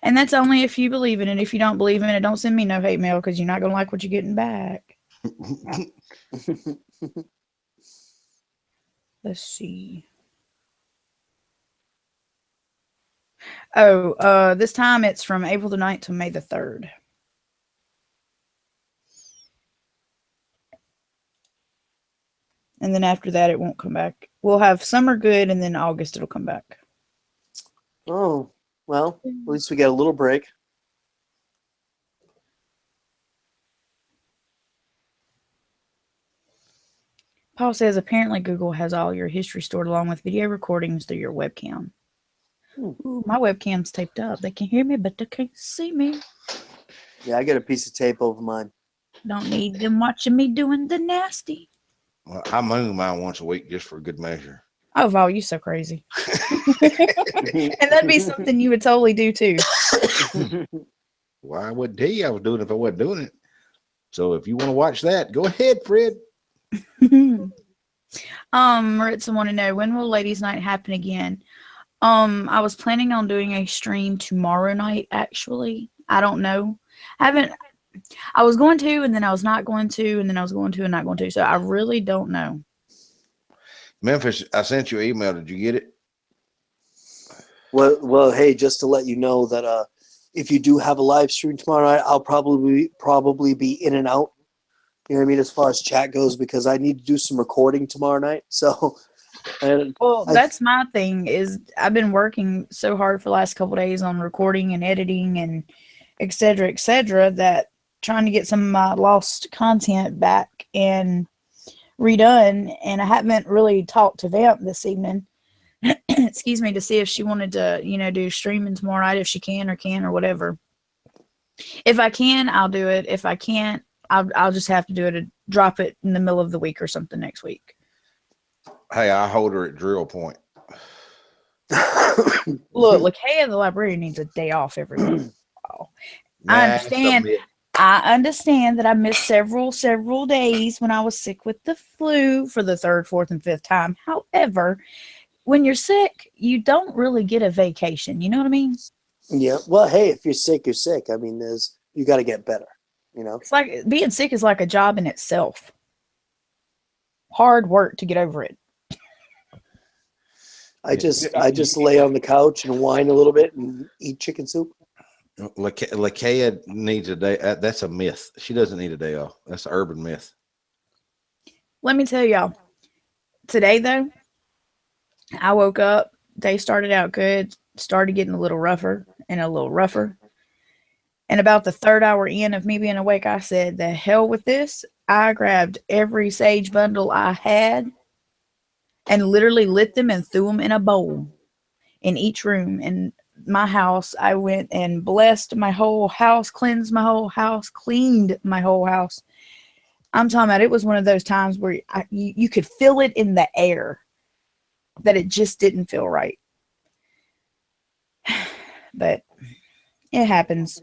And that's only if you believe in it. If you don't believe in it, don't send me no hate mail because you're not gonna like what you're getting back. Let's see. Oh, this time it's from April the 9th to May the 3rd. And then after that, it won't come back. We'll have summer good, and then August it'll come back. Oh, well, at least we get a little break. Paul says apparently Google has all your history stored along with video recordings through your webcam. Ooh, my webcam's taped up. They can hear me, but they can't see me. Yeah, I got a piece of tape over mine. Don't need them watching me doing the nasty. Well, I move mine once a week just for good measure. Oh, Val, you so crazy. And that'd be something you would totally do too. Well, I wouldn't tell you I was doing it if I wasn't doing it. So if you want to watch that, go ahead, Fred. Maritza want to know, when will ladies' night happen again? I was planning on doing a stream tomorrow night, actually. I don't know. I was going to, and then I was not going to, and then I was going to and not going to. So I really don't know. Memphis, I sent you an email. Did you get it? Well, hey, just to let you know that if you do have a live stream tomorrow night, I'll probably be in and out. You know what I mean, as far as chat goes, because I need to do some recording tomorrow night. So, that's my thing. Is I've been working so hard for the last couple of days on recording and editing and et cetera, that trying to get some of my lost content back and redone. And I haven't really talked to Vamp this evening. Excuse me, to see if she wanted to, do streaming tomorrow night, if she can or whatever. If I can, I'll do it. If I can't, I'll just have to do it, drop it in the middle of the week or something next week. Hey, I hold her at drill point. Look, Lakea the librarian needs a day off every once in a while. I understand that I missed several days when I was sick with the flu for the 3rd, 4th, and 5th time. However, when you're sick, you don't really get a vacation. You know what I mean? Yeah. Well, hey, if you're sick, you're sick. I mean, you got to get better. It's like being sick is like a job in itself. Hard work to get over it. I just lay on the couch and whine a little bit and eat chicken soup. Lakea needs a day. That's a myth. She doesn't need a day off. That's an urban myth. Let me tell y'all. Today, though, I woke up. Day started out good. Started getting a little rougher and a little rougher. And about the 3rd hour in of me being awake, I said, the hell with this. I grabbed every sage bundle I had and literally lit them and threw them in a bowl in each room. In my house, I went and blessed my whole house, cleansed my whole house, cleaned my whole house. I'm talking about, it was one of those times where you could feel it in the air that it just didn't feel right. But it happens.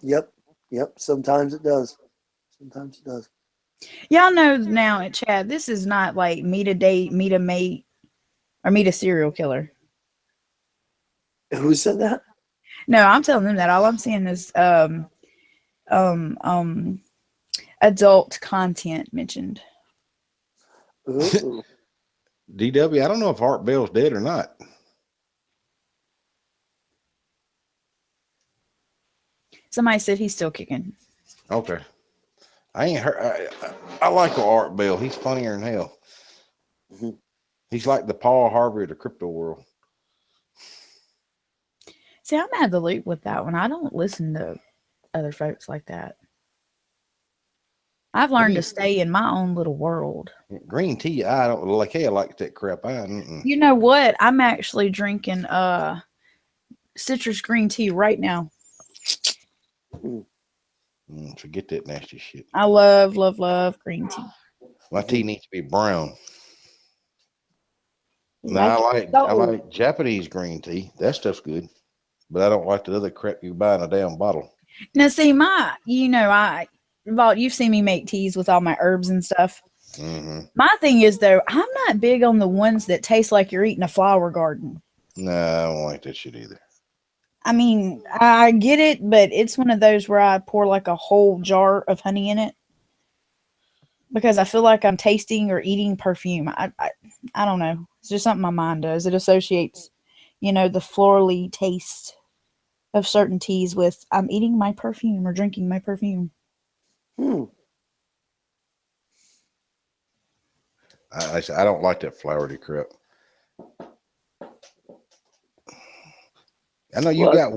Yep. Sometimes it does. Y'all know now at Chad, this is not like meet a date, meet a mate, or meet a serial killer. Who said that? No, I'm telling them that. All I'm saying is adult content mentioned. Ooh. DW, I don't know if Art Bell's dead or not. Somebody said he's still kicking. Okay. I ain't heard. I like Art Bell. He's funnier than hell. Mm-hmm. He's like the Paul Harvey of the crypto world. See, I'm out of the loop with that one. I don't listen to other folks like that. I've learned to stay in my own little world. Green tea, I don't like. Hey, I like that crap. You know what? I'm actually drinking citrus green tea right now. Forget that nasty shit. I love green tea. My tea needs to be brown. Like Now I like Japanese green tea. That stuff's good, but I don't like the other crap you buy in a damn bottle. Now, see, you've seen me make teas with all my herbs and stuff. Mm-hmm. My thing is, though, I'm not big on the ones that taste like you're eating a flower garden. No, I don't like that shit either. I mean, I get it, but it's one of those where I pour like a whole jar of honey in it because I feel like I'm tasting or eating perfume. I don't know. It's just something my mind does. It associates, the florally taste of certain teas with I'm eating my perfume or drinking my perfume. I don't like that flowery crap. I know you got.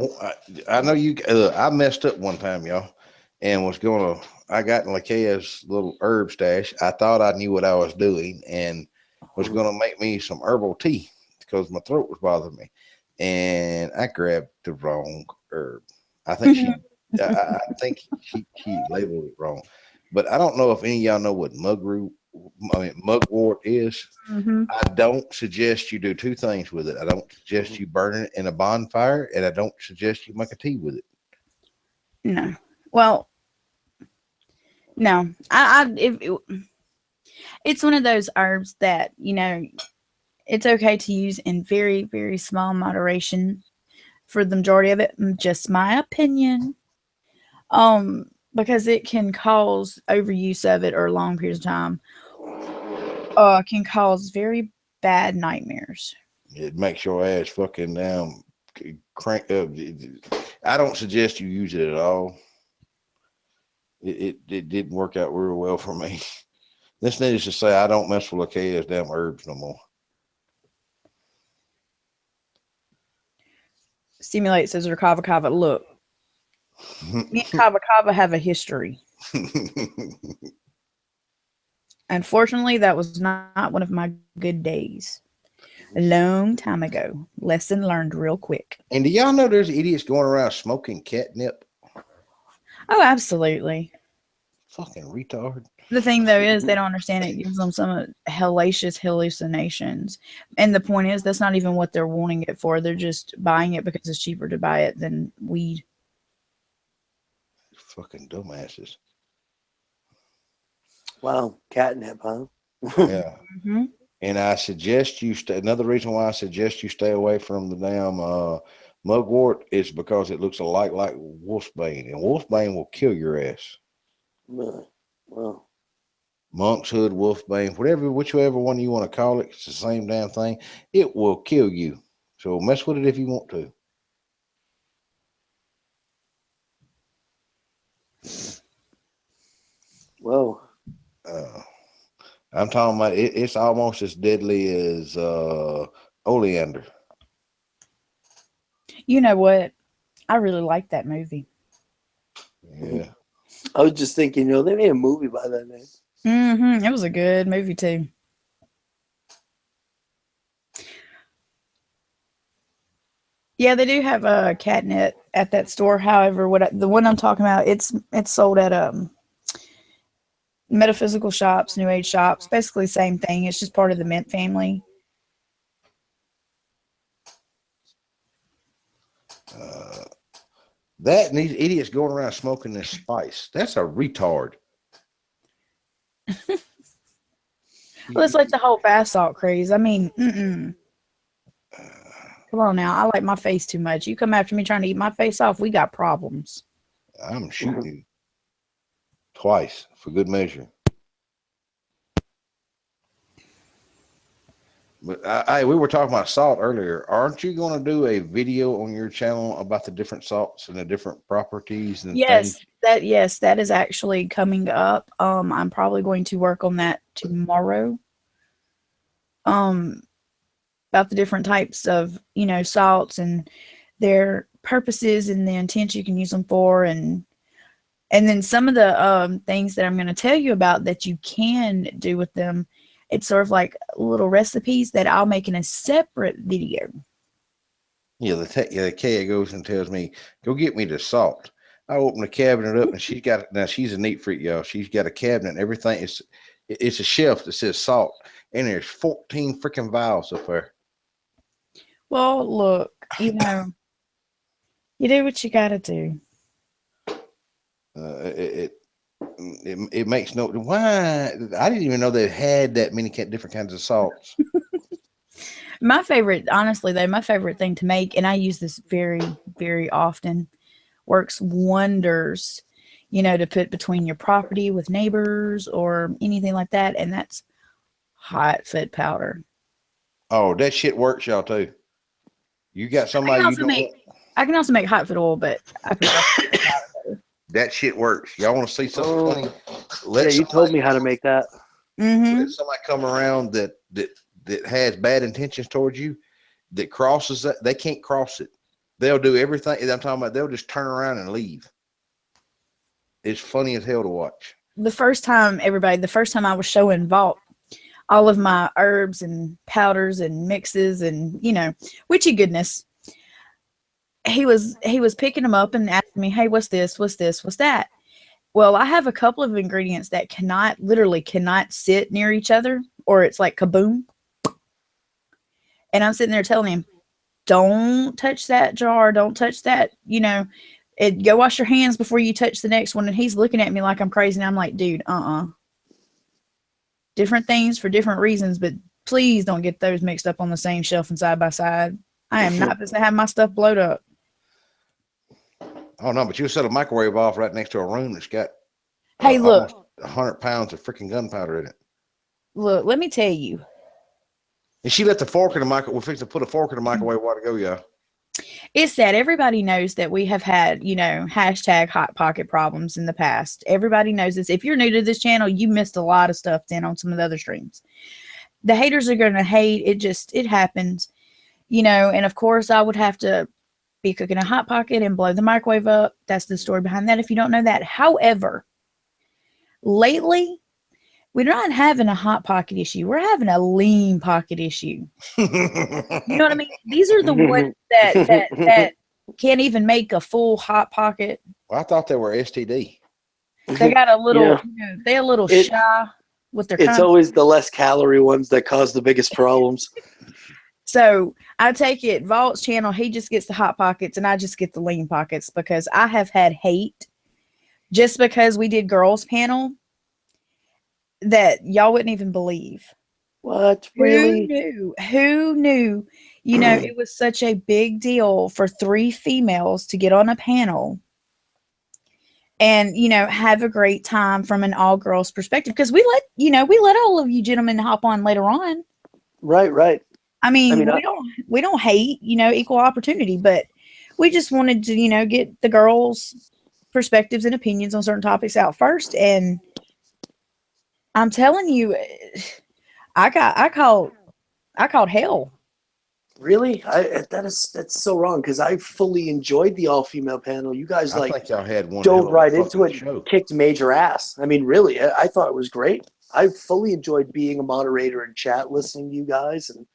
I know you. I messed up one time, y'all, and I got Lakea's little herb stash. I thought I knew what I was doing, and was gonna make me some herbal tea because my throat was bothering me, and I grabbed the wrong herb. I think I think she labeled it wrong, but I don't know if any of y'all know what mugwort is. Mm-hmm. I don't suggest you do two things with it. I don't suggest you burn it in a bonfire, and I don't suggest you make a tea with it. No. Well, no. It's one of those herbs that, it's okay to use in very, very small moderation for the majority of it. Just my opinion. Because it can cause overuse of it or long periods of time. Can cause very bad nightmares. It makes your ass fucking crank up. I don't suggest you use it at all. It didn't work out real well for me. This needs to say I don't mess with Lakea's damn herbs no more. Stimulate says Kava Kava. Look, me and Kava Kava have a history. Unfortunately, that was not one of my good days. A long time ago. Lesson learned real quick. And do y'all know there's idiots going around smoking catnip? Oh, absolutely. Fucking retard. The thing, though, is they don't understand it gives them some hellacious hallucinations. And the point is, that's not even what they're wanting it for. They're just buying it because it's cheaper to buy it than weed. Fucking dumbasses. Wow, catnip, huh? Yeah. Mm-hmm. And I suggest you stay. Another reason why I suggest you stay away from the damn mugwort is because it looks a lot like wolfsbane, and wolfsbane will kill your ass. Really? Wow. Monk's hood, wolfbane, whichever one you want to call it, it's the same damn thing. It will kill you. So mess with it if you want to. Whoa. I'm talking about it's almost as deadly as oleander. You know what? I really like that movie. Yeah. I was just thinking, they made a movie by that name. Mm-hmm. It was a good movie, too. Yeah, they do have a catnip at that store. However, the one I'm talking about, it's sold at metaphysical shops, new age shops, basically same thing. It's just part of the mint family. That and these idiots going around smoking this spice. That's a retard. Well, it's like the whole bath salt craze. I mean, come on now. I like my face too much. You come after me trying to eat my face off, we got problems. I'm shooting you twice for good measure. But we were talking about salt earlier. Aren't you going to do a video on your channel about the different salts and the different properties and things? That is actually coming up. I'm probably going to work on that tomorrow. about the different types of, salts and their purposes and the intent you can use them for. And then some of the things that I'm going to tell you about that you can do with them, it's sort of like little recipes that I'll make in a separate video. Yeah, the Kaya goes and tells me, go get me the salt. I open the cabinet up and she's a neat freak, y'all. She's got a cabinet and everything. It's a shelf that says salt, and there's 14 freaking vials up there. Well, look, you do what you got to do. It makes no, why? I didn't even know they had that many different kinds of salts. My favorite, honestly, though, my favorite thing to make, and I use this very, very often, works wonders, to put between your property with neighbors or anything like that. And that's hot foot powder. Oh, that shit works, y'all, too. You got somebody I can also make hot foot oil, but I prefer that shit works. Y'all want to see something funny? You told me how to make that. Let somebody come around that has bad intentions towards you, that crosses that. They can't cross it. They'll do everything. I'm talking about, they'll just turn around and leave. It's funny as hell to watch. The first time I was showing Vault all of my herbs and powders and mixes and, witchy goodness, he was picking them up and asking me, hey, what's this? What's this? What's that? Well, I have a couple of ingredients that literally cannot sit near each other, or it's like kaboom. And I'm sitting there telling him, don't touch that jar. Don't touch that, go wash your hands before you touch the next one. And he's looking at me like I'm crazy. And I'm like, dude, different things for different reasons, but please don't get those mixed up on the same shelf and side by side. I am not supposed to have my stuff blowed up. Oh no, but you set a microwave off right next to a room that's got hey, look, 100 pounds of freaking gunpowder in it. Look, let me tell you. And she let the fork in the microwave. We're fixing to put a fork in the microwave a while ago, y'all. It's sad. Everybody knows that we have had, hashtag hot pocket problems in the past. Everybody knows this. If you're new to this channel, you missed a lot of stuff then on some of the other streams. The haters are going to hate. It happens, and of course I would have to be cooking a hot pocket and blow the microwave up. That's the story behind that, if you don't know that. However, lately, we're not having a hot pocket issue. We're having a lean pocket issue. You know what I mean? These are the ones that can't even make a full hot pocket. Well, I thought they were STD. They got a little, they're a little shy with their. It's always the less calorie ones that cause the biggest problems. So I take it, Vault's channel, he just gets the hot pockets and I just get the lean pockets, because I have had hate just because we did girls panel that y'all wouldn't even believe. What? Really? Who knew? It was such a big deal for 3 females to get on a panel and, have a great time from an all girls perspective. Because we let all of you gentlemen hop on later on. Right. I mean, we don't hate, equal opportunity, but we just wanted to, get the girls' perspectives and opinions on certain topics out first. And I'm telling you, I called hell. Really? That's so wrong, because I fully enjoyed the all-female panel. You guys I think y'all had one dove right into it, show. Kicked major ass. I mean, really, I thought it was great. I fully enjoyed being a moderator in chat, listening to you guys, and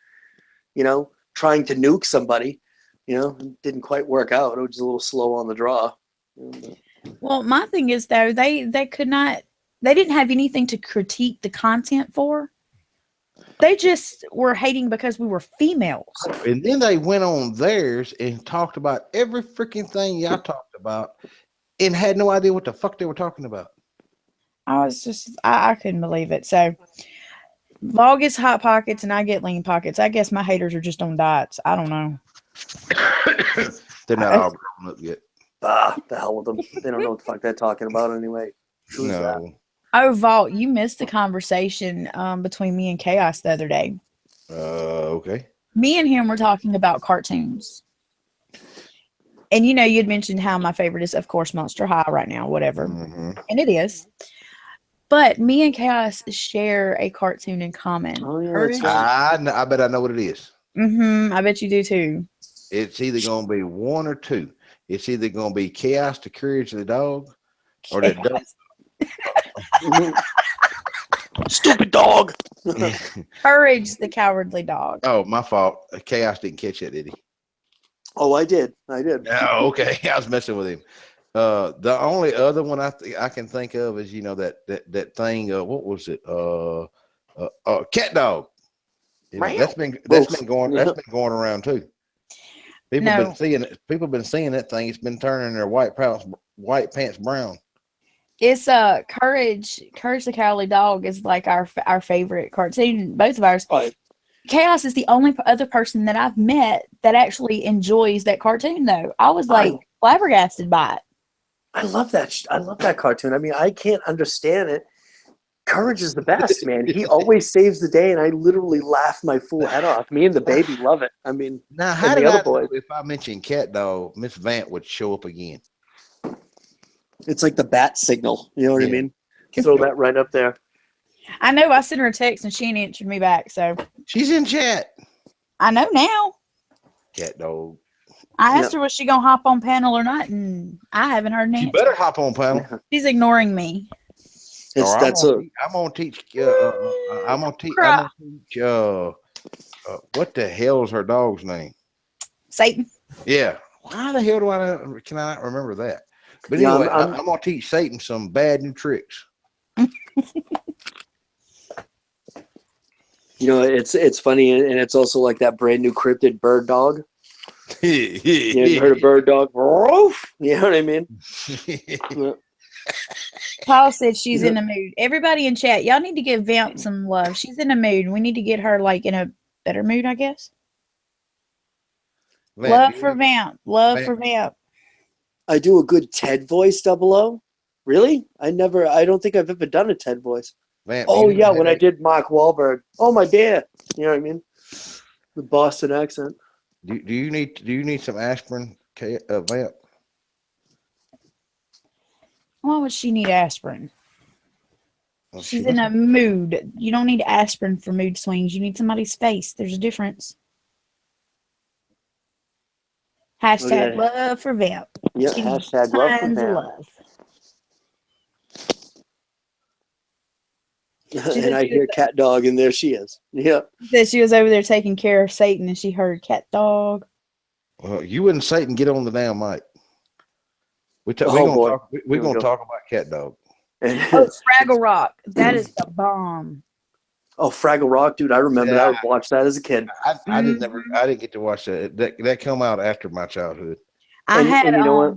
trying to nuke somebody. It didn't quite work out. It was a little slow on the draw. Well, my thing is, though, they didn't have anything to critique the content for. They just were hating because we were females. And then they went on theirs and talked about every freaking thing y'all talked about and had no idea what the fuck they were talking about. I couldn't believe it. So Vol gets hot pockets and I get lean pockets. I guess my haters are just on diets. I don't know. They're not all grown up yet. The hell with them. They don't know what the fuck they're talking about anyway. Who's that? Oh, Vault, you missed the conversation between me and Chaos the other day. Okay. Me and him were talking about cartoons. And you'd mentioned how my favorite is, of course, Monster High right now, whatever. Mm-hmm. And it is. But me and Chaos share a cartoon in common. Oh, yeah, Courage. that's right. I bet I know what it is. I bet you do too. It's either going to be one or two. It's either going to be Chaos, the Courage of the Dog, or the dog. Stupid dog. Courage, the Cowardly Dog. Oh, my fault. Chaos didn't catch that, did he? Oh, I did. Oh, okay. I was messing with him. The only other one I can think of is that thing. What was it? Cat dog. That's been going around too. People been seeing it. People been seeing that thing. It's been turning their white pants brown. It's Courage the Cowardly Dog is like our favorite cartoon, both of ours. Right. Chaos is the only other person that I've met that actually enjoys that cartoon, though. I was like flabbergasted by it. I love that. I love that cartoon. I mean, I can't understand it. Courage is the best, man. He always saves the day, and I literally laugh my fool head off. Me and the baby love it. I mean, now how did I know if I mentioned Cat Dog, Miss Vant would show up again? It's like the bat signal. You know what I mean? Throw that right up there. I know. I sent her a text and she ain't answered me back. So she's in chat. I know now. Cat Dog. I asked her was she gonna hop on panel or not, and I haven't heard an answer. She better hop on panel. She's ignoring me. I'm gonna teach. What the hell is her dog's name? Satan. Yeah. Why the hell can I not remember that? But anyway, I'm gonna teach Satan some bad new tricks. It's funny, and it's also like that brand new cryptid bird dog. You heard of bird dog? You know what I mean? Paul said she's in the mood. Everybody in chat, y'all need to give Vamp some love. She's in the mood. We need to get her like in a better mood, I guess. Love for Vamp. For Vamp. I do a good Ted voice, 00. Really? I don't think I've ever done a Ted voice. Vamp, when I did Mark Wahlberg. Oh my dear. You know what I mean? The Boston accent. Do you need some aspirin, Vamp? Why would she need aspirin? Well, she's in a mood. You don't need aspirin for mood swings. You need somebody's face. There's a difference. Hashtag love for Vamp. Yeah, hashtag love for Vamp. And I hear cat dog, and there she is. Yep. Said she was over there taking care of Satan, and she heard cat dog. Well, you and Satan get on the damn mic. We're gonna talk about cat dog. Oh, Fraggle Rock. That is the bomb. Oh, Fraggle Rock, dude! I remember that. I would watch that as a kid. I didn't get to watch that. That come out after my childhood. And you know what?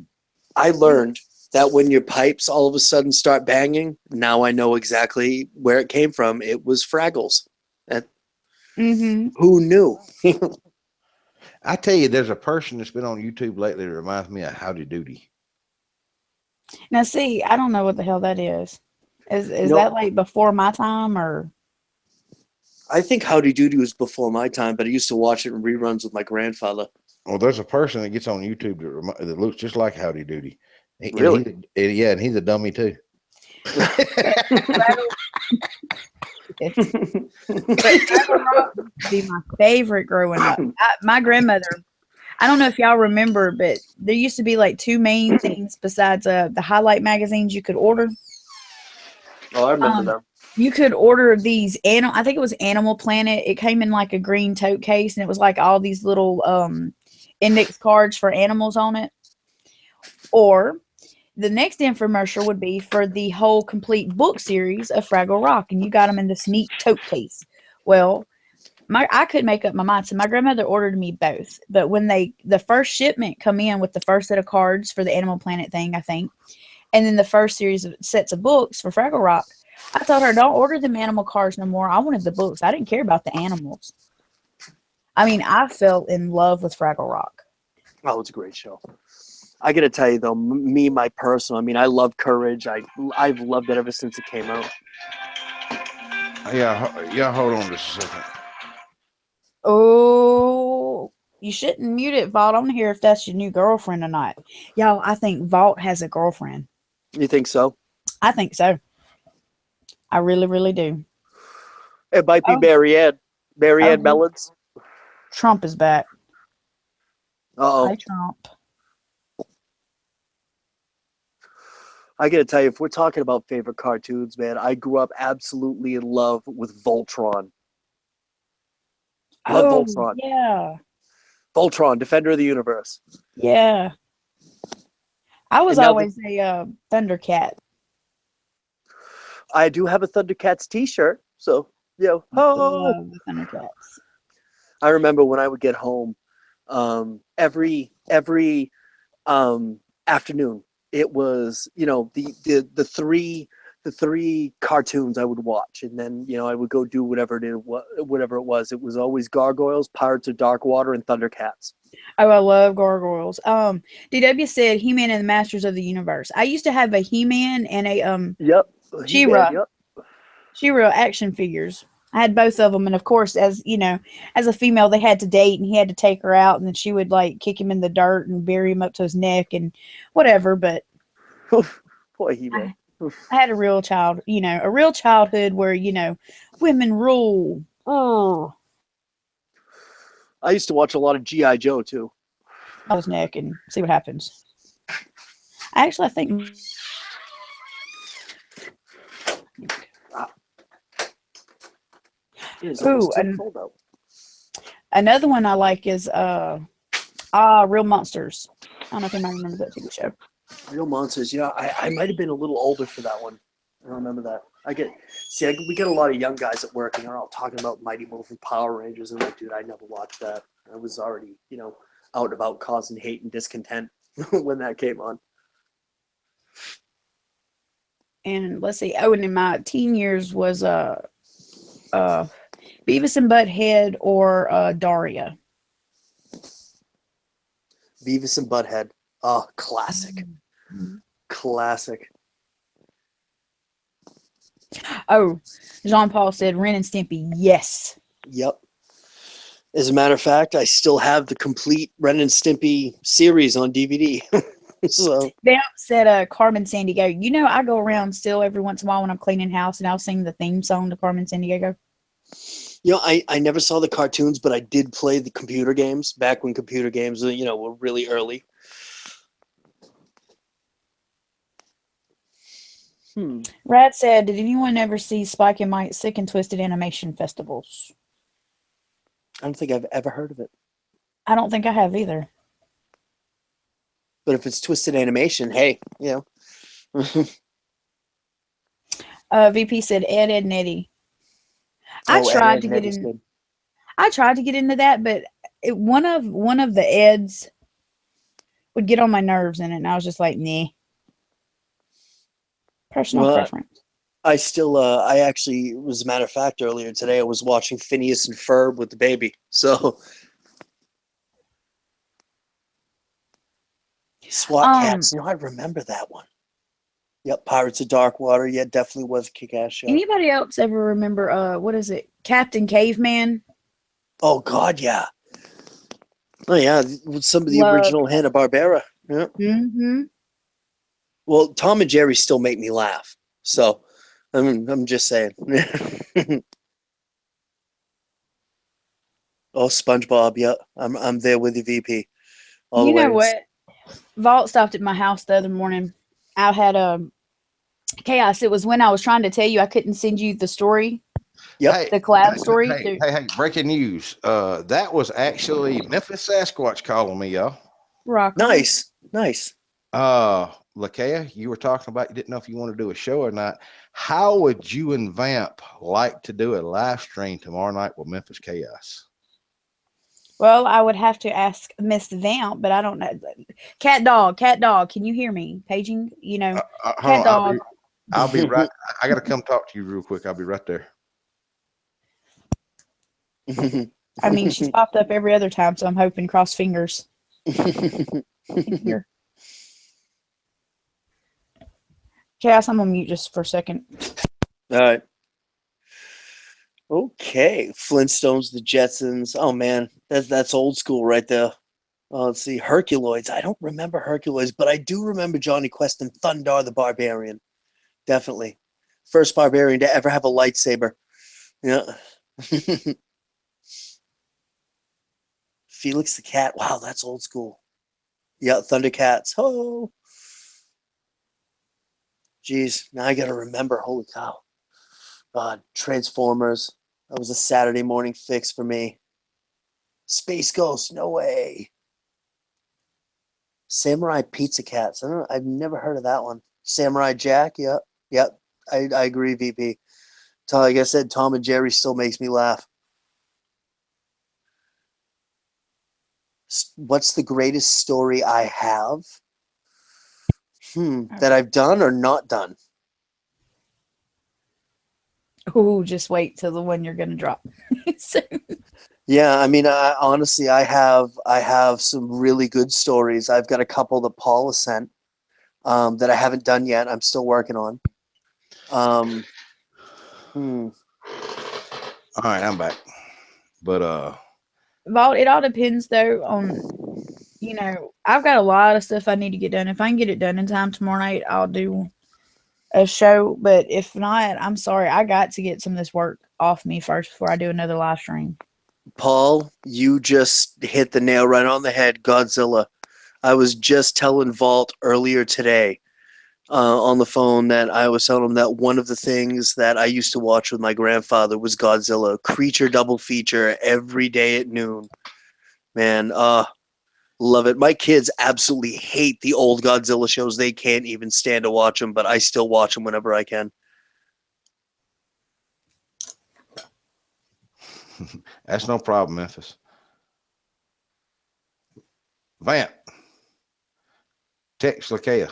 I learned that when your pipes all of a sudden start banging, now I know exactly where it came from. It was Fraggles. Who knew? I tell you, there's a person that's been on YouTube lately that reminds me of Howdy Doody. Now, see, I don't know what the hell that is. Is that like before my time, or? I think Howdy Doody was before my time, but I used to watch it in reruns with my grandfather. Well, there's a person that gets on YouTube that looks just like Howdy Doody. Really? And he's a dummy too. Be my favorite growing up. My grandmother, I don't know if y'all remember, but there used to be like two main things besides the highlight magazines you could order. Oh, I remember them. You could order these I think it was Animal Planet. It came in like a green tote case, and it was like all these little index cards for animals on it. Or the next infomercial would be for the whole complete book series of Fraggle Rock, and you got them in this neat tote case. Well, I couldn't make up my mind, so my grandmother ordered me both. But when the first shipment come in with the first set of cards for the Animal Planet thing, I think, and then the first series of sets of books for Fraggle Rock, I told her, don't order them animal cards no more. I wanted the books. I didn't care about the animals. I mean, I fell in love with Fraggle Rock. Oh, it's a great show. I got to tell you, though, my personal, I mean, I love Courage. I've loved it ever since it came out. Yeah, hold on just a second. Oh, you shouldn't mute it, Vault. I want to hear if that's your new girlfriend or not. Y'all, I think Vault has a girlfriend. You think so? I think so. I really, really do. It might be Oh. Marianne. Marianne Oh. Mellons. Trump is back. Uh-oh. Hi, Trump. I gotta tell you, if we're talking about favorite cartoons, man, I grew up absolutely in love with Voltron. Love Oh, Voltron. yeah. Voltron, Defender of the Universe. Yeah. I was And now always a Thundercat. I do have a Thundercats t-shirt, so, you know, oh. Love the Thundercats. I remember when I would get home, every afternoon, it was, you know, the three cartoons I would watch, and then, you know, I would go do whatever it was. It was always Gargoyles, Pirates of Dark Water, and Thundercats. Oh, I love gargoyles. DW said He-Man and the Masters of the Universe. I used to have a He-Man and a Yep. She-Ra. Yep. She-Ra action figures. I had both of them, and of course, as you know, as a female, they had to date, and he had to take her out, and then she would like kick him in the dirt and bury him up to his neck and whatever. But Boy, He-Man. I had a real childhood where women rule. Oh, I used to watch a lot of G.I. Joe too. I was neck and see what happens. Actually, I think. Ooh, another one I like is Real Monsters. I don't know if anybody remembers that TV show. Real Monsters. Yeah, I might have been a little older for that one. I don't remember that. We get a lot of young guys at work, and they're all talking about Mighty Morphin Power Rangers, and I'm like, dude, I never watched that. I was already, out and about causing hate and discontent when that came on. And let's see. Oh, and in my teen years was Beavis and Butthead or Daria. Beavis and Butthead. Oh, classic. Mm-hmm. Classic. Oh, Jean-Paul said Ren and Stimpy. Yes. Yep. As a matter of fact, I still have the complete Ren and Stimpy series on DVD. So They said Carmen Sandiego. I go around still every once in a while when I'm cleaning house, and I'll sing the theme song to Carmen Sandiego. I never saw the cartoons, but I did play the computer games back when computer games, were really early. Rad said, did anyone ever see Spike and Mike's Sick and Twisted animation festivals? I don't think I've ever heard of it. I don't think I have either. But if it's Twisted Animation, hey, VP said Ed, Ed, and Eddie. I tried to get into that, but one of the Eds would get on my nerves in it, and I was just like, nah. Personal preference. I actually, as a matter of fact, earlier today, I was watching Phineas and Ferb with the baby. So, SWAT Cats. I remember that one. Yep, Pirates of Dark Water. Yeah, definitely was a kick-ass show. Anybody else ever remember, what is it? Captain Caveman? Oh, God, yeah. Oh, yeah, with some of the original Hanna-Barbera. Yeah. Mm-hmm. Well, Tom and Jerry still make me laugh. So, I'm just saying. Oh, SpongeBob, yeah. I'm there with the VP. You know what? Vault stopped at my house the other morning. I had chaos. It was when I was trying to tell you I couldn't send you the story. Yep. Hey, the collab story. Hey, breaking news. That was actually Memphis Sasquatch calling me, y'all. Rock. Nice. Lakea, you were talking about you didn't know if you want to do a show or not. How would you and Vamp like to do a live stream tomorrow night with Memphis Chaos? Well, I would have to ask Miss Vamp, but I don't know. Cat dog, can you hear me? Paging, cat dog. I'll be right. I got to come talk to you real quick. I'll be right there. I mean, she's popped up every other time, so I'm hoping, cross fingers. Here. Chaos, I'm on mute just for a second. All right. Okay. Flintstones, the Jetsons. Oh, man. That's old school right there. Let's see. Herculoids. I don't remember Herculoids, but I do remember Johnny Quest and Thundar the Barbarian. Definitely. First barbarian to ever have a lightsaber. Yeah. Felix the Cat. Wow, that's old school. Yeah, Thundercats. Oh. Jeez, now I gotta remember. Holy cow. God, Transformers. That was a Saturday morning fix for me. Space Ghost, no way. Samurai Pizza Cats. I've never heard of that one. Samurai Jack, yep. I agree, VP. Like I said, Tom and Jerry still makes me laugh. What's the greatest story I have? That I've done or not done? Oh, just wait till the one you're gonna drop. So, Yeah, I mean, honestly, I have some really good stories. I've got a couple that Paul has sent that I haven't done yet. I'm still working on. All right, I'm back. But Vault, it all depends though on, I've got a lot of stuff I need to get done. If I can get it done in time tomorrow night, I'll do a show. But if not, I'm sorry. I got to get some of this work off me first before I do another live stream. Paul, you just hit the nail right on the head. Godzilla. I was just telling Vault earlier today on the phone that I was telling him that one of the things that I used to watch with my grandfather was Godzilla. Creature double feature every day at noon. Man, love it. My kids absolutely hate the old Godzilla shows. They can't even stand to watch them, but I still watch them whenever I can. that's no problem, Memphis. Vamp. Text Lakia.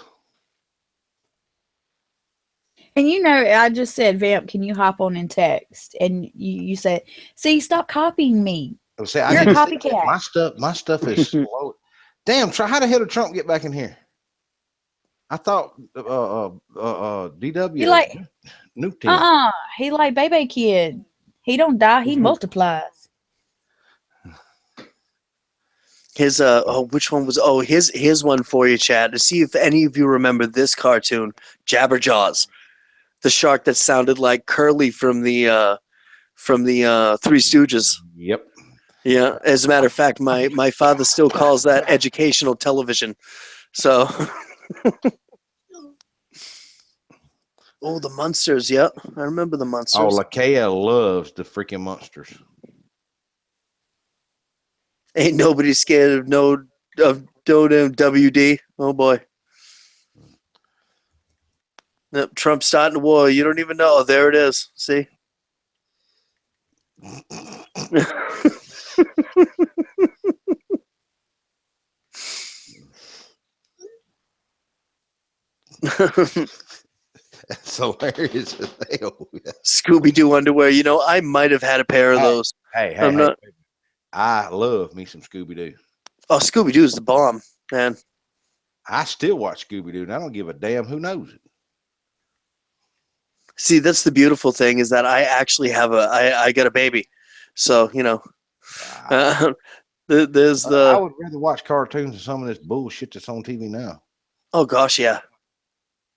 And I just said, Vamp, can you hop on and text? And you said, see, stop copying me. See, You're a copycat. My stuff is slow. Damn, how the hell did Trump get back in here? I thought DW He like nuked him. He like baby kid. He don't die, he multiplies. His which one was his one for you, Chad, to see if any of you remember this cartoon, Jabberjaws. The shark that sounded like Curly from the Three Stooges. Yep. Yeah. As a matter of fact, my father still calls that educational television. So oh, the Munsters, yep. I remember the Munsters. Oh, Lakia loves the freaking monsters. Ain't nobody scared of no damn WD. Oh boy. Nope, Trump starting a war. You don't even know. Oh, there it is. See? That's hilarious as hell. Scooby-Doo underwear. I might have had a pair of those. Hey, I love me some Scooby-Doo. Oh, Scooby-Doo's the bomb, man. I still watch Scooby-Doo, and I don't give a damn who knows it. See, that's the beautiful thing is that I actually have I got a baby. So, there's the... I would rather watch cartoons than some of this bullshit that's on TV now. Oh, gosh, yeah.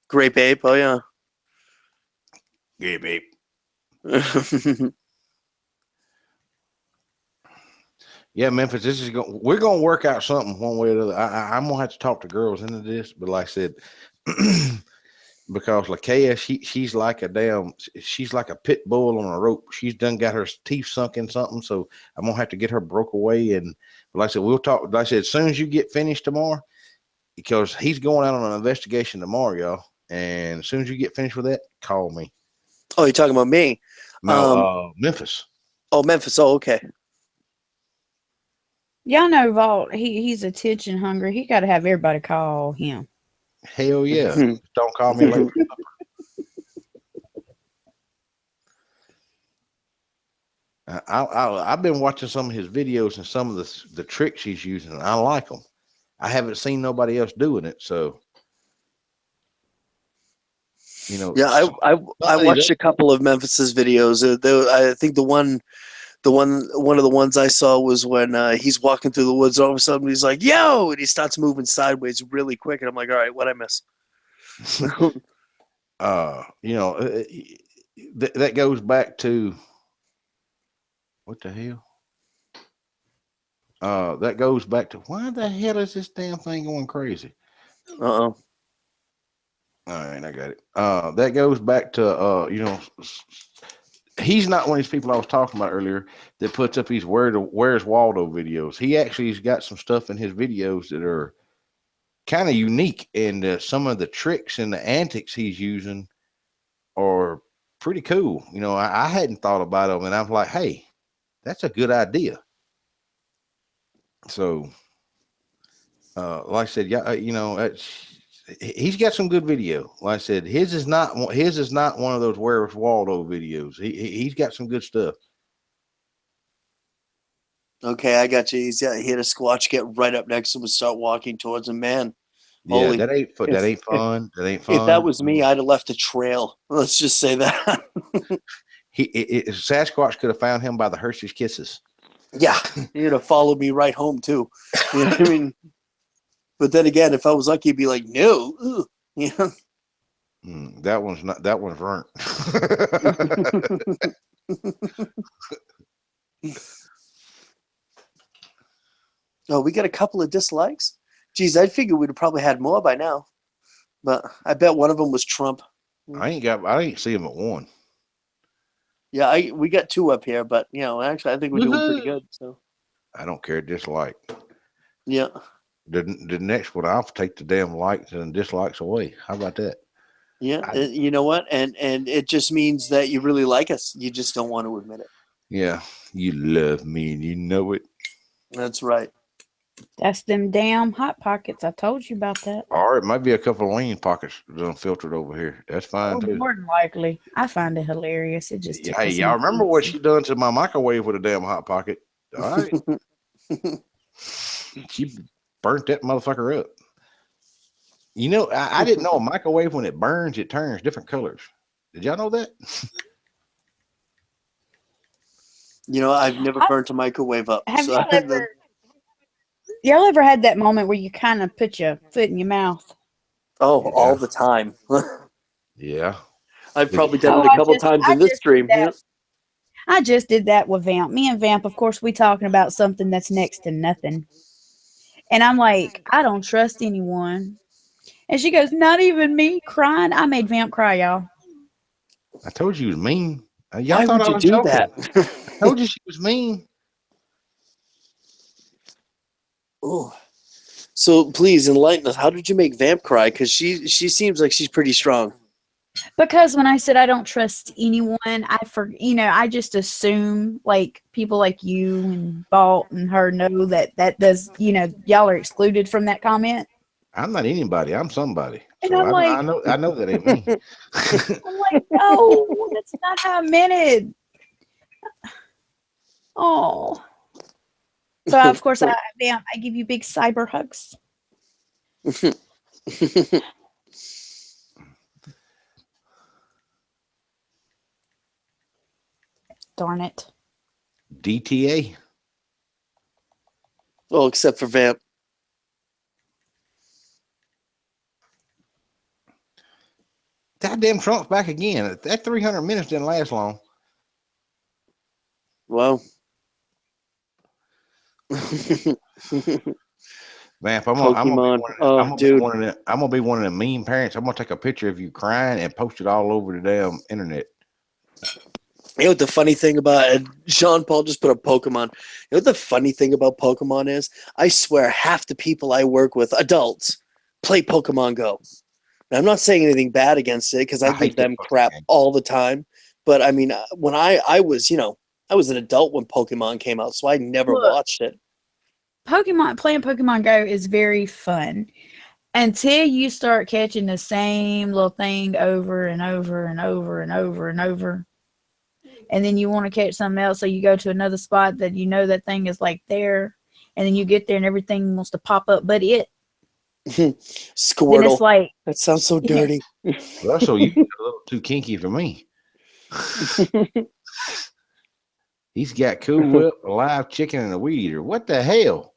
Great Babe. Oh, yeah. Yeah, babe. Yeah, Memphis, we're going to work out something one way or the other. I'm going to have to talk to girls into this, but like I said, because Lakia, she's like a pit bull on a rope. She's done got her teeth sunk in something, so I'm going to have to get her broke away. And like I said, we'll talk. Like I said, as soon as you get finished tomorrow, because he's going out on an investigation tomorrow, y'all. And as soon as you get finished with that, call me. Oh, you're talking about me? No, Memphis. Oh, Memphis. Oh, okay. Y'all know Vault, he's attention hungry. He got to have everybody call him. Hell yeah. Don't call me later. I've been watching some of his videos and some of the tricks he's using. I like them. I haven't seen nobody else doing it, so Yeah, I watched a couple of Memphis's videos. I think one of the ones I saw was when he's walking through the woods. All of a sudden, he's like, "Yo!" and he starts moving sideways really quick, and I'm like, "All right, what I miss?" You know, that goes back to what the hell? That goes back to why the hell is this damn thing going crazy? Uh-oh. All right, I got it. That goes back to you know, he's not one of these people I was talking about earlier that puts up these Where's Waldo videos. He actually has got some stuff in his videos that are kind of unique, and some of the tricks and the antics he's using are pretty cool. You know, I hadn't thought about them, and I'm like, hey, that's a good idea. So, like I said, yeah, you know, he's got some good video. Like I said, his is not one of those Where's Waldo videos. He's got some good stuff. Okay, I got you. He had a Squatch get right up next to him and start walking towards him. Man, Yeah, holy! that ain't fun. That ain't fun. That ain't fun. If that was me, I'd have left a trail. Let's just say that. Sasquatch could have found him by the Hershey's Kisses. Yeah, he'd have followed me right home too. You know what I mean? But then again, if I was lucky, he'd be like, "No," you know. That one's not. That one's burnt. Oh, we got a couple of dislikes. Geez, I figured we'd have probably had more by now. But I bet one of them was Trump. I ain't see him at one. Yeah, we got 2 up here, but you know, actually, I think we're doing pretty good. So I don't care. Dislike. yeah. The next one, I'll take the damn likes and dislikes away. How about that? Yeah, you know what? And it just means that you really like us. You just don't want to admit it. Yeah, you love me and you know it. That's right. That's them damn hot pockets. I told you about that. Or it might be a couple of lean pockets done filtered over here. That's fine too. More than likely. I find it hilarious. It just Hey, y'all remember what she done to my microwave with a damn hot pocket? All right. She burnt that motherfucker up. You know, I didn't know a microwave, when it burns, it turns different colors. Did y'all know that? You know, I've never burnt a microwave up. Have So y'all ever had that moment where you kind of put your foot in your mouth? Oh, yeah. All the time. Yeah. I've probably done it a couple times in this stream. Yeah. I just did that with Vamp. Me and Vamp, of course, we talking about something that's next to nothing. And I'm like, I don't trust anyone. And she goes, not even me, crying. I made Vamp cry, y'all. I told you it was mean. Y'all Why thought would I you was do joking. that? I told you she was mean. Oh, so please enlighten us. How did you make Vamp cry? Because she seems like she's pretty strong. Because when I said I don't trust anyone, I just assume like people like you and Balt and her know that does, y'all are excluded from that comment. I'm not anybody. I'm somebody. And so I'm like, I know that ain't me. I'm like, no, that's not how I meant it. Oh. So of course I give you big cyber hugs. Darn it. DTA. Well, except for Vamp. Goddamn Trump's back again. That 300 minutes didn't last long. Well. Man, I'm gonna be one of the mean parents. I'm gonna take a picture of you crying and post it all over the damn internet. You know what the funny thing about Jean Paul just put a Pokemon. You know what the funny thing about Pokemon is? I swear half the people I work with, adults, play Pokemon Go. Now, I'm not saying anything bad against it because I give them crap all the time. But I mean, when I was, I was an adult when Pokemon came out, so I never watched it. Playing Pokemon Go is very fun until you start catching the same little thing over and over and over and over and over. And then you want to catch something else, so you go to another spot that that thing is like there, and then you get there and everything wants to pop up, but it. Squirtle. Then it's like, that sounds so dirty. Russell, you're a little too kinky for me. He's got Cool Whip, a live chicken, and a weed eater. What the hell?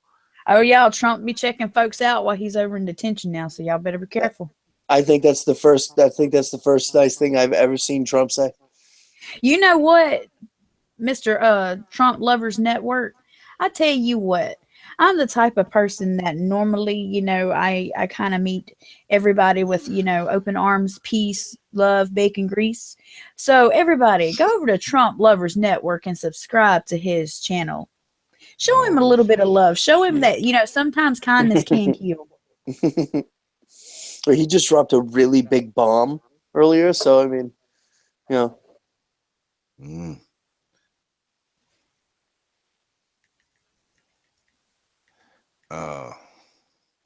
Oh, y'all, Trump be checking folks out while he's over in detention now, so y'all better be careful. I think that's the first. I think that's the first nice thing I've ever seen Trump say. You know what, Mr. Trump Lovers Network? I tell you what, I'm the type of person that normally, I kind of meet everybody with, open arms, peace, love, bacon grease. So everybody, go over to Trump Lovers Network and subscribe to his channel. Show him a little bit of love. Show him that, sometimes kindness can kill. He just dropped a really big bomb earlier, so I mean, Mm.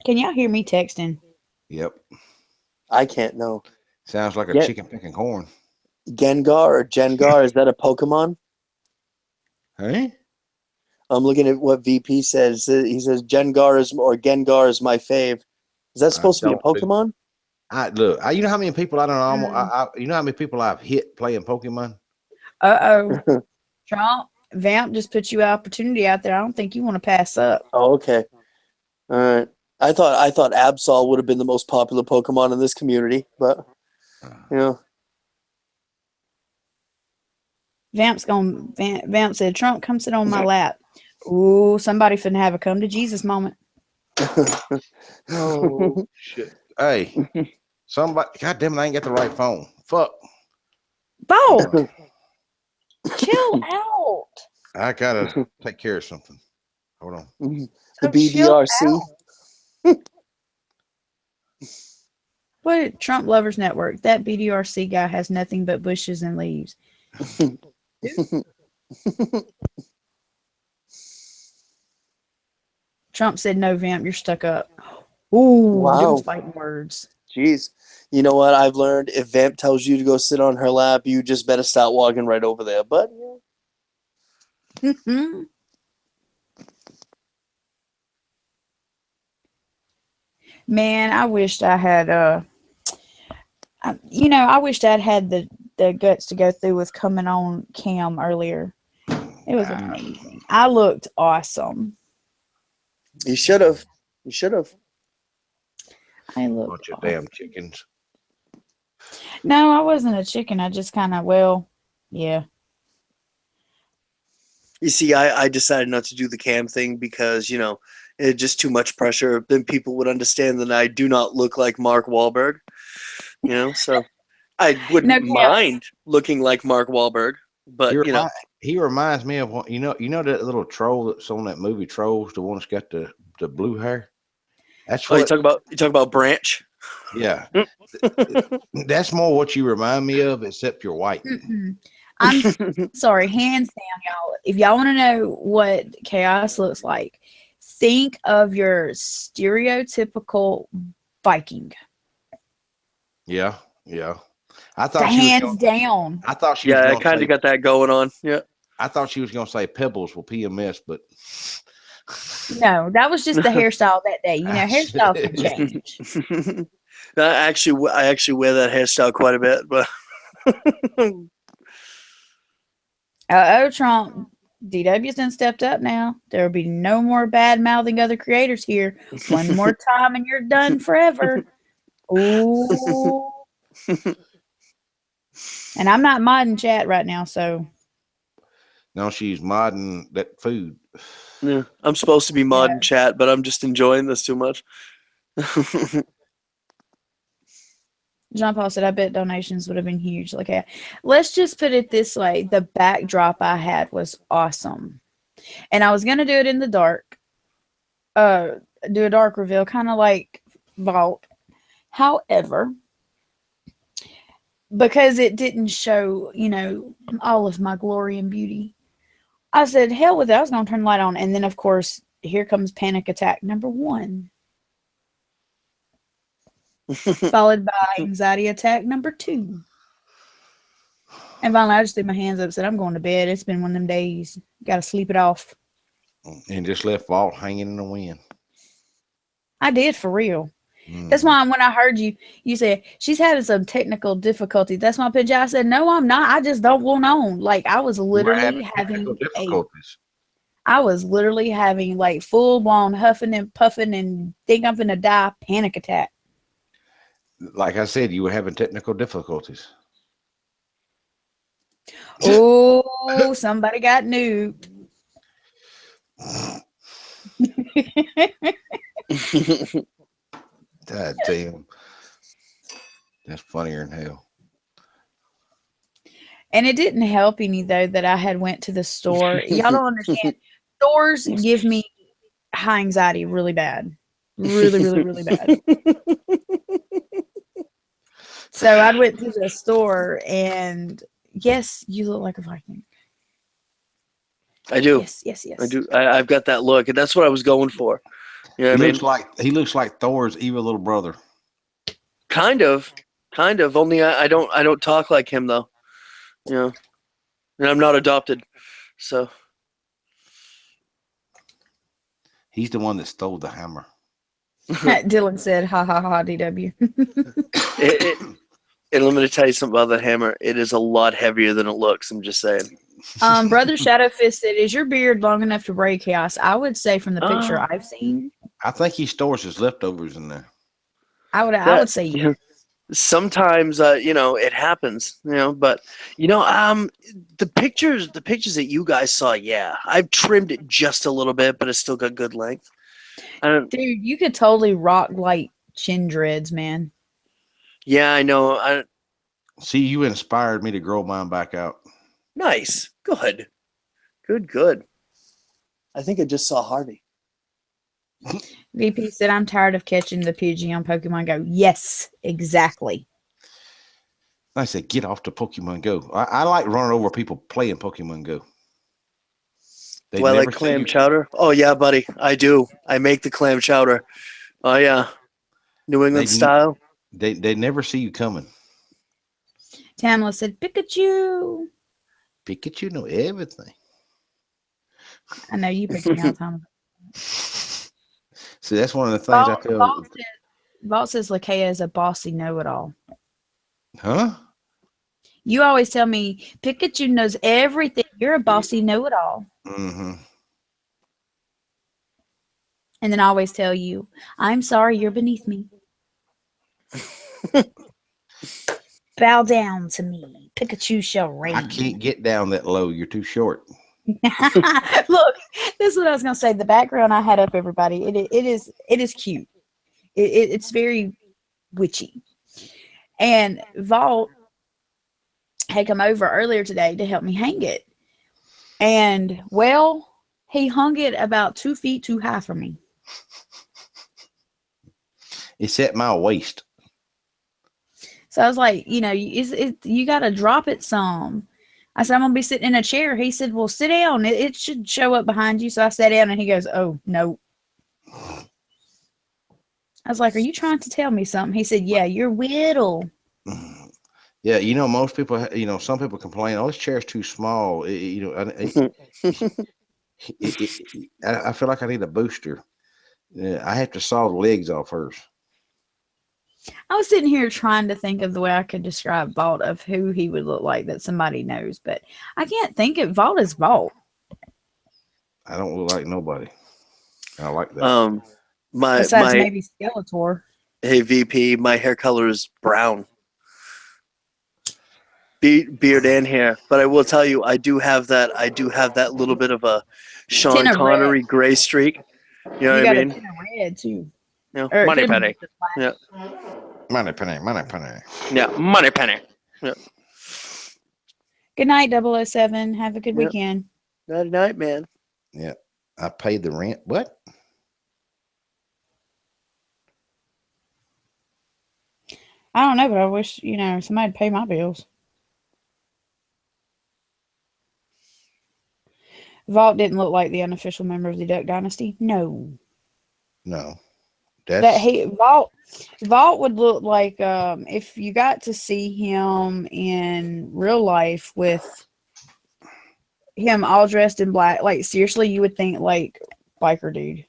Can y'all hear me texting? Yep. I can't know. Sounds like a Yeah. chicken picking corn. Gengar or Jengar, is that a Pokemon? Hey? I'm looking at what VP says. He says Gengar is my fave. Is that supposed to be a Pokemon? Look, you know how many people I don't know. You know how many people I've hit playing Pokemon? Trump, Vamp just put you opportunity out there. I don't think you want to pass up. Oh, okay. All right. I thought Absol would have been the most popular Pokemon in this community, but Vamp said, Trump, come sit on my lap. Ooh, somebody finna have a come to Jesus moment. Oh shit! Hey, somebody! God damn it! I ain't got the right phone. Fuck. Bo, chill out. I gotta take care of something. Hold on. The BDRC. What Trump Lovers Network? That BDRC guy has nothing but bushes and leaves. Trump said, "No, Vamp, you're stuck up." Ooh, wow. them fighting words. Jeez. You know what I've learned? If Vamp tells you to go sit on her lap, you just better start walking right over there. But man, I wished I had I wished I'd had the guts to go through with coming on cam earlier. It was amazing. I looked awesome. you should have. You should have. I looked Bunch of awesome. damn chickens. No, I wasn't a chicken. I just kind of, yeah. You see, I decided not to do the cam thing because, it's just too much pressure. Then people would understand that I do not look like Mark Wahlberg. So I wouldn't mind looking like Mark Wahlberg, but he reminds me of what you know that little troll that's on that movie Trolls, the one that's got the blue hair. That's what you talk about Branch. Yeah, that's more what you remind me of, except you're white. I'm sorry, hands down, y'all. If y'all want to know what chaos looks like, think of your stereotypical Viking. Yeah. I thought hands down. I thought she. Yeah, I kind of got that going on. Yeah. I thought she was going to say Pebbles will PMS, but no, that was just the hairstyle that day. Hairstyle can change. I actually wear that hairstyle quite a bit, but Trump, DW's done stepped up now. There will be no more bad mouthing other creators here. One more time and you're done forever. Ooh. And I'm not modding chat right now, so. No, she's modding that food. Yeah, I'm supposed to be modding chat, but I'm just enjoying this too much. John Paul said, I bet donations would have been huge. Okay, let's just put it this way. The backdrop I had was awesome. And I was going to do it in the dark. Do a dark reveal, kind of like Vault. However, because it didn't show, all of my glory and beauty, I said, hell with it. I was going to turn the light on. And then, of course, here comes panic attack number 1. Followed by anxiety attack number 2. And finally, I just threw my hands up and said, I'm going to bed. It's been one of them days. Got to sleep it off. And just left Vault hanging in the wind. I did, for real. That's why when I heard you said, she's having some technical difficulty. That's my pitch. I said, no, I'm not. I just don't want on. Like, I was literally having difficulties. I was literally having like full blown huffing and puffing and think I'm gonna die panic attack. Like I said, you were having technical difficulties. Oh, somebody got nuked. God damn. That's funnier than hell. And it didn't help any though that I had went to the store. Y'all don't understand. Stores give me high anxiety really bad. Really, really, really bad. So I went to the store and yes, you look like a Viking. I do. Yes, yes, yes. I do. I've got that look, and that's what I was going for. You know what I mean? He looks like Thor's evil little brother. Kind of. Only I don't talk like him though. You know, and I'm not adopted, so. He's the one that stole the hammer. Dylan said, "Ha ha ha, DW." And let me tell you something about that hammer. It is a lot heavier than it looks. I'm just saying. Brother Shadowfist said, "Is your beard long enough to break chaos?" I would say from the picture I've seen, I think he stores his leftovers in there. I would say yes. Sometimes it happens, but the pictures that you guys saw, yeah, I've trimmed it just a little bit, but it's still got good length. Dude, you could totally rock like chin dreads, man. Yeah, I know. See, you inspired me to grow mine back out. Nice. Good. I think I just saw Harvey. VP said, "I'm tired of catching the Pidgey on Pokemon Go." Yes, exactly. I said, get off the Pokemon Go. I like running over people playing Pokemon Go. Do I like clam chowder? Oh, yeah, buddy. I do. I make the clam chowder. Oh, yeah. New England style. They never see you coming. Tamla said, "Pikachu." Pikachu know everything. I know you picked me out, Tom. See, that's one of the things I tell. Vault says Lakeia is a bossy know-it-all. Huh? You always tell me Pikachu knows everything. You're a bossy know-it-all. Mm-hmm. And then I always tell you, "I'm sorry, you're beneath me. Bow down to me. Pikachu shall reign." I can't get down that low. You're too short. Look, this is what I was gonna say. The background I had up, everybody. It is cute. It's very witchy. And Vault had come over earlier today to help me hang it. And well, he hung it about 2 feet too high for me. It's at my waist. So I was like, you got to drop it some. I said, "I'm going to be sitting in a chair." He said, "Well, sit down. It should show up behind you." So I sat down and he goes, "Oh, no." I was like, "Are you trying to tell me something?" He said, "Yeah, you're whittle." Yeah, most people, some people complain, "Oh, this chair's too small." I feel like I need a booster. I have to saw the legs off first. I was sitting here trying to think of the way I could describe Vault of who he would look like that somebody knows, but I can't think of Vault as Vault. I don't look like nobody. I like that. Besides maybe Skeletor. Hey VP, my hair color is brown. Beard and hair, but I will tell you, I do have that little bit of a Sean Connery gray streak. You know what I mean? You got a tin of red too. Money penny. Yeah. Money penny. Yeah, money penny. Yeah. Good night, 007. Have a good weekend. Good night, man. Yeah. I paid the rent. What? I don't know, but I wish, somebody'd pay my bills. Vault didn't look like the unofficial member of the Duck Dynasty. No. Vault would look like if you got to see him in real life with him all dressed in black. Like seriously, you would think like biker dude.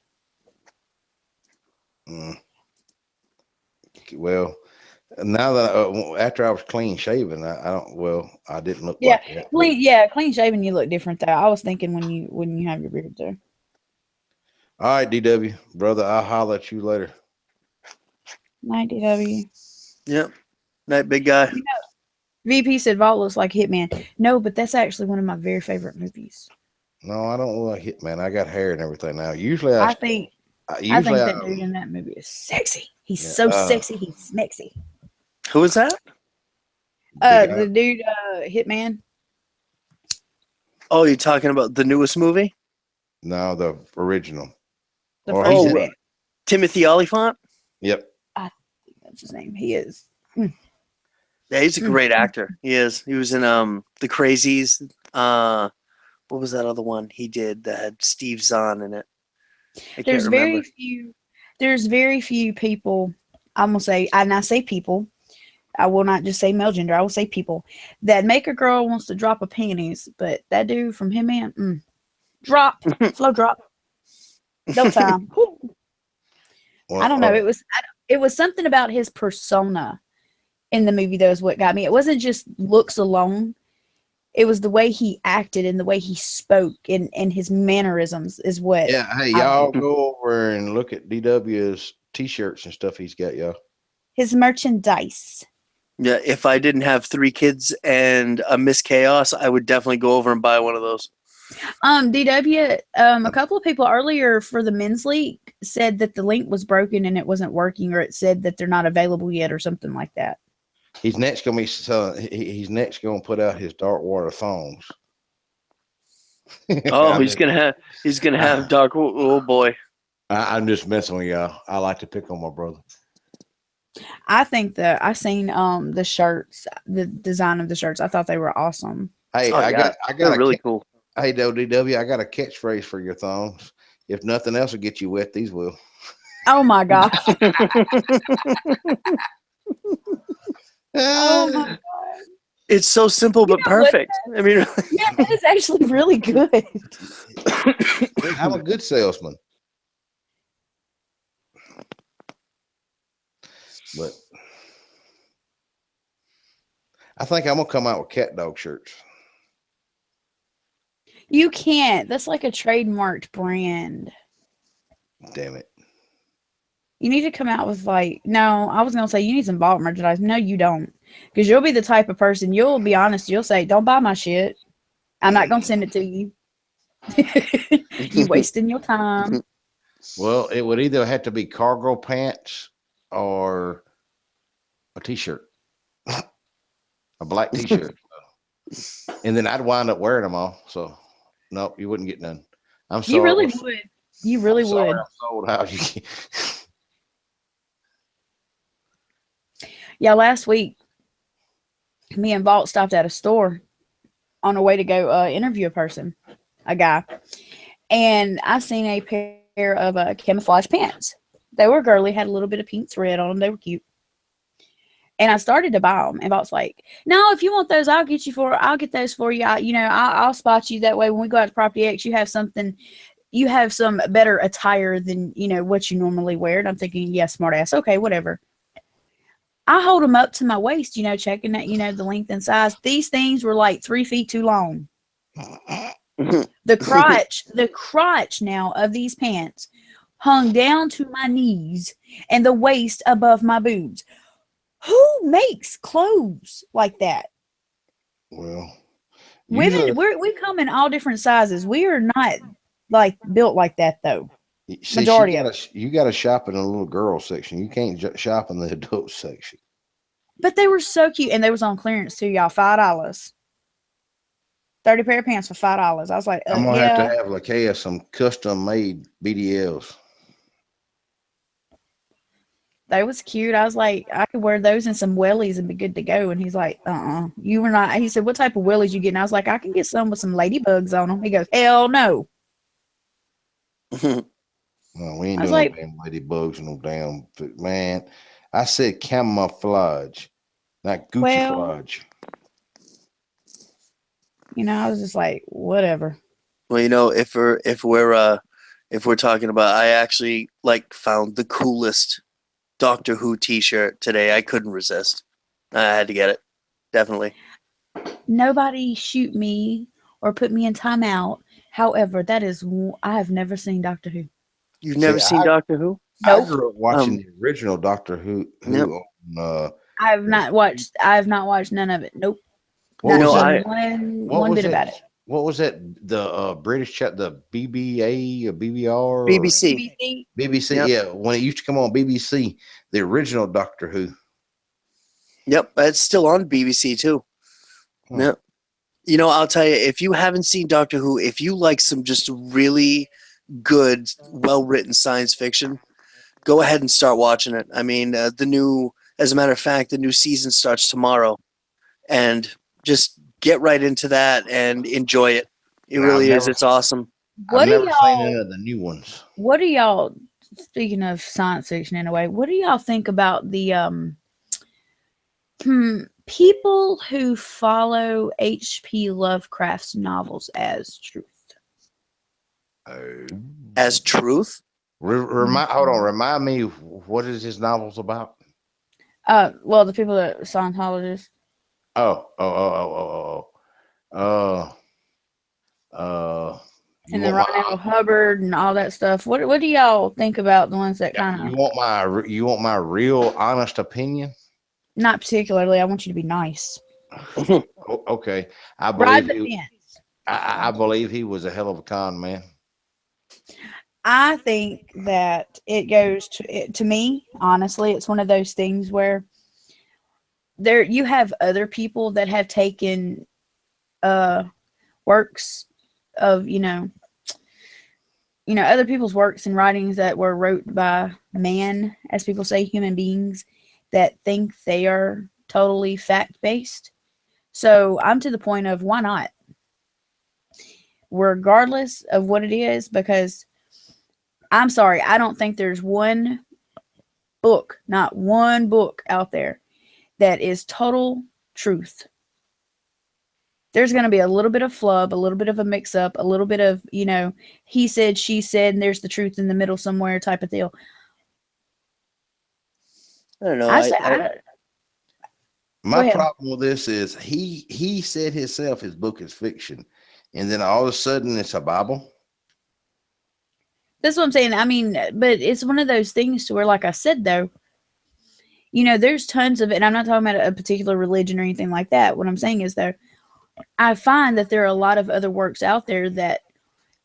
Well, now that after I was clean shaven, I didn't look like that. Clean shaven, you look different though. I was thinking when you have your beard there. All right, DW, brother, I'll holler at you later. Night, DW. Yep. Night, big guy. VP said Vault looks like Hitman. No, but that's actually one of my very favorite movies. No, I don't look like Hitman. I got hair and everything now. Usually I think usually that dude in that movie is sexy. He's Yeah, so sexy. He's smexy. Who is that? The dude, Hitman. Oh, you're talking about the newest movie? No, the original. The Or first he's- Hitman. Timothy Olyphant? Yep. That's his name. He is. Yeah, he's a great actor. He is. He was in The Crazies. What was that other one he did that had Steve Zahn in it? I There's can't very remember. few. There's very few people. I'm gonna say, and I say people. I will not just say male gender. I will say people that make a girl wants to drop her panties. But that dude from Hitman, drop, slow drop, no time. Well, I don't know. It was something about his persona in the movie that was what got me. It wasn't just looks alone. It was the way he acted and the way he spoke and his mannerisms is what. yeah. Hey, y'all go over and look at DW's t-shirts and stuff he's got, y'all. His merchandise. Yeah, if I didn't have 3 kids and a Miss Chaos, I would definitely go over and buy one of those. DW, a couple of people earlier for the men's league said that the link was broken and it wasn't working, or it said that they're not available yet or something like that. He's next gonna be selling. He's next gonna put out his dark water thongs. Oh, he's gonna have dark. Oh boy. I'm just messing with y'all. I like to pick on my brother. I think that I seen the shirts, the design of the shirts. I thought they were awesome. Hey, Oh, I yeah. got They're a really cool. Hey, DW, I got a catchphrase for your thongs. If nothing else will get you wet, these will. Oh my gosh. Oh my god. It's so simple but know what? perfect. I mean, Yeah, that is actually really good. I'm a good salesman. But I think I'm gonna come out with cat dog shirts. You can't. That's like a trademarked brand. Damn it. You need to come out with no, I was going to say you need some Vault merchandise. No, you don't. Because you'll be the type of person, you'll be honest, you'll say, don't buy my shit. I'm not going to send it to you. You wasting your time. Well, it would either have to be cargo pants or a t-shirt. A black t-shirt. And then I'd wind up wearing them all. So, nope, you wouldn't get none. I'm sorry. You really would. You really would. I'm sold out. Yeah, last week, me and Vault stopped at a store on our way to go interview a guy. And I seen a pair of camouflage pants. They were girly, had a little bit of pink thread on them. They were cute. And I started to buy them. And Vault's like, no, if you want those, I'll get those for you. I'll spot you that way. When we go out to Property X, you have some better attire than, what you normally wear. And I'm thinking, yeah, smart ass. Okay, whatever. I hold them up to my waist, checking that, the length and size. These things were like 3 feet too long. The crotch now of these pants hung down to my knees and the waist above my boobs. Who makes clothes like that? Well, women, we come in all different sizes. We are not built like that though. see, Majority of it. you got to shop in a little girl section. You can't shop in the adult section. But they were so cute, and they was on clearance too, y'all. $5. 30 pair of pants for $5. I was like, I'm gonna have to have Lakia some custom made BDLs. They was cute. I was like, I could wear those and some wellies and be good to go. And he's like, you were not. He said, what type of wellies you getting? I was like, I can get some with some ladybugs on them. He goes, hell no. No, we ain't I was doing like- no damn ladybugs and no damn man. I said camouflage, not Gucci-flage. I was just like, whatever. Well, if we're talking about, I actually found the coolest Doctor Who T-shirt today. I couldn't resist. I had to get it. Definitely. Nobody shoot me or put me in timeout. However, I have never seen Doctor Who. You've never seen Doctor Who? I Nope. grew up watching the original Doctor Who Yep. on I have not watched. I have not watched none of it. Nope. What Not was I- one bit about it. What was that? The British chat, the BBA or BBR or BBC. BBC. BBC. Yep. Yeah, when it used to come on BBC, the original Doctor Who. Yep, it's still on BBC too. Hmm. Yep. You know, I'll tell you, if you haven't seen Doctor Who, if you like some just really good, well-written science fiction, go ahead and start watching it. I mean, as a matter of fact, the new season starts tomorrow, and just get right into that and enjoy it. It Now, really is. It's awesome. What I've do never seen any y'all? of the new ones. What do y'all? Speaking of science fiction, in a way, what do y'all think about the people who follow H.P. Lovecraft's novels as truth? As truth? Hold on. Remind me, what is his novels about? Well, the people that Scientologists. You And the want Ron L. Hubbard and all that stuff. What do y'all think about the ones that kind of you want my real honest opinion? not particularly? I want you to be nice. Okay, I Ride believe the fence. I believe he was a hell of a con man. I think that it goes to me, honestly, it's one of those things where there you have other people that have taken works of, other people's works and writings that were wrote by man, as people say, human beings that think they are totally fact-based. So I'm to the point of why not? Regardless of what it is, because I'm sorry, I don't think there's one book, not one book out there that is total truth. There's going to be a little bit of flub, a little bit of a mix up, a little bit of, he said, she said, and there's the truth in the middle somewhere type of deal. I don't know. My Go ahead. problem with this is he said himself his book is fiction, and then all of a sudden it's a Bible. That's what I'm saying. I mean, but it's one of those things to where, like I said, though, there's tons of it. And I'm not talking about a particular religion or anything like that. What I'm saying is, though, I find that there are a lot of other works out there that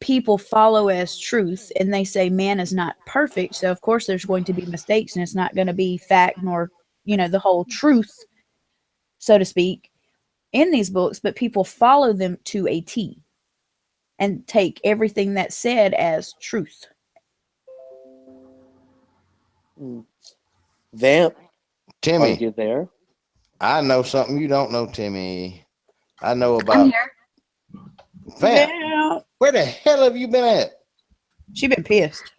people follow as truth, and they say man is not perfect. So, of course, there's going to be mistakes, and it's not going to be fact nor, the whole truth, so to speak, in these books. But people follow them to a T and take everything that's said as truth. Vamp, are Timmy, you there? I know something you don't know, Timmy. I know I'm about here. Vamp. Yeah. Where the hell have you been at? She been pissed.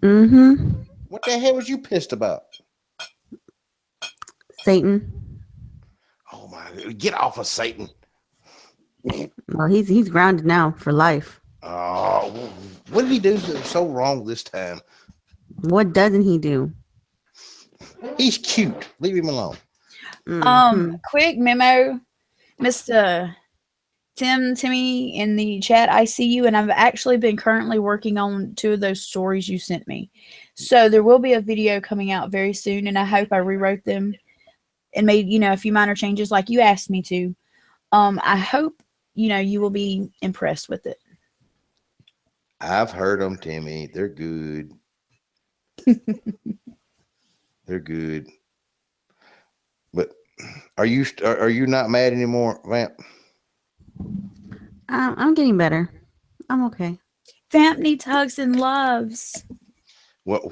Mm-hmm. What the hell was you pissed about? Satan. Oh my God, get off of Satan. Well, he's grounded now for life. Oh, what did he do that was so wrong this time? What doesn't he do? He's cute. Leave him alone. Mhm. Quick memo, Mr. Timmy in the chat. I see you, and I've actually been currently working on 2 of those stories you sent me. So there will be a video coming out very soon, and I hope I rewrote them and made, a few minor changes like you asked me to. I hope, you will be impressed with it. I've heard them, Timmy. They're good. They're good. But are you not mad anymore, Vamp? I'm getting better. I'm okay. Vamp needs hugs and loves. What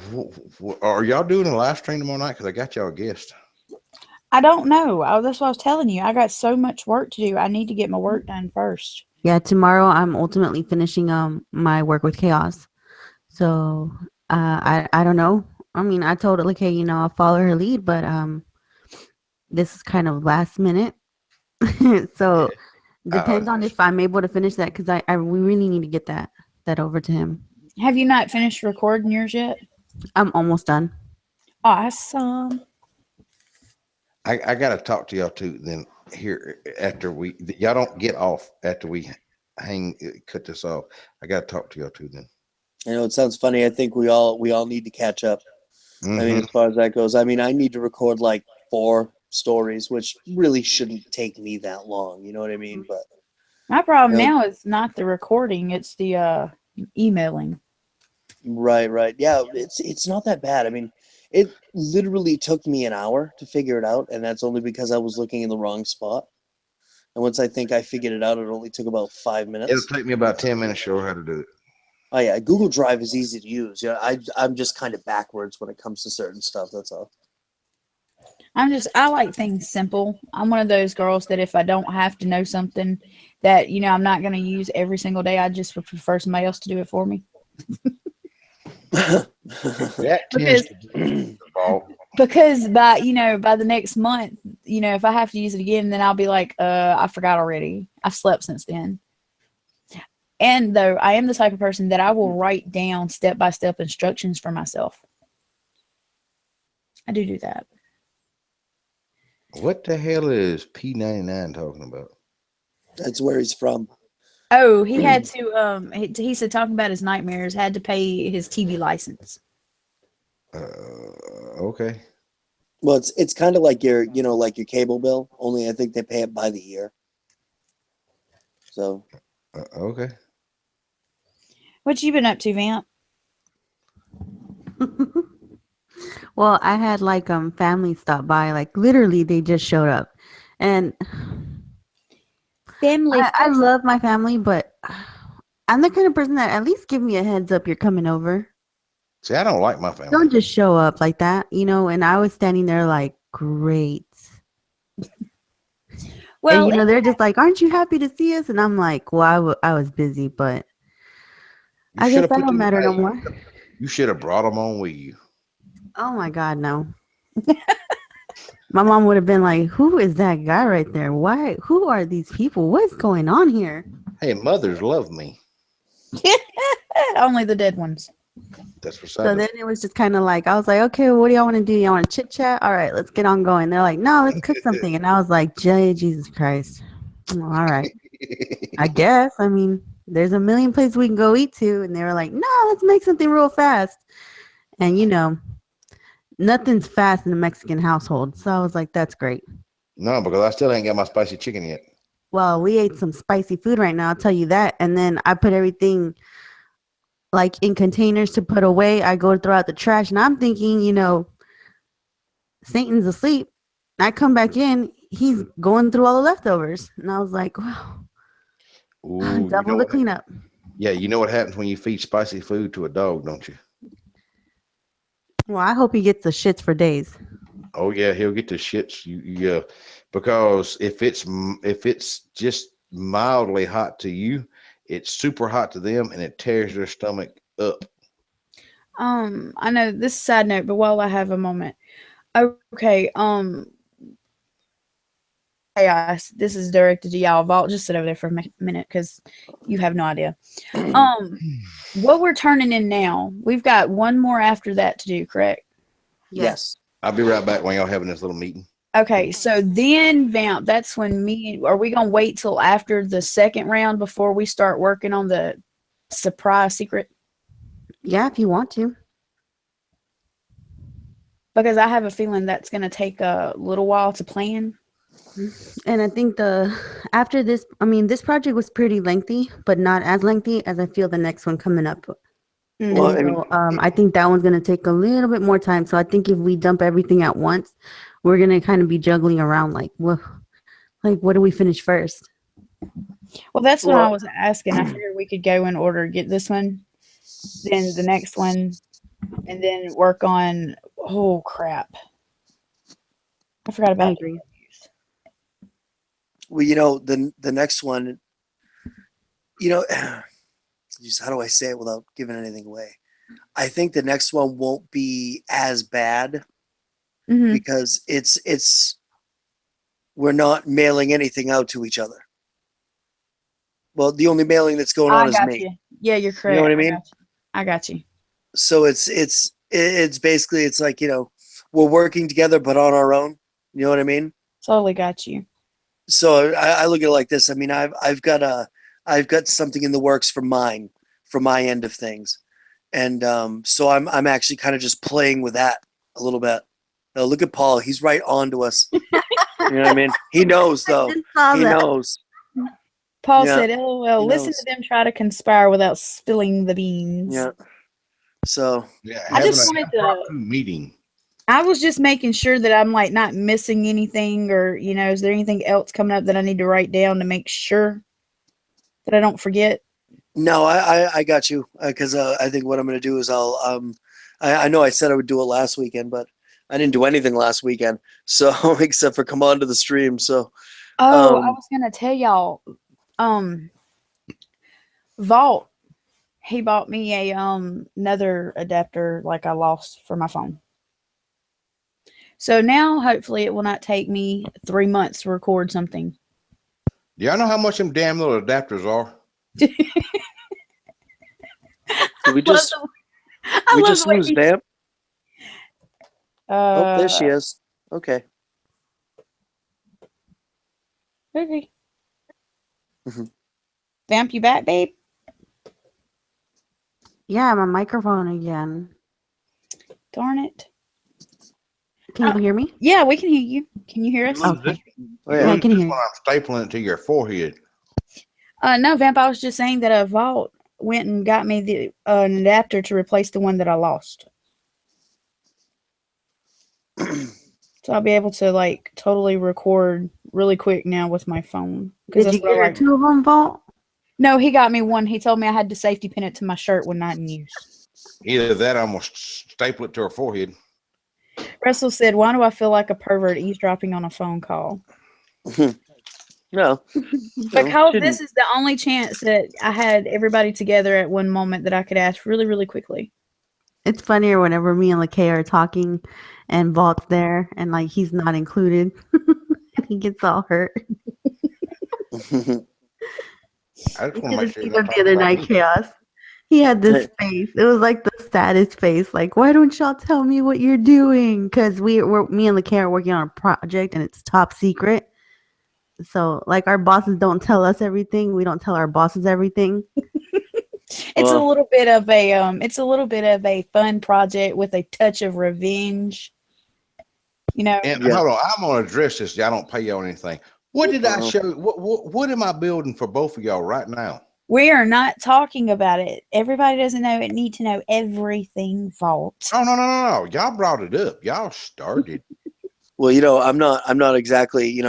are y'all doing a live stream tomorrow night? Because I got y'all a guest. I don't know. That's what I was telling you. I got so much work to do. I need to get my work done first. Yeah, tomorrow I'm ultimately finishing my work with chaos. So I don't know. I mean, I told her like, hey, I'll follow her lead, but this is kind of last minute. So depends on if I'm able to finish that, because we really need to get that over to him. Have you not finished recording yours yet? I'm almost done. Awesome. I gotta talk to y'all too. Then here after y'all don't get off after we cut this off. I gotta talk to y'all too. Then I know it sounds funny. I think we all need to catch up. Mhm. I mean, as far as that goes, I mean, I need to record like 4 stories, which really shouldn't take me that long. You know what I mean? But My problem you know, now is not the recording; it's the emailing. right. Yeah, it's not that bad. I mean, it literally took me an hour to figure it out, and that's only because I was looking in the wrong spot. And once I think I figured it out, it only took about 5 It'll minutes. take me about 10 minutes to show her how to do it. Oh yeah, Google Drive is easy to use. Yeah, I'm just kind of backwards when it comes to certain stuff. That's all. I like things simple. I'm one of those girls that if I don't have to know something that, I'm not going to use every single day, I just would prefer somebody else to do it for me. That tends Because to be the fault. because by the next month, if I have to use it again, then I'll be like, I forgot already. I've slept since then. And though I am the type of person that I will write down step-by-step instructions for myself. I do that. What the hell is P99 talking about? That's where he's from. Oh, he had to he said talking about his nightmares, had to pay his TV license. Okay. Well, it's kind of like your like your cable bill. Only I think they pay it by the year. So Okay. What you been up to, Vamp? Well, I had like family stop by, like literally they just showed up. And Family I first. love my family, but I'm the kind of person that at least give me a heads up you're coming over. See, I don't like my family. Don't just show up like that, and I was standing there like, great. Well, And they're just like, aren't you happy to see us? And I'm like, well, I was busy, but You I should guess have that put don't them. matter no more. You should have brought them on with you. Oh my God, no. My mom would have been like, who is that guy right there? Why? Who are these people? What's going on here? Hey, mothers love me. only the dead ones. That's for So then it was just kind of like, I was like, okay, what do y'all want to do? Y'all want to chit chat? All right, let's get on going. They're like, no, let's cook something. And I was like, Jesus Christ. All right. I guess. I mean, there's a million places we can go eat to. And they were like, no, let's make something real fast. And nothing's fast in a Mexican household. So I was like, that's great. No, because I still ain't got my spicy chicken yet. Well, we ate some spicy food right now, I'll tell you that. And then I put everything like in containers to put away. I go to throw out the trash, and I'm thinking, Satan's asleep. I come back in, he's going through all the leftovers. And I was like, wow, Ooh, double the cleanup. Yeah, you know what happens when you feed spicy food to a dog, don't you? Well, I hope he gets the shits for days. Oh yeah, he'll get the shits. Yeah, because if it's just mildly hot to you, it's super hot to them, and it tears their stomach up. I know this is a side note, but while I have a moment, okay, chaos. This is directed to y'all. Vault, just sit over there for a minute because you have no idea. What we're turning in now, we've got one more after that to do, correct? yes. I'll be right back when y'all having this little meeting. Okay, so then Vamp, that's when are we gonna wait till after the second round before we start working on the surprise secret? Yeah, if you want to. Because I have a feeling that's gonna take a little while to plan. And I think after this, I mean, this project was pretty lengthy, but not as lengthy as I feel the next one coming up. Well, I And mean, so I think that one's going to take a little bit more time. So I think if we dump everything at once, we're going to kind of be juggling around like what do we finish first? Well, that's what I was asking. I figured we could go in order, get this one, then the next one, and then work on, oh crap. I forgot about it. well, the next one, how do I say it without giving anything away? I think the next one won't be as bad because we're not mailing anything out to each other. Well, the only mailing that's going on is me. You. Yeah, you're correct. You know what I mean? I got you. So it's basically, it's like, we're working together, but on our own. You know what I mean? Totally got you. So I look at it like this. I mean, I've got something in the works for my end of things. And so I'm actually kind of just playing with that a little bit. No, look at Paul. He's right on to us. You know what I mean? He knows, though. just saw He that. knows. Paul Yeah, said, "LOL, he listen knows. to them try to conspire without spilling the beans." Yeah. So, Yeah, I having just an wanted to. impromptu meeting. I was just making sure that I'm like not missing anything, or is there anything else coming up that I need to write down to make sure that I don't forget? no, I got you. Because I think what I'm going to do is I know I said I would do it last weekend, but I didn't do anything last weekend. So, except for come on to the stream. So, Oh, I was gonna tell y'all. Vault. He bought me a another adapter like I lost for my phone. So now hopefully it will not take me 3 months to record something. Do y'all know how much them damn little adapters are? did we just I we love just the way lose he- Vamp? Oh, there she is. Okay. Okay. Mhm. Vamp, you back, babe? Yeah, my microphone again. Darn it. Can you hear me? Yeah, we can hear you. Can you hear us? Okay. Oh, Yeah, I yeah. can hear When you. I'm stapling it to your forehead. No, Vamp, I was just saying that a Vault went and got me the an adapter to replace the one that I lost. So I'll be able to like totally record really quick now with my phone. Did you get her like. 2 of them, Vault? No, he got me one. He told me I had to safety pin it to my shirt when not in use. Either that, I'm gonna staple it to her forehead. Russell said, "Why do I feel like a pervert eavesdropping on a phone call?" No. Because shouldn't. this is the only chance that I had everybody together at one moment that I could ask really, really quickly. It's funnier whenever me and LaKay are talking and Vault's there and like he's not included. He gets all hurt. I just want to You make should sure have seen you're him not the other talking about night, me. Chaos. He had this face. It was like the saddest face. Like, why don't y'all tell me what you're doing? Because me and LaKay are working on a project and it's top secret. So, like, our bosses don't tell us everything. We don't tell our bosses everything. It's a Well- little bit of a fun project with a touch of revenge. And Yeah. hold on, I'm gonna address this. Y'all don't pay y'all anything. What did I Uh-oh. show? What am I building for both of y'all right now? We are not talking about it. Everybody doesn't need to know everything, Vault. No. Y'all brought it up. Y'all started. Well, I'm not exactly,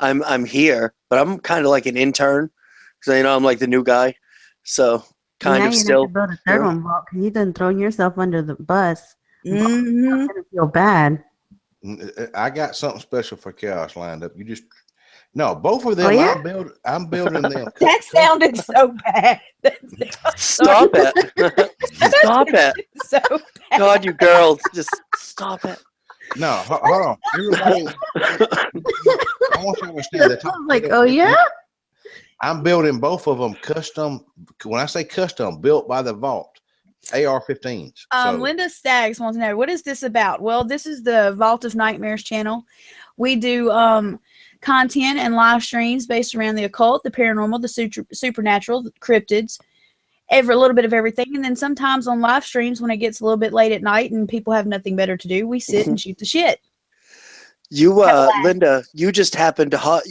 I'm here, but I'm kind of like an intern because I'm like the new guy, so kind now of you're still. going to build a third yeah. one, Vault, because you done thrown yourself under the bus. Mm-hmm. I'm going to feel bad. I got something special for Chaos lined up. You just no, both of them. Oh, yeah? I'm building them. That sounded so bad. Stop it! Stop it! So bad. God, you girls, just stop it. No, hold on. Everybody, I want you to understand that. I was like, oh, yeah? I'm building both of them custom. When I say custom, built by the Vault, AR-15s. So, Linda Staggs wants to know, what is this about? Well, this is the Vault of Nightmares channel. We do content and live streams based around the occult, the paranormal, the supernatural, the cryptids, a little bit of everything. And then sometimes on live streams, when it gets a little bit late at night and people have nothing better to do, we sit and shoot the shit. You, Linda, you just happened to hop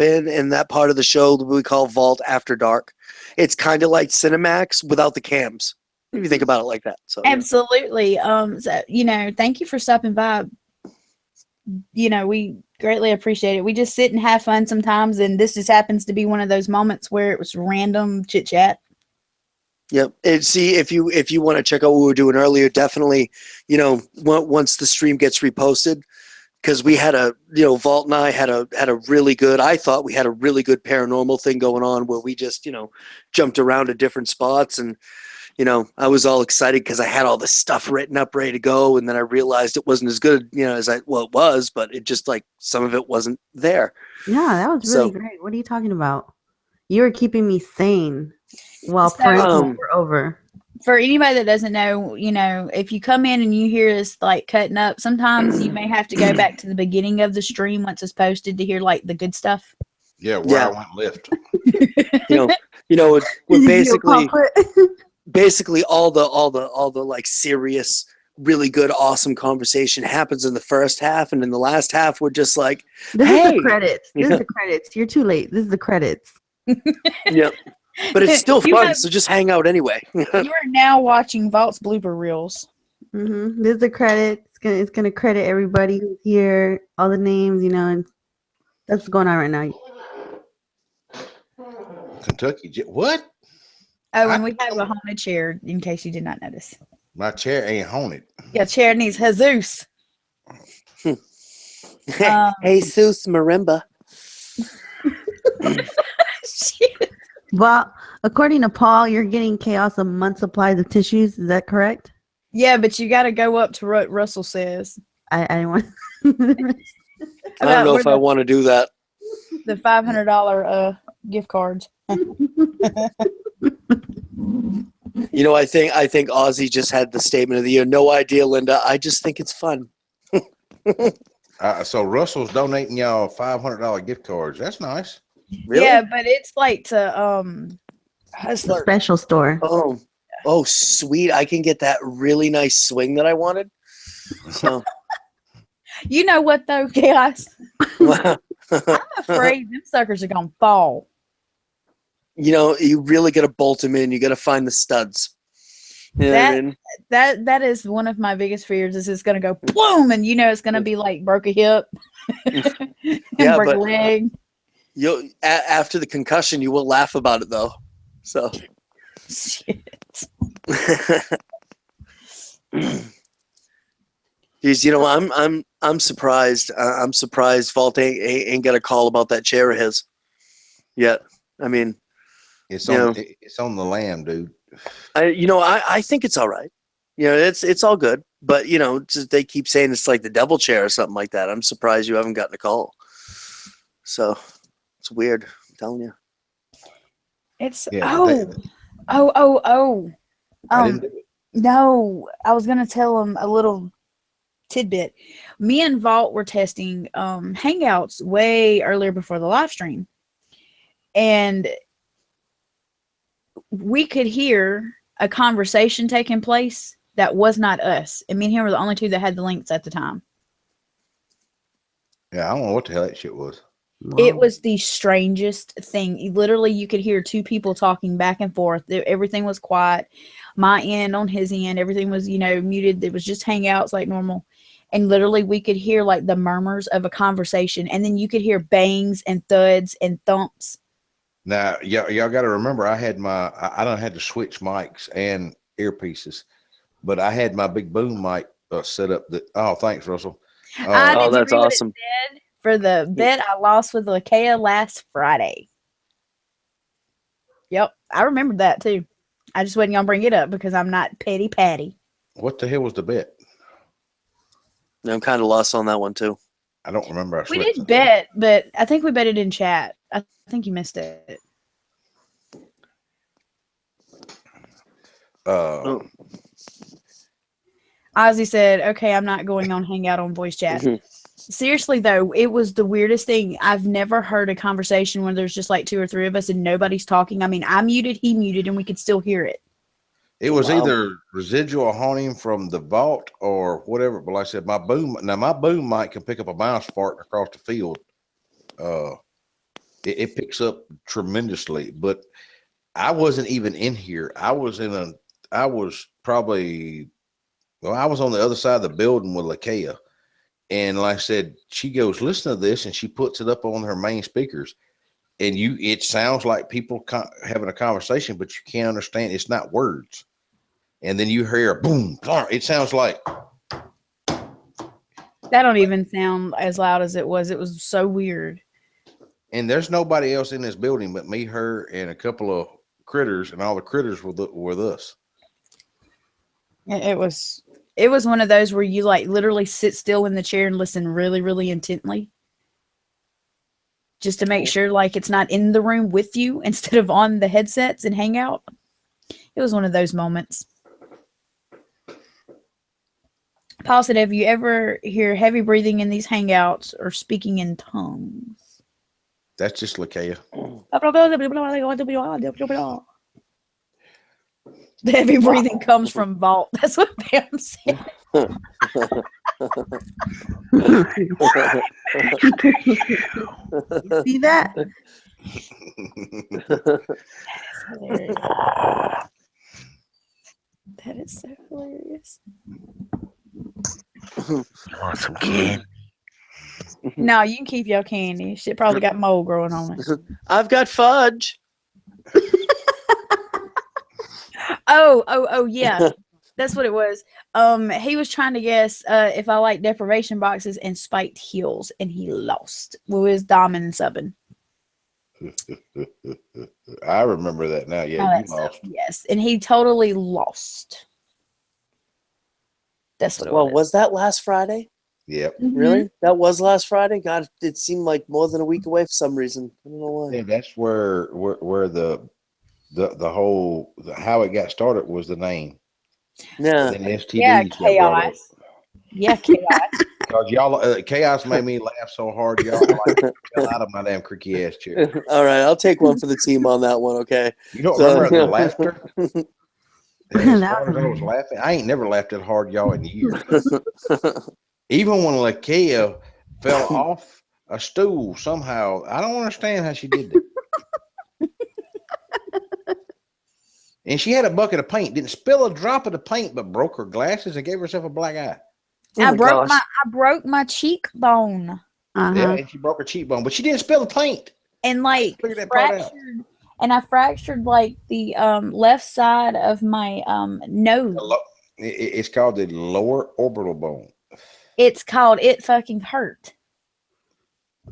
in that part of the show that we call Vault After Dark. It's kind of like Cinemax without the cams. If you think about it like that. So Absolutely. So, thank you for stopping by. We greatly appreciate it. We just sit and have fun sometimes, and this just happens to be one of those moments where it was random chit chat. Yep. And see, if you want to check out what we were doing earlier, definitely, once the stream gets reposted, because we had Vault and I had a really good, I thought we had a really good paranormal thing going on where we just, jumped around to different spots. And, I was all excited because I had all this stuff written up, ready to go. And then I realized it wasn't as good, it was, but it just like some of it wasn't there. Yeah, that was really great. What are you talking about? You were keeping me sane while parental were over. For anybody that doesn't know, if you come in and you hear us like cutting up, sometimes you may have to go back to the beginning of the stream once it's posted to hear like the good stuff. Yeah, where I went left. We're basically all the like serious really good, awesome conversation happens in the first half, and in the last half, we're just like, This hey, is the credits. This is the credits. You're too late. This is the credits. yeah. But it's still You fun, have- so just hang out anyway. You are now watching Vault's blooper reels. This is the credits. It's gonna credit everybody who's here, all the names, and that's what's going on right now. Kentucky. What? Oh, and we have a haunted chair, in case you did not notice. My chair ain't haunted. Yeah, chair needs Jesus. Jesus Marimba. Shit. Well, according to Paul, you're getting Chaos a month's supplies of tissues. Is that correct? Yeah, but you got to go up to what Russell says. I didn't want. I don't know if I want to do that. The $500 gift cards. You know, I think Ozzy just had the statement of the year. No idea, Linda. I just think it's fun. So Russell's donating y'all $500 gift cards. That's nice. Really? Yeah, but it's like to Hustler. Special store. Oh, sweet! I can get that really nice swing that I wanted. So, You know what though, guys? wow. I'm afraid them suckers are gonna fall. You know, you really got to bolt them in. You got to find the studs. You know what I mean? That is one of my biggest fears. Is it's gonna go boom, and it's gonna be like broke a hip, and Yeah, broke a but- leg. You'll after the concussion, you will laugh about it though. So. Shit. Geez, you know, I'm surprised. I'm surprised Vault ain't got a call about that chair of his yet. I mean, It's You on. know. It's on the lamb, dude. I think it's all right. It's all good. But they keep saying it's like the devil chair or something like that. I'm surprised you haven't gotten a call. So it's weird. I'm telling you. It's Yeah, oh. I didn't do it. No, I was gonna tell him a little tidbit. Me and Vault were testing Hangouts way earlier before the live stream, and we could hear a conversation taking place that was not us. And me and him were the only two that had the links at the time. Yeah, I don't know what the hell that shit was. It was the strangest thing. Literally, you could hear two people talking back and forth. Everything was quiet. My end on his end, everything was, muted. It was just hangouts like normal. And literally, we could hear like the murmurs of a conversation. And then you could hear bangs and thuds and thumps. Now, y'all got to remember, I don't have to switch mics and earpieces, but I had my big boom mic set up. Thanks, Russell. I Oh, didn't that's agree with it awesome. said for the bet I lost with Lakea last Friday. Yep, I remembered that too. I just wasn't gonna bring it up because I'm not petty Patty. What the hell was the bet? I'm kind of lost on that one too. I don't remember. We did bet, but I think we betted in chat. I think you missed it. Ozzy said, "Okay, I'm not going on Hangout on voice chat." Seriously though, it was the weirdest thing. I've never heard a conversation where there's just like two or three of us and nobody's talking. I mean, I muted, he muted, and we could still hear it. It was Wow. either residual haunting from the vault or whatever. But like I said, my boom mic can pick up a mouse farting across the field. It picks up tremendously. But I wasn't even in here. I was on the other side of the building with Lakea. And like I said, she goes, listen to this, and she puts it up on her main speakers. And it sounds like people having a conversation, but you can't understand. It's not words. And then you hear a boom. It sounds like. That don't even sound as loud as it was. It was so weird. And there's nobody else in this building but me, her, and a couple of critters, and all the critters were with us. It was one of those where you like literally sit still in the chair and listen really, really intently. Just to make sure like it's not in the room with you instead of on the headsets and Hangout. It was one of those moments. Paul said, have you ever hear heavy breathing in these Hangouts or speaking in tongues? That's just Lakea. The heavy breathing comes from Vault. That's what Pam said. You see that? That's hilarious. That is so hilarious. Want some candy? No, you can keep your candy. Shit probably got mold growing on it. I've got fudge. Oh, yeah. That's what it was. He was trying to guess if I like deprivation boxes and spiked heels, and he lost. We was doming and subbing. I remember that now. All Yeah, that you stuff, lost. yes, and he totally lost. That's what it Well, was. was that last Friday? Yep. Mhm. Really? That was last Friday? God, it seemed like more than a week away for some reason. I don't know why. Yeah, that's where the whole how it got started was the name. Yeah. And then STDs Yeah, got brought up. chaos. Yeah, chaos. Because y'all, chaos made me laugh so hard, y'all like fell out of my damn creaky ass chair. All right, I'll take one for the team on that one, okay? You don't So- remember the laughter? As That hard as I was was laughing, I ain't never laughed that hard, y'all, in years. Even when Lakia fell off a stool somehow, I don't understand how she did that. And she had a bucket of paint, didn't spill a drop of the paint, but broke her glasses and gave herself a black eye. Oh I my broke gosh. I broke my cheekbone uh-huh. Yeah, and she broke her cheekbone, but she didn't spill the paint. and like Figure that part out. fractured, and I fractured like the left side of my nose. It's called the lower orbital bone. It's called It Fucking Hurt.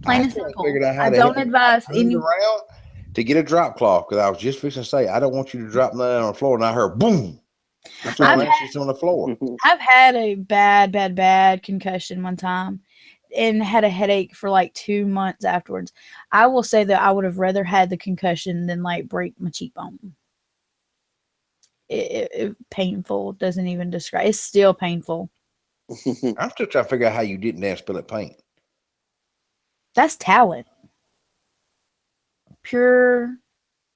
Plain I and still simple. figured out how I to don't hit it. advise I turned any. around to get a drop cloth because I was just fixing to say I don't want you to drop nothing on the floor, and I heard boom. That's I've when she's on the floor. I've had a bad concussion one time and had a headache for like 2 months afterwards. I will say that I would have rather had the concussion than like break my cheekbone. It painful, doesn't even describe. It's still painful. I'm still trying to figure out how you didn't damn spill it paint. That's talent. Pure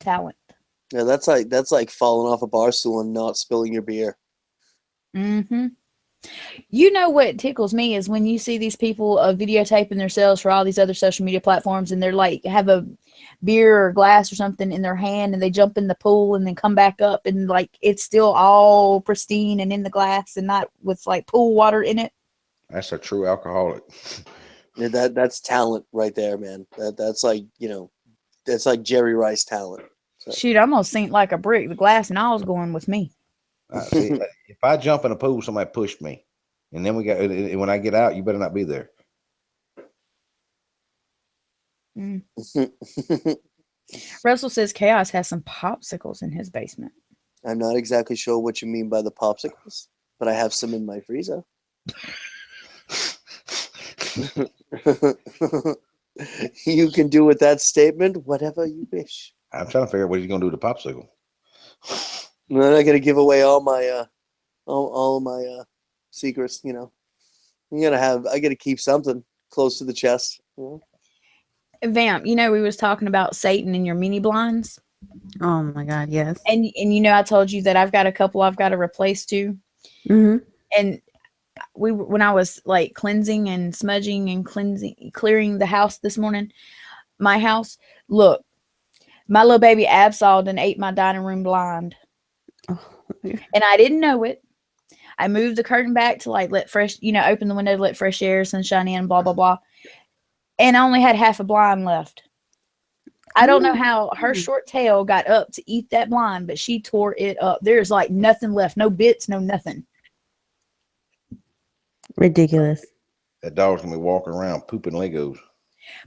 talent. Yeah, that's like falling off a bar stool and not spilling your beer. Mm-hmm. You know what tickles me is when you see these people videotaping themselves for all these other social media platforms, and they're like have a beer or glass or something in their hand, and they jump in the pool and then come back up, and like it's still all pristine and in the glass and not with like pool water in it. That's a true alcoholic. Yeah, that's talent right there, man. That's like, that's like Jerry Rice talent. So. Shoot, I almost seemed like a brick. The glass and all was going with me. See, if I jump in a pool, somebody pushed me, and then when I get out, you better not be there. Mm. Russell says Chaos has some popsicles in his basement. I'm not exactly sure what you mean by the popsicles, but I have some in my freezer. You can do with that statement whatever you wish. I'm trying to figure out what he's going to do with the popsicle. I'm not going to give away all my all of my secrets. I got to keep something close to the chest. Vamp, we was talking about Satan and your mini blinds. Oh my God, yes. And I told you that I've got a couple I've got to replace too. Mm-hmm. And when I was like cleansing and smudging and clearing the house this morning, my house, look, my little baby Absol done ate my dining room blind. Oh. And I didn't know it. I moved the curtain back to like let fresh, open the window to let fresh air, sunshine in, blah, blah, blah. And I only had half a blind left. I don't know how her short tail got up to eat that blind, but she tore it up. There's like nothing left, no bits, no nothing. Ridiculous. That dog's going to be walking around pooping Legos.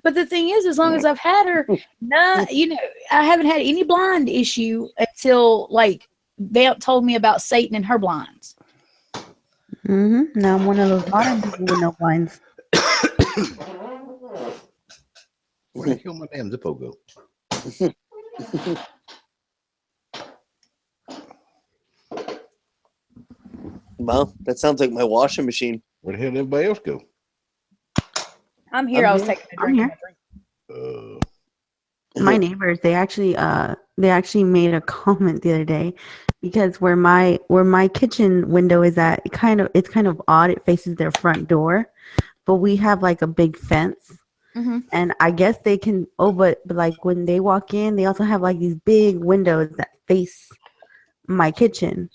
But the thing is, as long as I've had her, I haven't had any blind issue until like Vamp told me about Satan and her blinds. Mm-hmm. Now I'm one of those modern people with no blinds. Where the hell my damn Zippo go? Well, that sounds like my washing machine. Where the hell did everybody else go? I'm here. I'm I was here. taking a I'm drink. here. My neighbors, they actually made a comment the other day because where my kitchen window is at, it's kind of odd. It faces their front door, but we have like a big fence. Mhm. And I guess they can. Oh, but like when they walk in, they also have like these big windows that face my kitchen.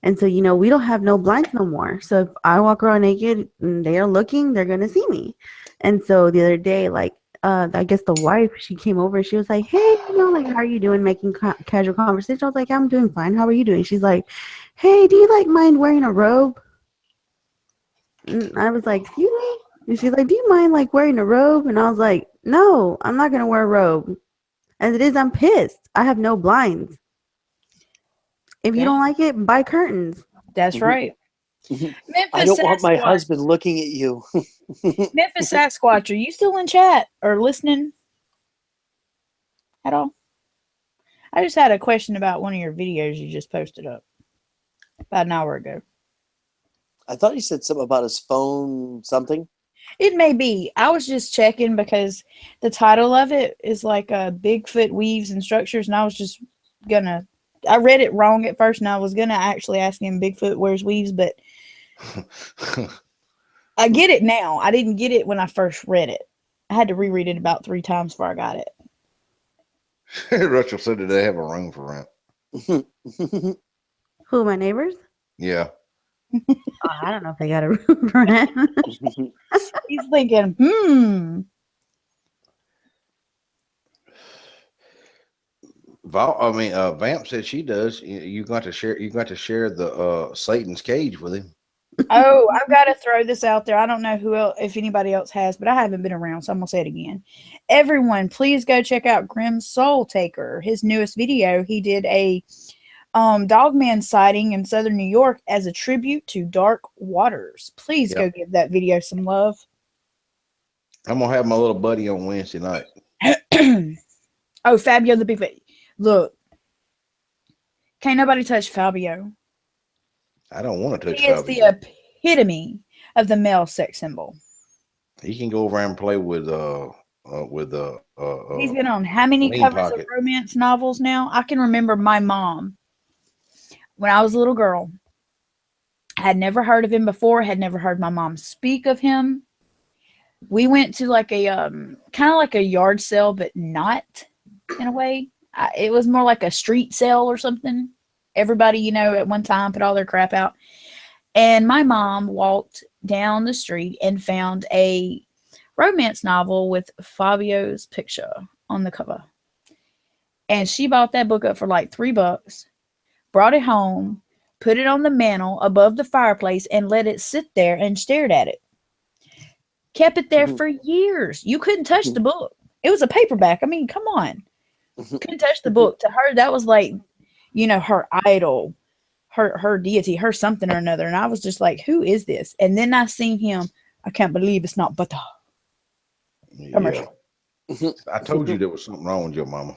And so, we don't have no blinds no more. So if I walk around naked and they are looking, they're gonna see me. And so the other day, like, I guess the wife, she came over. She was like, "Hey, like, how are you doing?" Making casual conversation. I was like, "I'm doing fine. How are you doing?" She's like, "Hey, do you like mind wearing a robe?" And I was like, "Excuse me?" And she's like, "Do you mind like wearing a robe?" And I was like, "No, I'm not gonna wear a robe. As it is, I'm pissed. I have no blinds. If you don't like it, buy curtains." That's Mhm. right. I Memphis don't want my Sasquatch. husband looking at you. Memphis Sasquatch, are you still in chat or listening at all? I just had a question about one of your videos you just posted up about an hour ago. I thought he said something about his phone, something. It may be. I was just checking because the title of it is like Bigfoot weaves and structures, and I was just gonna. I read it wrong at first, and I was gonna actually ask him Bigfoot wears weaves, but I get it now. I didn't get it when I first read it. I had to reread it about 3 times before I got it. Rachel said that they have a room for rent. Who, my neighbors? Yeah. Oh, I don't know if they got a room for rent. He's thinking, Vamp said she does. You got to share. You got to share the Satan's cage with him. Oh, I've got to throw this out there. I don't know who else, if anybody else has, but I haven't been around, so I'm gonna say it again. Everyone, please go check out Grim Soul Taker. His newest video, he did a Dogman sighting in southern New York as a tribute to Dark Waters. Please go give that video some love. I'm gonna have my little buddy on Wednesday night. Oh, Fabio the Bigfoot. Look, can't nobody touch Fabio. I don't want to touch He is Fabio. the epitome of the male sex symbol. He can go over and play with He's been on how many Lean covers Pocket. of romance novels now? I can remember my mom when I was a little girl. Had never heard of him before, had never heard my mom speak of him. We went to like a kind of like a yard sale, but not in a way. It was more like a street sale or something. Everybody, at one time put all their crap out. And my mom walked down the street and found a romance novel with Fabio's picture on the cover. And she bought that book up for like $3, brought it home, put it on the mantle above the fireplace, and let it sit there and stared at it. Kept it there for years. You couldn't touch the book. It was a paperback. I mean, come on. Couldn't touch the book. To her, that was like, her idol, her deity, her something or another. And I was just like, who is this? And then I seen him. I can't believe it's not butter. Commercial. I told you there was something wrong with your mama.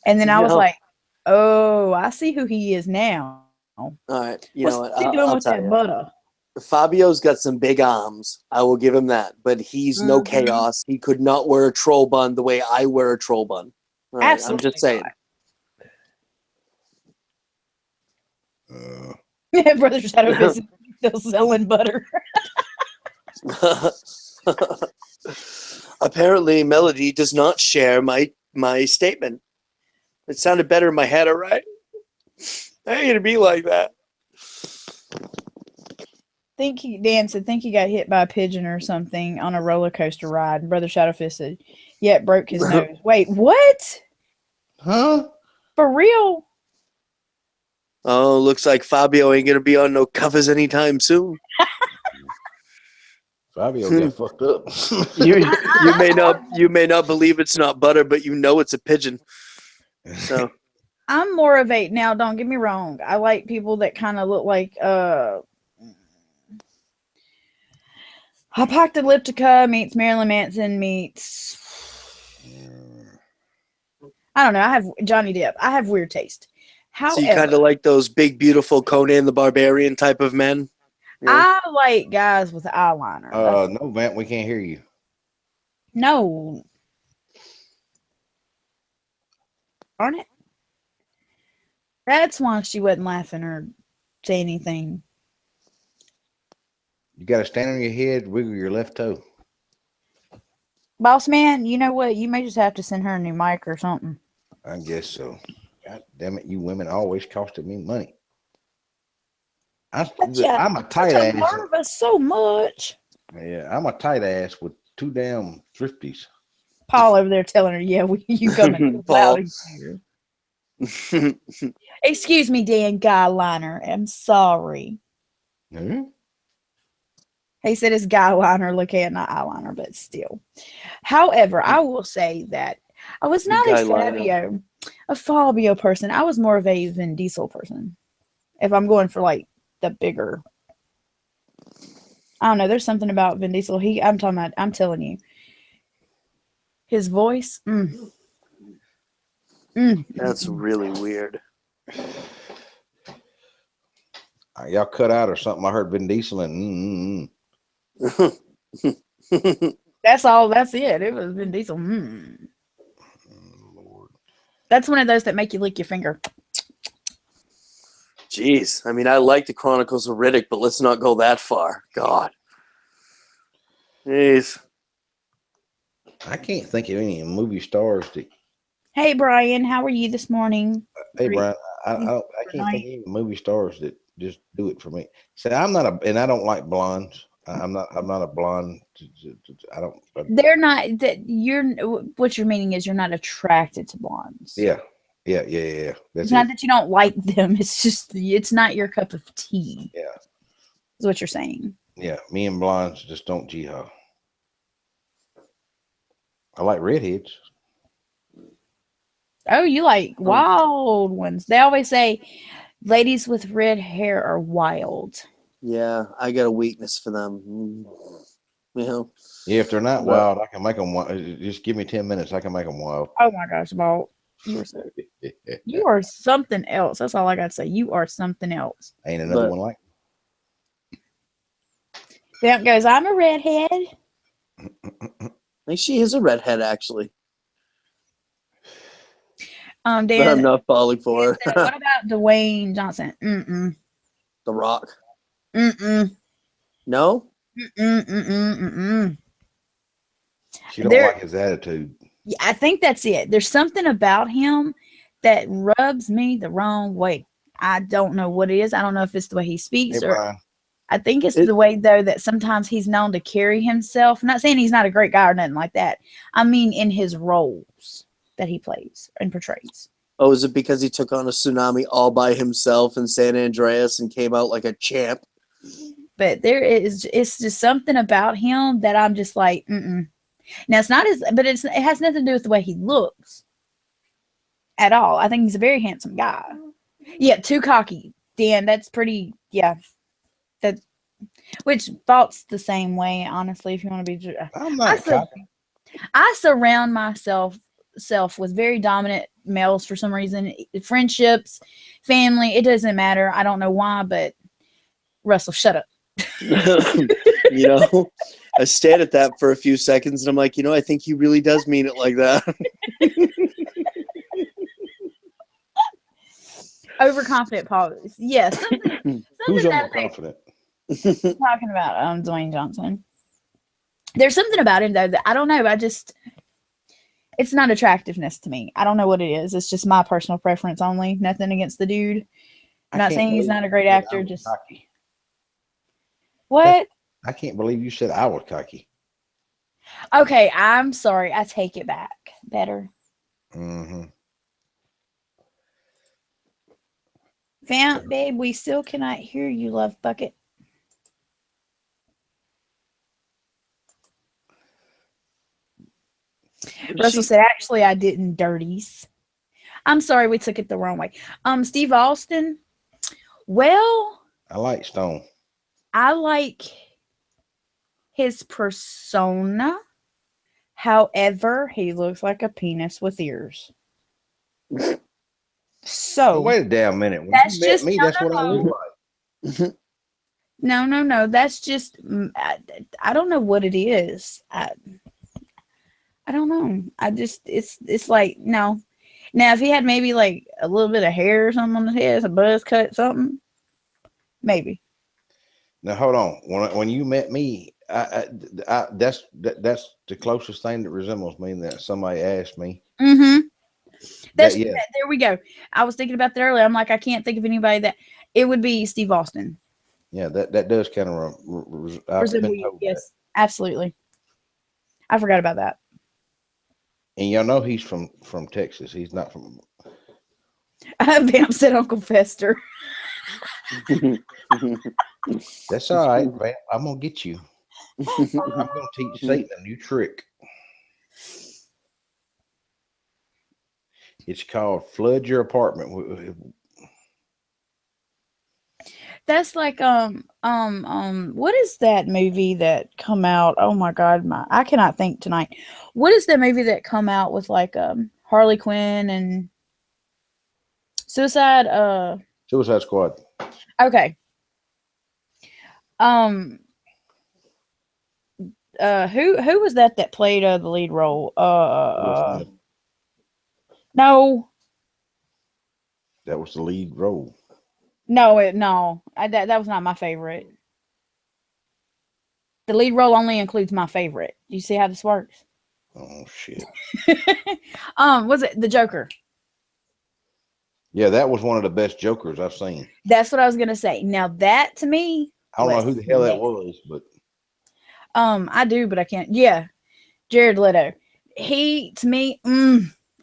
And then I was like, oh, I see who he is now. All right. What's he doing with that butter? Fabio's got some big arms. I will give him that. But he's no chaos. He could not wear a troll bun the way I wear a troll bun. All right, Absolutely. I'm just saying. Brother Shadowfist is still selling butter. Apparently, Melody does not share my statement. It sounded better in my head, all right? I ain't gonna be like that. Dan said, think he got hit by a pigeon or something on a roller coaster ride. And Brother Shadowfist said, yeah, it broke his nose. Wait, what? Huh? For real? Oh, looks like Fabio ain't gonna be on no covers anytime soon. Fabio got fucked up. you may not believe it's not butter, but it's a pigeon. So I'm more of a, now don't get me wrong, I like people that kind of look like Apocalyptica meets Marilyn Manson meets, I don't know, I have Johnny Depp. I have weird taste. However, so you kind of like those big, beautiful Conan the Barbarian type of men? I like guys with eyeliner. No, Vamp, we can't hear you. No. Darn it. That's why she wasn't laughing or say anything. You got to stand on your head, wiggle your left toe. Boss man, you know what? You may just have to send her a new mic or something. I guess so. God damn it, you women always costed me money. I'm a tight You ass. love us so much. Yeah, I'm a tight ass with two damn thrifties. Paul over there telling her, yeah, you coming Paul. loud in here. Excuse me, Dan Guyliner. I'm sorry. Hmm? He said it's guyliner, look at not eyeliner, but still. However, I will say that I was not a Fabio person. I was more of a Vin Diesel person. If I'm going for like the bigger, I don't know. There's something about Vin Diesel. I'm telling you, his voice. That's really weird. Y'all cut out or something. I heard Vin Diesel and That's all. That's it. It was Vin Diesel. Lord. That's one of those that make you lick your finger. Jeez. I mean, I like the Chronicles of Riddick, but let's not go that far. God. Jeez. I can't think of any movie stars that. Hey, Brian, how are you this morning? Hey, Brian, I can't think of any movie stars that just do it for me. See, I don't like blondes. I'm not a blonde. I don't. They're not that what you're meaning is you're not attracted to blondes. Yeah. That's it's not that you don't like them. It's just it's not your cup of tea. Yeah. Is what you're saying. Yeah, me and blondes just don't jihad. I like redheads. Oh, you like wild ones. They always say ladies with red hair are wild. Yeah, I got a weakness for them. You know? Yeah, if they're not wild, I can make them wild. Just give me 10 minutes. I can make them wild. Oh my gosh, Walt. You are something else. That's all I got to say. You are something else. Ain't another one like me. Vamp goes, I'm a redhead. I think she is a redhead, actually. Dan, but I'm not falling for it. What about Dwayne Johnson? The Rock. She No? don't like his attitude. Yeah, I think that's it. There's something about him that rubs me the wrong way. I don't know what it is. I don't know if it's the way he speaks I think it's the way, though, that sometimes he's known to carry himself. I'm not saying he's not a great guy or nothing like that. I mean, in his roles that he plays and portrays. Oh, is it because he took on a tsunami all by himself in San Andreas and came out like a champ? But it's just something about him that I'm just like, Now, it's not but it has nothing to do with the way he looks at all. I think he's a very handsome guy. Yeah, too cocky. Dan, that's pretty, yeah. Which Fault's the same way, honestly, if you want to be. I'm not cocky. I surround myself with very dominant males for some reason. Friendships, family, it doesn't matter. I don't know why, but Russell, shut up. I stared at that for a few seconds and I'm like, I think he really does mean it like that. Overconfident Paul. Yes. Who's overconfident? Talking about Dwayne Johnson. There's something about him though that I don't know. It's not attractiveness to me. I don't know what it is. It's just my personal preference only. Nothing against the dude. I'm not saying he's not a great actor. Just cocky. What? I can't believe you said I was cocky. Okay, I'm sorry. I take it back. Better. Vamp, babe, we still cannot hear you, love bucket. Russell said, actually, I didn't, dirties. I'm sorry, we took it the wrong way. Steve Austin. Well, I like Stone. I like his persona. However, he looks like a penis with ears. So wait a damn minute. When that's you met me, that's what I look like. No. That's just I don't know what it is. I don't know. It's like no. Now, if he had maybe like a little bit of hair or something on his head, a buzz cut, something, maybe. Now hold on. When you met me, that's the closest thing that resembles me that somebody asked me. Mm-hmm. There we go. I was thinking about that earlier. I'm like, I can't think of anybody that it would be Steve Austin. Yeah, that does kind of resemble you. Yes, absolutely. I forgot about that. And y'all know he's from Texas. He's not from. Bam said Uncle Fester. That's all right, man. I'm gonna get you. I'm gonna teach Satan a new trick. It's called flood your apartment. That's like what is that movie that come out? Oh my god, I cannot think tonight. What is that movie that come out with like Harley Quinn and Suicide Squad. Okay. Who was that played the lead role? No. That was the lead role. No, that was not my favorite. The lead role only includes my favorite. You see how this works? Oh shit. Was it the Joker? Yeah, that was one of the best Jokers I've seen. That's what I was gonna say. Now that to me, I don't know who the hell that was, but I do, but I can't. Yeah, Jared Leto. He to me,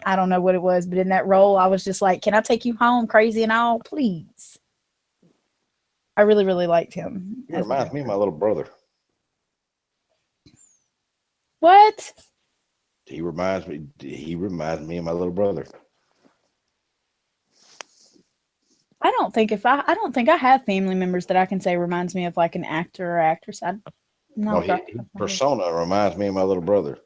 I don't know what it was, but in that role, I was just like, "Can I take you home, crazy and all, please?" I really, really liked him. He reminds me of my little brother. What? He reminds me of my little brother. I don't think I have family members that I can say reminds me of like an actor or actress. His persona reminds me of my little brother.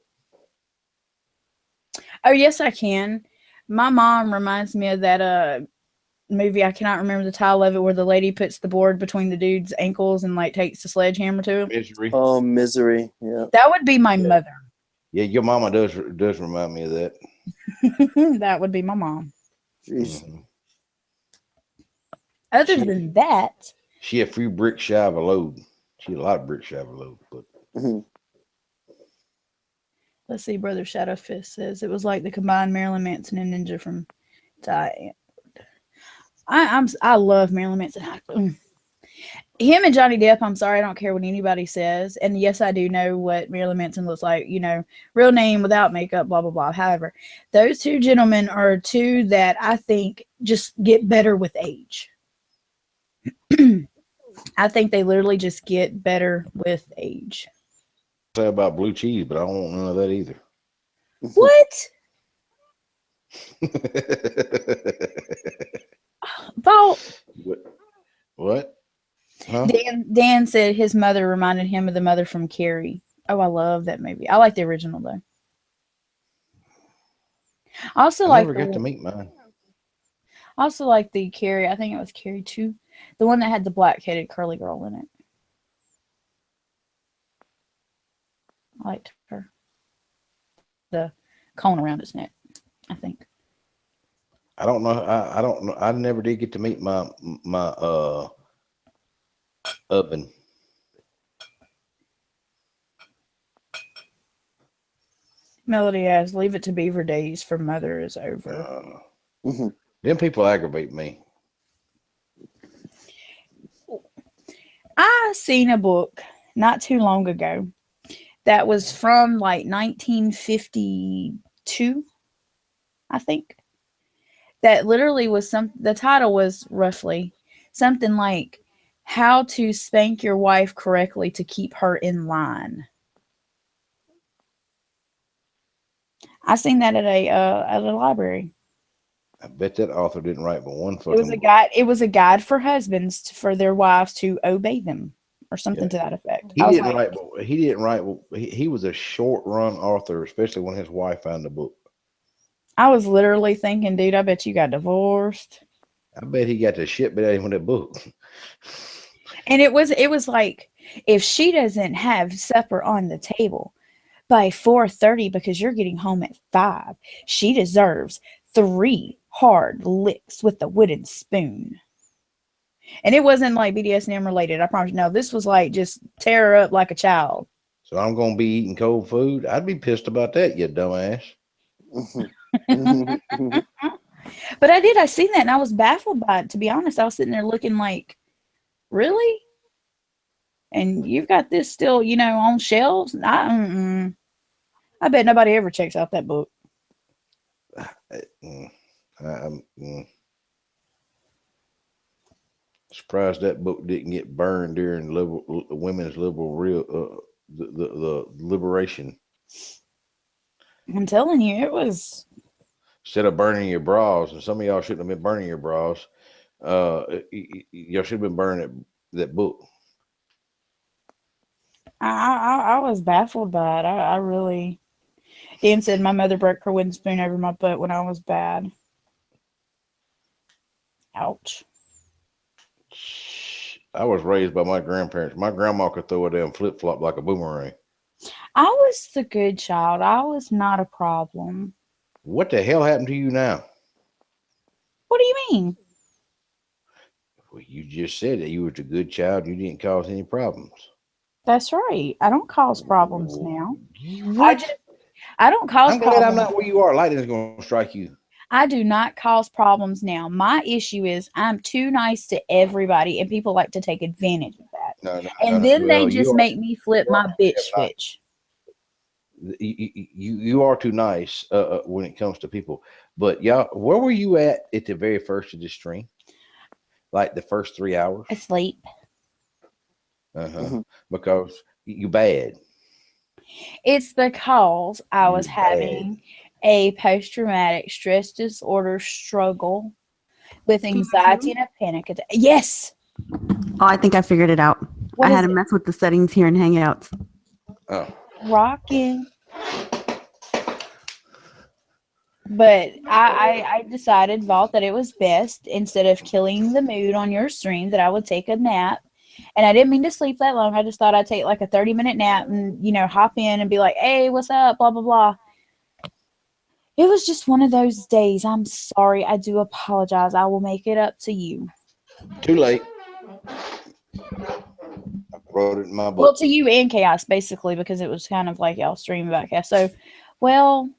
Oh yes, I can. My mom reminds me of that movie. I cannot remember the title of it, where the lady puts the board between the dude's ankles and like takes the sledgehammer to him. Misery. Oh, Misery. Yeah. That would be my mother. Yeah, your mama does remind me of that. That would be my mom. Jeez. Mm-hmm. Other than that, she a few bricks shy of a load. She a lot of bricks shy of a load, but. Let's see. Brother Shadow Fist says it was like the combined Marilyn Manson and Ninja from Diane. I love Marilyn Manson. Him and Johnny Depp, I'm sorry, I don't care what anybody says. And yes, I do know what Marilyn Manson looks like, real name without makeup, blah, blah, blah. However, those two gentlemen are two that I think just get better with age. I think they literally just get better with age. Say about blue cheese, but I don't want none of that either. What? What? Huh? Dan said his mother reminded him of the mother from Carrie. Oh, I love that movie. I like the original though. I never got to meet mine. I also like the Carrie. I think it was Carrie 2, the one that had the black-headed curly girl in it. I liked her. The cone around his neck, I think. I don't know. I don't know. I never did get to meet my oven. Melody asks, "Leave it to Beaver Days for Mother is over." Them people aggravate me. I seen a book not too long ago that was from like 1952, I think. That literally was the title was roughly something like "How to Spank Your Wife Correctly to Keep Her in Line." I seen that at a library. I bet that author didn't write but one fucking. It was a guide. It was a guide for husbands for their wives to obey them, or something to that effect. He didn't write. He didn't write. He was a short run author, especially when his wife found the book. I was literally thinking, dude, I bet you got divorced. I bet he got the shit bit out of him with that book. And it was like, if she doesn't have supper on the table by 4:30 because you're getting home at 5, she deserves 3 hard licks with the wooden spoon. And it wasn't like BDSM related, I promise you. No, this was like just tear her up like a child. So I'm gonna be eating cold food. I'd be pissed about that, you dumbass. But I seen that and I was baffled by it, to be honest. I was sitting there looking like, really? And you've got this still, you know, on shelves? I bet nobody ever checks out that book. I'm surprised that book didn't get burned during women's liberal the liberation. I'm telling you, it was. Instead of burning your bras, and some of y'all shouldn't have been burning your bras. Y'all should have been burning that book. I was baffled by it. I really. Dan said my mother broke her wooden spoon over my butt when I was bad. Ouch. I was raised by my grandparents. My grandma could throw a damn flip flop like a boomerang. I was the good child. I was not a problem. What the hell happened to you now? What do you mean? Well, you just said that you were a good child. You didn't cause any problems. That's right. I don't cause problems now. What? I don't cause I'm glad problems. I'm not where you are. Lightning's going to strike you. I do not cause problems now. My issue is I'm too nice to everybody, and people like to take advantage of that. No. Then Well, they just make me flip my bitch switch. You are too nice when it comes to people. But y'all, where were you at the very first of this stream? Like the first 3 hours? Asleep. Because you bad. It's because I was having a post-traumatic stress disorder struggle with anxiety and a panic attack. Yes. Oh, I think I figured it out. I had to mess with the settings here in Hangouts. Oh. Rocking. But I decided, Vault, that it was best, instead of killing the mood on your stream, that I would take a nap. And I didn't mean to sleep that long. I just thought I'd take like a 30-minute nap and, you know, hop in and be like, hey, what's up? Blah, blah, blah. It was just one of those days. I'm sorry. I do apologize. I will make it up to you. Too late. I wrote it in my book. Well, to you and Chaos, basically, because it was kind of like y'all stream about Chaos. So, well,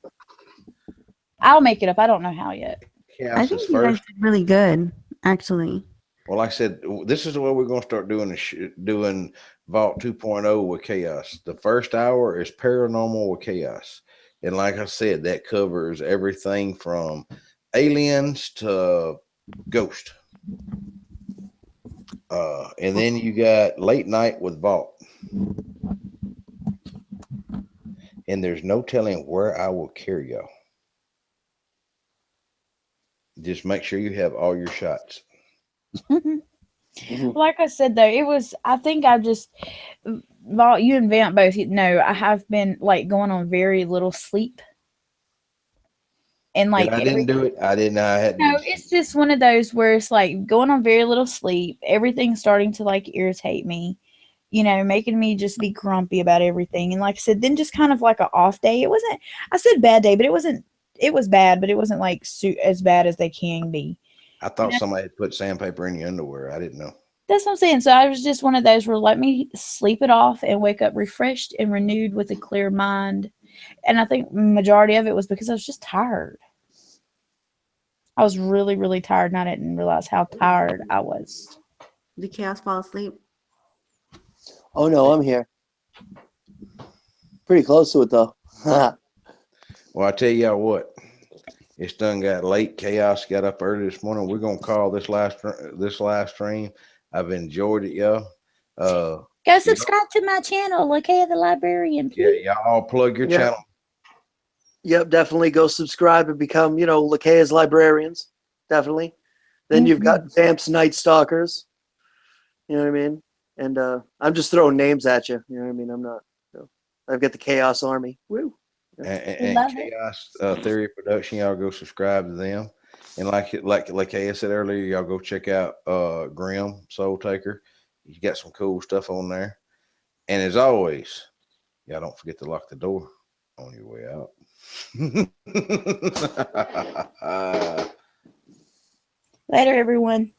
I'll make it up. I don't know how yet. Chaos I think you guys did really good, actually. Well, like I said, this is the way we're going to start doing doing Vault 2.0 with Chaos. The first hour is Paranormal with Chaos. And like I said, that covers everything from aliens to ghost. And then you got Late Night with Vault. And there's no telling where I will carry y'all. Just make sure you have all your shots. Like I said, though, it was, I think I just, Vault, you and Vamp both know, I have been like going on very little sleep. And like, I didn't do it. I didn't know I had. No, it's just one of those where it's like going on very little sleep. Everything's starting to like irritate me, you know, making me just be grumpy about everything. And like I said, then just kind of like an off day. It wasn't, I said bad day, but it wasn't, it was bad, but it wasn't like as bad as they can be. I thought somebody had put sandpaper in your underwear. I didn't know. That's what I'm saying. So I was just one of those where let me sleep it off and wake up refreshed and renewed with a clear mind. And I think majority of it was because I was just tired. I was really, really tired, and I didn't realize how tired I was. Did Chaos fall asleep? Oh, no, I'm here. Pretty close to it, though. Well, I tell y'all what. It's done got late. Chaos got up early this morning. We're going to call this live stream. I've enjoyed it, y'all. Go subscribe to my channel, Lakea the Librarian. Please. Yeah, y'all plug your channel. Yep, definitely go subscribe and become, you know, Lakea's Librarians. Definitely. Then you've got Vamp's Night Stalkers. You know what I mean? And I'm just throwing names at you. You know what I mean? I'm not. You know, I've got the Chaos Army. Woo. And Chaos Theory Production, y'all go subscribe to them. And like Lakea said earlier, y'all go check out Grim Soul Taker. He's got some cool stuff on there. And as always, y'all don't forget to lock the door on your way out. Later, everyone.